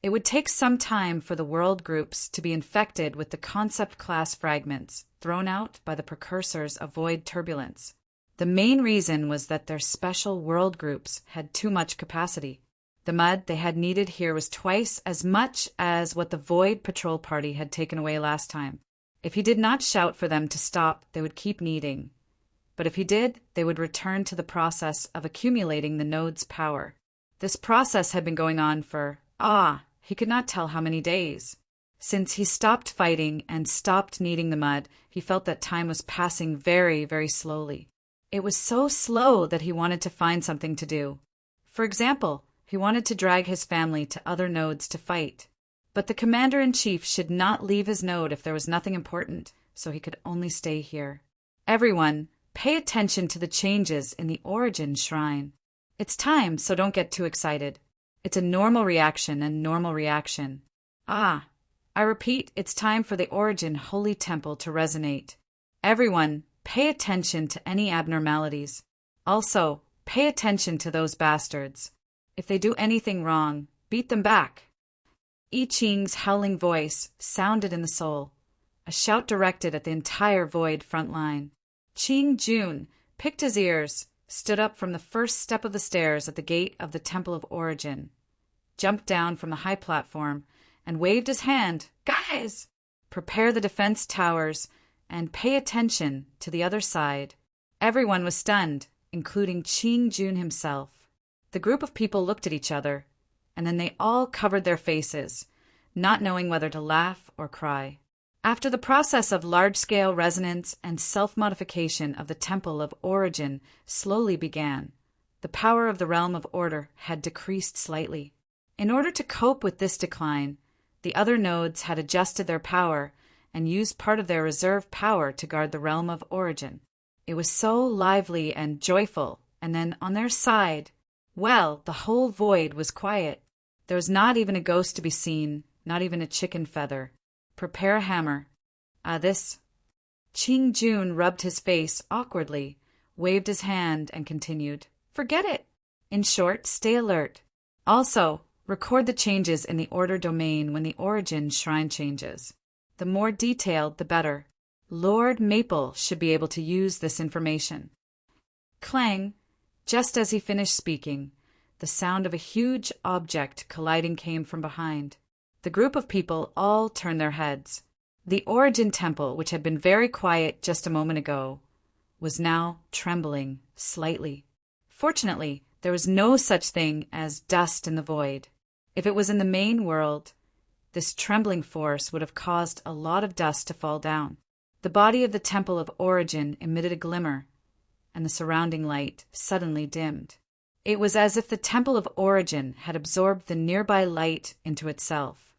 it would take some time for the world groups to be infected with the concept class fragments thrown out by the precursors of void turbulence. The main reason was that their special world groups had too much capacity. The mud they had needed here was twice as much as what the Void Patrol party had taken away last time. If he did not shout for them to stop, they would keep kneading. But if he did, they would return to the process of accumulating the node's power. This process had been going on for, he could not tell how many days. Since he stopped fighting and stopped kneading the mud, he felt that time was passing very, very slowly. It was so slow that he wanted to find something to do. For example, he wanted to drag his family to other nodes to fight. But the commander-in-chief should not leave his node if there was nothing important, so he could only stay here. Everyone, pay attention to the changes in the Origin Shrine. It's time, so don't get too excited. It's a normal reaction and normal reaction. I repeat, it's time for the Origin Holy Temple to resonate. Everyone, pay attention to any abnormalities. Also, pay attention to those bastards. If they do anything wrong, beat them back. I Ching's howling voice sounded in the soul, a shout directed at the entire Void front line. Ching Jun picked his ears, stood up from the first step of the stairs at the gate of the Temple of Origin, jumped down from the high platform, and waved his hand. Guys! Prepare the defense towers and pay attention to the other side. Everyone was stunned, including Ching Jun himself. The group of people looked at each other, and then they all covered their faces, not knowing whether to laugh or cry. After the process of large-scale resonance and self-modification of the Temple of Origin slowly began, the power of the Realm of Order had decreased slightly. In order to cope with this decline, the other nodes had adjusted their power and used part of their reserve power to guard the Realm of Origin. It was so lively and joyful, and then on their side, well, the whole void was quiet. There was not even a ghost to be seen, not even a chicken feather. Prepare a hammer. This. Ching Jun rubbed his face awkwardly, waved his hand, and continued. Forget it. In short, stay alert. Also, record the changes in the order domain when the Origin Shrine changes. The more detailed, the better. Lord Maple should be able to use this information. Clang! Just as he finished speaking, the sound of a huge object colliding came from behind. The group of people all turned their heads. The Origin Temple, which had been very quiet just a moment ago, was now trembling slightly. Fortunately, there was no such thing as dust in the void. If it was in the main world, this trembling force would have caused a lot of dust to fall down. The body of the Temple of Origin emitted a glimmer, and the surrounding light suddenly dimmed. It was as if the Temple of Origin had absorbed the nearby light into itself,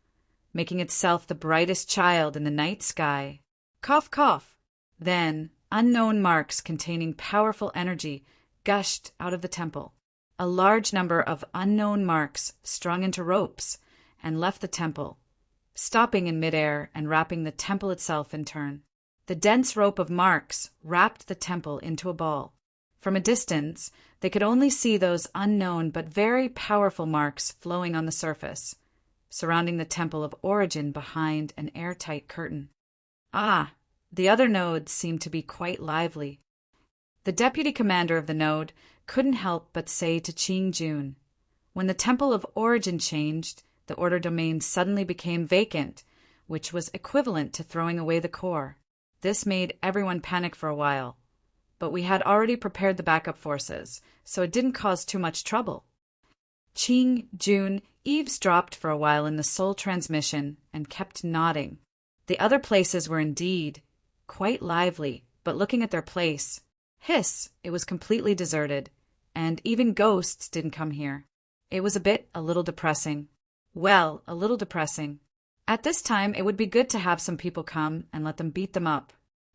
making itself the brightest child in the night sky. Cough, cough. Then, unknown marks containing powerful energy gushed out of the temple. A large number of unknown marks strung into ropes and left the temple, stopping in midair and wrapping the temple itself in turn. The dense rope of marks wrapped the temple into a ball. From a distance, they could only see those unknown but very powerful marks flowing on the surface, surrounding the Temple of Origin behind an airtight curtain. The other nodes seemed to be quite lively. The deputy commander of the node couldn't help but say to Ching Jun, when the Temple of Origin changed, the the order domain suddenly became vacant, which was equivalent to throwing away the core. This made everyone panic for a while, but we had already prepared the backup forces, so it didn't cause too much trouble. Qing Jun eavesdropped for a while in the soul transmission and kept nodding. The other places were indeed quite lively, but looking at their place, it was completely deserted, and even ghosts didn't come here. It was a little depressing. Well, a little depressing. At this time, it would be good to have some people come and let them beat them up.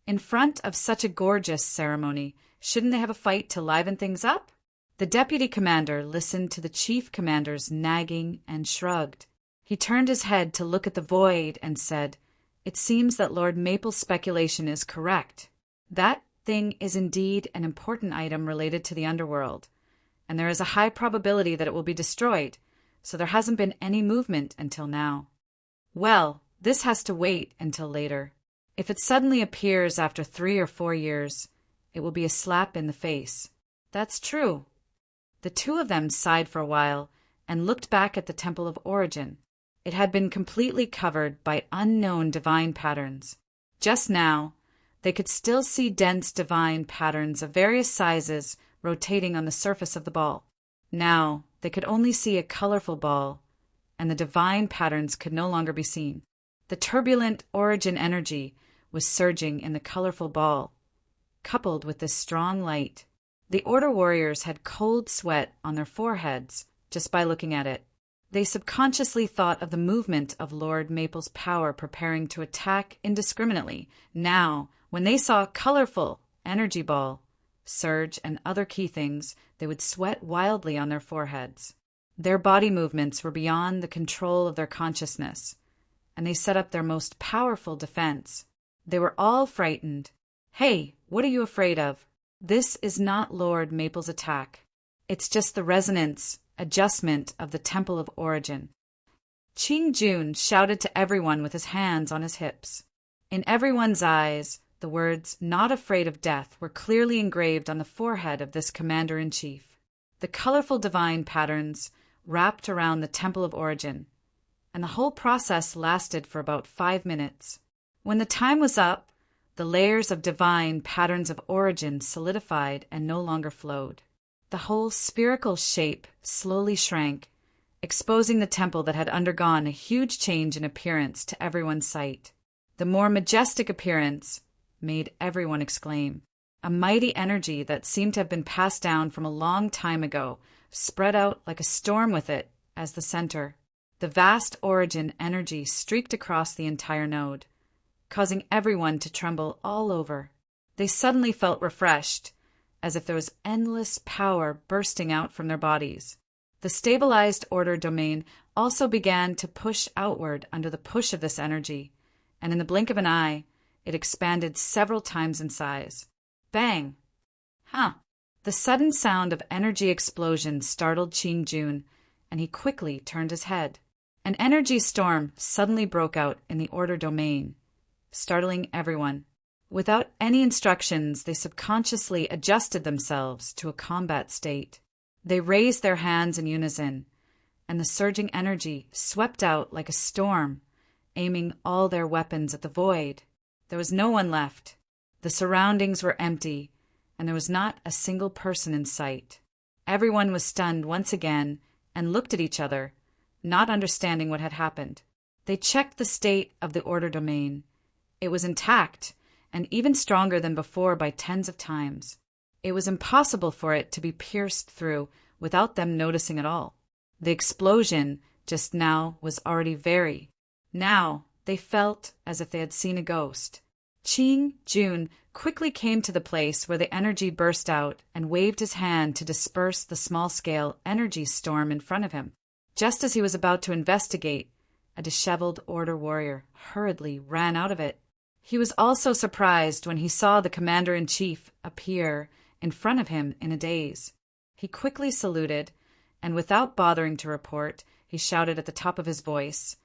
In front of such a gorgeous ceremony, shouldn't they have a fight to liven things up? The deputy commander listened to the chief commander's nagging and shrugged. He turned his head to look at the void and said, "It seems that Lord Maple's speculation is correct. That thing is indeed an important item related to the underworld, and there is a high probability that it will be destroyed, so there hasn't been any movement until now. Well, this has to wait until later. If it suddenly appears after 3 or 4 years, it will be a slap in the face." "That's true." The two of them sighed for a while and looked back at the Temple of Origin. It had been completely covered by unknown divine patterns. Just now, they could still see dense divine patterns of various sizes rotating on the surface of the ball. Now, they could only see a colorful ball, and the divine patterns could no longer be seen. The turbulent origin energy was surging in the colorful ball, coupled with this strong light. The Order warriors had cold sweat on their foreheads just by looking at it. They subconsciously thought of the movement of Lord Maple's power preparing to attack indiscriminately. Now, when they saw a colorful energy ball surge and other key things, they would sweat wildly on their foreheads. Their body movements were beyond the control of their consciousness, and they set up their most powerful defense. They were all frightened. "Hey, what are you afraid of? This is not Lord Maple's attack. It's just the resonance adjustment of the Temple of Origin." Qing Jun shouted to everyone with his hands on his hips. In everyone's eyes, the words "not afraid of death" were clearly engraved on the forehead of this commander-in-chief. The colorful divine patterns wrapped around the Temple of Origin, and the whole process lasted for about 5 minutes. When the time was up, the layers of divine patterns of origin solidified and no longer flowed. The whole spherical shape slowly shrank, exposing the temple that had undergone a huge change in appearance to everyone's sight. The more majestic appearance made everyone exclaim. A mighty energy that seemed to have been passed down from a long time ago spread out like a storm with it as the center. The vast origin energy streaked across the entire node, causing everyone to tremble all over. They suddenly felt refreshed, as if there was endless power bursting out from their bodies. The stabilized order domain also began to push outward under the push of this energy, and in the blink of an eye, it expanded several times in size. Bang! The sudden sound of energy explosion startled Qing Jun, and he quickly turned his head. An energy storm suddenly broke out in the order domain, startling everyone. Without any instructions, they subconsciously adjusted themselves to a combat state. They raised their hands in unison, and the surging energy swept out like a storm, aiming all their weapons at the void. There was no one left. The surroundings were empty, and there was not a single person in sight. Everyone was stunned once again and looked at each other, not understanding what had happened. They checked the state of the order domain. It was intact, and even stronger than before by tens of times. It was impossible for it to be pierced through without them noticing at all. The explosion just now was already very. Now they felt as if they had seen a ghost. Qing Jun quickly came to the place where the energy burst out and waved his hand to disperse the small-scale energy storm in front of him. Just as he was about to investigate, a disheveled order warrior hurriedly ran out of it. He was also surprised when he saw the commander-in-chief appear in front of him in a daze. He quickly saluted, and without bothering to report, he shouted at the top of his voice,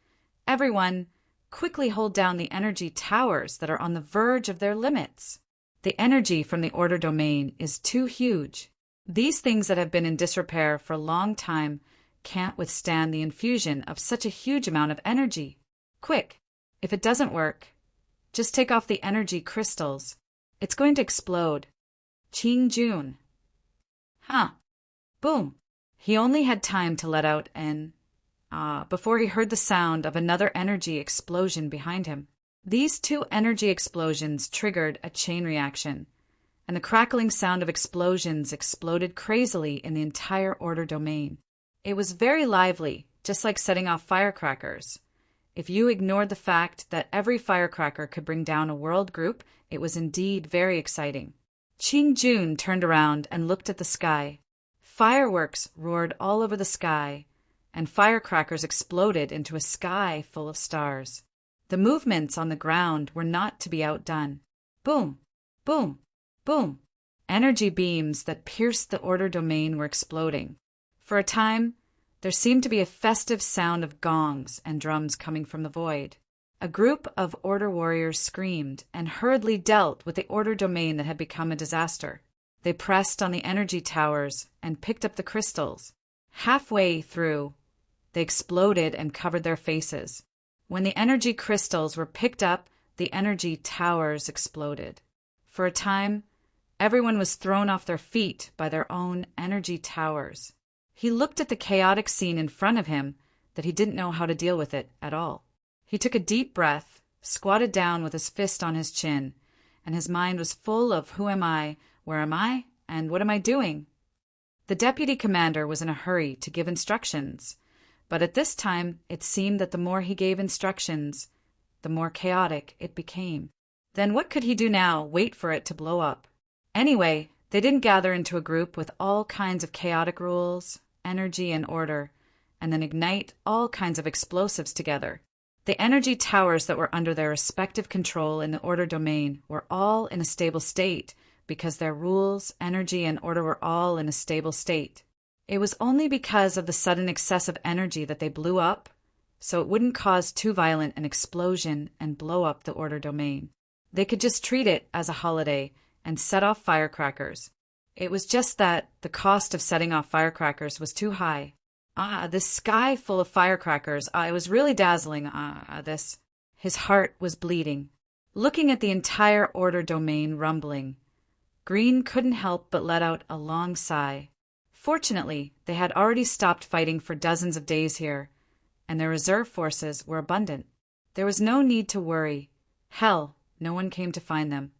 "Everyone, quickly hold down the energy towers that are on the verge of their limits. The energy from the order domain is too huge. These things that have been in disrepair for a long time can't withstand the infusion of such a huge amount of energy. Quick, if it doesn't work, just take off the energy crystals. It's going to explode. Ching Jun. Huh. Boom. He only had time to let out an before he heard the sound of another energy explosion behind him. These two energy explosions triggered a chain reaction, and the crackling sound of explosions exploded crazily in the entire order domain. It was very lively, just like setting off firecrackers. If you ignored the fact that every firecracker could bring down a world group, it was indeed very exciting. Ching Jun turned around and looked at the sky. Fireworks roared all over the sky, and firecrackers exploded into a sky full of stars. The movements on the ground were not to be outdone. Boom, boom, boom. Energy beams that pierced the order domain were exploding. For a time, there seemed to be a festive sound of gongs and drums coming from the void. A group of order warriors screamed and hurriedly dealt with the order domain that had become a disaster. They pressed on the energy towers and picked up the crystals. Halfway through, they exploded and covered their faces. When the energy crystals were picked up, the energy towers exploded. For a time, everyone was thrown off their feet by their own energy towers. He looked at the chaotic scene in front of him that he didn't know how to deal with it at all. He took a deep breath, squatted down with his fist on his chin, and his mind was full of who am I, where am I, and what am I doing? The deputy commander was in a hurry to give instructions, but at this time it seemed that the more he gave instructions, the more chaotic it became. Then what could he do now? Wait for it to blow up? Anyway, they didn't gather into a group with all kinds of chaotic rules, energy, and order, and then ignite all kinds of explosives together. The energy towers that were under their respective control in the order domain were all in a stable state because their rules, energy, and order were all in a stable state. It was only because of the sudden excessive energy that they blew up, so it wouldn't cause too violent an explosion and blow up the order domain. They could just treat it as a holiday and set off firecrackers. It was just that the cost of setting off firecrackers was too high. This sky full of firecrackers, it was really dazzling, this. His heart was bleeding. Looking at the entire order domain rumbling, Green couldn't help but let out a long sigh. Fortunately, they had already stopped fighting for dozens of days here, and their reserve forces were abundant. There was no need to worry. Hell, no one came to find them.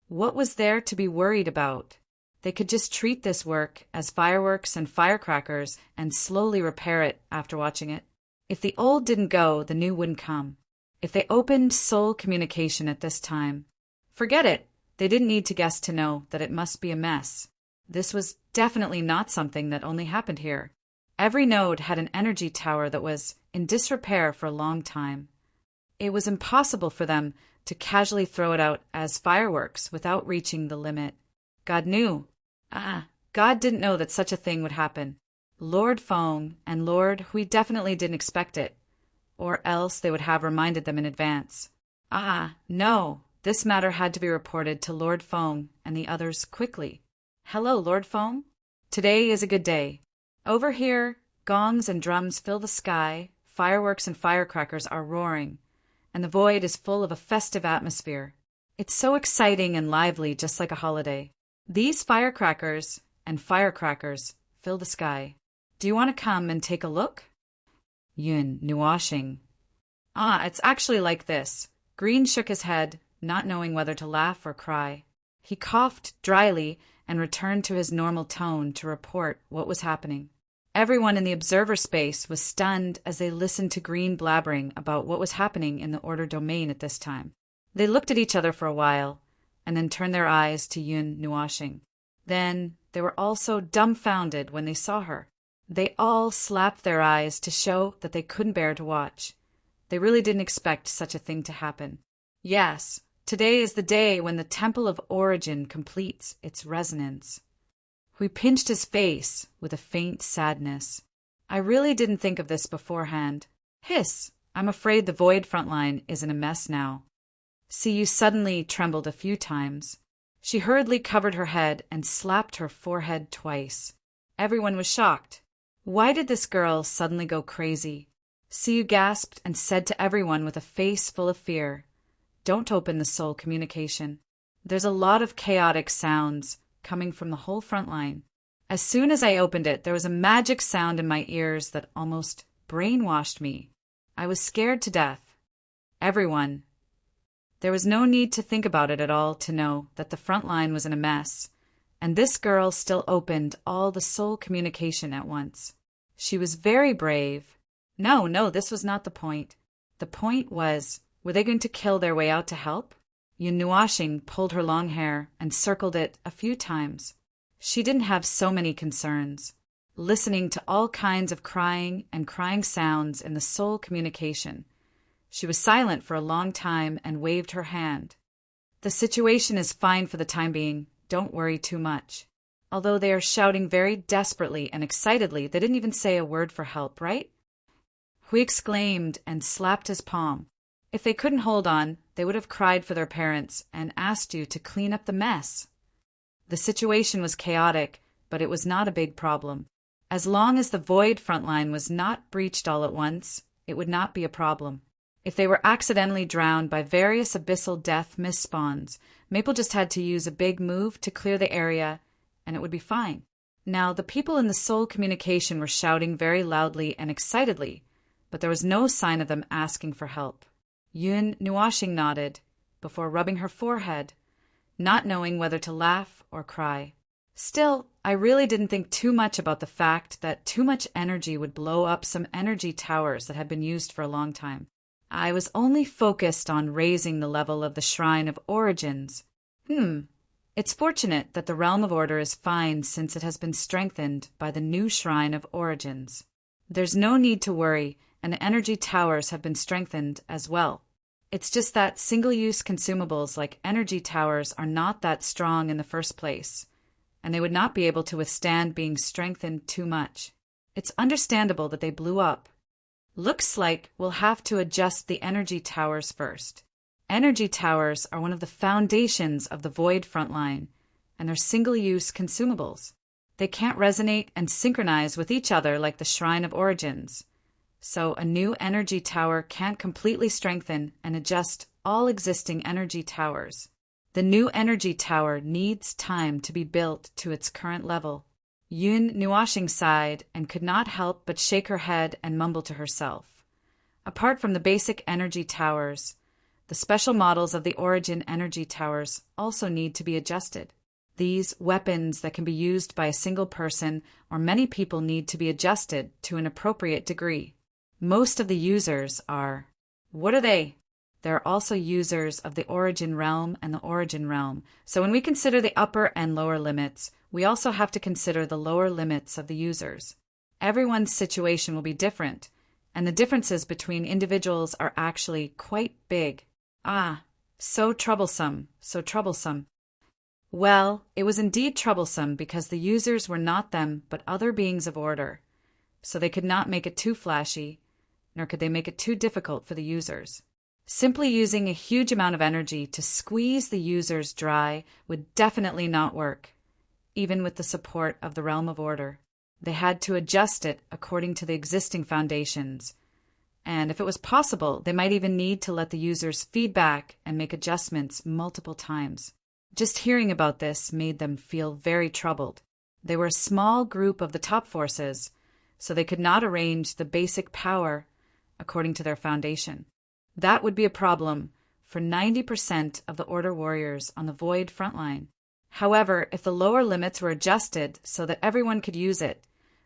What was there to be worried about? They could just treat this work as fireworks and firecrackers and slowly repair it after watching it. If the old didn't go, the new wouldn't come. If they opened soul communication at this time, forget it. They didn't need to guess to know that it must be a mess. This was definitely not something that only happened here. Every node had an energy tower that was in disrepair for a long time. It was impossible for them to casually throw it out as fireworks without reaching the limit. God knew. God didn't know that such a thing would happen. Lord Fong and Lord Hui definitely didn't expect it, or else they would have reminded them in advance. No, this matter had to be reported to Lord Fong and the others quickly. Hello, Lord Fong. Today is a good day. Over here, gongs and drums fill the sky, fireworks and firecrackers are roaring, and the void is full of a festive atmosphere. It's so exciting and lively, just like a holiday. These firecrackers and firecrackers fill the sky. Do you want to come and take a look? Yun, nuashing. It's actually like this. Green shook his head, not knowing whether to laugh or cry. He coughed dryly and returned to his normal tone to report what was happening. Everyone in the observer space was stunned as they listened to Green blabbering about what was happening in the order domain at this time. They looked at each other for a while, and then turned their eyes to Yun Nuashing. Then they were also dumbfounded when they saw her. They all slapped their eyes to show that they couldn't bear to watch. They really didn't expect such a thing to happen. Yes, today is the day when the Temple of Origin completes its resonance. Hui pinched his face with a faint sadness. I really didn't think of this beforehand. Hiss, I'm afraid the Void frontline is in a mess now. Siyu suddenly trembled a few times. She hurriedly covered her head and slapped her forehead twice. Everyone was shocked. Why did this girl suddenly go crazy? Siyu gasped and said to everyone with a face full of fear, "Don't open the soul communication. There's a lot of chaotic sounds coming from the whole front line." As soon as I opened it, there was a magic sound in my ears that almost brainwashed me. I was scared to death. Everyone. There was no need to think about it at all to know that the front line was in a mess, and this girl still opened all the soul communication at once. She was very brave. No, this was not the point. The point was, were they going to kill their way out to help? Yun Nuashing pulled her long hair and circled it a few times. She didn't have so many concerns. Listening to all kinds of crying and crying sounds in the soul communication, she was silent for a long time and waved her hand. "The situation is fine for the time being. Don't worry too much." Although they are shouting very desperately and excitedly, they didn't even say a word for help, right? Hui exclaimed and slapped his palm. If they couldn't hold on, they would have cried for their parents and asked you to clean up the mess. The situation was chaotic, but it was not a big problem. As long as the void front line was not breached all at once, it would not be a problem. If they were accidentally drowned by various abyssal death mist spawns, Maple just had to use a big move to clear the area, and it would be fine. Now, the people in the soul communication were shouting very loudly and excitedly, but there was no sign of them asking for help. Yun Nuashing nodded, before rubbing her forehead, not knowing whether to laugh or cry. Still, I really didn't think too much about the fact that too much energy would blow up some energy towers that had been used for a long time. I was only focused on raising the level of the Shrine of Origins. It's fortunate that the Realm of Order is fine since it has been strengthened by the new Shrine of Origins. There's no need to worry, and the energy towers have been strengthened as well. It's just that single-use consumables like energy towers are not that strong in the first place, and they would not be able to withstand being strengthened too much. It's understandable that they blew up. Looks like we'll have to adjust the energy towers first. Energy towers are one of the foundations of the Void frontline, and they're single-use consumables. They can't resonate and synchronize with each other like the Shrine of Origins, so a new energy tower can't completely strengthen and adjust all existing energy towers. The new energy tower needs time to be built to its current level. Yun Nuashing sighed and could not help but shake her head and mumble to herself. Apart from the basic energy towers, the special models of the Origin energy towers also need to be adjusted. These weapons that can be used by a single person or many people need to be adjusted to an appropriate degree. Most of the users are... What are they? They're also users of the Origin realm and the Origin realm. So when we consider the upper and lower limits, we also have to consider the lower limits of the users. Everyone's situation will be different, and the differences between individuals are actually quite big. So troublesome, so troublesome. Well, it was indeed troublesome because the users were not them but other beings of order. So they could not make it too flashy, nor could they make it too difficult for the users. Simply using a huge amount of energy to squeeze the users dry would definitely not work, even with the support of the Realm of Order. They had to adjust it according to the existing foundations, and if it was possible, they might even need to let the users feedback and make adjustments multiple times. Just hearing about this made them feel very troubled. They were a small group of the top forces, so they could not arrange the basic power according to their foundation. That would be a problem for 90% of the Order warriors on the Void frontline. However, if the lower limits were adjusted so that everyone could use it,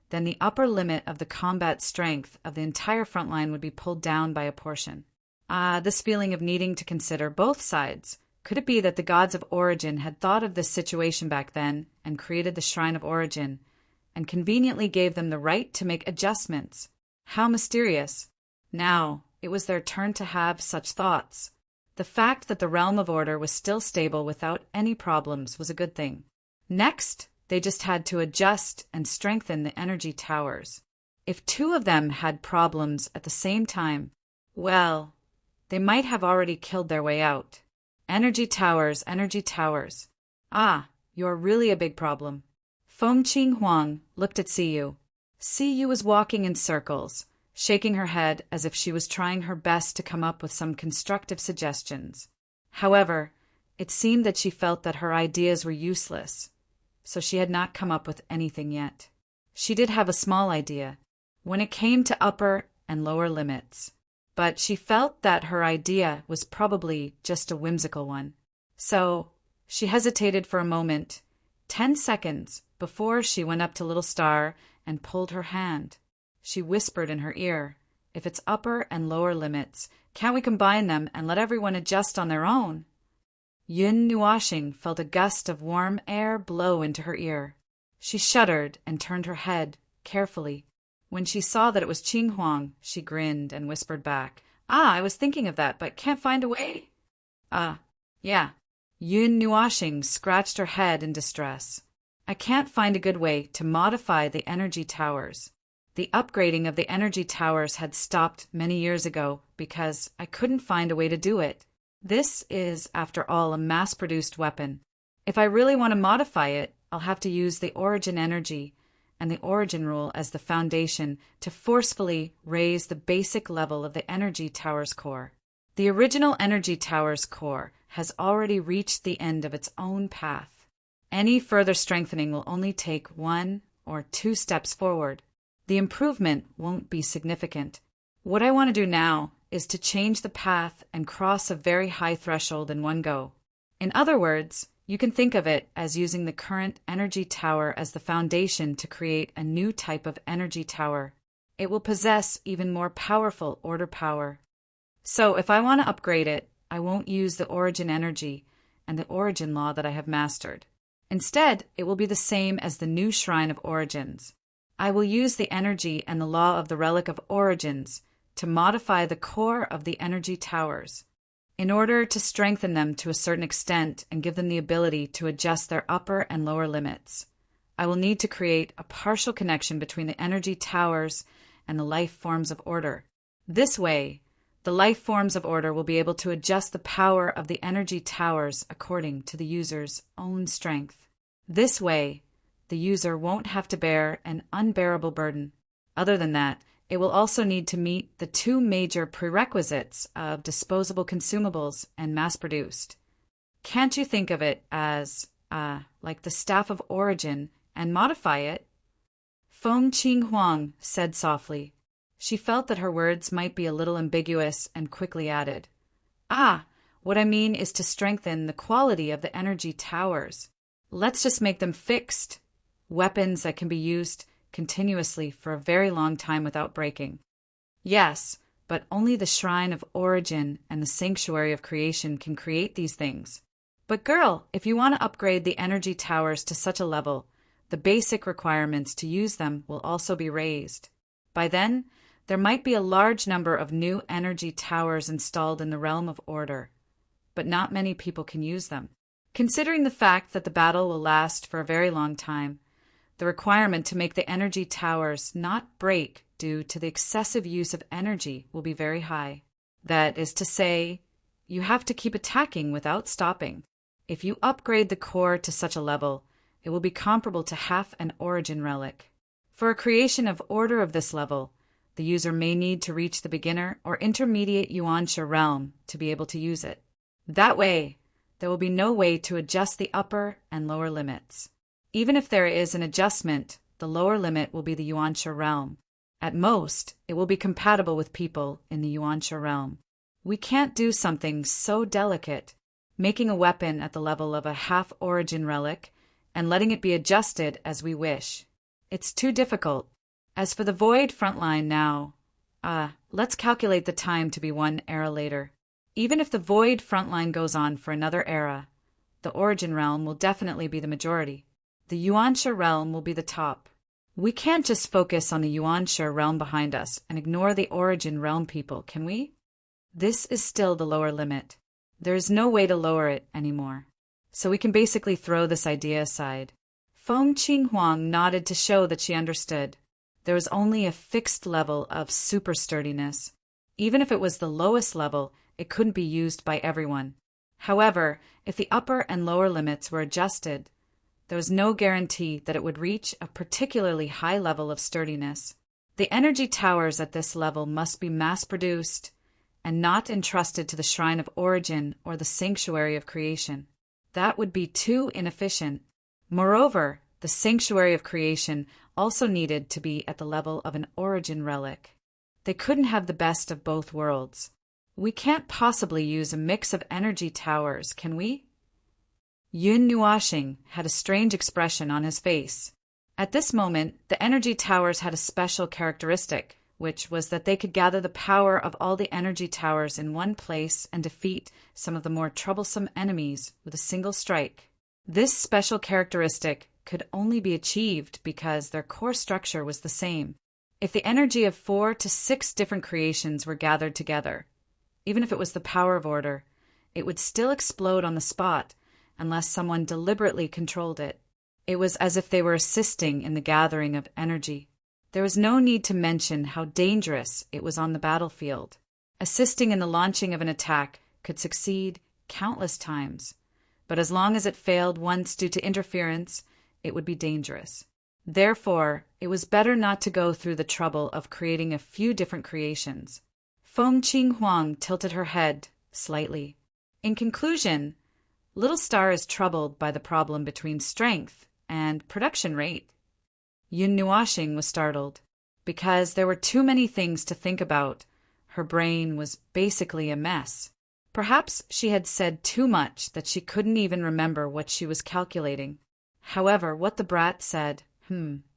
then the upper limit of the combat strength of the entire frontline would be pulled down by a portion. This feeling of needing to consider both sides. Could it be that the gods of Origin had thought of this situation back then and created the Shrine of Origin, and conveniently gave them the right to make adjustments? How mysterious. Now, it was their turn to have such thoughts. The fact that the Realm of Order was still stable without any problems was a good thing. Next, they just had to adjust and strengthen the energy towers. If two of them had problems at the same time, well, they might have already killed their way out. Energy towers, energy towers. You're really a big problem. Feng Qing Huang looked at Siyu. Siyu was walking in circles, shaking her head as if she was trying her best to come up with some constructive suggestions. However, it seemed that she felt that her ideas were useless, so she had not come up with anything yet. She did have a small idea when it came to upper and lower limits, but she felt that her idea was probably just a whimsical one. So she hesitated for a moment, 10 seconds, before she went up to Little Star and pulled her hand. She whispered in her ear, "If it's upper and lower limits, can't we combine them and let everyone adjust on their own?" Yun Nuashing felt a gust of warm air blow into her ear. She shuddered and turned her head carefully. When she saw that it was Qing Huang, she grinned and whispered back, "I was thinking of that, but can't find a way." Yeah." Yun Nuashing scratched her head in distress. "I can't find a good way to modify the energy towers. The upgrading of the energy towers had stopped many years ago because I couldn't find a way to do it. This is, after all, a mass-produced weapon. If I really want to modify it, I'll have to use the origin energy and the origin rule as the foundation to forcefully raise the basic level of the energy tower's core. The original energy tower's core has already reached the end of its own path. Any further strengthening will only take 1 or 2 steps forward. The improvement won't be significant. What I want to do now is to change the path and cross a very high threshold in one go. In other words, you can think of it as using the current energy tower as the foundation to create a new type of energy tower. It will possess even more powerful order power. So if I want to upgrade it, I won't use the origin energy and the origin law that I have mastered. Instead, it will be the same as the new Shrine of Origins. I will use the energy and the law of the Relic of Origins to modify the core of the energy towers. In order to strengthen them to a certain extent and give them the ability to adjust their upper and lower limits, I will need to create a partial connection between the energy towers and the life forms of order. This way, the life forms of order will be able to adjust the power of the energy towers according to the user's own strength. This way, the user won't have to bear an unbearable burden. Other than that, it will also need to meet the 2 major prerequisites of disposable consumables and mass-produced. Can't you think of it as, like the Staff of Origin and modify it? Feng Qing Huang said softly. She felt that her words might be a little ambiguous and quickly added, what I mean is to strengthen the quality of the energy towers. Let's just make them fixed, weapons that can be used continuously for a very long time without breaking. Yes, but only the Shrine of Origin and the Sanctuary of Creation can create these things. But girl, if you want to upgrade the energy towers to such a level, the basic requirements to use them will also be raised. By then, there might be a large number of new energy towers installed in the realm of order, but not many people can use them. Considering the fact that the battle will last for a very long time, the requirement to make the energy towers not break due to the excessive use of energy will be very high. That is to say, you have to keep attacking without stopping. If you upgrade the core to such a level, it will be comparable to half an origin relic. For a creation of order of this level, the user may need to reach the beginner or intermediate Yuansha realm to be able to use it. That way, there will be no way to adjust the upper and lower limits. Even if there is an adjustment, the lower limit will be the Yuansha realm. At most, it will be compatible with people in the Yuansha realm. We can't do something so delicate, making a weapon at the level of a half-origin relic and letting it be adjusted as we wish. It's too difficult. As for the Void frontline now, let's calculate the time to be 1 era later. Even if the Void frontline goes on for another era, the Origin realm will definitely be the majority. The Yuansha realm will be the top. We can't just focus on the Yuansha realm behind us and ignore the Origin realm people, can we? This is still the lower limit. There is no way to lower it anymore. So we can basically throw this idea aside. Feng Qing Huang nodded to show that she understood. There was only a fixed level of super sturdiness. Even if it was the lowest level, it couldn't be used by everyone. However, if the upper and lower limits were adjusted, there was no guarantee that it would reach a particularly high level of sturdiness. The energy towers at this level must be mass-produced and not entrusted to the shrine of origin or the sanctuary of creation. That would be too inefficient. Moreover, the sanctuary of creation also needed to be at the level of an origin relic. They couldn't have the best of both worlds. We can't possibly use a mix of energy towers, can we? Yun Nuashing had a strange expression on his face. At this moment, the energy towers had a special characteristic, which was that they could gather the power of all the energy towers in one place and defeat some of the more troublesome enemies with a single strike. This special characteristic could only be achieved because their core structure was the same. If the energy of 4 to 6 different creations were gathered together, even if it was the power of order, it would still explode on the spot unless someone deliberately controlled it. It was as if they were assisting in the gathering of energy. There was no need to mention how dangerous it was on the battlefield. Assisting in the launching of an attack could succeed countless times, but as long as it failed once due to interference, it would be dangerous. Therefore, it was better not to go through the trouble of creating a few different creations. Feng Qinghuang tilted her head slightly. In conclusion, Little Star is troubled by the problem between strength and production rate. Yun Nuashing was startled. Because there were too many things to think about, her brain was basically a mess. Perhaps she had said too much that she couldn't even remember what she was calculating. However, what the brat said,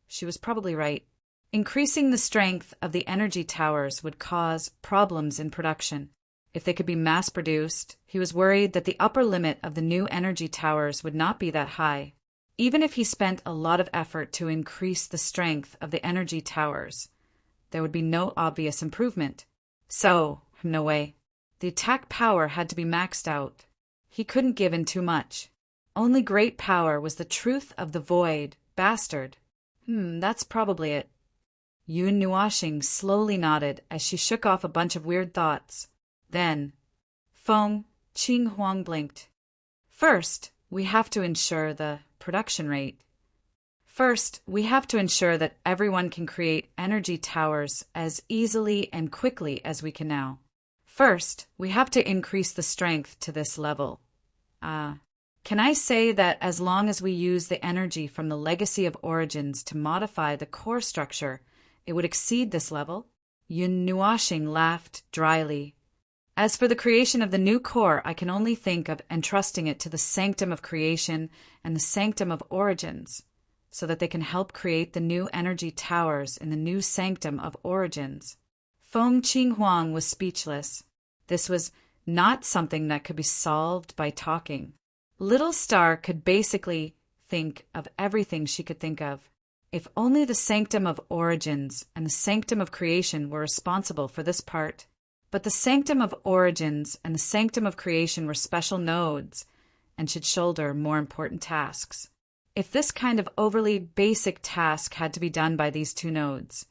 she was probably right. Increasing the strength of the energy towers would cause problems in production. If they could be mass-produced, he was worried that the upper limit of the new energy towers would not be that high. Even if he spent a lot of effort to increase the strength of the energy towers, there would be no obvious improvement. So, no way. The attack power had to be maxed out. He couldn't give in too much. Only great power was the truth of the void, bastard. That's probably it. Yun Nuashing slowly nodded as she shook off a bunch of weird thoughts. Then, Feng Qinghuang blinked. First, we have to ensure the production rate. First, we have to ensure that everyone can create energy towers as easily and quickly as we can now. First, we have to increase the strength to this level. Can I say that as long as we use the energy from the legacy of origins to modify the core structure, it would exceed this level? Yun Nuashing laughed dryly. As for the creation of the new core, I can only think of entrusting it to the sanctum of creation and the sanctum of origins, so that they can help create the new energy towers in the new sanctum of origins. Feng Qinghuang was speechless. This was not something that could be solved by talking. Little Star could basically think of everything she could think of. If only the sanctum of origins and the sanctum of creation were responsible for this part. But the sanctum of origins and the sanctum of creation were special nodes and should shoulder more important tasks. If this kind of overly basic task had to be done by these two nodes,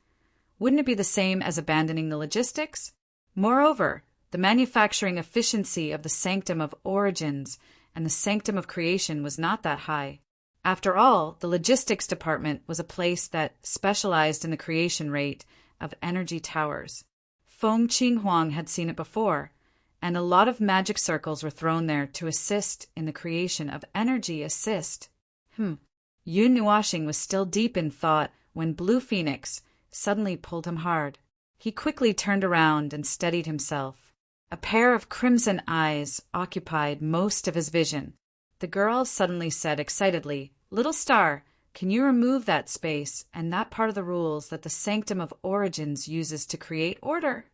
wouldn't it be the same as abandoning the logistics? Moreover, the manufacturing efficiency of the sanctum of origins and the sanctum of creation was not that high. After all, the logistics department was a place that specialized in the creation rate of energy towers. Feng Qinghuang had seen it before, and a lot of magic circles were thrown there to assist in the creation of energy assist. Yun Nuashing was still deep in thought when Blue Phoenix suddenly pulled him hard. He quickly turned around and steadied himself. A pair of crimson eyes occupied most of his vision. The girl suddenly said excitedly, "Little Star, can you remove that space and that part of the rules that the sanctum of origins uses to create order?"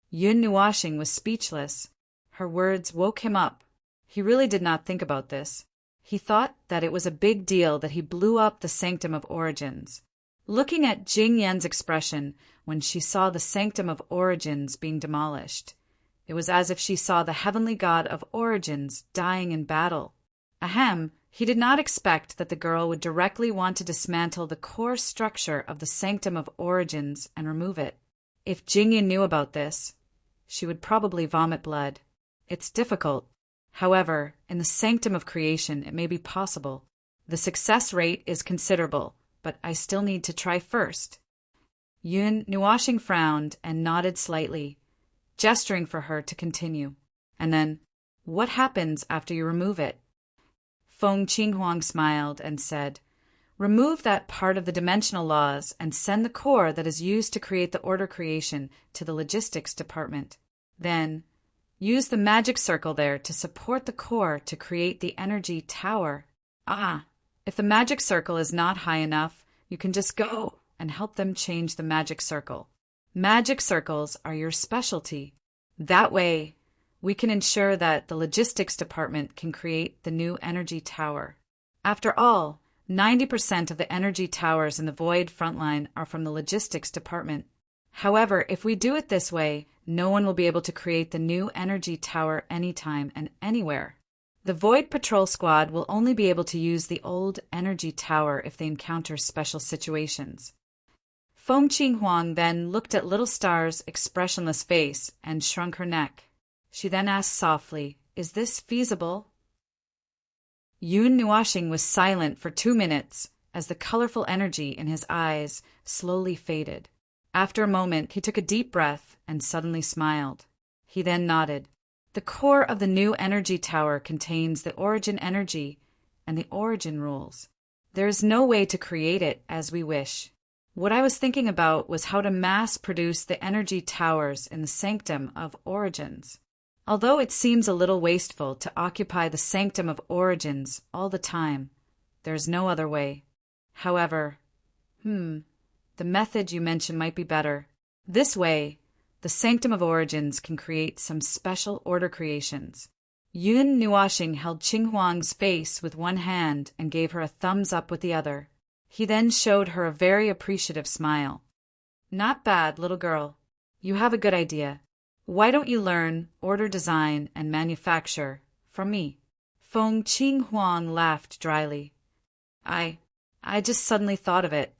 Yun Nuashing was speechless. Her words woke him up. He really did not think about this. He thought that it was a big deal that he blew up the sanctum of origins. Looking at Jing Yan's expression when she saw the sanctum of origins being demolished, it was as if she saw the heavenly god of origins dying in battle. He did not expect that the girl would directly want to dismantle the core structure of the sanctum of origins and remove it. If Jingyan knew about this, she would probably vomit blood. It's difficult. However, in the sanctum of creation it may be possible. The success rate is considerable, but I still need to try first. Yun Nuashing frowned and nodded slightly, gesturing for her to continue. And then, what happens after you remove it? Feng Qinghuang smiled and said, remove that part of the dimensional laws and send the core that is used to create the order creation to the logistics department. Then, use the magic circle there to support the core to create the energy tower. If the magic circle is not high enough, you can just go and help them change the magic circle. Magic circles are your specialty. That way, we can ensure that the logistics department can create the new energy tower. After all, 90% of the energy towers in the Void frontline are from the logistics department. However, if we do it this way, no one will be able to create the new energy tower anytime and anywhere. The Void Patrol Squad will only be able to use the old energy tower if they encounter special situations. Feng Qinghuang then looked at Little Star's expressionless face and shrunk her neck. She then asked softly, is this feasible? Yun Nuashing was silent for 2 minutes as the colorful energy in his eyes slowly faded. After a moment, he took a deep breath and suddenly smiled. He then nodded. The core of the new energy tower contains the origin energy and the origin rules. There is no way to create it as we wish. What I was thinking about was how to mass produce the energy towers in the Sanctum of Origins. Although it seems a little wasteful to occupy the Sanctum of Origins all the time, there's no other way. However, the method you mentioned might be better. This way, the Sanctum of Origins can create some special order creations. Yun Nuashing held Qinghuang's face with one hand and gave her a thumbs up with the other. He then showed her a very appreciative smile. Not bad, little girl. You have a good idea. Why don't you learn order design and manufacture from me? Feng Qinghuang laughed dryly. I just suddenly thought of it.